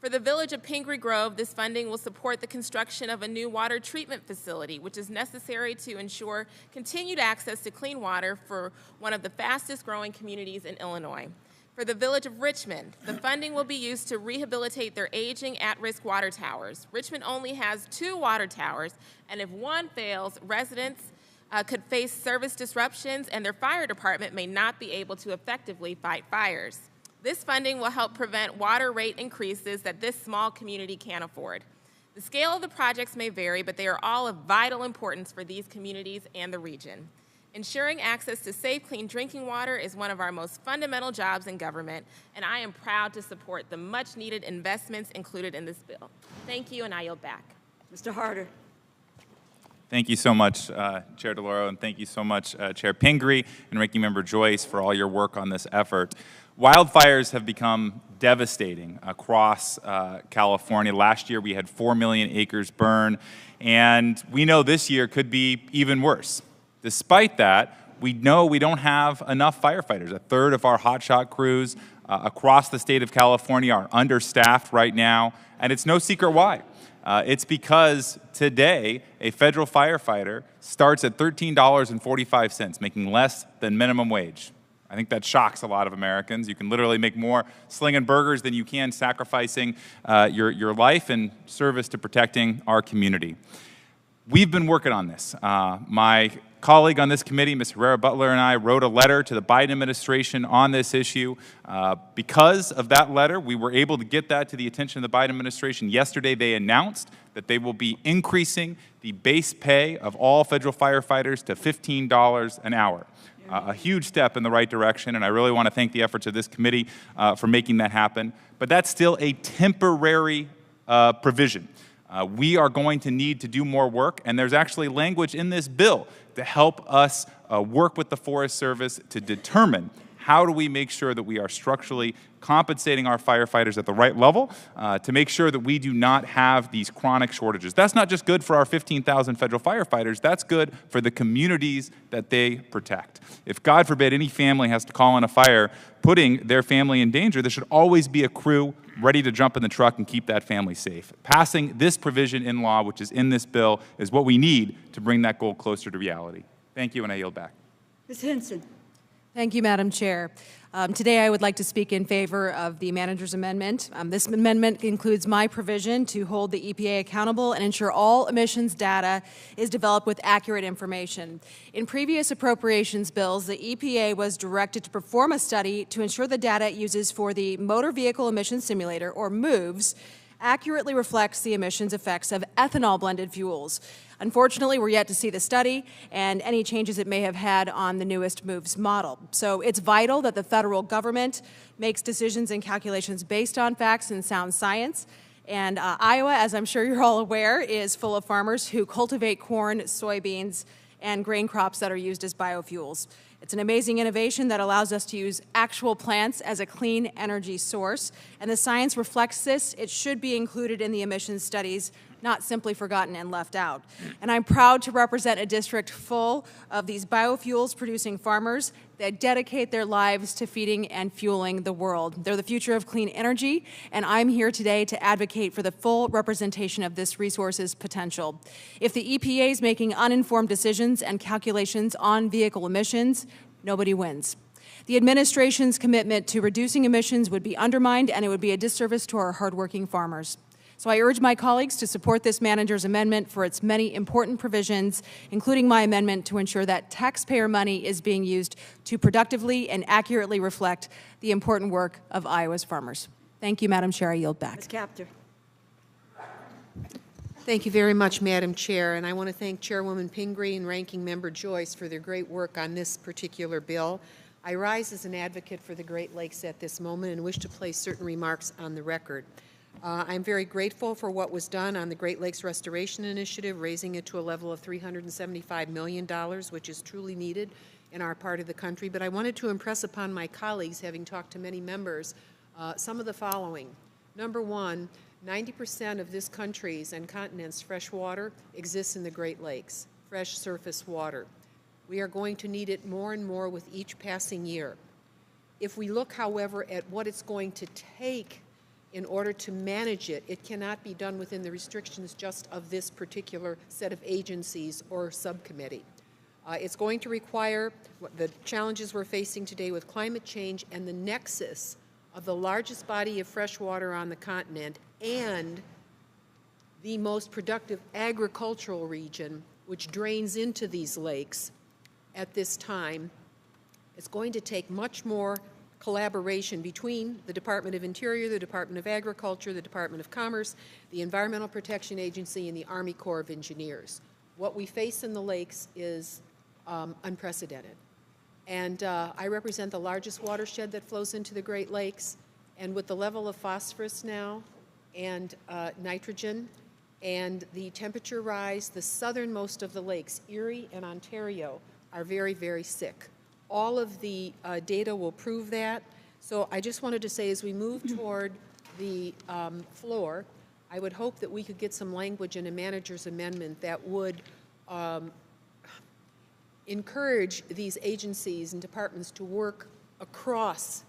C: For the village of Pingree Grove, this funding will support the construction of a new water treatment facility, which is necessary to ensure continued access to clean water for one of the fastest growing communities in Illinois. For the village of Richmond, the funding will be used to rehabilitate their aging at-risk water towers. Richmond only has 2 water towers, and if one fails, residents could face service disruptions and their fire department may not be able to effectively fight fires. This funding will help prevent water rate increases that this small community can't afford. The scale of the projects may vary, but they are all of vital importance for these communities and the region. Ensuring access to safe, clean drinking water is one of our most fundamental jobs in government, and I am proud to support the much-needed investments included in this bill. Thank you, and I yield back.
A: Mr. Harder.
I: Thank you so much, Chair DeLauro, and thank you so much, Chair Pingree and Ranking Member Joyce, for all your work on this effort. Wildfires have become devastating across California. Last year, we had 4 million acres burn, and we know this year could be even worse. Despite that, we know we don't have enough firefighters. A third of our hotshot crews across the state of California are understaffed right now, and it's no secret why. It's because today a federal firefighter starts at $13.45, making less than minimum wage. I think that shocks a lot of Americans. You can literally make more slinging burgers than you can sacrificing your life in service to protecting our community. We've been working on this. My colleague on this committee, Ms. Herrera-Butler, and I wrote a letter to the Biden administration on this issue. Because of that letter, we were able to get that to the attention of the Biden administration. Yesterday, they announced that they will be increasing the base pay of all federal firefighters to $15 an hour. A huge step in the right direction, and I really want to thank the efforts of this committee for making that happen. But that's still a temporary provision. We are going to need to do more work, and there's actually language in this bill to help us work with the Forest Service to determine how do we make sure that we are structurally compensating our firefighters at the right level to make sure that we do not have these chronic shortages. That's not just good for our 15,000 federal firefighters, that's good for the communities that they protect. If, God forbid, any family has to call on a fire, putting their family in danger, there should always be a crew ready to jump in the truck and keep that family safe. Passing this provision in law, which is in this bill, is what we need to bring that goal closer to reality. Thank you, and I yield back.
A: Ms. Hinson.
W: Thank you, Madam Chair.
R: Today, I would like to speak in favor of the manager's amendment. This amendment includes my provision to hold the EPA accountable and ensure all emissions data is developed with accurate information. In previous appropriations bills, the EPA was directed to perform a study to ensure the data it uses for the Motor Vehicle Emission Simulator, or MOVES, accurately reflects the emissions effects of ethanol-blended fuels. Unfortunately, we're yet to see the study and any changes it may have had on the newest MOVES model. So it's vital that the federal government makes decisions and calculations based on facts and sound science. And Iowa, as I'm sure you're all aware, is full of farmers who cultivate corn, soybeans, and grain crops that are used as biofuels. It's an amazing innovation that allows us to use actual plants as a clean energy source, and the science reflects this. It should be included in the emissions studies, not simply forgotten and left out. And I'm proud to represent a district full of these biofuels producing farmers that dedicate their lives to feeding and fueling the world. They're the future of clean energy, and I'm here today to advocate for the full representation of this resource's potential. If the EPA is making uninformed decisions and calculations on vehicle emissions, nobody wins. The administration's commitment to reducing emissions would be undermined, and it would be a disservice to our hardworking farmers. So I urge my colleagues to support this manager's amendment for its many important provisions, including my amendment to ensure that taxpayer money is being used to productively and accurately reflect the important work of Iowa's farmers. Thank you, Madam Chair. I yield back.
A: Ms. Capter.
K: Thank you very much, Madam Chair, and I want to thank Chairwoman Pingree and Ranking Member Joyce for their great work on this particular bill. I rise as an advocate for the Great Lakes at this moment and wish to place certain remarks on the record. I'm very grateful for what was done on the Great Lakes Restoration Initiative, raising it to a level of $375 million, which is truly needed in our part of the country. But I wanted to impress upon my colleagues, having talked to many members, some of the following. Number one, 90% of this country's and continent's fresh water exists in the Great Lakes, fresh surface water. We are going to need it more and more with each passing year. If we look, however, at what it's going to take in order to manage it, it cannot be done within the restrictions just of this particular set of agencies or subcommittee. It's going to require the challenges we're facing today with climate change and the nexus of the largest body of fresh water on the continent and the most productive agricultural region, which drains into these lakes at this time. It's going to take much more collaboration between the Department of Interior, the Department of Agriculture, the Department of Commerce, the Environmental Protection Agency, and the Army Corps of Engineers. What we face in the lakes is unprecedented. And I represent the largest watershed that flows into the Great Lakes, and with the level of phosphorus now and nitrogen and the temperature rise, the southernmost of the lakes, Erie and Ontario, are very, very sick. All of the data will prove that. So I just wanted to say, as we move toward the floor, I would hope that we could get some language in a manager's amendment that would encourage these agencies and departments to work across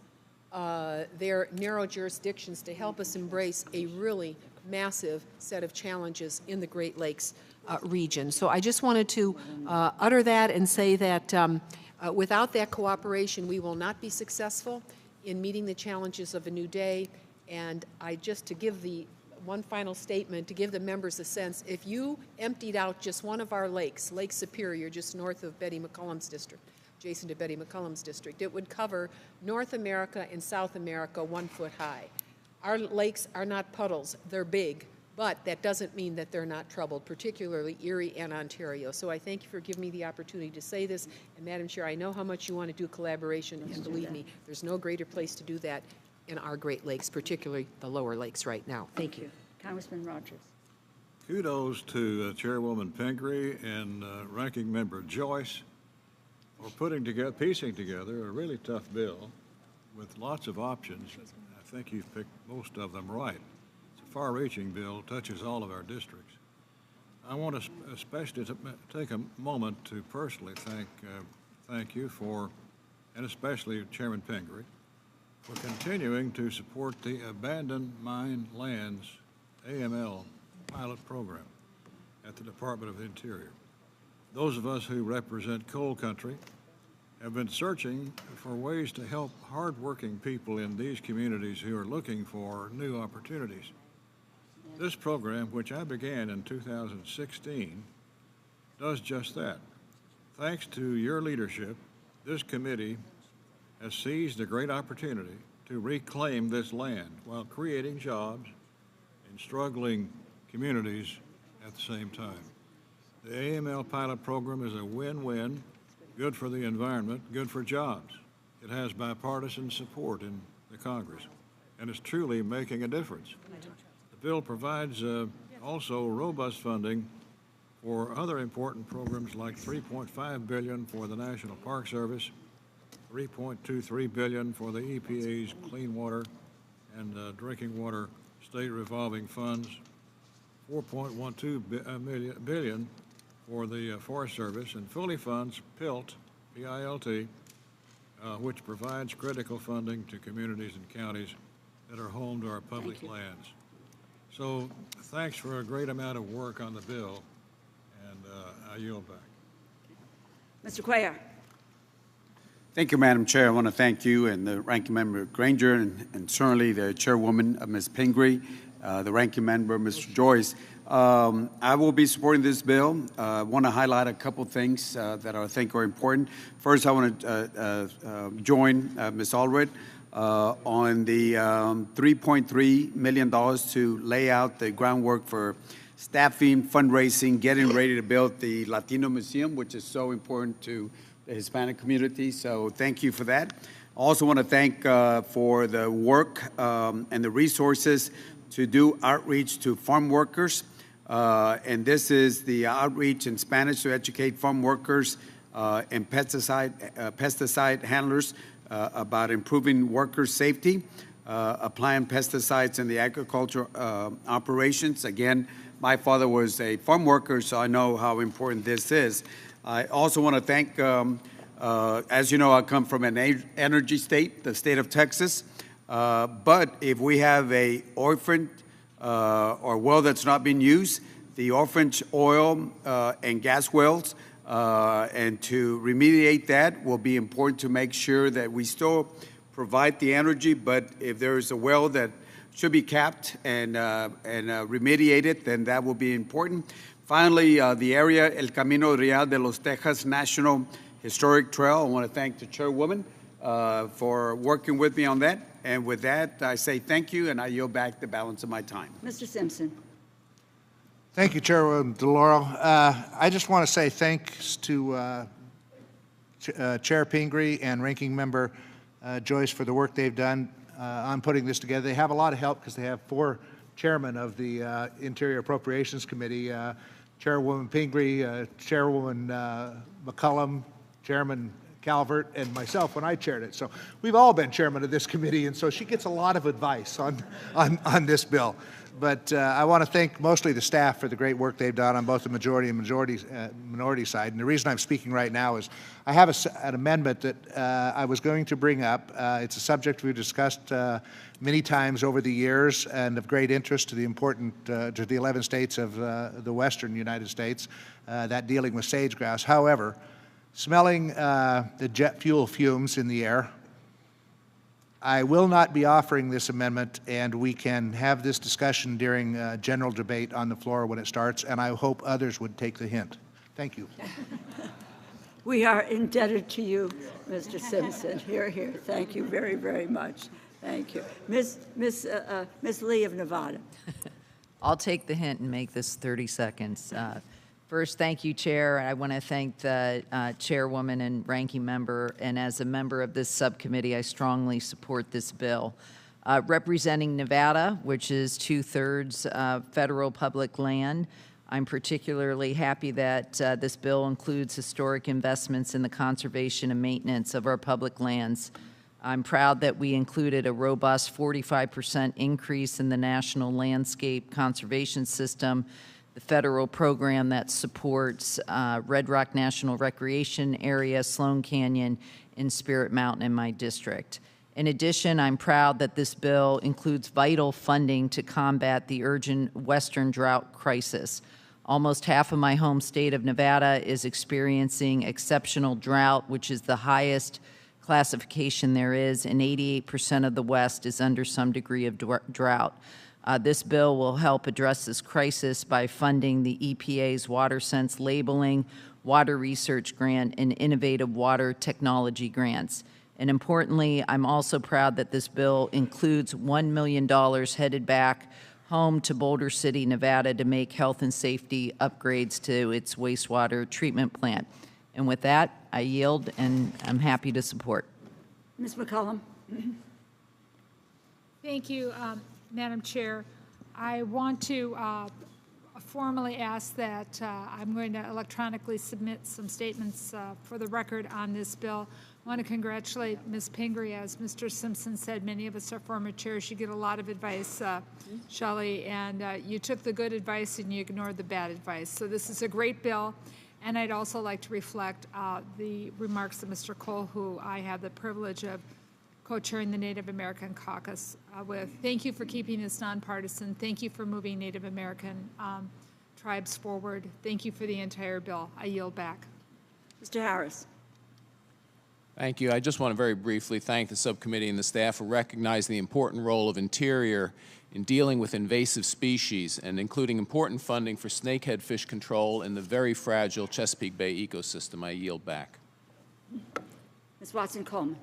K: their narrow jurisdictions to help us embrace a really massive set of challenges in the Great Lakes region. So I just wanted to utter that and say that without that cooperation, we will not be successful in meeting the challenges of a new day. And to give the one final statement, to give the members a sense, if you emptied out just one of our lakes, Lake Superior, just north of Betty McCollum's district, adjacent to Betty McCollum's district, it would cover North America and South America 1 foot high. Our lakes are not puddles, they're big. But that doesn't mean that they're not troubled, particularly Erie and Ontario. So I thank you for giving me the opportunity to say this. And Madam Chair, I know how much you want to do collaboration, and believe me, there's no greater place to do that in our Great Lakes, particularly the lower lakes right now. Thank you.
A: Congressman Rogers.
D: Kudos to Chairwoman Pingree and Ranking Member Joyce for piecing together a really tough bill with lots of options. I think you've picked most of them right. Far-reaching bill, touches all of our districts. I want to especially take a moment to personally thank you for, and especially Chairman Pingree, for continuing to support the Abandoned Mine Lands AML pilot program at the Department of the Interior. Those of us who represent coal country have been searching for ways to help hardworking people in these communities who are looking for new opportunities. This program, which I began in 2016, does just that. Thanks to your leadership, this committee has seized a great opportunity to reclaim this land while creating jobs in struggling communities at the same time. The AML pilot program is a win-win, good for the environment, good for jobs. It has bipartisan support in the Congress, and is truly making a difference. The bill provides also robust funding for other important programs like $3.5 billion for the National Park Service, $3.23 billion for the EPA's Clean Water and Drinking Water State Revolving Funds, $4.12 billion for the Forest Service, and fully funds PILT, P-I-L-T, which provides critical funding to communities and counties that are home to our public lands. So thanks for a great amount of work on the bill, and I yield back.
A: Mr. Cuellar.
L: Thank you, Madam Chair. I want to thank you and the Ranking Member Granger and certainly the Chairwoman, Ms. Pingree, the Ranking Member, Mr. Joyce. I will be supporting this bill. I want to highlight a couple things that I think are important. First, I want to join Ms. Allred on the $3.3 million to lay out the groundwork for staffing, fundraising, getting ready to build the Latino Museum, which is so important to the Hispanic community. So thank you for that. I also want to thank for the work and the resources to do outreach to farm workers. And this is the outreach in Spanish to educate farm workers and pesticide handlers about improving worker safety, applying pesticides in the agriculture operations. Again, my father was a farm worker, so I know how important this is. I also want to thank, as you know, I come from an energy state, the state of Texas. But if we have a orphaned or well that's not being used, the orphaned oil and gas wells, and to remediate that will be important to make sure that we still provide the energy, but if there is a well that should be capped and remediated, then that will be important. Finally, the area El Camino Real de los Tejas National Historic Trail, I want to thank the Chairwoman for working with me on that. And with that, I say thank you, and I yield back the balance of my time.
A: Mr. Simpson.
M: Thank you, Chairwoman DeLauro. I just want to say thanks to Chair Pingree and Ranking Member Joyce for the work they've done on putting this together. They have a lot of help because they have 4 chairmen of the Interior Appropriations Committee, Chairwoman Pingree, Chairwoman McCullum, Chairman Calvert, and myself when I chaired it. So we've all been chairman of this committee, and so she gets a lot of advice on this bill. But I want to thank mostly the staff for the great work they've done on both the majority and minority side. And the reason I'm speaking right now is I have an amendment that I was going to bring up. It's a subject we've discussed many times over the years and of great interest to the to the 11 states of the western United States, that dealing with sage-grouse. However, smelling the jet fuel fumes in the air, I will not be offering this amendment, and we can have this discussion during general debate on the floor when it starts, and I hope others would take the hint. Thank you.
A: We are indebted to you, Mr. Simpson. Hear, hear. Thank you very, very much. Thank you. Ms. Lee of Nevada.
O: I'll take the hint and make this 30 seconds. First, thank you, Chair. I want to thank the Chairwoman and Ranking Member, and as a member of this subcommittee, I strongly support this bill. Representing Nevada, which is 2/3 federal public land, I'm particularly happy that this bill includes historic investments in the conservation and maintenance of our public lands. I'm proud that we included a robust 45% increase in the National Landscape Conservation System, the federal program that supports Red Rock National Recreation Area, Sloan Canyon, and Spirit Mountain in my district. In addition, I'm proud that this bill includes vital funding to combat the urgent Western drought crisis. Almost half of my home state of Nevada is experiencing exceptional drought, which is the highest classification there is, and 88% of the West is under some degree of drought. This bill will help address this crisis by funding the EPA's WaterSense labeling, water research grant, and innovative water technology grants. And importantly, I'm also proud that this bill includes $1 million headed back home to Boulder City, Nevada, to make health and safety upgrades to its wastewater treatment plant. And with that, I yield, and I'm happy to support.
A: Ms. McCollum.
P: Thank you, Madam Chair. I want to formally ask that I'm going to electronically submit some statements for the record on this bill. I want to congratulate Ms. Pingree. As Mr. Simpson said, many of us are former chairs. You get a lot of advice, Shelley, and you took the good advice and you ignored the bad advice. So this is a great bill. And I'd also like to reflect the remarks of Mr. Cole, who I have the privilege of co-chairing the Native American Caucus with. Thank you for keeping this nonpartisan. Thank you for moving Native American tribes forward. Thank you for the entire bill. I yield back.
A: Mr. Harris.
U: Thank you. I just want to very briefly thank the subcommittee and the staff for recognizing the important role of Interior in dealing with invasive species and including important funding for snakehead fish control in the very fragile Chesapeake Bay ecosystem. I yield back.
A: Ms. Watson-Coleman.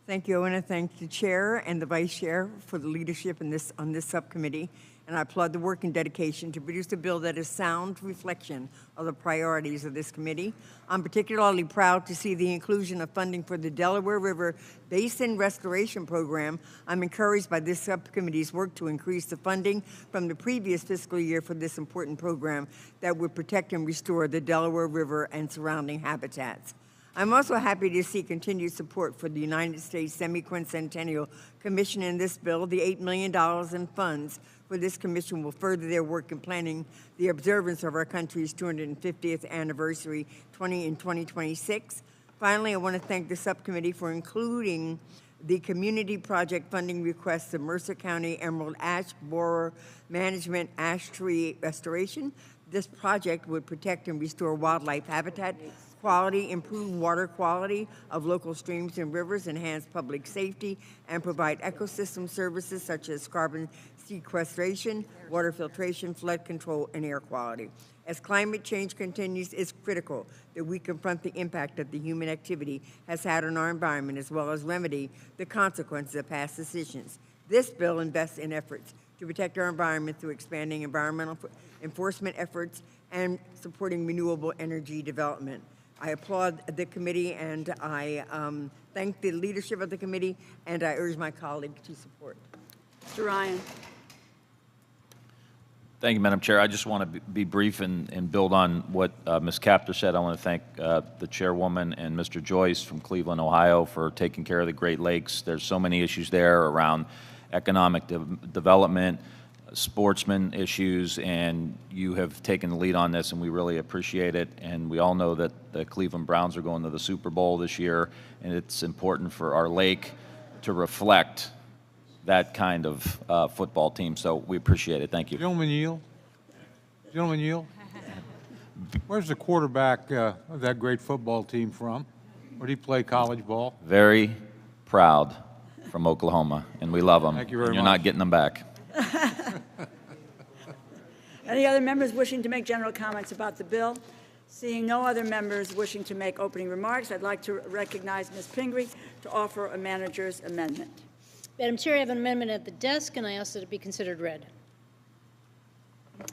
S: Thank you. I want to thank the chair and the vice chair for the leadership on this subcommittee, and I applaud the work and dedication to produce a bill that is sound reflection of the priorities of this committee. I'm particularly proud to see the inclusion of funding for the Delaware River Basin Restoration Program. I'm encouraged by this subcommittee's work to increase the funding from the previous fiscal year for this important program that would protect and restore the Delaware River and surrounding habitats. I'm also happy to see continued support for the United States Semi-Quincentennial Commission in this bill. The $8 million in funds for this commission will further their work in planning the observance of our country's 250th anniversary in 2026. Finally, I want to thank the subcommittee for including the community project funding requests of Mercer County Emerald Ash Borer Management Ash Tree Restoration. This project would protect and restore wildlife habitat quality, improve water quality of local streams and rivers, enhance public safety, and provide ecosystem services such as carbon sequestration, water filtration, flood control, and air quality. As climate change continues, it's critical that we confront the impact that the human activity has had on our environment, as well as remedy the consequences of past decisions. This bill invests in efforts to protect our environment through expanding environmental enforcement efforts and supporting renewable energy development. I applaud the committee, and I thank the leadership of the committee, and I urge my colleague to support.
A: Mr. Ryan.
W: Thank you, Madam Chair. I just want to be brief and build on what Ms. Capter said. I want to thank the chairwoman and Mr. Joyce from Cleveland, Ohio, for taking care of the Great Lakes. There's so many issues there around economic development, sportsman issues, and you have taken the lead on this, and we really appreciate it. And we all know that the Cleveland Browns are going to the Super Bowl this year, and it's important for our lake to reflect that kind of football team. So we appreciate it. Thank you.
Q: Gentleman yield. Gentleman yield. Where's the quarterback of that great football team from? Where did he play college ball?
W: Very proud from Oklahoma, and we love them.
Q: Thank you very much.
W: You're not getting them back.
A: Any other members wishing to make general comments about the bill? Seeing no other members wishing to make opening remarks, I'd like to recognize Ms. Pingree to offer a manager's amendment.
N: Madam Chair, I have an amendment at the desk, and I ask that it be considered read.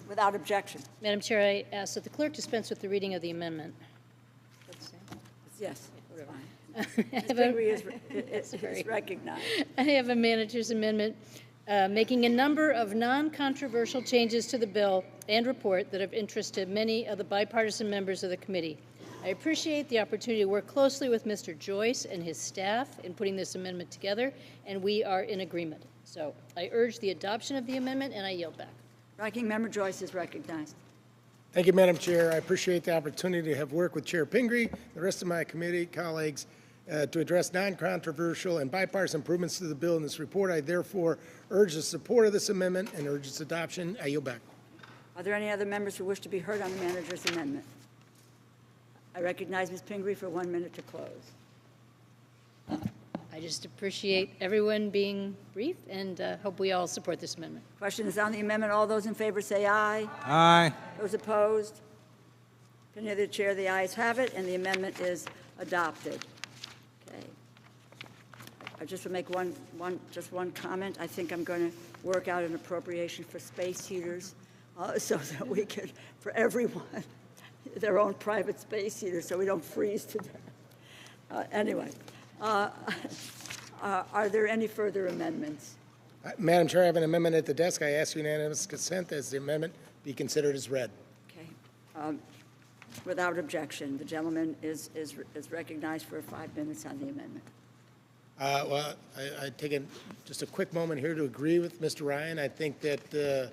A: Without objection.
N: Madam Chair, I ask that the clerk dispense with the reading of the amendment.
A: Yes. Ms. Pingree is recognized.
N: I have a manager's amendment making a number of non-controversial changes to the bill and report that have interest to many of the bipartisan members of the committee. I appreciate the opportunity to work closely with Mr. Joyce and his staff in putting this amendment together, and we are in agreement. So I urge the adoption of the amendment, and I yield back.
A: Ranking Member Joyce is recognized.
T: Thank you, Madam Chair. I appreciate the opportunity to have worked with Chair Pingree, the rest of my committee colleagues, to address non-controversial and bipartisan improvements to the bill in this report. I therefore urge the support of this amendment and urge its adoption. I yield back.
A: Are there any other members who wish to be heard on the manager's amendment? I recognize Ms. Pingree for 1 minute to close.
N: I just appreciate everyone being brief and hope we all support this amendment.
A: Question is on the amendment. All those in favor say aye.
Q: Aye.
A: Those opposed? Opinion of the chair, the ayes have it, and the amendment is adopted. Okay. I just will make one comment. I think I'm going to work out an appropriation for space heaters so that we can, for everyone, their own private space heater so we don't freeze to death. Anyway, are there any further amendments?
T: Madam Chair, I have an amendment at the desk. I ask unanimous consent as the amendment be considered as read.
A: Okay. Without objection, the gentleman is recognized for 5 minutes on the amendment.
T: Well, I take just a quick moment here to agree with Mr. Ryan. I think that the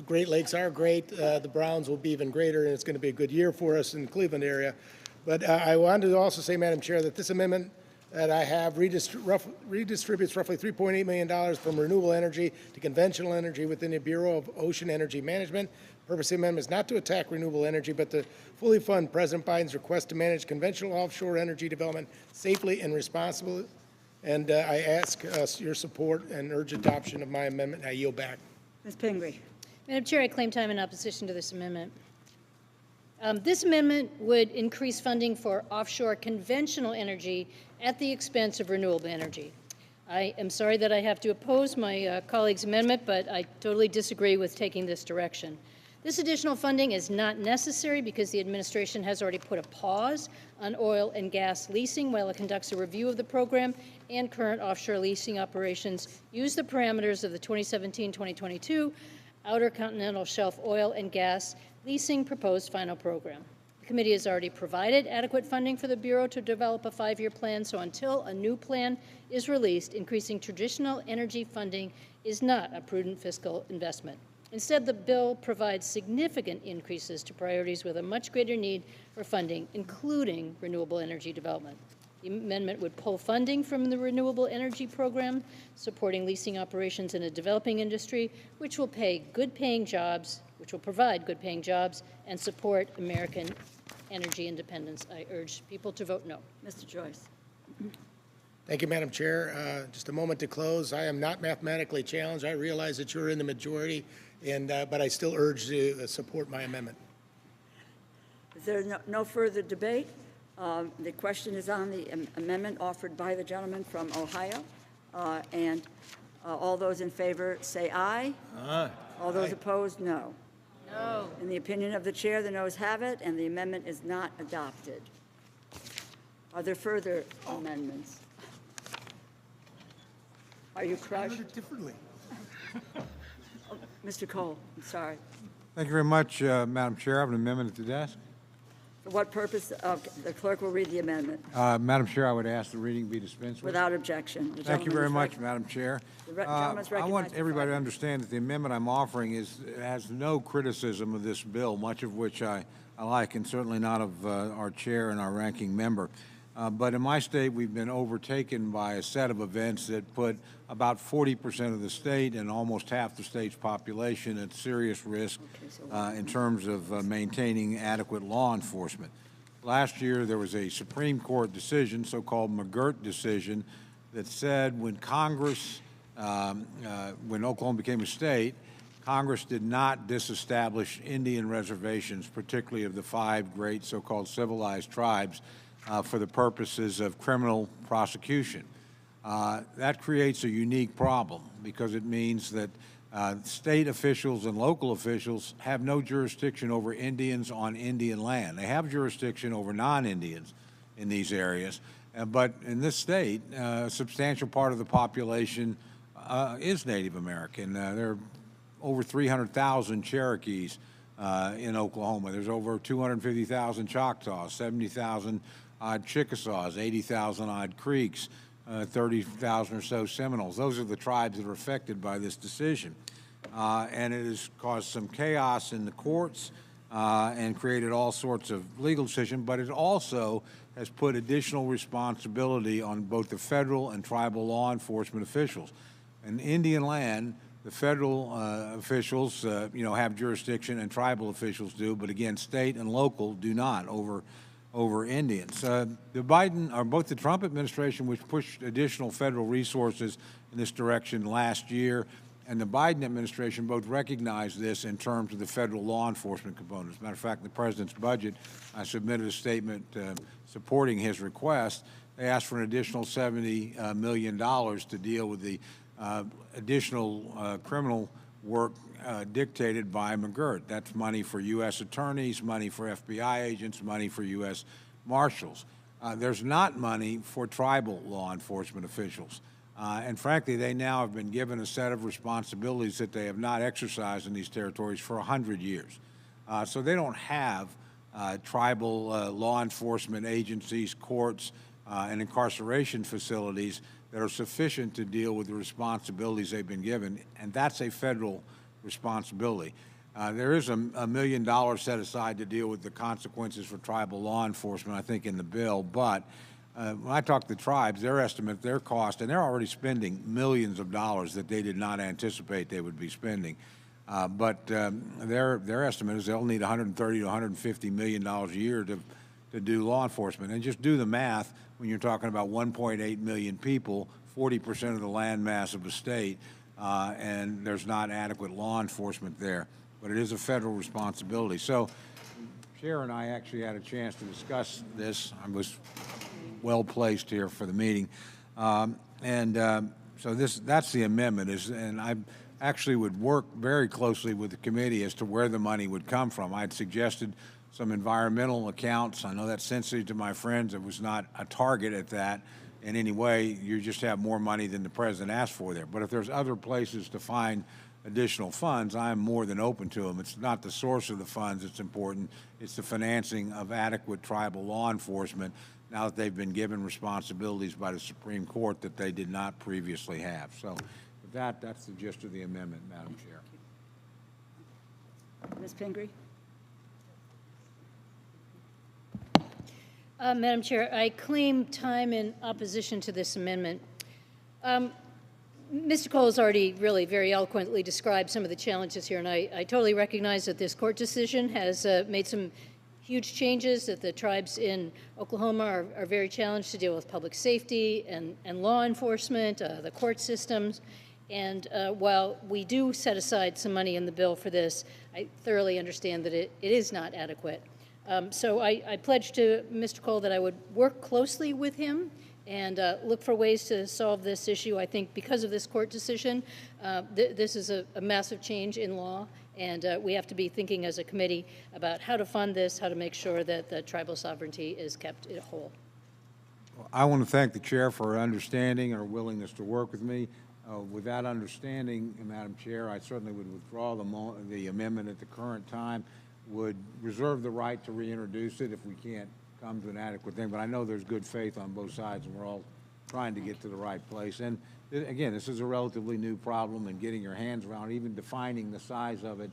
T: Great Lakes are great. The Browns will be even greater, and it's going to be a good year for us in the Cleveland area. But I wanted to also say, Madam Chair, that this amendment that I have redistributes roughly $3.8 million from renewable energy to conventional energy within the Bureau of Ocean Energy Management. The purpose of the amendment is not to attack renewable energy, but to fully fund President Biden's request to manage conventional offshore energy development safely and responsibly. And I ask your support and urge adoption of my amendment. I yield back.
A: Ms. Pingree.
N: Madam Chair, I claim time in opposition to this amendment. This amendment would increase funding for offshore conventional energy at the expense of renewable energy. I am sorry that I have to oppose my colleague's amendment, but I totally disagree with taking this direction. This additional funding is not necessary because the administration has already put a pause on oil and gas leasing while it conducts a review of the program, and current offshore leasing operations use the parameters of the 2017-2022 Outer Continental Shelf Oil and Gas Leasing Proposed Final Program. The committee has already provided adequate funding for the Bureau to develop a 5-year plan, so until a new plan is released, increasing traditional energy funding is not a prudent fiscal investment. Instead, the bill provides significant increases to priorities with a much greater need for funding, including renewable energy development. The amendment would pull funding from the renewable energy program, supporting leasing operations in a developing industry, which will pay good-paying jobs, which will provide good-paying jobs and support American energy independence. I urge people to vote no.
A: Mr. Joyce.
T: Thank you, Madam Chair. Just a moment to close. I am not mathematically challenged. I realize that you're in the majority, but I still urge to support my amendment.
A: Is there no further debate? The question is on the amendment offered by the gentleman from Ohio. All those in favor say aye.
D: Aye.
A: All those opposed, no. No. In the opinion of the chair, the noes have it, and the amendment is not adopted. Are there further amendments? Are you crushed?
T: I heard it differently.
A: Oh, Mr. Cole, I'm sorry.
Q: Thank you very much, Madam Chair. I have an amendment at the desk.
A: For what purpose? The clerk will read the amendment.
Q: Madam Chair, I would ask the reading be dispensed with.
A: Without objection. The
Q: Thank you
A: gentleman
Q: very
A: is
Q: much, Madam Chair.
A: The gentleman's
Q: I want
A: recognized for
Q: everybody
A: 5
Q: to
A: minutes.
Q: understand that the amendment I'm offering has no criticism of this bill, much of which I like, and certainly not of our chair and our ranking member. But in my state, we've been overtaken by a set of events that put about 40% of the state and almost half the state's population at serious risk in terms of maintaining adequate law enforcement. Last year, there was a Supreme Court decision, so-called McGirt decision, that said when Congress, when Oklahoma became a state, Congress did not disestablish Indian reservations, particularly of the 5 great so-called civilized tribes, for the purposes of criminal prosecution. That creates a unique problem because it means that state officials and local officials have no jurisdiction over Indians on Indian land. They have jurisdiction over non-Indians in these areas, but in this state, a substantial part of the population is Native American. There are over 300,000 Cherokees in Oklahoma. There's over 250,000 Choctaws, 70,000 odd Chickasaws, 80,000 odd Creeks, 30,000 or so Seminoles. Those are the tribes that are affected by this decision. And it has caused some chaos in the courts. and created all sorts of legal decisions, but it also has put additional responsibility on both the federal and tribal law enforcement officials. In Indian land, the federal officials, have jurisdiction, and tribal officials do, but again, state and local do not over Indians. Both the Trump administration, which pushed additional federal resources in this direction last year, and the Biden administration both recognize this in terms of the federal law enforcement component. As a matter of fact, in the president's budget, I submitted a statement supporting his request. They asked for an additional $70 million to deal with the additional criminal work dictated by McGirt. That's money for U.S. attorneys, money for FBI agents, money for U.S. Marshals. There's not money for tribal law enforcement officials. And frankly, they now have been given a set of responsibilities that they have not exercised in these territories for 100 years. So they don't have tribal law enforcement agencies, courts, and incarceration facilities that are sufficient to deal with the responsibilities they've been given, and that's a federal responsibility. There is $1 million set aside to deal with the consequences for tribal law enforcement, I think, in the bill, but when I talk to the tribes, their estimate, their cost, and they're already spending millions of dollars that they did not anticipate they would be spending. But their estimate is they'll need $130 to $150 million a year to do law enforcement. And just do the math when you're talking about 1.8 million people, 40% of the land mass of the state, and there's not adequate law enforcement there. But it is a federal responsibility. So Chair and I actually had a chance to discuss this. I was well-placed here for the meeting. So that's the amendment, and I actually would work very closely with the committee as to where the money would come from. I'd suggested some environmental accounts. I know that's sensitive to my friends. It was not a target at that in any way. You just have more money than the president asked for there. But if there's other places to find additional funds, I'm more than open to them. It's not the source of the funds that's important. It's the financing of adequate tribal law enforcement now that they've been given responsibilities by the Supreme Court that they did not previously have. So with that, that's the gist of the amendment, Madam Chair.
A: Ms. Pingree?
N: Madam Chair, I claim time in opposition to this amendment. Mr. Cole has already really very eloquently described some of the challenges here, and I totally recognize that this court decision has made some huge changes, that the tribes in Oklahoma are very challenged to deal with public safety and law enforcement, the court systems. And while we do set aside some money in the bill for this, I thoroughly understand that it is not adequate. So I pledged to Mr. Cole that I would work closely with him and look for ways to solve this issue. I think because of this court decision, this is a massive change in law, and we have to be thinking as a committee about how to fund this, how to make sure that the tribal sovereignty is kept whole.
Q: I want to thank the chair for her understanding and her willingness to work with me. With that understanding, Madam Chair, I certainly would withdraw the amendment at the current time, would reserve the right to reintroduce it if we can't come to an adequate thing. But I know there's good faith on both sides, and we're all trying to get to the right place. And again, this is a relatively new problem, and getting your hands around, even defining the size of it,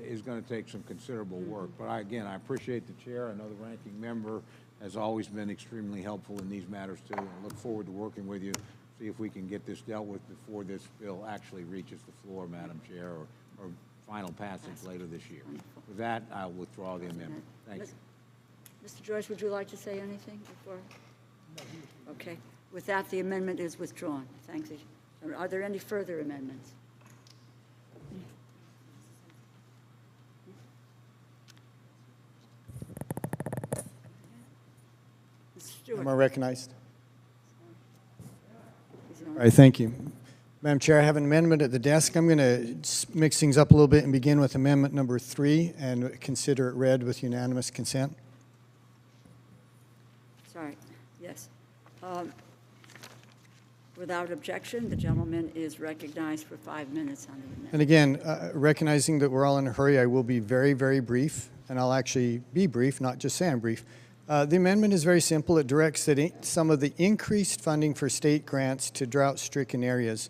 Q: is going to take some considerable work. But again, I appreciate the chair. I know the ranking member has always been extremely helpful in these matters too, and I look forward to working with you, see if we can get this dealt with before this bill actually reaches the floor, Madam Chair, or final passage later this year. With that, I'll withdraw the amendment. Thank you.
A: Mr. Joyce, would you like to say anything before? Okay. With that, the amendment is withdrawn. Thank you. Are there any further amendments?
B: Am I recognized? All right, thank you. Madam Chair, I have an amendment at the desk. I'm going to mix things up a little bit and begin with amendment number 3 and consider it read with unanimous consent.
A: Sorry. Yes. Without objection, the gentleman is recognized for 5 minutes on the amendment.
B: And again, recognizing that we're all in a hurry, I will be very, very brief, and I'll actually be brief, not just say I'm brief. The amendment is very simple. It directs that some of the increased funding for state grants to drought-stricken areas.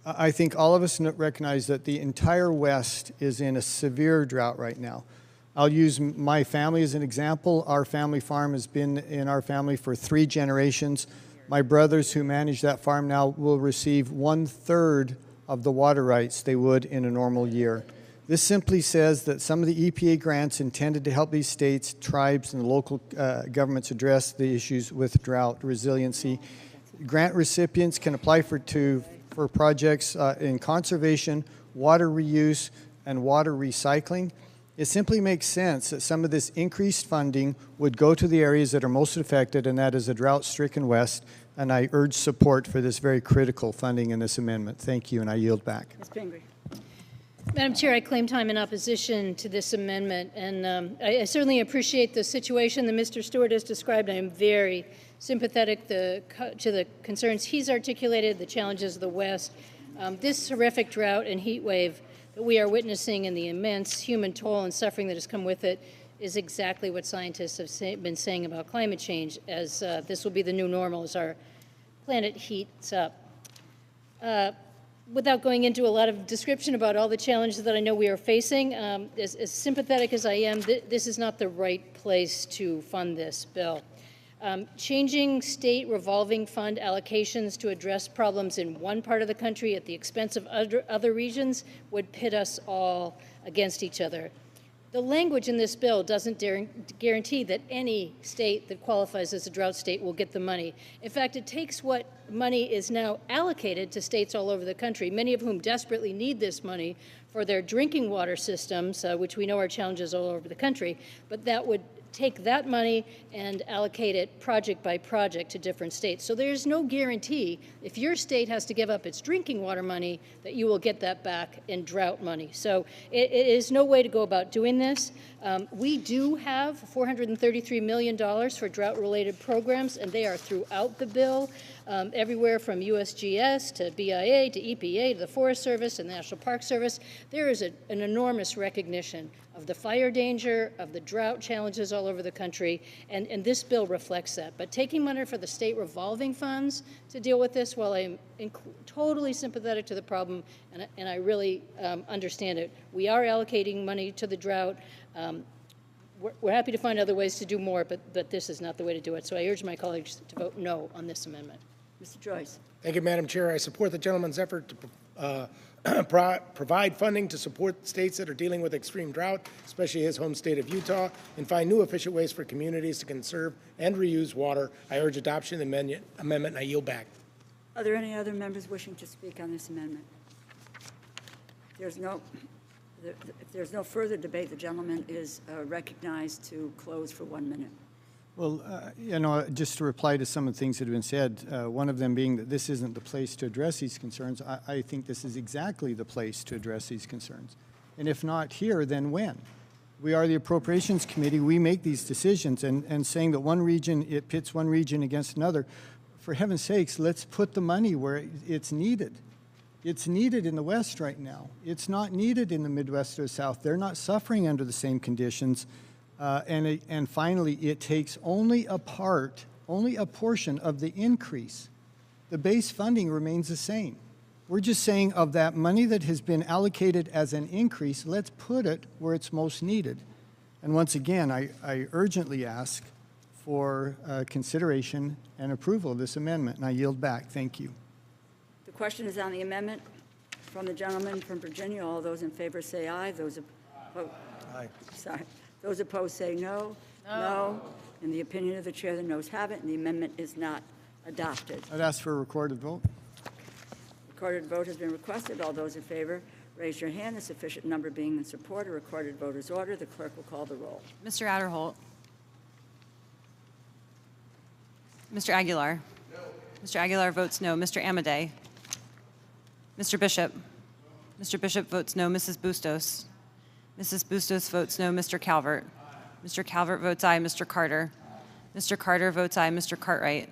B: I think all of us recognize that the entire West is in a severe drought right now. I'll use my family as an example. Our family farm has been in our family for 3 generations. My brothers who manage that farm now will receive 1/3 of the water rights they would in a normal year. This simply says that some of the EPA grants intended to help these states, tribes, and local governments address the issues with drought resiliency. Grant recipients can apply for projects in conservation, water reuse, and water recycling. It simply makes sense that some of this increased funding would go to the areas that are most affected, and that is the drought-stricken West, and I urge support for this very critical funding in this amendment. Thank you, and I yield back.
A: Ms. Pingree.
N: Madam Chair, I claim time in opposition to this amendment, and I certainly appreciate the situation that Mr. Stewart has described. I am very sympathetic to the concerns he's articulated, the challenges of the West. This horrific drought and heat wave that we are witnessing and the immense human toll and suffering that has come with it is exactly what scientists have been saying about climate change, as this will be the new normal as our planet heats up. Without going into a lot of description about all the challenges that I know we are facing, as sympathetic as I am, this is not the right place to fund this bill. Changing state revolving fund allocations to address problems in one part of the country at the expense of other regions would pit us all against each other. The language in this bill doesn't guarantee that any state that qualifies as a drought state will get the money. In fact, it takes what money is now allocated to states all over the country, many of whom desperately need this money for their drinking water systems, which we know are challenges all over the country, but that would take that money and allocate it project by project to different states. So there's no guarantee if your state has to give up its drinking water money that you will get that back in drought money. So it is no way to go about doing this. We do have $433 million for drought-related programs, and they are throughout the bill, everywhere from USGS to BIA to EPA to the Forest Service and the National Park Service. There is an enormous recognition of the fire danger, of the drought challenges all over the country, and this bill reflects that. But taking money for the state revolving funds to deal with this, while I'm totally sympathetic to the problem, and I really understand it, we are allocating money to the drought. We're happy to find other ways to do more, but this is not the way to do it. So I urge my colleagues to vote no on this amendment.
A: Mr. Joyce.
T: Thank you, Madam Chair. I support the gentleman's effort to provide funding to support states that are dealing with extreme drought, especially his home state of Utah, and find new efficient ways for communities to conserve and reuse water. I urge adoption of the amendment, and I yield back.
A: Are there any other members wishing to speak on this amendment? If there's no further debate, the gentleman is recognized to close for 1 minute.
B: Well, just to reply to some of the things that have been said, one of them being that this isn't the place to address these concerns, I think this is exactly the place to address these concerns. And if not here, then when? We are the Appropriations Committee. We make these decisions, and saying that one region, it pits one region against another, for heaven's sakes, let's put the money where it's needed. It's needed in the West right now. It's not needed in the Midwest or the South. They're not suffering under the same conditions. And finally, it takes only a portion of the increase. The base funding remains the same. We're just saying of that money that has been allocated as an increase, let's put it where it's most needed. And once again, I urgently ask for consideration and approval of this amendment, and I yield back. Thank you.
A: The question is on the amendment from the gentleman from Virginia. All those in favor say aye. Those opposed, Those opposed say no. No. In the opinion of the chair, the noes have it, and the amendment is not adopted.
B: I'd ask for a recorded vote.
A: Recorded vote has been requested. All those in favor, raise your hand. A sufficient number being in support, a recorded vote is ordered. The clerk will call the roll.
R: Mr. Adderholt. Mr. Aguilar. No. Mr. Aguilar votes no. Mr. Amadei. Mr. Bishop. Mr. Bishop votes no. Mrs. Bustos. Mrs. Bustos votes no. Mr. Calvert. Mr. Calvert votes aye. Mr. Carter. Mr. Carter votes aye. Mr. Cartwright.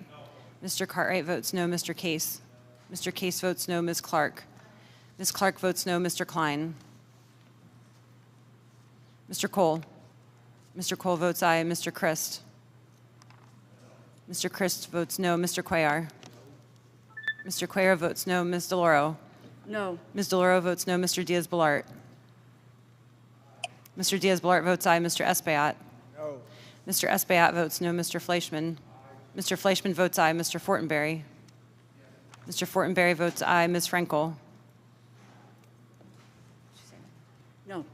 R: Mr. Cartwright votes no. Mr. Case. Mr. Case votes no. Ms. Clark. Ms. Clark votes no. Mr. Klein. Mr. Cole. Mr. Cole votes aye. Mr. Christ. Mr. Christ votes no. Mr. Cuellar. Mr. Cuellar votes no. Ms. DeLauro.
A: No.
R: Ms. DeLauro votes no. Mr. Diaz-Balart. Mr. Diaz-Balart votes aye. Mr. Espaillat?
T: No.
R: Mr. Espaillat votes no. Mr. Fleischman? Mr. Fleischman votes aye. Mr. Fortenberry? Mr. Fortenberry votes aye. Ms. Frankel?
A: No.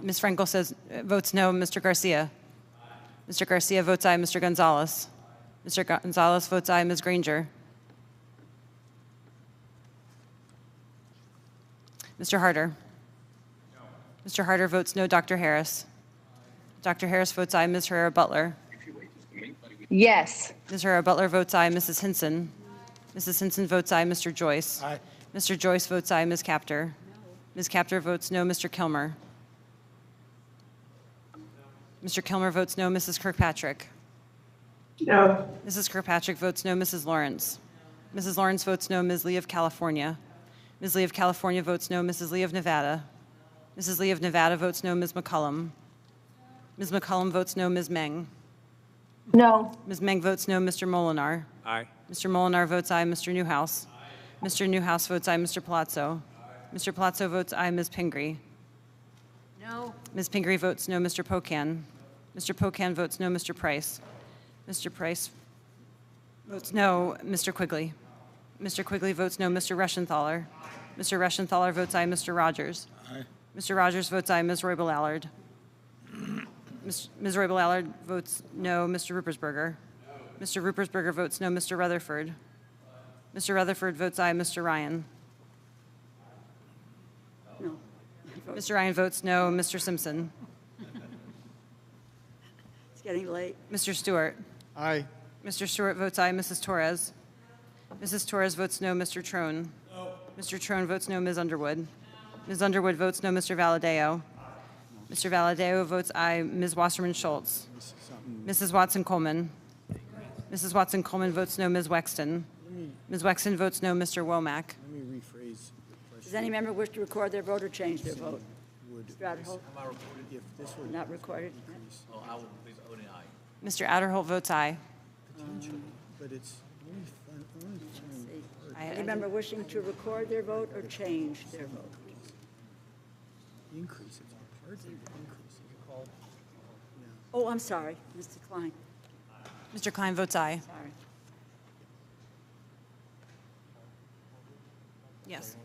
R: Ms. Frankel votes no. Mr. Garcia? Mr. Garcia votes aye. Mr. Gonzalez? Mr. Gonzalez votes aye. Ms. Granger? Mr. Harder? Mr. Harder votes no. Dr. Harris? Dr. Harris votes aye. Ms. Herrera-Butler?
E: Yes.
R: Ms. Herrera-Butler votes aye. Mrs. Hinson? Mrs. Hinson votes aye. Mr. Joyce?
T: Aye.
R: Mr. Joyce votes aye. Ms. Capter? Ms. Capter votes no. Mr. Kilmer? Mr. Kilmer votes no. Mrs. Kirkpatrick?
E: No.
R: Mrs. Kirkpatrick votes no. Mrs. Lawrence? Mrs. Lawrence votes no. Ms. Lee of California? Ms. Lee of California votes no. Mrs. Lee of Nevada? Mrs. Lee of Nevada votes no. Ms. McCollum? Ms. McCollum votes no. Ms. Meng?
E: No.
R: Ms. Meng votes no. Mr. Molinar?
M: Aye.
R: Mr. Molinar votes aye. Mr. Newhouse? Mr. Newhouse votes aye. Mr. Palazzo? Mr. Palazzo votes aye. Ms. Pingree?
N: No.
R: Ms. Pingree votes no. Mr. Pocan? Mr. Pocan votes no. Mr. Price? Mr. Price votes no. Mr. Quigley? Mr. Quigley votes no. Mr. Reschenthaler? Mr. Reschenthaler votes aye. Mr. Rogers?
D: Aye.
R: Mr. Rogers votes aye. Ms. Roybal-Allard? Ms. Roybal-Allard votes no. Mr. Ruppersberger? Mr. Ruppersberger votes no. Mr. Rutherford? Mr. Rutherford votes aye. Mr. Ryan?
A: No.
R: Mr. Ryan votes no. Mr. Simpson?
A: It's getting late.
R: Mr. Stewart?
B: Aye.
R: Mr. Stewart votes aye. Mrs. Torres? Mrs. Torres votes no. Mr. Trone? Mr. Trone votes no. Ms. Underwood? Ms. Underwood votes no. Mr. Valadeo? Mr. Valadeo votes aye. Ms. Wasserman Schultz? Mrs. Watson Coleman? Mrs. Watson Coleman votes no. Ms. Wexton? Ms. Wexton votes no. Mr. Womack?
B: Let me rephrase the question.
A: Does any member wish to record their vote or change their vote?
B: Would
A: Mr. Adderholt?
B: if this were
A: Not recorded?
W: Oh, I would please vote aye.
R: Mr. Adderholt votes aye.
B: potentially, but it's only fun.
A: Any member wishing to record their vote or change their vote?
B: Increase, it's hardly an increase.
A: Oh, I'm sorry, Mr. Klein.
R: Mr. Klein votes aye.
A: Sorry.
R: Yes.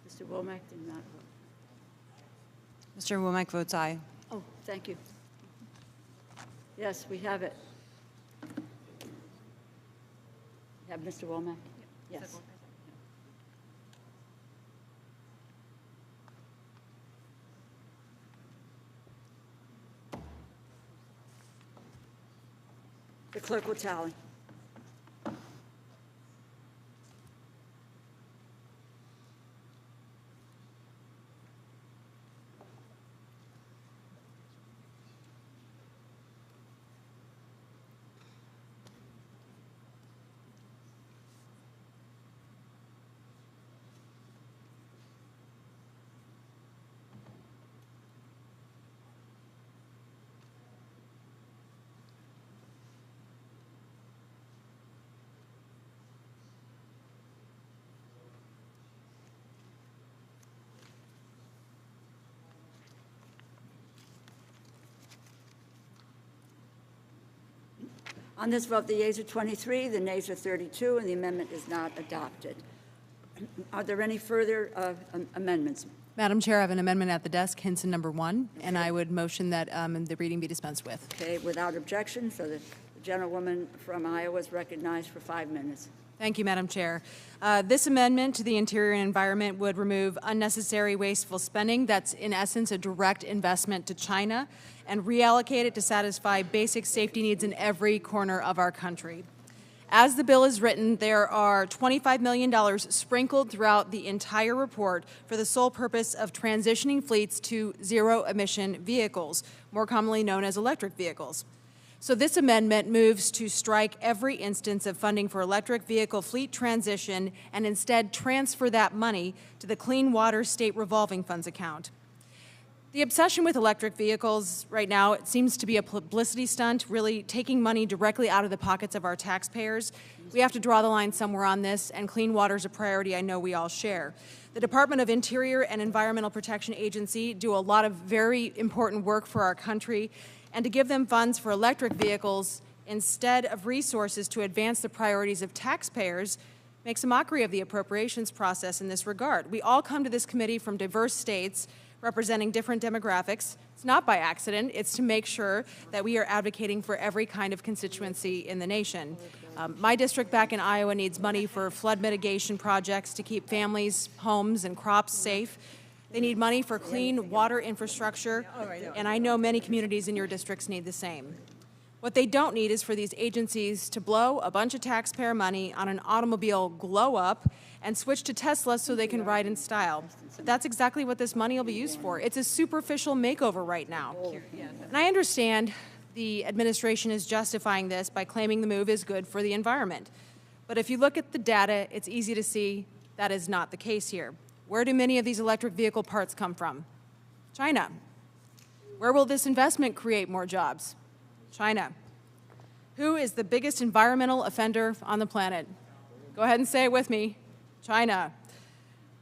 A: Mr. Womack did not vote.
R: Mr. Womack votes aye.
A: Oh, thank you. Yes, we have it. You have Mr. Womack? Yes. The clerk will tally. On this vote, the yeas are 23, the nays are 32, and the amendment is not adopted. Are there any further amendments?
H: Madam Chair, I have an amendment at the desk, Hinson number 1, and I would motion that the reading be dispensed with.
A: Okay, without objection, so the gentlewoman from Iowa is recognized for 5 minutes.
H: Thank you, Madam Chair. This amendment to the Interior and Environment would remove unnecessary wasteful spending that's in essence a direct investment to China and reallocate it to satisfy basic safety needs in every corner of our country. As the bill is written, there are $25 million sprinkled throughout the entire report for the sole purpose of transitioning fleets to zero-emission vehicles, more commonly known as electric vehicles. So this amendment moves to strike every instance of funding for electric vehicle fleet transition and instead transfer that money to the Clean Water State Revolving Funds account. The obsession with electric vehicles right now, it seems to be a publicity stunt, really taking money directly out of the pockets of our taxpayers. We have to draw the line somewhere on this, and clean water is a priority I know we all share. The Department of Interior and Environmental Protection Agency do a lot of very important work for our country, and to give them funds for electric vehicles instead of resources to advance the priorities of taxpayers makes a mockery of the appropriations process in this regard. We all come to this committee from diverse states representing different demographics. It's not by accident. It's to make sure that we are advocating for every kind of constituency in the nation. My district back in Iowa needs money for flood mitigation projects to keep families, homes, and crops safe. They need money for clean water infrastructure, and I know many communities in your districts need the same. What they don't need is for these agencies to blow a bunch of taxpayer money on an automobile glow-up and switch to Tesla so they can ride in style. But that's exactly what this money will be used for. It's a superficial makeover right now. And I understand the administration is justifying this by claiming the move is good for the environment. But if you look at the data, it's easy to see that is not the case here. Where do many of these electric vehicle parts come from? China. Where will this investment create more jobs? China. Who is the biggest environmental offender on the planet? Go ahead and say it with me. China.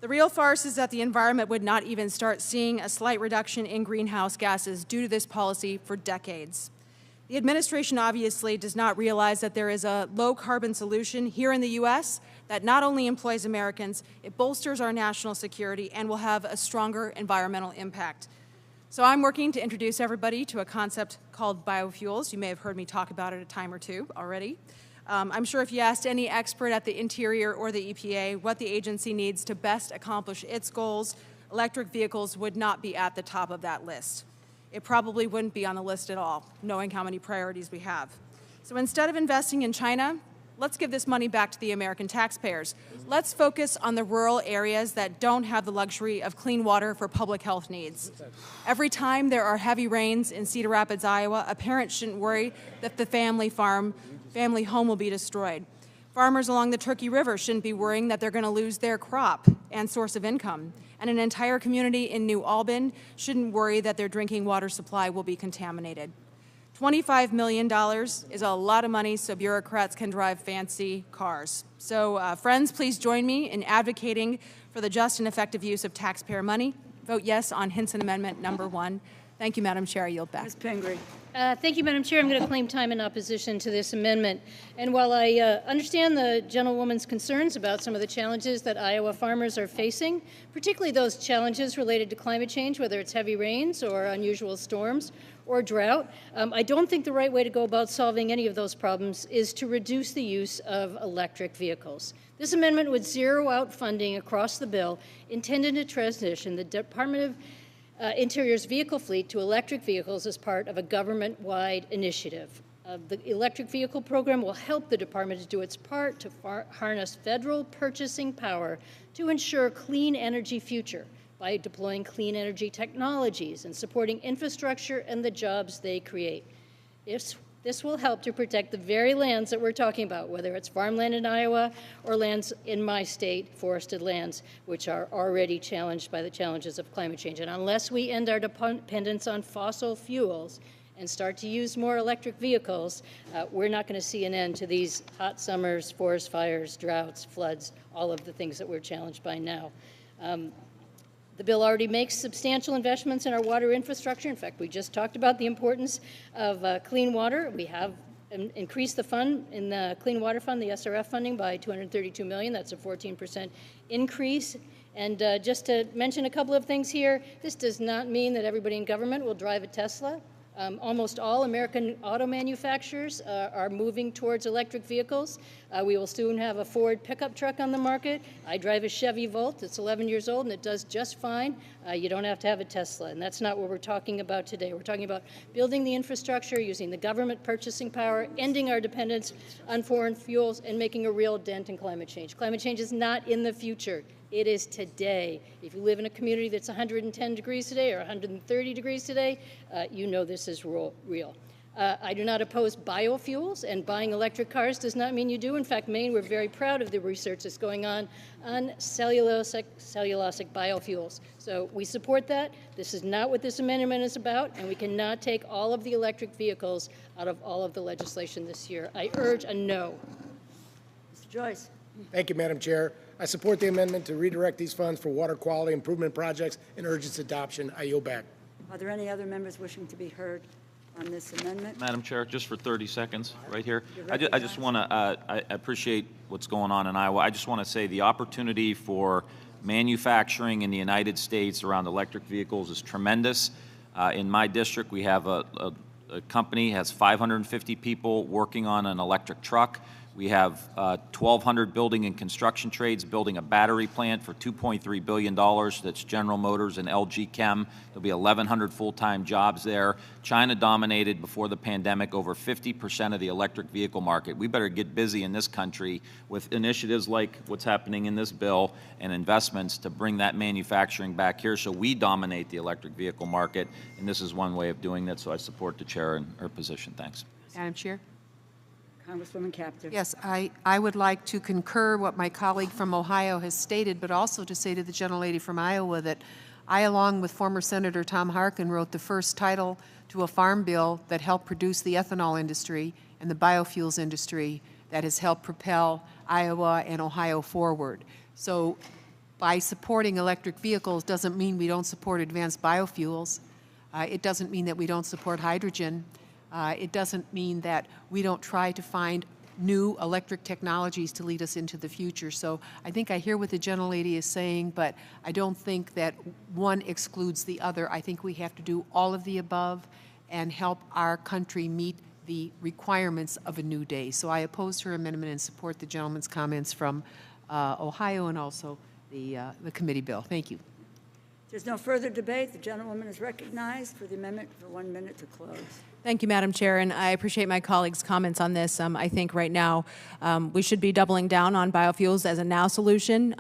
H: The real farce is that the environment would not even start seeing a slight reduction in greenhouse gases due to this policy for decades. The administration obviously does not realize that there is a low-carbon solution here in the U.S. that not only employs Americans, it bolsters our national security and will have a stronger environmental impact. So I'm working to introduce everybody to a concept called biofuels. You may have heard me talk about it a time or two already. I'm sure if you asked any expert at the Interior or the EPA what the agency needs to best accomplish its goals, electric vehicles would not be at the top of that list. It probably wouldn't be on the list at all, knowing how many priorities we have. So instead of investing in China, let's give this money back to the American taxpayers. Let's focus on the rural areas that don't have the luxury of clean water for public health needs. Every time there are heavy rains in Cedar Rapids, Iowa, a parent shouldn't worry that the family home will be destroyed. Farmers along the Turkey River shouldn't be worrying that they're going to lose their crop and source of income. And an entire community in New Albany shouldn't worry that their drinking water supply will be contaminated. $25 million is a lot of money so bureaucrats can drive fancy cars. So friends, please join me in advocating for the just and effective use of taxpayer money. Vote yes on Hinson Amendment number 1. Thank you, Madam Chair. I yield back.
A: Ms. Pingree.
N: Thank you, Madam Chair. I'm going to claim time in opposition to this amendment. And while I understand the gentlewoman's concerns about some of the challenges that Iowa farmers are facing, particularly those challenges related to climate change, whether it's heavy rains or unusual storms or drought, I don't think the right way to go about solving any of those problems is to reduce the use of electric vehicles. This amendment would zero out funding across the bill intended to transition the Department of Interior's vehicle fleet to electric vehicles as part of a government-wide initiative. The electric vehicle program will help the department to do its part to harness federal purchasing power to ensure a clean energy future by deploying clean energy technologies and supporting infrastructure and the jobs they create. This will help to protect the very lands that we're talking about, whether it's farmland in Iowa or lands in my state, forested lands, which are already challenged by the challenges of climate change. And unless we end our dependence on fossil fuels and start to use more electric vehicles, we're not going to see an end to these hot summers, forest fires, droughts, floods, all of the things that we're challenged by now. The bill already makes substantial investments in our water infrastructure. In fact, we just talked about the importance of clean water. We have increased the fund in the Clean Water Fund, the SRF funding, by $232 million. That's a 14% increase. And just to mention a couple of things here, this does not mean that everybody in government will drive a Tesla. Almost all American auto manufacturers are moving towards electric vehicles. We will soon have a Ford pickup truck on the market. I drive a Chevy Volt. It's 11 years old, and it does just fine. You don't have to have a Tesla, and that's not what we're talking about today. We're talking about building the infrastructure, using the government purchasing power, ending our dependence on foreign fuels, and making a real dent in climate change. Climate change is not in the future. It is today. If you live in a community that's 110 degrees today or 130 degrees today, you know this is real. I do not oppose biofuels, and buying electric cars does not mean you do. In fact, Maine, we're very proud of the research that's going on cellulosic biofuels. So we support that. This is not what this amendment is about, and we cannot take all of the electric vehicles out of all of the legislation this year. I urge a no.
A: Mr. Joyce.
T: Thank you, Madam Chair. I support the amendment to redirect these funds for water quality improvement projects and urge its adoption. I yield back.
A: Are there any other members wishing to be heard on this amendment?
W: Madam Chair, just for 30 seconds, right here. I just want to, I appreciate what's going on in Iowa. I just want to say the opportunity for manufacturing in the United States around electric vehicles is tremendous. In my district, we have a company has 550 people working on an electric truck. We have 1,200 building and construction trades building a battery plant for $2.3 billion. That's General Motors and LG Chem. There'll be 1,100 full-time jobs there. China dominated before the pandemic over 50% of the electric vehicle market. We better get busy in this country with initiatives like what's happening in this bill and investments to bring that manufacturing back here so we dominate the electric vehicle market. And this is one way of doing that, so I support the chair in her position. Thanks.
K: Madam Chair?
A: Congresswoman Capter.
K: Yes, I would like to concur what my colleague from Ohio has stated, but also to say to the gentlelady from Iowa that I, along with former Senator Tom Harkin, wrote the first title to a farm bill that helped produce the ethanol industry and the biofuels industry that has helped propel Iowa and Ohio forward. So by supporting electric vehicles doesn't mean we don't support advanced biofuels. It doesn't mean that we don't support hydrogen. It doesn't mean that we don't try to find new electric technologies to lead us into the future. So I think I hear what the gentlelady is saying, but I don't think that one excludes the other. I think we have to do all of the above and help our country meet the requirements of a new day. So I oppose her amendment and support the gentleman's comments from Ohio and also the committee bill. Thank you.
A: There's no further debate. The gentlewoman is recognized for the amendment for 1 minute to close.
H: Thank you, Madam Chair, and I appreciate my colleagues' comments on this. I think right now we should be doubling down on biofuels as a now solution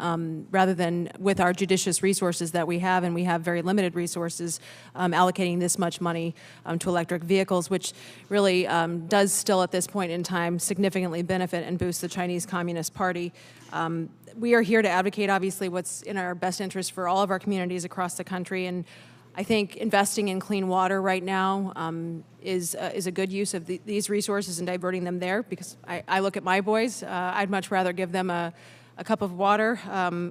H: rather than with our judicious resources that we have, and we have very limited resources, allocating this much money to electric vehicles, which really does still at this point in time significantly benefit and boost the Chinese Communist Party. We are here to advocate, obviously, what's in our best interest for all of our communities across the country, and I think investing in clean water right now is a good use of these resources and diverting them there, because I look at my boys. I'd much rather give them a cup of water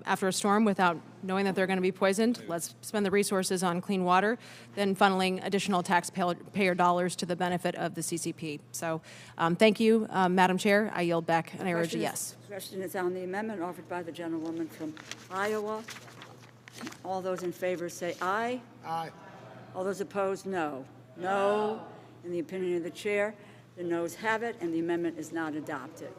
H: after a storm without knowing that they're going to be poisoned. Let's spend the resources on clean water than funneling additional taxpayer dollars to the benefit of the CCP. So thank you, Madam Chair. I yield back, and I urge a yes.
A: The question is on the amendment offered by the gentlewoman from Iowa. All those in favor say aye.
T: Aye.
A: All those opposed, no. No. In the opinion of the chair, the noes have it, and the amendment is not adopted.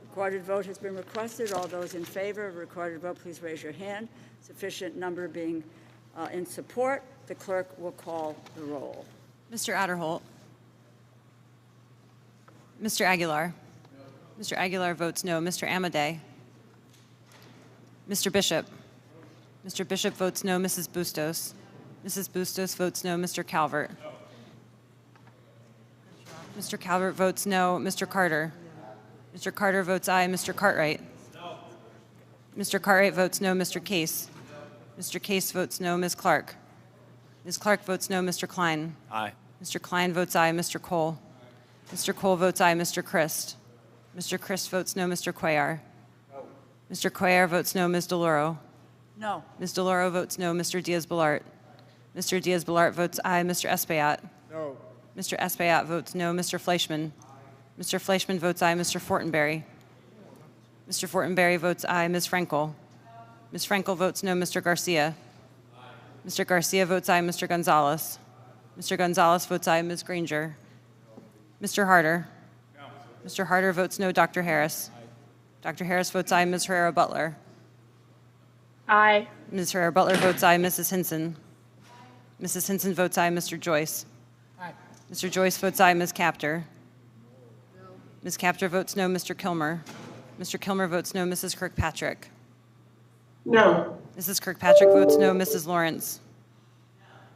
A: Recorded vote has been requested. All those in favor of recorded vote, please raise your hand. Sufficient number being in support, the clerk will call the roll.
R: Mr. Adderholt. Mr. Aguilar. No. Mr. Aguilar votes no. Mr. Amadei. Mr. Bishop. Mr. Bishop votes no. Mrs. Bustos. Mrs. Bustos votes no. Mr. Calvert. No. Mr. Calvert votes no. Mr. Carter. Mr. Carter votes aye. Mr. Cartwright. No. Mr. Cartwright votes no. Mr. Case. No. Mr. Case votes no. Ms. Clark. Ms. Clark votes no. Mr. Klein.
W: Aye.
R: Mr. Klein votes aye. Mr. Cole. Mr. Cole votes aye. Mr. Christ. Mr. Christ votes no. Mr. Cuellar. No. Mr. Cuellar votes no. Ms. DeLauro.
A: No.
R: Ms. DeLauro votes no. Mr. Diaz-Balart. Mr. Diaz-Balart votes aye. Mr. Espaillat.
T: No.
R: Mr. Espaillat votes no. Mr. Fleischman. Mr. Fleischman votes aye. Mr. Fortenberry. Mr. Fortenberry votes aye. Ms. Frankel. Ms. Frankel votes no. Mr. Garcia. Mr. Garcia votes aye. Mr. Gonzalez. Mr. Gonzalez votes aye. Ms. Granger. Mr. Harder. Mr. Harder votes no. Dr. Harris. Dr. Harris votes aye. Ms. Herrera-Butler.
E: Aye.
R: Ms. Herrera-Butler votes aye. Mrs. Hinson. Mrs. Hinson votes aye. Mr. Joyce.
T: Aye.
R: Mr. Joyce votes aye. Ms. Capter. No. Ms. Capter votes no. Mr. Kilmer. Mr. Kilmer votes no. Mrs. Kirkpatrick.
E: No.
R: Mrs. Kirkpatrick votes no. Mrs. Lawrence.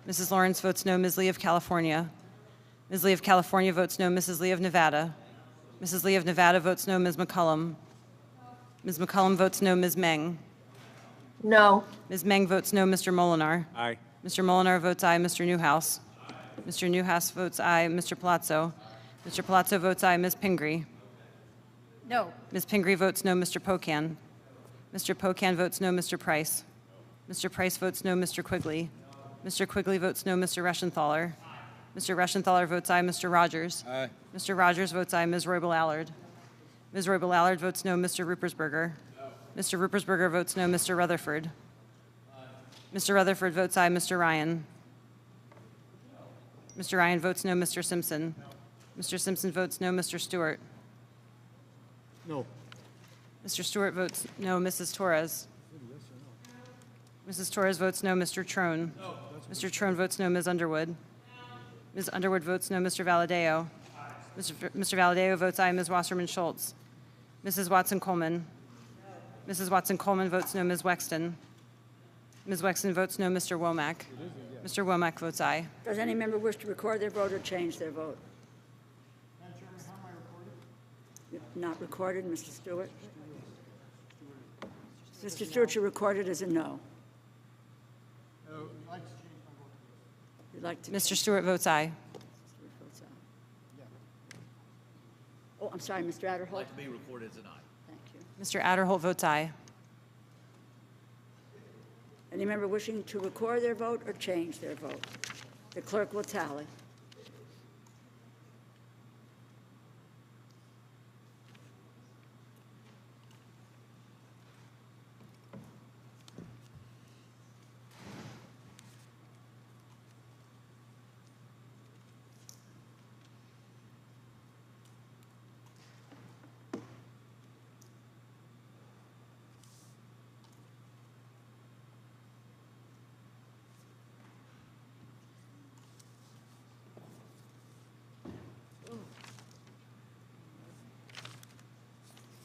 R: Mrs. Lawrence votes no. Ms. Lee of California. Ms. Lee of California votes no. Mrs. Lee of Nevada. Mrs. Lee of Nevada votes no. Ms. McCollum. Ms. McCollum votes no. Ms. Meng.
E: No.
R: Ms. Meng votes no. Mr. Molinar.
M: Aye.
R: Mr. Molinar votes aye. Mr. Newhouse. Mr. Newhouse votes aye. Mr. Palazzo. Mr. Palazzo votes aye. Ms. Pingree.
N: No.
R: Ms. Pingree votes no. Mr. Pocan. Mr. Pocan votes no. Mr. Price. Mr. Price votes no. Mr. Quigley. Mr. Quigley votes no. Mr. Reschenthaler. Mr. Reschenthaler votes aye. Mr. Rogers.
D: Aye.
R: Mr. Rogers votes aye. Ms. Roybal-Allard. Ms. Roybal-Allard votes no. Mr. Ruppersberger. Mr. Ruppersberger votes no. Mr. Rutherford. Mr. Rutherford votes aye. Mr. Ryan. Mr. Ryan votes no. Mr. Simpson. Mr. Simpson votes no. Mr. Stewart.
M: No.
R: Mr. Stewart votes no. Mrs. Torres. Mrs. Torres votes no. Mr. Trone. Mr. Trone votes no. Ms. Underwood. Ms. Underwood votes no. Mr. Valadeo. Mr. Valadeo votes aye. Ms. Wasserman Schultz. Mrs. Watson Coleman. Mrs. Watson Coleman votes no. Ms. Wexton. Ms. Wexton votes no. Mr. Womack. Mr. Womack votes aye.
A: Does any member wish to record their vote or change their vote? Not recorded, Mr. Stewart? Mr. Stewart, you recorded as a no. You'd like to?
R: Mr. Stewart votes aye.
A: Oh, I'm sorry, Mr. Adderholt?
W: I'd like to be recorded as an aye.
A: Thank you.
R: Mr. Adderholt votes aye.
A: Any member wishing to record their vote or change their vote? The clerk will tally.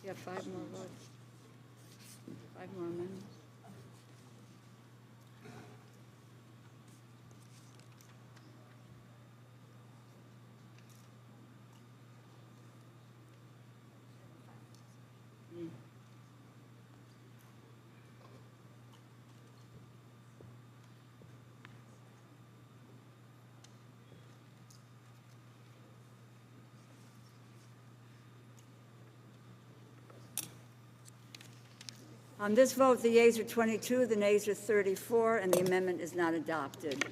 A: You have 5 more votes. 5 more amendments. On this vote, the yeas are 22, the nays are 34, and the amendment is not adopted.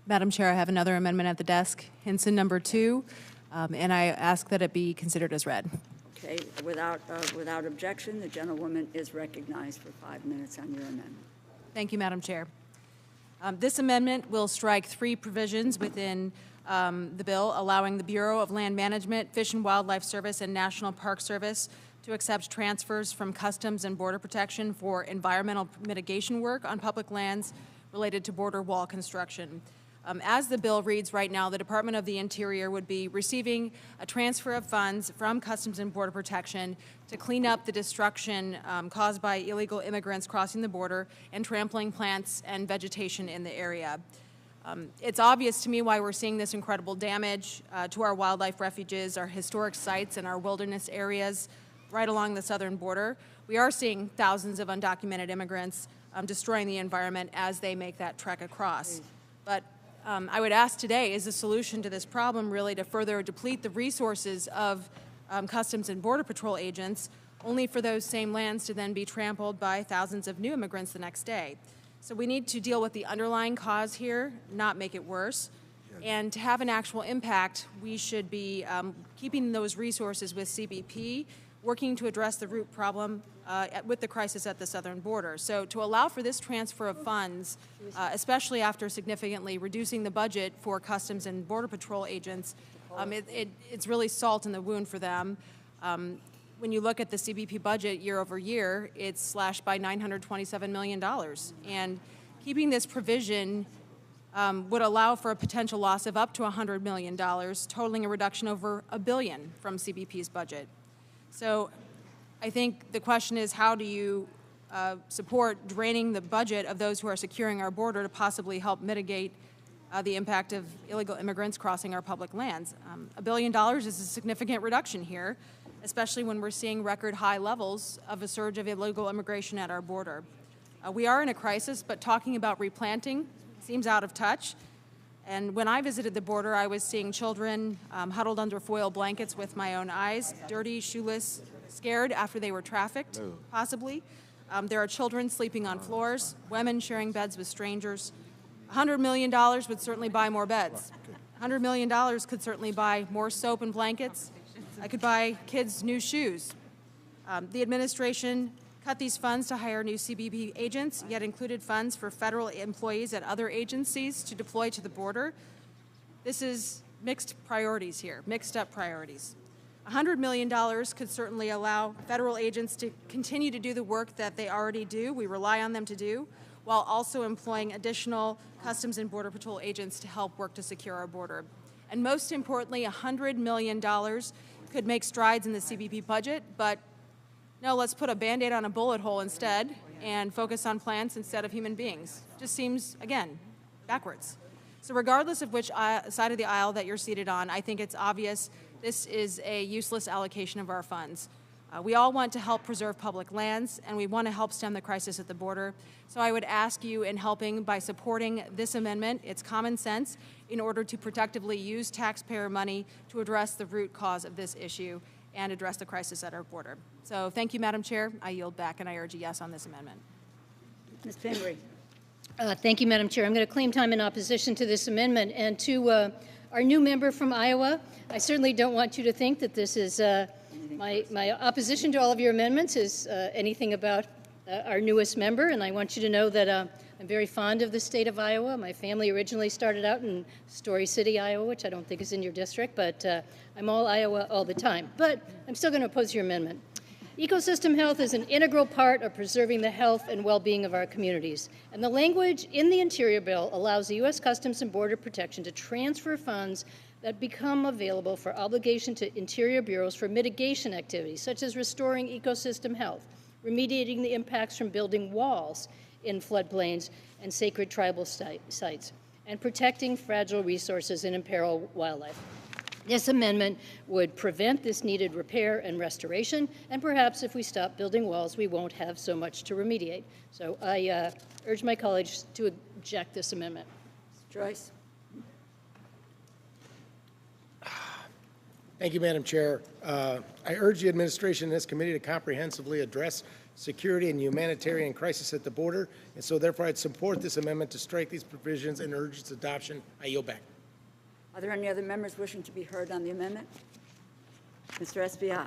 H: Madam Chair, I have another amendment at the desk, Hinson number 2, and I ask that it be considered as read.
A: Okay, without objection, the gentlewoman is recognized for 5 minutes on your amendment.
H: Thank you, Madam Chair. This amendment will strike 3 provisions within the bill, allowing the Bureau of Land Management, Fish and Wildlife Service, and National Park Service to accept transfers from Customs and Border Protection for environmental mitigation work on public lands related to border wall construction. As the bill reads right now, the Department of the Interior would be receiving a transfer of funds from Customs and Border Protection to clean up the destruction caused by illegal immigrants crossing the border and trampling plants and vegetation in the area. It's obvious to me why we're seeing this incredible damage to our wildlife refuges, our historic sites, and our wilderness areas right along the southern border. We are seeing thousands of undocumented immigrants destroying the environment as they make that trek across. But I would ask today, is the solution to this problem really to further deplete the resources of Customs and Border Patrol agents, only for those same lands to then be trampled by thousands of new immigrants the next day? So we need to deal with the underlying cause here, not make it worse. And to have an actual impact, we should be keeping those resources with CBP, working to address the root problem with the crisis at the southern border. So to allow for this transfer of funds, especially after significantly reducing the budget for Customs and Border Patrol agents, it's really salt in the wound for them. When you look at the CBP budget year over year, it's slashed by $927 million. And keeping this provision would allow for a potential loss of up to $100 million, totaling a reduction over $1 billion from CBP's budget. So I think the question is, how do you support draining the budget of those who are securing our border to possibly help mitigate the impact of illegal immigrants crossing our public lands. $1 billion is a significant reduction here, especially when we're seeing record high levels of a surge of illegal immigration at our border. We are in a crisis, but talking about replanting seems out of touch. And when I visited the border, I was seeing children huddled under foil blankets with my own eyes, dirty, shoeless, scared after they were trafficked, possibly. There are children sleeping on floors, women sharing beds with strangers. $100 million would certainly buy more beds. $100 million could certainly buy more soap and blankets. I could buy kids new shoes. The administration cut these funds to hire new CBP agents, yet included funds for federal employees at other agencies to deploy to the border. This is mixed priorities here, mixed up priorities. $100 million could certainly allow federal agents to continue to do the work that they already do, we rely on them to do, while also employing additional Customs and Border Patrol agents to help work to secure our border. And most importantly, $100 million could make strides in the CBP budget, but no, let's put a Band-Aid on a bullet hole instead and focus on plants instead of human beings. Just seems, again, backwards. So regardless of which side of the aisle that you're seated on, I think it's obvious this is a useless allocation of our funds. We all want to help preserve public lands, and we want to help stem the crisis at the border. So I would ask you in helping by supporting this amendment, it's common sense, in order to protectively use taxpayer money to address the root cause of this issue and address the crisis at our border. So thank you, Madam Chair. I yield back, and I urge a yes on this amendment.
A: Ms. Pingree.
N: Thank you, Madam Chair. I'm going to claim time in opposition to this amendment. And to our new member from Iowa, I certainly don't want you to think that this is my opposition to all of your amendments is anything about our newest member. And I want you to know that I'm very fond of the state of Iowa. My family originally started out in Story City, Iowa, which I don't think is in your district, but I'm all Iowa all the time. But I'm still going to oppose your amendment. Ecosystem health is an integral part of preserving the health and well-being of our communities. And the language in the Interior Bill allows the U.S. Customs and Border Protection to transfer funds that become available for obligation to Interior Bureaus for mitigation activities, such as restoring ecosystem health, remediating the impacts from building walls in floodplains and sacred tribal sites, and protecting fragile resources and imperil wildlife. This amendment would prevent this needed repair and restoration, and perhaps if we stop building walls, we won't have so much to remediate. So I urge my colleagues to object this amendment.
A: Joyce.
T: Thank you, Madam Chair. I urge the administration and this committee to comprehensively address security and humanitarian crisis at the border, and so therefore I'd support this amendment to strike these provisions and urge its adoption. I yield back.
A: Are there any other members wishing to be heard on the amendment? Mr. Espiat.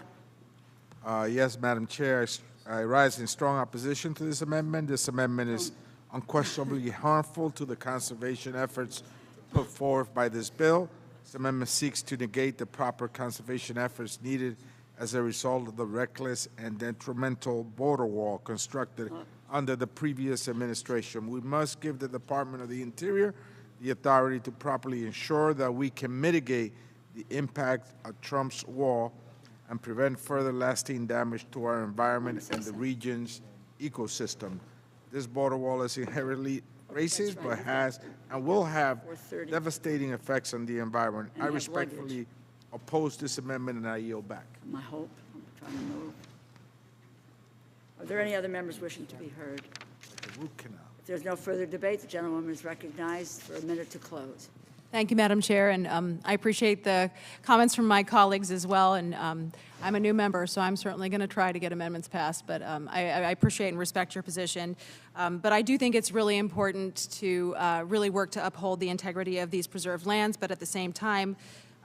M: Yes, Madam Chair, I rise in strong opposition to this amendment. This amendment is unquestionably harmful to the conservation efforts put forth by this bill. This amendment seeks to negate the proper conservation efforts needed as a result of the reckless and detrimental border wall constructed under the previous administration. We must give the Department of the Interior the authority to properly ensure that we can mitigate the impact of Trump's wall and prevent further lasting damage to our environment and the region's ecosystem. This border wall is inherently racist, but has and will have devastating effects on the environment. I respectfully oppose this amendment, and I yield back.
A: My hope. I'm trying to move. Are there any other members wishing to be heard?
M: Like a root canal.
A: If there's no further debate, the gentlewoman is recognized for a minute to close.
H: Thank you, Madam Chair, and I appreciate the comments from my colleagues as well, and I'm a new member, so I'm certainly going to try to get amendments passed, but I appreciate and respect your position. But I do think it's really important to really work to uphold the integrity of these preserved lands, but at the same time,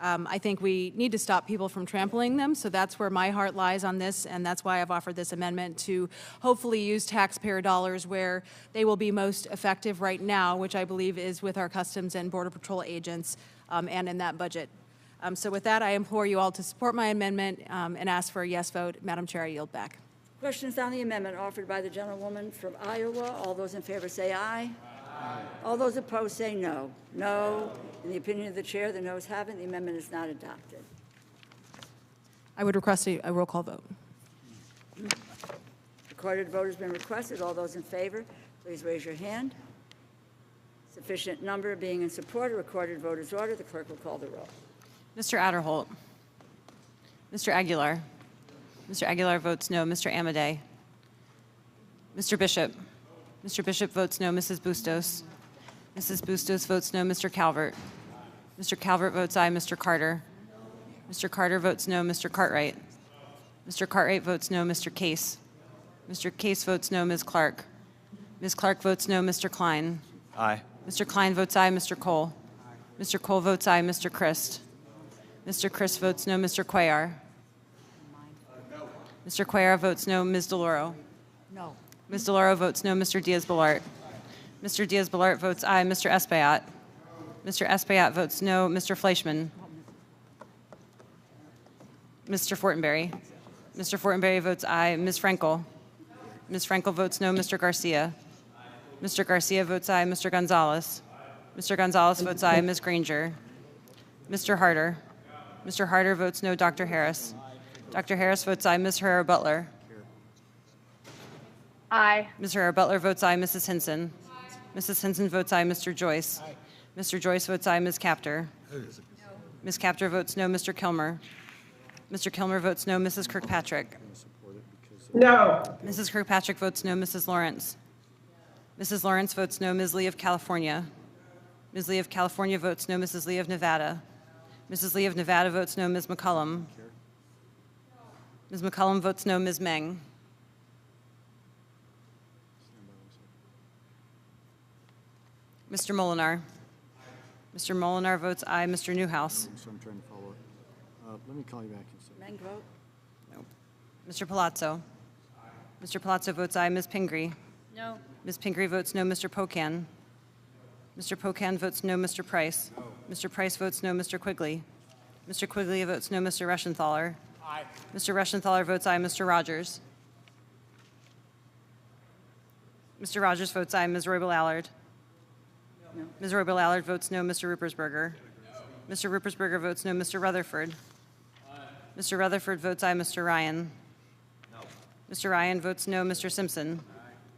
H: I think we need to stop people from trampling them, so that's where my heart lies on this, and that's why I've offered this amendment to hopefully use taxpayer dollars where they will be most effective right now, which I believe is with our Customs and Border Patrol agents and in that budget. So with that, I implore you all to support my amendment and ask for a yes vote. Madam Chair, I yield back.
A: Questions on the amendment offered by the gentlewoman from Iowa? All those in favor say aye. Aye. All those opposed say no. No. In the opinion of the chair, the noes have it. The amendment is not adopted.
H: I would request a roll call vote.
A: Recorded vote has been requested. All those in favor, please raise your hand. Sufficient number being in support, a recorded vote is ordered. The clerk will call the roll.
R: Mr. Adderholt. Mr. Aguilar. Mr. Aguilar votes no. Mr. Amadei. Mr. Bishop. Mr. Bishop votes no. Mrs. Bustos. Mrs. Bustos votes no. Mr. Calvert. Mr. Calvert votes aye. Mr. Carter. Mr. Carter votes no. Mr. Cartwright. Mr. Cartwright votes no. Mr. Case. Mr. Case votes no. Ms. Clark. Ms. Clark votes no. Mr. Klein.
W: Aye.
R: Mr. Klein votes aye. Mr. Cole. Mr. Cole votes aye. Mr. Christ. Mr. Christ votes no. Mr. Cuellar. Mr. Cuellar votes no. Ms. DeLauro.
A: No.
R: Ms. DeLauro votes no. Mr. Diaz-Balart. Mr. Diaz-Balart votes aye. Mr. Espaillat. Mr. Espaillat votes no. Mr. Fleischman. Mr. Fortenberry. Mr. Fortenberry votes aye. Ms. Frankel. Ms. Frankel votes no. Mr. Garcia. Mr. Garcia votes aye. Mr. Gonzalez. Mr. Gonzalez votes aye. Ms. Granger. Mr. Harder. Mr. Harder votes no. Dr. Harris. Dr. Harris votes aye. Ms. Herrera-Butler.
E: Aye.
R: Ms. Herrera-Butler votes aye. Mrs. Hinson. Mrs. Hinson votes aye. Mr. Joyce. Mr. Joyce votes aye. Ms. Capter. Ms. Capter votes no. Mr. Kilmer. Mr. Kilmer votes no. Mrs. Kirkpatrick.
E: No.
R: Mrs. Kirkpatrick votes no. Mrs. Lawrence. Mrs. Lawrence votes no. Ms. Lee of California. Ms. Lee of California votes no. Mrs. Lee of Nevada. Mrs. Lee of Nevada votes no. Ms. McCullum. Ms. McCullum votes no. Ms. Meng. Mr. Molinar. Mr. Molinar votes aye. Mr. Newhouse.
B: So I'm trying to follow it. Let me call you back in a second.
A: Meng vote?
R: No. Mr. Palazzo. Mr. Palazzo votes aye. Ms. Pingree.
N: No.
R: Ms. Pingree votes no. Mr. Pocan. Mr. Pocan votes no. Mr. Price. Mr. Price votes no. Mr. Quigley. Mr. Quigley votes no. Mr. Reschenthaler.
T: Aye.
R: Mr. Reschenthaler votes aye. Mr. Rogers. Mr. Rogers votes aye. Ms. Roybal-Allard.
A: No.
R: Ms. Roybal-Allard votes no. Mr. Ruppersberger. Mr. Ruppersberger votes no. Mr. Rutherford. Mr. Rutherford votes aye. Mr. Ryan. Mr. Ryan votes no. Mr. Simpson.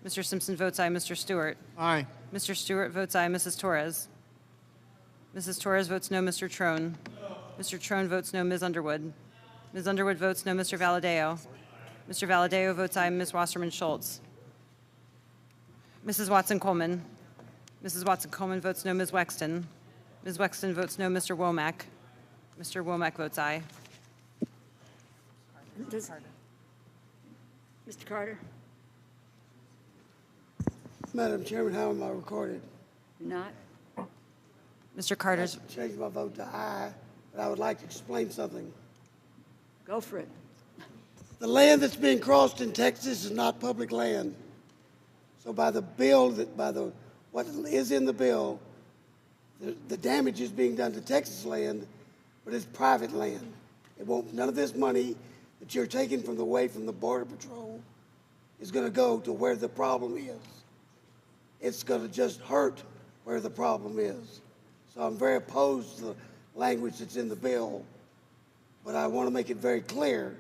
R: Mr. Simpson votes aye. Mr. Stewart.
T: Aye.
R: Mr. Stewart votes aye. Mrs. Torres. Mrs. Torres votes no. Mr. Trone. Mr. Trone votes no. Ms. Underwood. Ms. Underwood votes no. Mr. Valadeo. Mr. Valadeo votes aye. Ms. Wasserman Schultz. Mrs. Watson-Coleman. Mrs. Watson-Coleman votes no. Ms. Wexton. Ms. Wexton votes no. Mr. Womack. Mr. Womack votes aye.
A: Mr. Carter?
G: Madam Chairman, how am I recorded?
A: Not?
R: Mr. Carter's.
G: I changed my vote to aye, but I would like to explain something.
A: Go for it.
G: The land that's being crossed in Texas is not public land. So by the bill, what is in the bill, the damage is being done to Texas land, but it's private land. It won't, none of this money that you're taking from the Border Patrol is going to go to where the problem is. It's going to just hurt where the problem is. So I'm very opposed to the language that's in the bill, but I want to make it very clear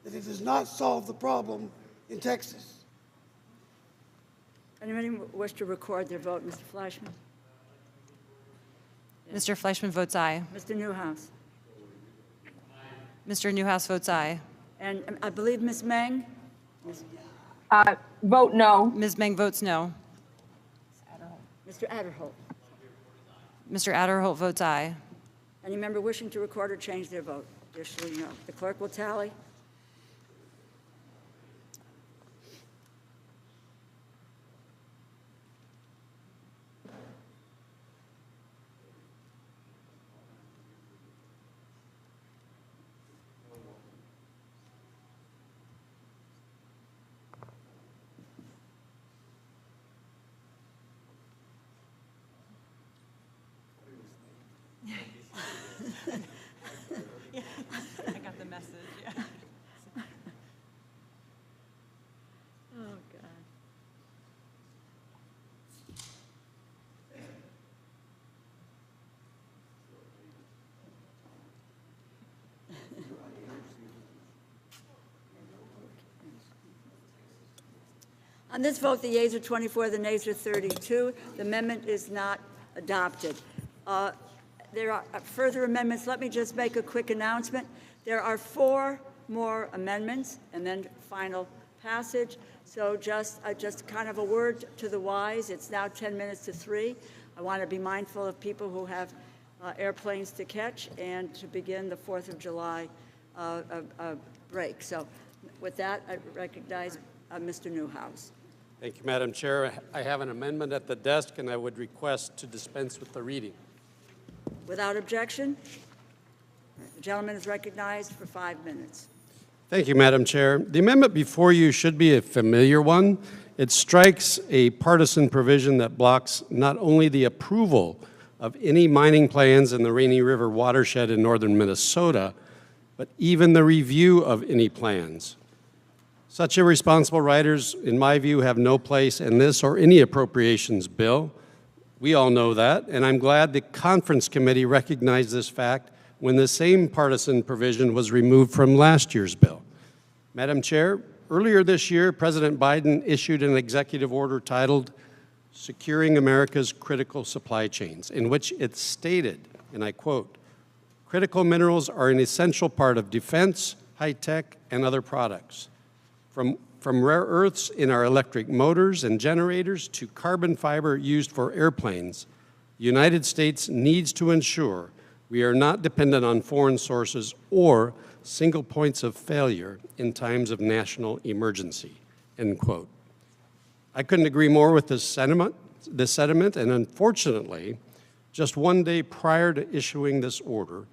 G: that it does not solve the problem in Texas.
A: Anybody wish to record their vote? Mr. Fleischman?
R: Mr. Fleischman votes aye.
A: Mr. Newhouse?
R: Mr. Newhouse votes aye.
A: And I believe Ms. Meng?
E: Vote no.
R: Ms. Meng votes no.
A: Mr. Adderholt?
R: Mr. Adderholt votes aye.
A: Any member wishing to record or change their vote? Additionally, no. The clerk will tally.
R: I got the message, yeah.
A: Oh, God. On this vote, the yeas are 24, the nays are 32. The amendment is not adopted. There are further amendments. Let me just make a quick announcement. There are 4 more amendments and then final passage. So just kind of a word to the wise. It's now 10 minutes to 3. I want to be mindful of people who have airplanes to catch and to begin the 4th of July break. So with that, I recognize Mr. Newhouse.
E: Thank you, Madam Chair. I have an amendment at the desk, and I would request to dispense with the reading.
A: Without objection, the gentleman is recognized for 5 minutes.
E: Thank you, Madam Chair. The amendment before you should be a familiar one. It strikes a partisan provision that blocks not only the approval of any mining plans in the Rainy River watershed in northern Minnesota, but even the review of any plans. Such irresponsible writers, in my view, have no place in this or any appropriations bill. We all know that, and I'm glad the Conference Committee recognized this fact when the same partisan provision was removed from last year's bill. Madam Chair, earlier this year, President Biden issued an executive order titled Securing America's Critical Supply Chains, in which it stated, and I quote, "Critical minerals are an essential part of defense, high-tech, and other products. From rare earths in our electric motors and generators to carbon fiber used for airplanes, the United States needs to ensure we are not dependent on foreign sources or single points of failure in times of national emergency," end quote. I couldn't agree more with this sentiment, and unfortunately, just one day prior to issuing this order,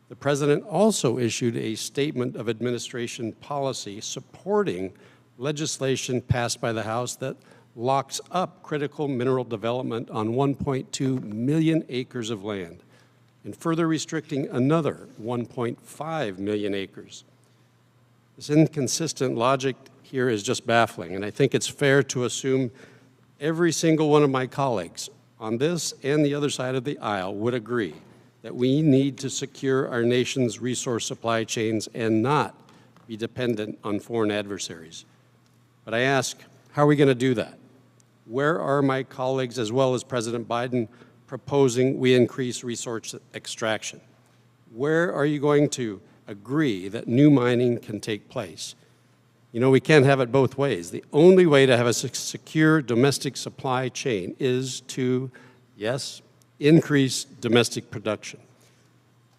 E: the President also issued a statement of administration policy supporting legislation passed by the House that locks up critical mineral development on 1.2 million acres of land and further restricting another 1.5 million acres. This inconsistent logic here is just baffling, and I think it's fair to assume every single one of my colleagues on this and the other side of the aisle would agree that we need to secure our nation's resource supply chains and not be dependent on foreign adversaries. But I ask, how are we going to do that? Where are my colleagues, as well as President Biden, proposing we increase resource extraction? Where are you going to agree that new mining can take place? You know, we can't have it both ways. The only way to have a secure domestic supply chain is to, yes, increase domestic production.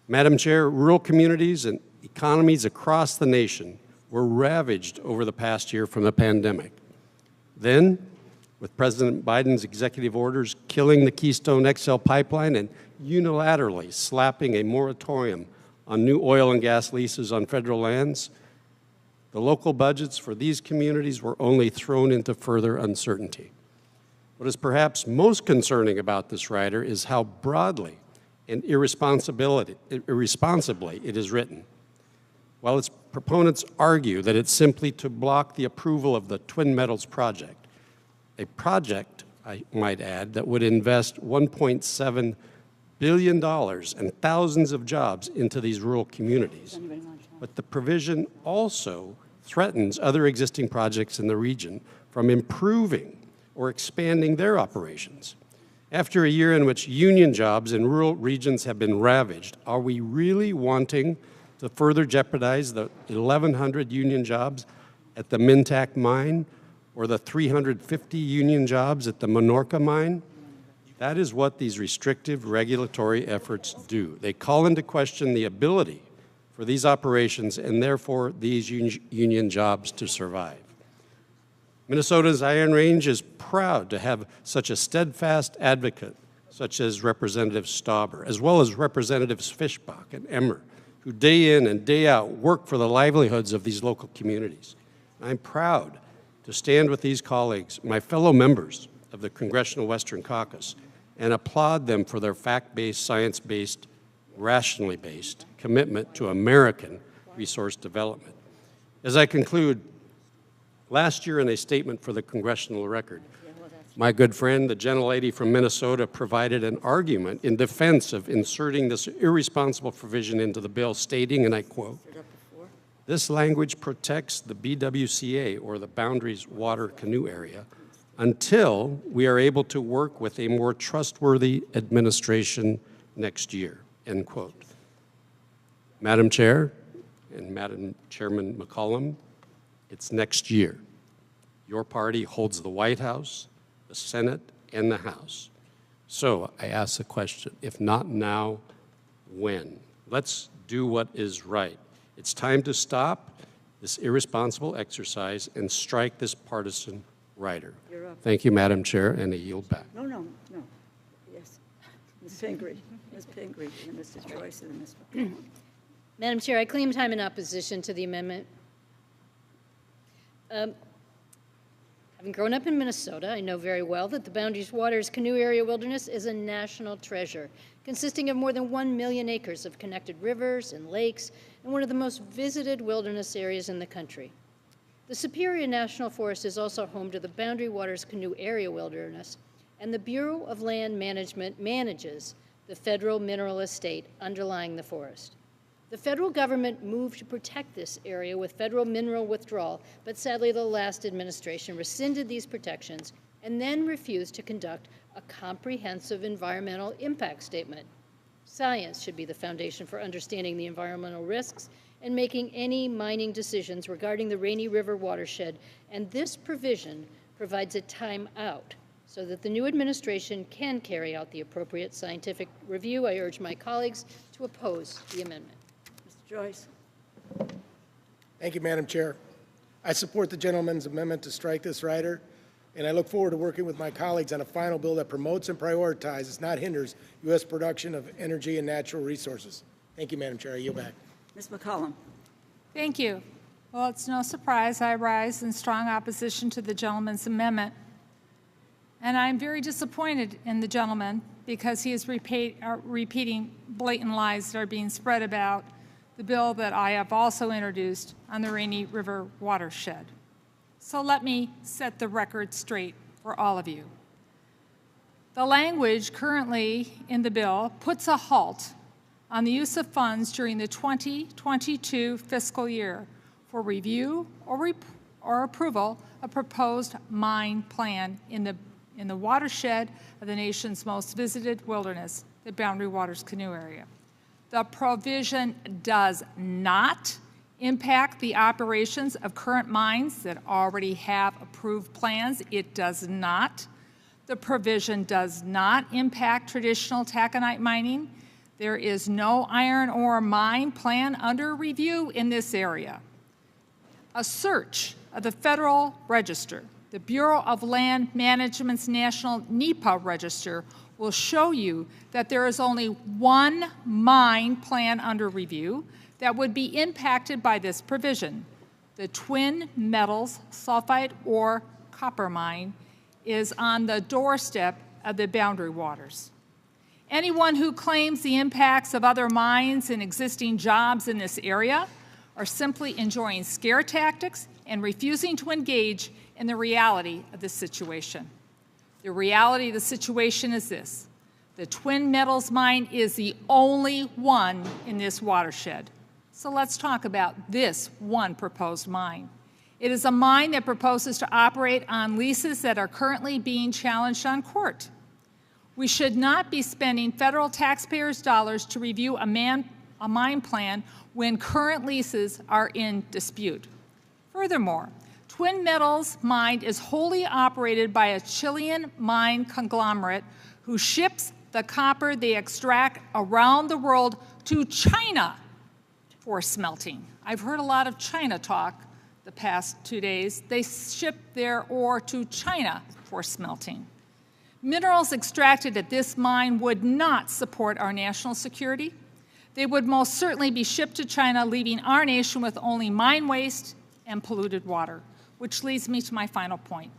E: Madam Chair, rural communities and economies across the nation were ravaged over the past year from the pandemic. Then, with President Biden's executive orders killing the Keystone XL pipeline and unilaterally slapping a moratorium on new oil and gas leases on federal lands, the local budgets for these communities were only thrown into further uncertainty. What is perhaps most concerning about this rider is how broadly and irresponsibly it is written. While its proponents argue that it's simply to block the approval of the Twin Metals project, a project, I might add, that would invest $1.7 billion and thousands of jobs into these rural communities. But the provision also threatens other existing projects in the region from improving or expanding their operations. After a year in which union jobs in rural regions have been ravaged, are we really wanting to further jeopardize the 1,100 union jobs at the Mintac mine or the 350 union jobs at the Minorca mine? That is what these restrictive regulatory efforts do. They call into question the ability for these operations and therefore these union jobs to survive. Minnesota's Iron Range is proud to have such a steadfast advocate such as Representative Stauber, as well as Representatives Fischbach and Emmer, who day in and day out work for the livelihoods of these local communities. I'm proud to stand with these colleagues, my fellow members of the Congressional Western Caucus, and applaud them for their fact-based, science-based, rationally based commitment to American resource development. As I conclude, last year in a statement for the Congressional Record, my good friend, the gentlelady from Minnesota, provided an argument in defense of inserting this irresponsible provision into the bill, stating, and I quote, This language protects the BWCA, or the Boundaries Water Canoe Area, until we are able to work with a more trustworthy administration next year, end quote. Madam Chair and Madam Chairman McCollum, it's next year. Your party holds the White House, the Senate, and the House. So I ask the question, if not now, when? Let's do what is right. It's time to stop this irresponsible exercise and strike this partisan rider.
A: You're up.
E: Thank you, Madam Chair, and I yield back.
A: No. Yes. Ms. Pingree. Ms. Pingree, and Mr. Joyce, and Ms. McCollum.
N: Madam Chair, I claim time in opposition to the amendment. Having grown up in Minnesota, I know very well that the Boundaries Waters Canoe Area Wilderness is a national treasure, consisting of more than 1 million acres of connected rivers and lakes, and one of the most visited wilderness areas in the country. The Superior National Forest is also home to the Boundary Waters Canoe Area Wilderness, and the Bureau of Land Management manages the federal mineral estate underlying the forest. The federal government moved to protect this area with federal mineral withdrawal, but sadly the last administration rescinded these protections and then refused to conduct a comprehensive environmental impact statement. Science should be the foundation for understanding the environmental risks and making any mining decisions regarding the Rainy River watershed, and this provision provides a timeout so that the new administration can carry out the appropriate scientific review. I urge my colleagues to oppose the amendment.
A: Mr. Joyce.
T: Thank you, Madam Chair. I support the gentleman's amendment to strike this rider, and I look forward to working with my colleagues on a final bill that promotes and prioritizes, not hinders, U.S. production of energy and natural resources. Thank you, Madam Chair. I yield back.
A: Ms. McCollum.
P: Thank you. Well, it's no surprise I rise in strong opposition to the gentleman's amendment. And I'm very disappointed in the gentleman because he is repeating blatant lies that are being spread about the bill that I have also introduced on the Rainy River watershed. So let me set the record straight for all of you. The language currently in the bill puts a halt on the use of funds during the 2022 fiscal year for review or approval of proposed mine plan in the watershed of the nation's most visited wilderness, the Boundary Waters Canoe Area. The provision does not impact the operations of current mines that already have approved plans. It does not. The provision does not impact traditional taconite mining. There is no iron ore mine plan under review in this area. A search of the Federal Register, the Bureau of Land Management's National NEPA Register, will show you that there is only one mine plan under review that would be impacted by this provision. The Twin Metals sulfide ore copper mine is on the doorstep of the Boundary Waters. Anyone who claims the impacts of other mines and existing jobs in this area are simply enjoying scare tactics and refusing to engage in the reality of the situation. The reality of the situation is this: the Twin Metals mine is the only one in this watershed. So let's talk about this one proposed mine. It is a mine that proposes to operate on leases that are currently being challenged on court. We should not be spending federal taxpayers' dollars to review a mine plan when current leases are in dispute. Furthermore, Twin Metals mine is wholly operated by a Chilean mine conglomerate who ships the copper they extract around the world to China for smelting. I've heard a lot of China talk the past 2 days. They ship their ore to China for smelting. Minerals extracted at this mine would not support our national security. They would most certainly be shipped to China, leaving our nation with only mine waste and polluted water, which leads me to my final point.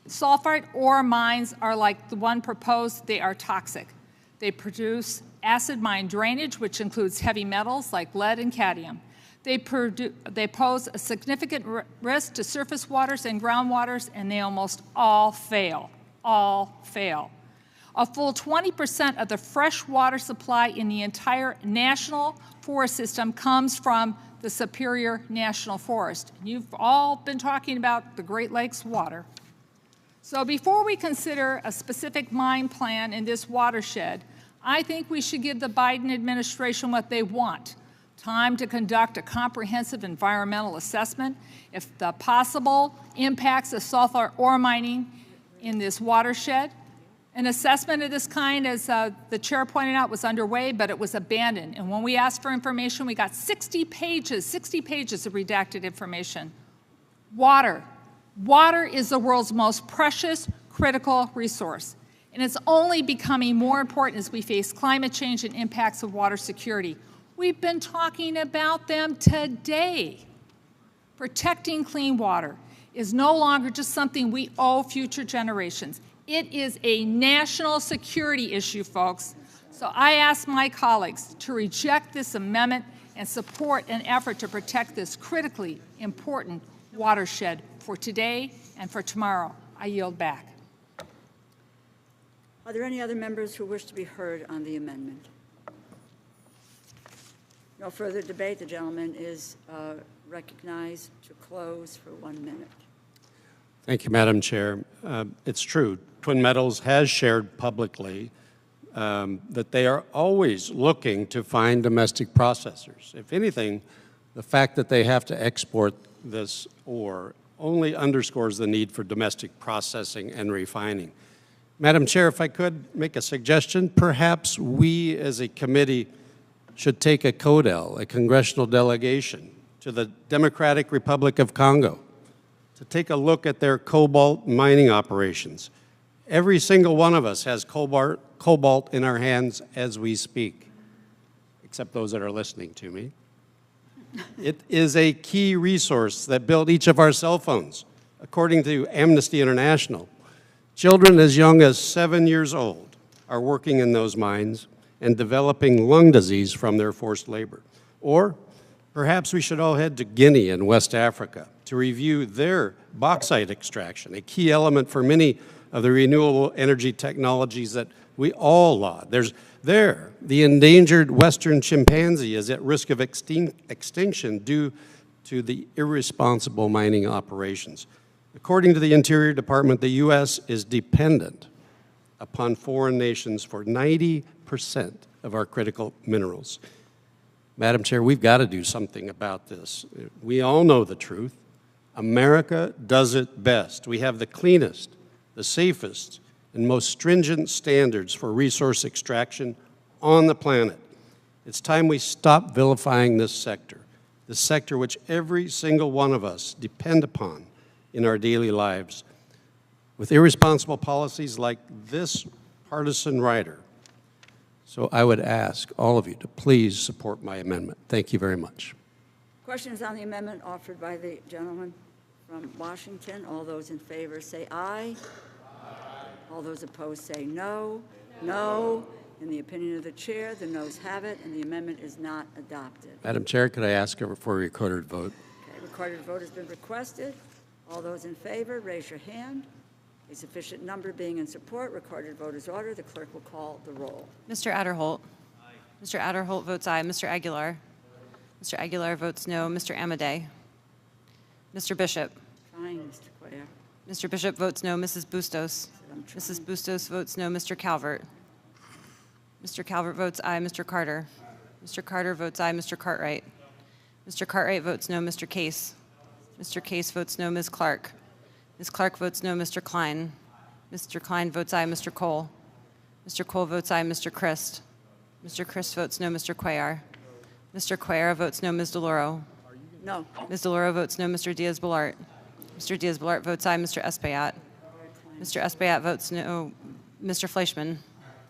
P: Sulfide ore mines are like the one proposed. They are toxic. They produce acid mine drainage, which includes heavy metals like lead and cadmium. They pose a significant risk to surface waters and groundwaters, and they almost all fail. All fail. A full 20% of the fresh water supply in the entire national forest system comes from the Superior National Forest. You've all been talking about the Great Lakes water. So before we consider a specific mine plan in this watershed, I think we should give the Biden administration what they want: time to conduct a comprehensive environmental assessment if the possible impacts of sulfur ore mining in this watershed. An assessment of this kind, as the chair pointed out, was underway, but it was abandoned. And when we asked for information, we got 60 pages of redacted information. Water. Water is the world's most precious, critical resource. And it's only becoming more important as we face climate change and impacts of water security. We've been talking about them today. Protecting clean water is no longer just something we owe future generations. It is a national security issue, folks. So I ask my colleagues to reject this amendment and support an effort to protect this critically important watershed for today and for tomorrow. I yield back.
A: Are there any other members who wish to be heard on the amendment? No further debate. The gentleman is recognized to close for 1 minute.
E: Thank you, Madam Chair. It's true. Twin Metals has shared publicly that they are always looking to find domestic processors. If anything, the fact that they have to export this ore only underscores the need for domestic processing and refining. Madam Chair, if I could make a suggestion, perhaps we as a committee should take a CODEL, a congressional delegation, to the Democratic Republic of Congo to take a look at their cobalt mining operations. Every single one of us has cobalt in our hands as we speak, except those that are listening to me. It is a key resource that built each of our cell phones, according to Amnesty International. Children as young as 7 years old are working in those mines and developing lung disease from their forced labor. Or perhaps we should all head to Guinea in West Africa to review their bauxite extraction, a key element for many of the renewable energy technologies that we all laud. The endangered western chimpanzee is at risk of extinction due to the irresponsible mining operations. According to the Interior Department, the U.S. is dependent upon foreign nations for 90% of our critical minerals. Madam Chair, we've got to do something about this. We all know the truth. America does it best. We have the cleanest, the safest, and most stringent standards for resource extraction on the planet. It's time we stop vilifying this sector which every single one of us depend upon in our daily lives. With irresponsible policies like this partisan rider. So I would ask all of you to please support my amendment. Thank you very much.
A: Questions on the amendment offered by the gentleman from Washington? All those in favor say aye. Aye. All those opposed say no. No. In the opinion of the chair, the noes have it, and the amendment is not adopted.
E: Madam Chair, could I ask for a recorded vote?
A: Okay, recorded vote has been requested. All those in favor, raise your hand. A sufficient number being in support, recorded vote is ordered. The clerk will call the roll.
R: Mr. Adderholt. Aye. Mr. Adderholt votes aye. Mr. Aguilar. Mr. Aguilar votes no. Mr. Amadei. Mr. Bishop.
A: Fine, Mr. Cuellar.
R: Mr. Bishop votes no. Mrs. Bustos. Mrs. Bustos votes no. Mr. Calvert. Mr. Calvert votes aye. Mr. Carter. Mr. Carter votes aye. Mr. Cartwright. Mr. Cartwright votes no. Mr. Case. Mr. Case votes no. Ms. Clark. Ms. Clark votes no. Mr. Klein. Mr. Klein votes aye. Mr. Cole. Mr. Cole votes aye. Mr. Christ. Mr. Christ votes no. Mr. Cuellar. Mr. Cuellar votes no. Ms. DeLauro.
A: No.
R: Ms. DeLauro votes no. Mr. Diaz-Balart. Mr. Diaz-Balart votes aye. Mr. Espaillat. Mr. Espaillat votes no. Mr. Fleischman.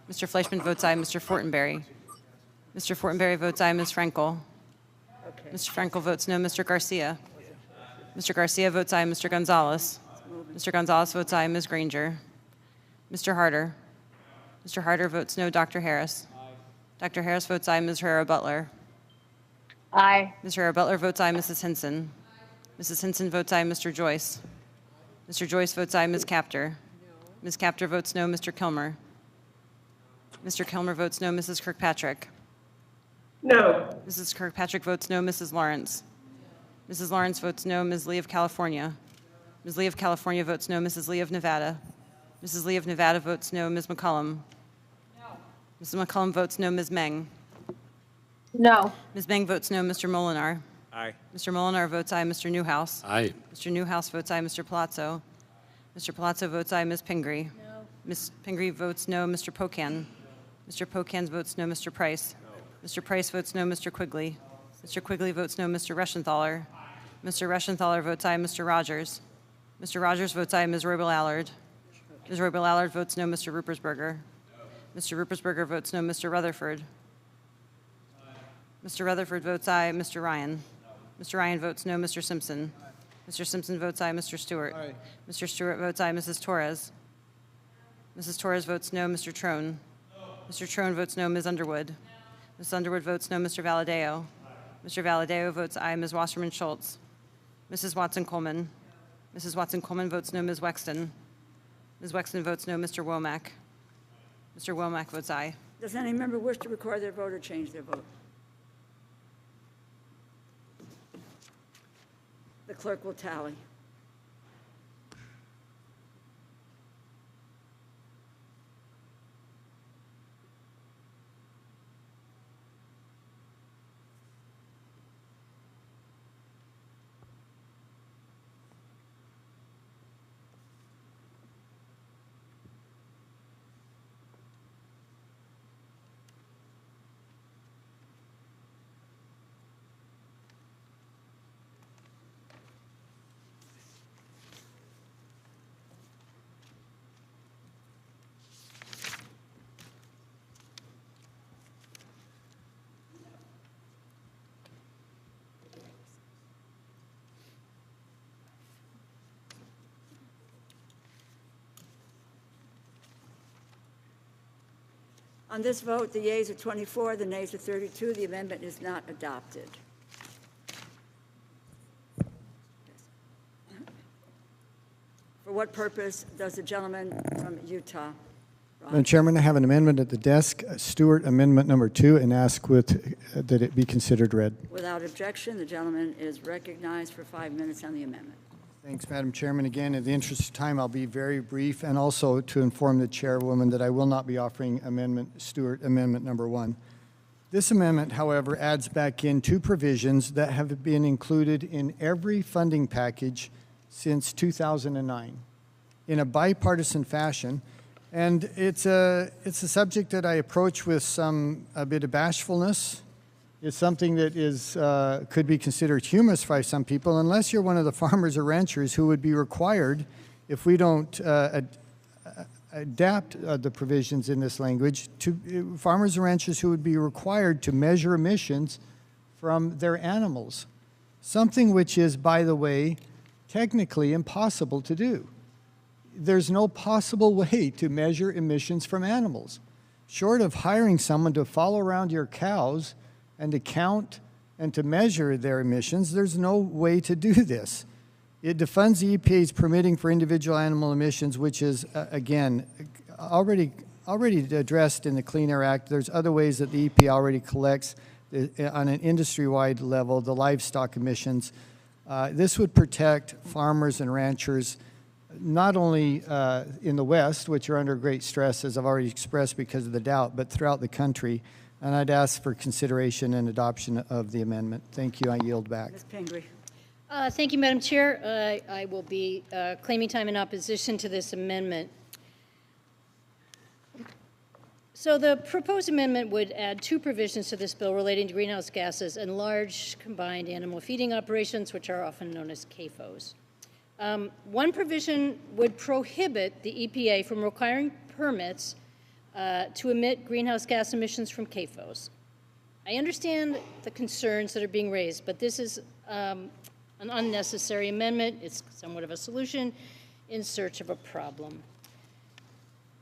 R: Mr. Fleischman votes aye. Mr. Fortenberry. Mr. Fortenberry votes aye. Ms. Frankel.
A: Okay.
R: Mr. Frankel votes no. Mr. Garcia. Mr. Garcia votes aye. Mr. Gonzalez. Mr. Gonzalez votes aye. Ms. Granger. Mr. Harder. Mr. Harder votes no. Dr. Harris. Dr. Harris votes aye. Ms. Herrera-Butler.
F: Aye.
R: Ms. Herrera-Butler votes aye. Mrs. Hinson. Mrs. Hinson votes aye. Mr. Joyce. Mr. Joyce votes aye. Ms. Capter. Ms. Capter votes no. Mr. Kilmer. Mr. Kilmer votes no. Mrs. Kirkpatrick.
C: No.
R: Mrs. Kirkpatrick votes no. Mrs. Lawrence. Mrs. Lawrence votes no. Ms. Lee of California. Ms. Lee of California votes no. Mrs. Lee of Nevada. Mrs. Lee of Nevada votes no. Ms. McCollum. No. Mrs. McCollum votes no. Ms. Meng.
F: No.
R: Ms. Meng votes no. Mr. Molinar.
U: Aye.
R: Mr. Molinar votes aye. Mr. Newhouse.
E: Aye.
R: Mr. Newhouse votes aye. Mr. Palazzo. Mr. Palazzo votes aye. Ms. Pingree.
N: No.
R: Ms. Pingree votes no. Mr. Pocan. Mr. Pocan votes no. Mr. Price. Mr. Price votes no. Mr. Quigley. Mr. Quigley votes no. Mr. Reschenthaler. Mr. Reschenthaler votes aye. Mr. Rogers. Mr. Rogers votes aye. Ms. Roybal-Allard. Ms. Roybal-Allard votes no. Mr. Ruppersberger. Mr. Ruppersberger votes no. Mr. Rutherford. Mr. Rutherford votes aye. Mr. Ryan. Mr. Ryan votes no. Mr. Simpson. Mr. Simpson votes aye. Mr. Stewart. Mr. Stewart votes aye. Mrs. Torres. Mrs. Torres votes no. Mr. Trone. Mr. Trone votes no. Ms. Underwood. Ms. Underwood votes no. Mr. Valadeo. Mr. Valadeo votes aye. Ms. Wasserman Schultz. Mrs. Watson Coleman. Mrs. Watson Coleman votes no. Ms. Wexton. Ms. Wexton votes no. Mr. Womack. Mr. Womack votes aye.
A: Does any member wish to record their vote or change their vote? The clerk will tally. On this vote, the yeas are 24, the nays are 32. The amendment is not adopted. For what purpose does the gentleman from Utah?
B: Madam Chairman, I have an amendment at the desk, Stewart Amendment Number 2, and ask that it be considered read.
A: Without objection, the gentleman is recognized for 5 minutes on the amendment.
B: Thanks, Madam Chairman. Again, in the interest of time, I'll be very brief, and also to inform the chairwoman that I will not be offering Stewart Amendment Number 1. This amendment, however, adds back in 2 provisions that have been included in every funding package since 2009 in a bipartisan fashion. And it's a subject that I approach with a bit of bashfulness. It's something that could be considered humorous by some people, unless you're one of the farmers or ranchers who would be required, if we don't adapt the provisions in this language, to farmers and ranchers who would be required to measure emissions from their animals. Something which is, by the way, technically impossible to do. There's no possible way to measure emissions from animals. Short of hiring someone to follow around your cows and to count and to measure their emissions, there's no way to do this. It defunds the EPA's permitting for individual animal emissions, which is, again, already addressed in the Clean Air Act. There's other ways that the EPA already collects on an industry-wide level the livestock emissions. This would protect farmers and ranchers not only in the West, which are under great stress, as I've already expressed because of the doubt, but throughout the country. And I'd ask for consideration and adoption of the amendment. Thank you. I yield back.
A: Ms. Pingree.
N: Thank you, Madam Chair. I will be claiming time in opposition to this amendment. So the proposed amendment would add 2 provisions to this bill relating to greenhouse gases and large combined animal feeding operations, which are often known as CAFOs. One provision would prohibit the EPA from requiring permits to emit greenhouse gas emissions from CAFOs. I understand the concerns that are being raised, but this is an unnecessary amendment. It's somewhat of a solution in search of a problem.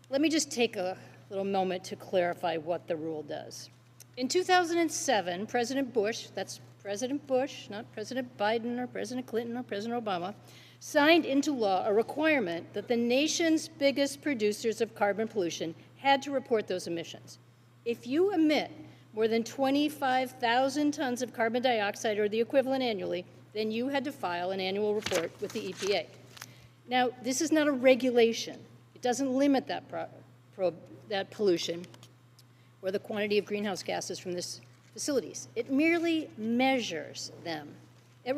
N: Let me just take a little moment to clarify what the rule does. In 2007, President Bush, that's President Bush, not President Biden or President Clinton or President Obama, signed into law a requirement that the nation's biggest producers of carbon pollution had to report those emissions. If you emit more than 25,000 tons of carbon dioxide or the equivalent annually, then you had to file an annual report with the EPA. Now, this is not a regulation. It doesn't limit that, that pollution or the quantity of greenhouse gases from these facilities. It merely measures them. It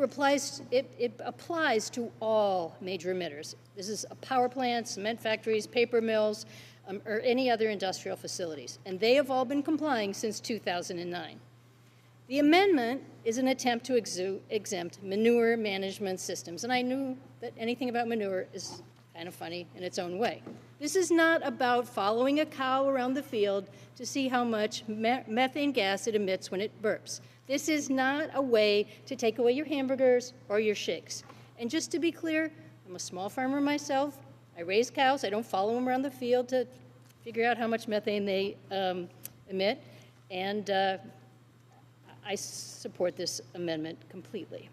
N: applies to all major emitters. This is power plants, cement factories, paper mills, or any other industrial facilities. And they have all been complying since 2009. The amendment is an attempt to exempt manure management systems. And I knew that anything about manure is kind of funny in its own way. This is not about following a cow around the field to see how much methane gas it emits when it burps. This is not a way to take away your hamburgers or your shakes. And just to be clear, I'm a small farmer myself. I raise cows. I don't follow them around the field to figure out how much methane they emit. And I support this amendment completely.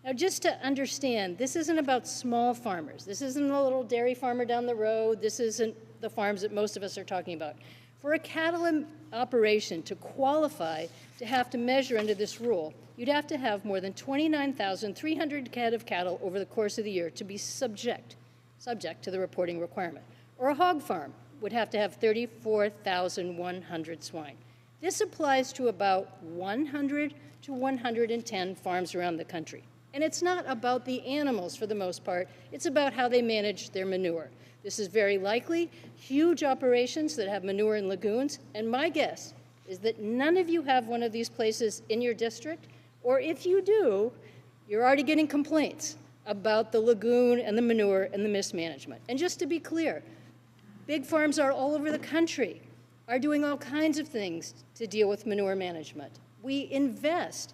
N: Now, just to understand, this isn't about small farmers. This isn't a little dairy farmer down the road. This isn't the farms that most of us are talking about. For a cattle operation to qualify to have to measure under this rule, you'd have to have more than 29,300 head of cattle over the course of the year to be subject to the reporting requirement. Or a hog farm would have to have 34,100 swine. This applies to about 100 to 110 farms around the country. And it's not about the animals for the most part, it's about how they manage their manure. This is very likely huge operations that have manure in lagoons, and my guess is that none of you have one of these places in your district, or if you do, you're already getting complaints about the lagoon and the manure and the mismanagement. And just to be clear, big farms are all over the country are doing all kinds of things to deal with manure management. We invest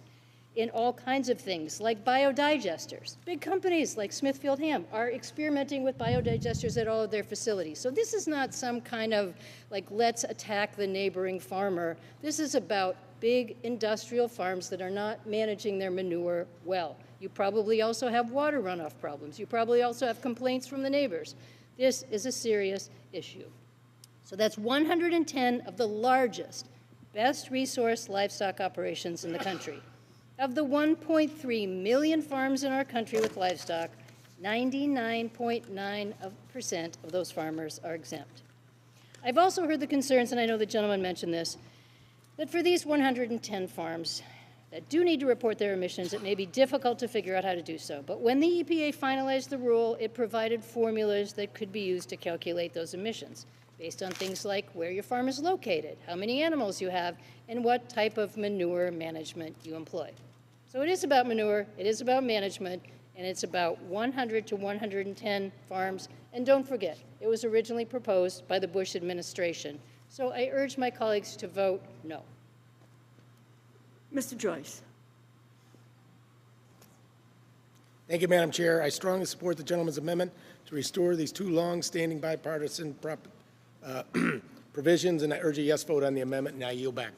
N: in all kinds of things like biodigesters. Big companies like Smithfield Ham are experimenting with biodigesters at all of their facilities. So this is not some kind of like, let's attack the neighboring farmer. This is about big industrial farms that are not managing their manure well. You probably also have water runoff problems. You probably also have complaints from the neighbors. This is a serious issue. So that's 110 of the largest, best resource livestock operations in the country. Of the 1.3 million farms in our country with livestock, 99.9% of those farmers are exempt. I've also heard the concerns, and I know the gentleman mentioned this, that for these 110 farms that do need to report their emissions, it may be difficult to figure out how to do so. But when the EPA finalized the rule, it provided formulas that could be used to calculate those emissions based on things like where your farm is located, how many animals you have, and what type of manure management you employ. So it is about manure, it is about management, and it's about 100 to 110 farms. And don't forget, it was originally proposed by the Bush administration. So I urge my colleagues to vote no.
A: Mr. Joyce.
T: Thank you, Madam Chair. I strongly support the gentleman's amendment to restore these two long-standing bipartisan provisions, and I urge a yes vote on the amendment, and I yield back.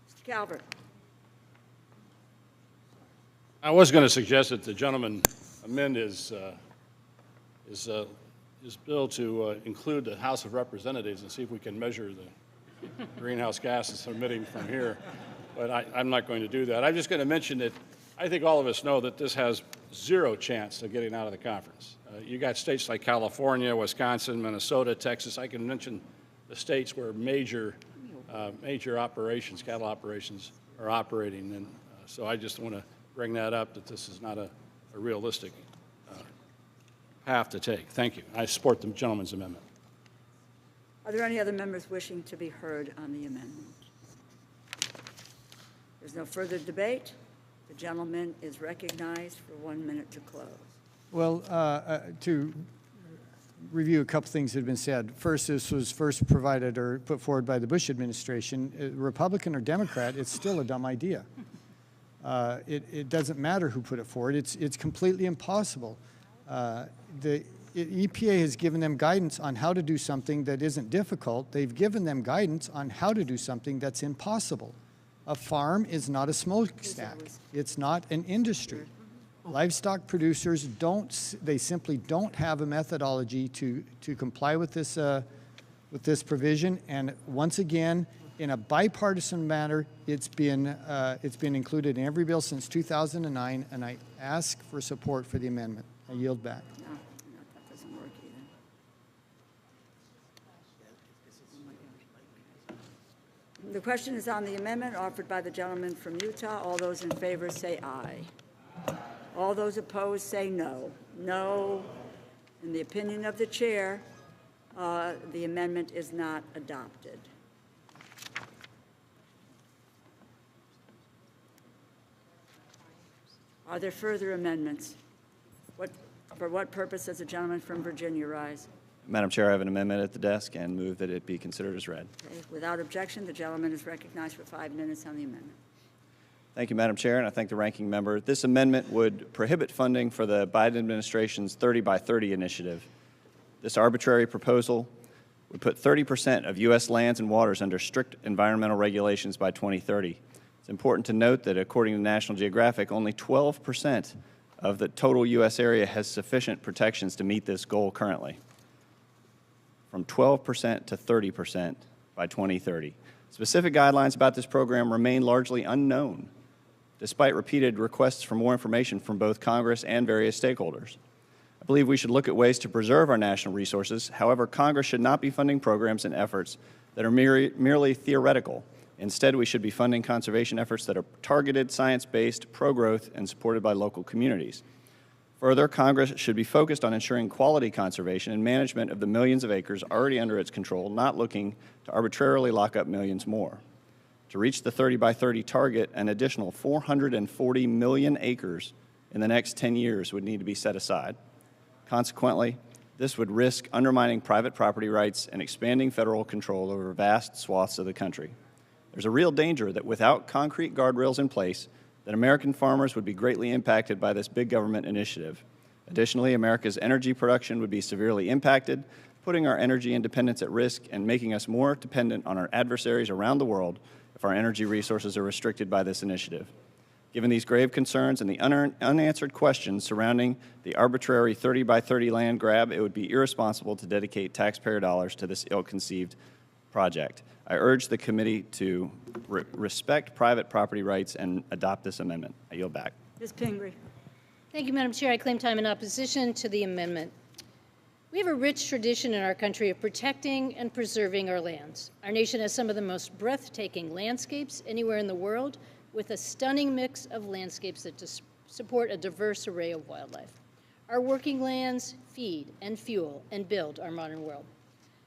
A: Mr. Calvert.
C: I was going to suggest that the gentleman amend his bill to include the House of Representatives and see if we can measure the greenhouse gases emitting from here. But I'm not going to do that. I'm just going to mention that I think all of us know that this has zero chance of getting out of the conference. You got states like California, Wisconsin, Minnesota, Texas. I can mention the states where major operations, cattle operations, are operating. And so I just want to bring that up, that this is not a realistic path to take. Thank you. I support the gentleman's amendment.
A: Are there any other members wishing to be heard on the amendment? There's no further debate. The gentleman is recognized for 1 minute to close.
B: Well, to review a couple things that have been said. First, this was first provided or put forward by the Bush administration. Republican or Democrat, it's still a dumb idea. It doesn't matter who put it forward. It's completely impossible. The EPA has given them guidance on how to do something that isn't difficult. They've given them guidance on how to do something that's impossible. A farm is not a smokestack. It's not an industry. Livestock producers they simply don't have a methodology to comply with this provision. And once again, In a bipartisan manner, it's been included in every bill since 2009, and I ask for support for the amendment. I yield back.
A: No, that doesn't work either. The question is on the amendment offered by the gentleman from Utah. All those in favor say aye. All those opposed say no. No. In the opinion of the chair, the amendment is not adopted. Are there further amendments? For what purpose does the gentleman from Virginia rise?
I: Madam Chair, I have an amendment at the desk and move that it be considered as read.
A: Okay. Without objection, the gentleman is recognized for 5 minutes on the amendment.
I: Thank you, Madam Chair, and I thank the ranking member. This amendment would prohibit funding for the Biden administration's 30 by 30 initiative. This arbitrary proposal would put 30% of U.S. lands and waters under strict environmental regulations by 2030. It's important to note that according to National Geographic, only 12% of the total U.S. area has sufficient protections to meet this goal currently, from 12% to 30% by 2030. Specific guidelines about this program remain largely unknown, despite repeated requests for more information from both Congress and various stakeholders. I believe we should look at ways to preserve our national resources. However, Congress should not be funding programs and efforts that are merely theoretical. Instead, we should be funding conservation efforts that are targeted, science-based, pro-growth, and supported by local communities. Further, Congress should be focused on ensuring quality conservation and management of the millions of acres already under its control, not looking to arbitrarily lock up millions more. To reach the 30 by 30 target, an additional 440 million acres in the next 10 years would need to be set aside. Consequently, this would risk undermining private property rights and expanding federal control over vast swaths of the country. There's a real danger that without concrete guardrails in place, that American farmers would be greatly impacted by this big government initiative. Additionally, America's energy production would be severely impacted, putting our energy independence at risk and making us more dependent on our adversaries around the world if our energy resources are restricted by this initiative. Given these grave concerns and the unanswered questions surrounding the arbitrary 30 by 30 land grab, it would be irresponsible to dedicate taxpayer dollars to this ill-conceived project. I urge the committee to respect private property rights and adopt this amendment. I yield back.
A: Ms. Pingree.
N: Thank you, Madam Chair. I claim time in opposition to the amendment. We have a rich tradition in our country of protecting and preserving our lands. Our nation has some of the most breathtaking landscapes anywhere in the world, with a stunning mix of landscapes that support a diverse array of wildlife. Our working lands feed and fuel and build our modern world.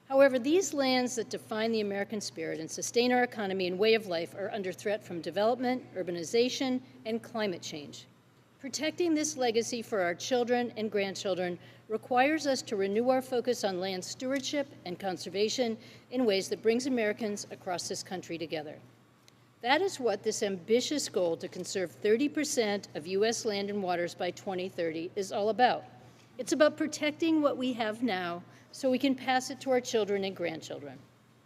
N: However, these lands that define the American spirit and sustain our economy and way of life are under threat from development, urbanization, and climate change. Protecting this legacy for our children and grandchildren requires us to renew our focus on land stewardship and conservation in ways that brings Americans across this country together. That is what this ambitious goal to conserve 30% of U.S. land and waters by 2030 is all about. It's about protecting what we have now so we can pass it to our children and grandchildren.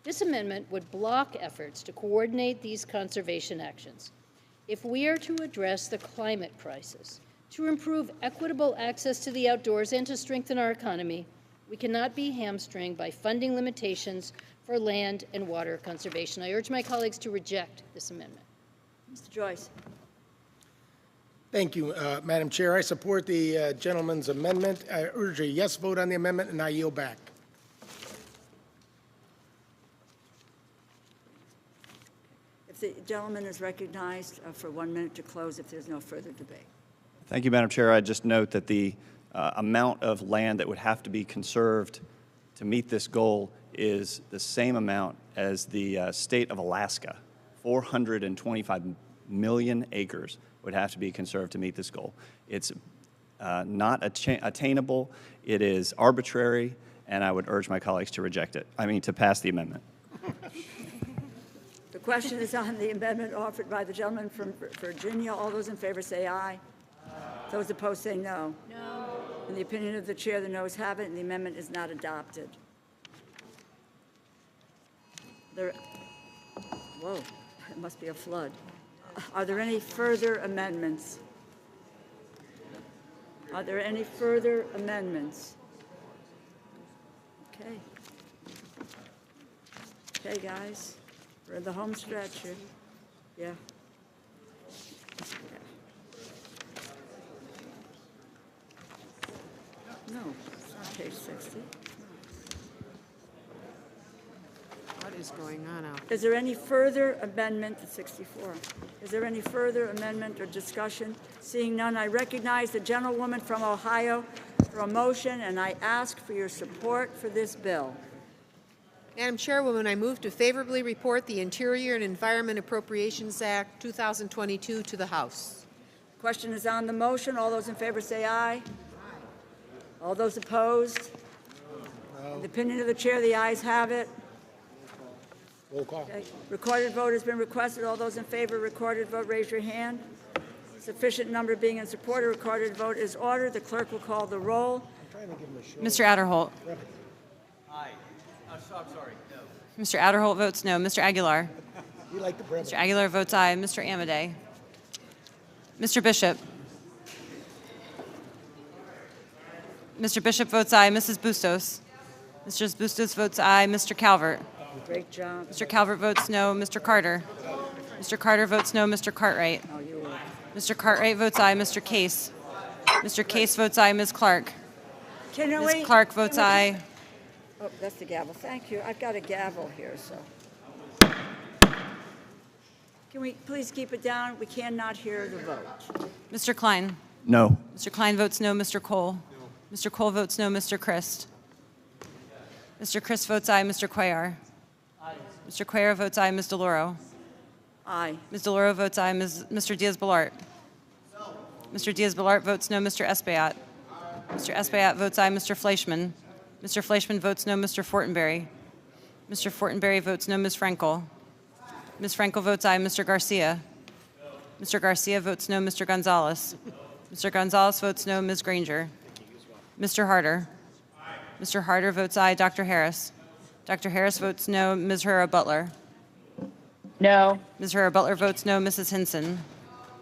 N: This amendment would block efforts to coordinate these conservation actions. If we are to address the climate crisis, to improve equitable access to the outdoors, and to strengthen our economy, we cannot be hamstringed by funding limitations for land and water conservation. I urge my colleagues to reject this amendment.
A: Mr. Joyce.
T: Thank you, Madam Chair. I support the gentleman's amendment. I urge a yes vote on the amendment, and I yield back.
A: If the gentleman is recognized for 1 minute to close if there's no further debate.
I: Thank you, Madam Chair. I just note that the amount of land that would have to be conserved to meet this goal is the same amount as the state of Alaska. 425 million acres would have to be conserved to meet this goal. It's not attainable. It is arbitrary, and I would urge my colleagues to to pass the amendment.
A: The question is on the amendment offered by the gentleman from Virginia. All those in favor say aye. Those opposed say no. No. In the opinion of the chair, the noes have it, and the amendment is not adopted. Whoa, it must be a flood. Are there any further amendments? Are there any further amendments? Okay. Okay, guys. We're in the home stretch here. Yeah. No, it's not page 60.
K: What is going on out
A: Is there any further amendment to 64? Is there any further amendment or discussion? Seeing none, I recognize the gentlewoman from Ohio for a motion, and I ask for your support for this bill.
K: Madam Chairwoman, I move to favorably report the Interior and Environment Appropriations Act 2022 to the House.
A: Question is on the motion. All those in favor say aye. All those opposed? In the opinion of the chair, the ayes have it.
T: Roll call.
A: Okay. Recorded vote has been requested. All those in favor, recorded vote, raise your hand. Sufficient number being in support, a recorded vote is ordered. The clerk will call the roll.
R: Mr. Adderholt.
J: Aye. I'm sorry, no.
R: Mr. Adderholt votes no. Mr. Aguilar.
T: You like the brevity.
R: Mr. Aguilar votes aye. Mr. Amade. Mr. Bishop. Mr. Bishop votes aye. Mrs. Bustos. Mr. Bustos votes aye. Mr. Calvert.
A: Great job.
R: Mr. Calvert votes no. Mr. Carter. Mr. Carter votes no. Mr. Cartwright. Mr. Cartwright votes aye. Mr. Case. Mr. Case votes aye. Ms. Clark. Ms. Clark votes aye.
A: Oh, that's the gavel. Thank you. I've got a gavel here, so. Can we please keep it down? We cannot hear the vote.
R: Mr. Klein.
I: No.
R: Mr. Klein votes no. Mr. Cole. Mr. Cole votes no. Mr. Christ. Mr. Christ votes aye. Mr. Cuellar. Mr. Cuellar votes aye. Ms. DeLauro.
A: Aye.
R: Ms. DeLauro votes aye. Mr. Diaz-Balart. Mr. Diaz-Balart votes no. Mr. Espaillat. Mr. Espaillat votes aye. Mr. Fleischman. Mr. Fleischman votes no. Mr. Fortenberry. Mr. Fortenberry votes no. Ms. Frankel. Ms. Frankel votes aye. Mr. Garcia. Mr. Garcia votes no. Mr. Gonzalez. Mr. Gonzalez votes no. Ms. Granger. Mr. Harder. Mr. Harder votes aye. Dr. Harris. Dr. Harris votes no. Ms. Herrera Butler.
F: No.
R: Ms. Herrera Butler votes no. Mrs. Hinson.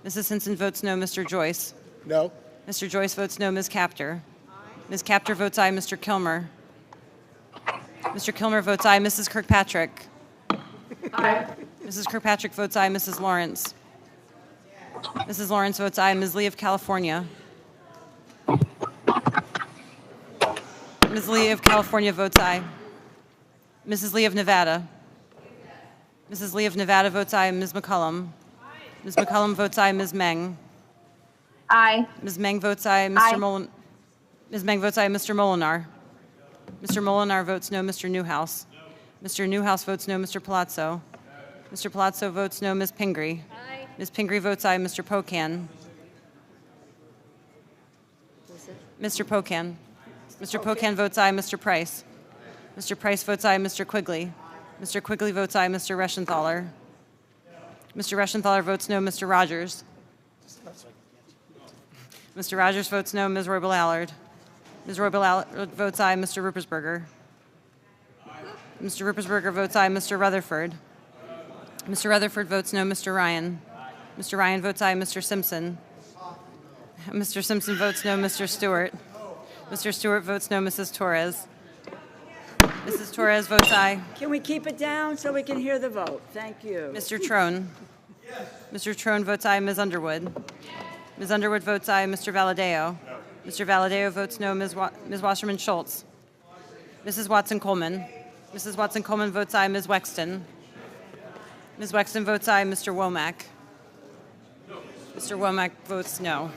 R: Mrs. Hinson votes no. Mr. Joyce.
T: No.
R: Mr. Joyce votes no. Ms. Capter. Ms. Capter votes aye. Mr. Kilmer. Mr. Kilmer votes aye. Mrs. Kirkpatrick.
F: Aye.
R: Mrs. Kirkpatrick votes aye. Mrs. Lawrence. Mrs. Lawrence votes aye. Ms. Lee of California. Ms. Lee of California votes aye. Mrs. Lee of Nevada. Mrs. Lee of Nevada votes aye. Ms. McCullum. Ms. McCullum votes aye. Ms. Meng.
F: Aye.
R: Ms. Meng votes aye. Ms. Meng votes aye. Mr. Molinar. Mr. Molinar votes no. Mr. Newhouse. Mr. Newhouse votes no. Mr. Palazzo. Mr. Palazzo votes no. Ms. Pingree.
N: Aye.
R: Ms. Pingree votes aye. Mr. Pocan. Mr. Pocan. Mr. Pocan votes aye. Mr. Price. Mr. Price votes aye. Mr. Quigley. Mr. Quigley votes aye. Mr. Reschenthaler. Mr. Reschenthaler votes no. Mr. Rogers. Mr. Rogers votes no. Ms. Roybal Allard. Ms. Roybal Allard votes aye. Mr. Ruppersberger. Mr. Ruppersberger votes aye. Mr. Rutherford. Mr. Rutherford votes no. Mr. Ryan. Mr. Ryan votes aye. Mr. Simpson. Mr. Simpson votes no. Mr. Stewart. Mr. Stewart votes no. Mrs. Torres. Mrs. Torres votes aye.
A: Can we keep it down so we can hear the vote? Thank you.
R: Mr. Trone. Mr. Trone votes aye. Ms. Underwood. Ms. Underwood votes aye. Mr. Valadeo. Mr. Valadeo votes no. Ms. Wasserman Schultz. Mrs. Watson Coleman. Mrs. Watson Coleman votes aye. Ms. Wexton. Ms. Wexton votes aye. Mr. Womack. Mr. Womack votes no.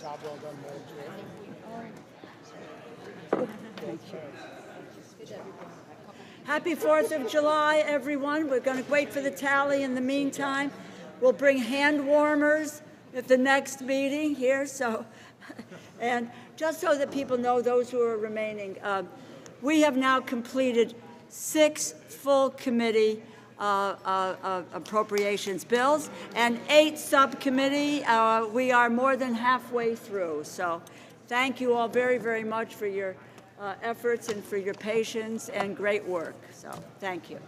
T: Job well done, Madam Chair.
A: Happy 4th of July, everyone. We're going to wait for the tally. In the meantime, we'll bring hand warmers at the next meeting here. So, and just so that people know, those who are remaining, we have now completed 6 full committee appropriations bills and 8 subcommittee. We are more than halfway through. So thank you all very, very much for your efforts and for your patience and great work. So thank you.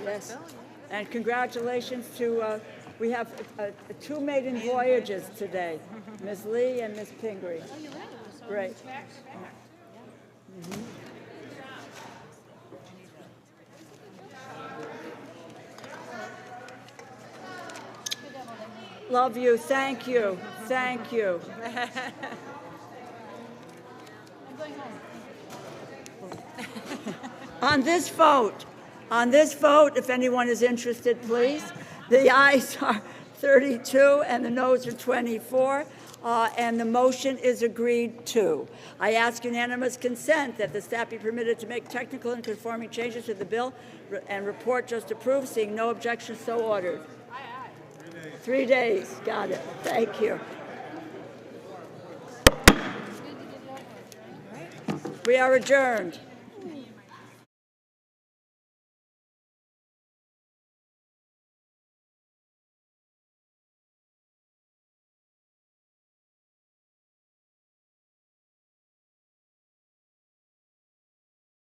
A: Yes. And congratulations to We have two maiden voyages today, Ms. Lee and Ms. Pingree.
N: Oh, you're right. It was on
A: Great.
N: the tax.
A: Love you. Thank you. Thank you.
N: I'm going home.
A: On this vote, if anyone is interested, please. The ayes are 32 and the noes are 24, and the motion is agreed to. I ask unanimous consent that the staff be permitted to make technical and conforming changes to the bill and report just approved. Seeing no objections, so ordered. 3 days. Got it. Thank you. We are adjourned.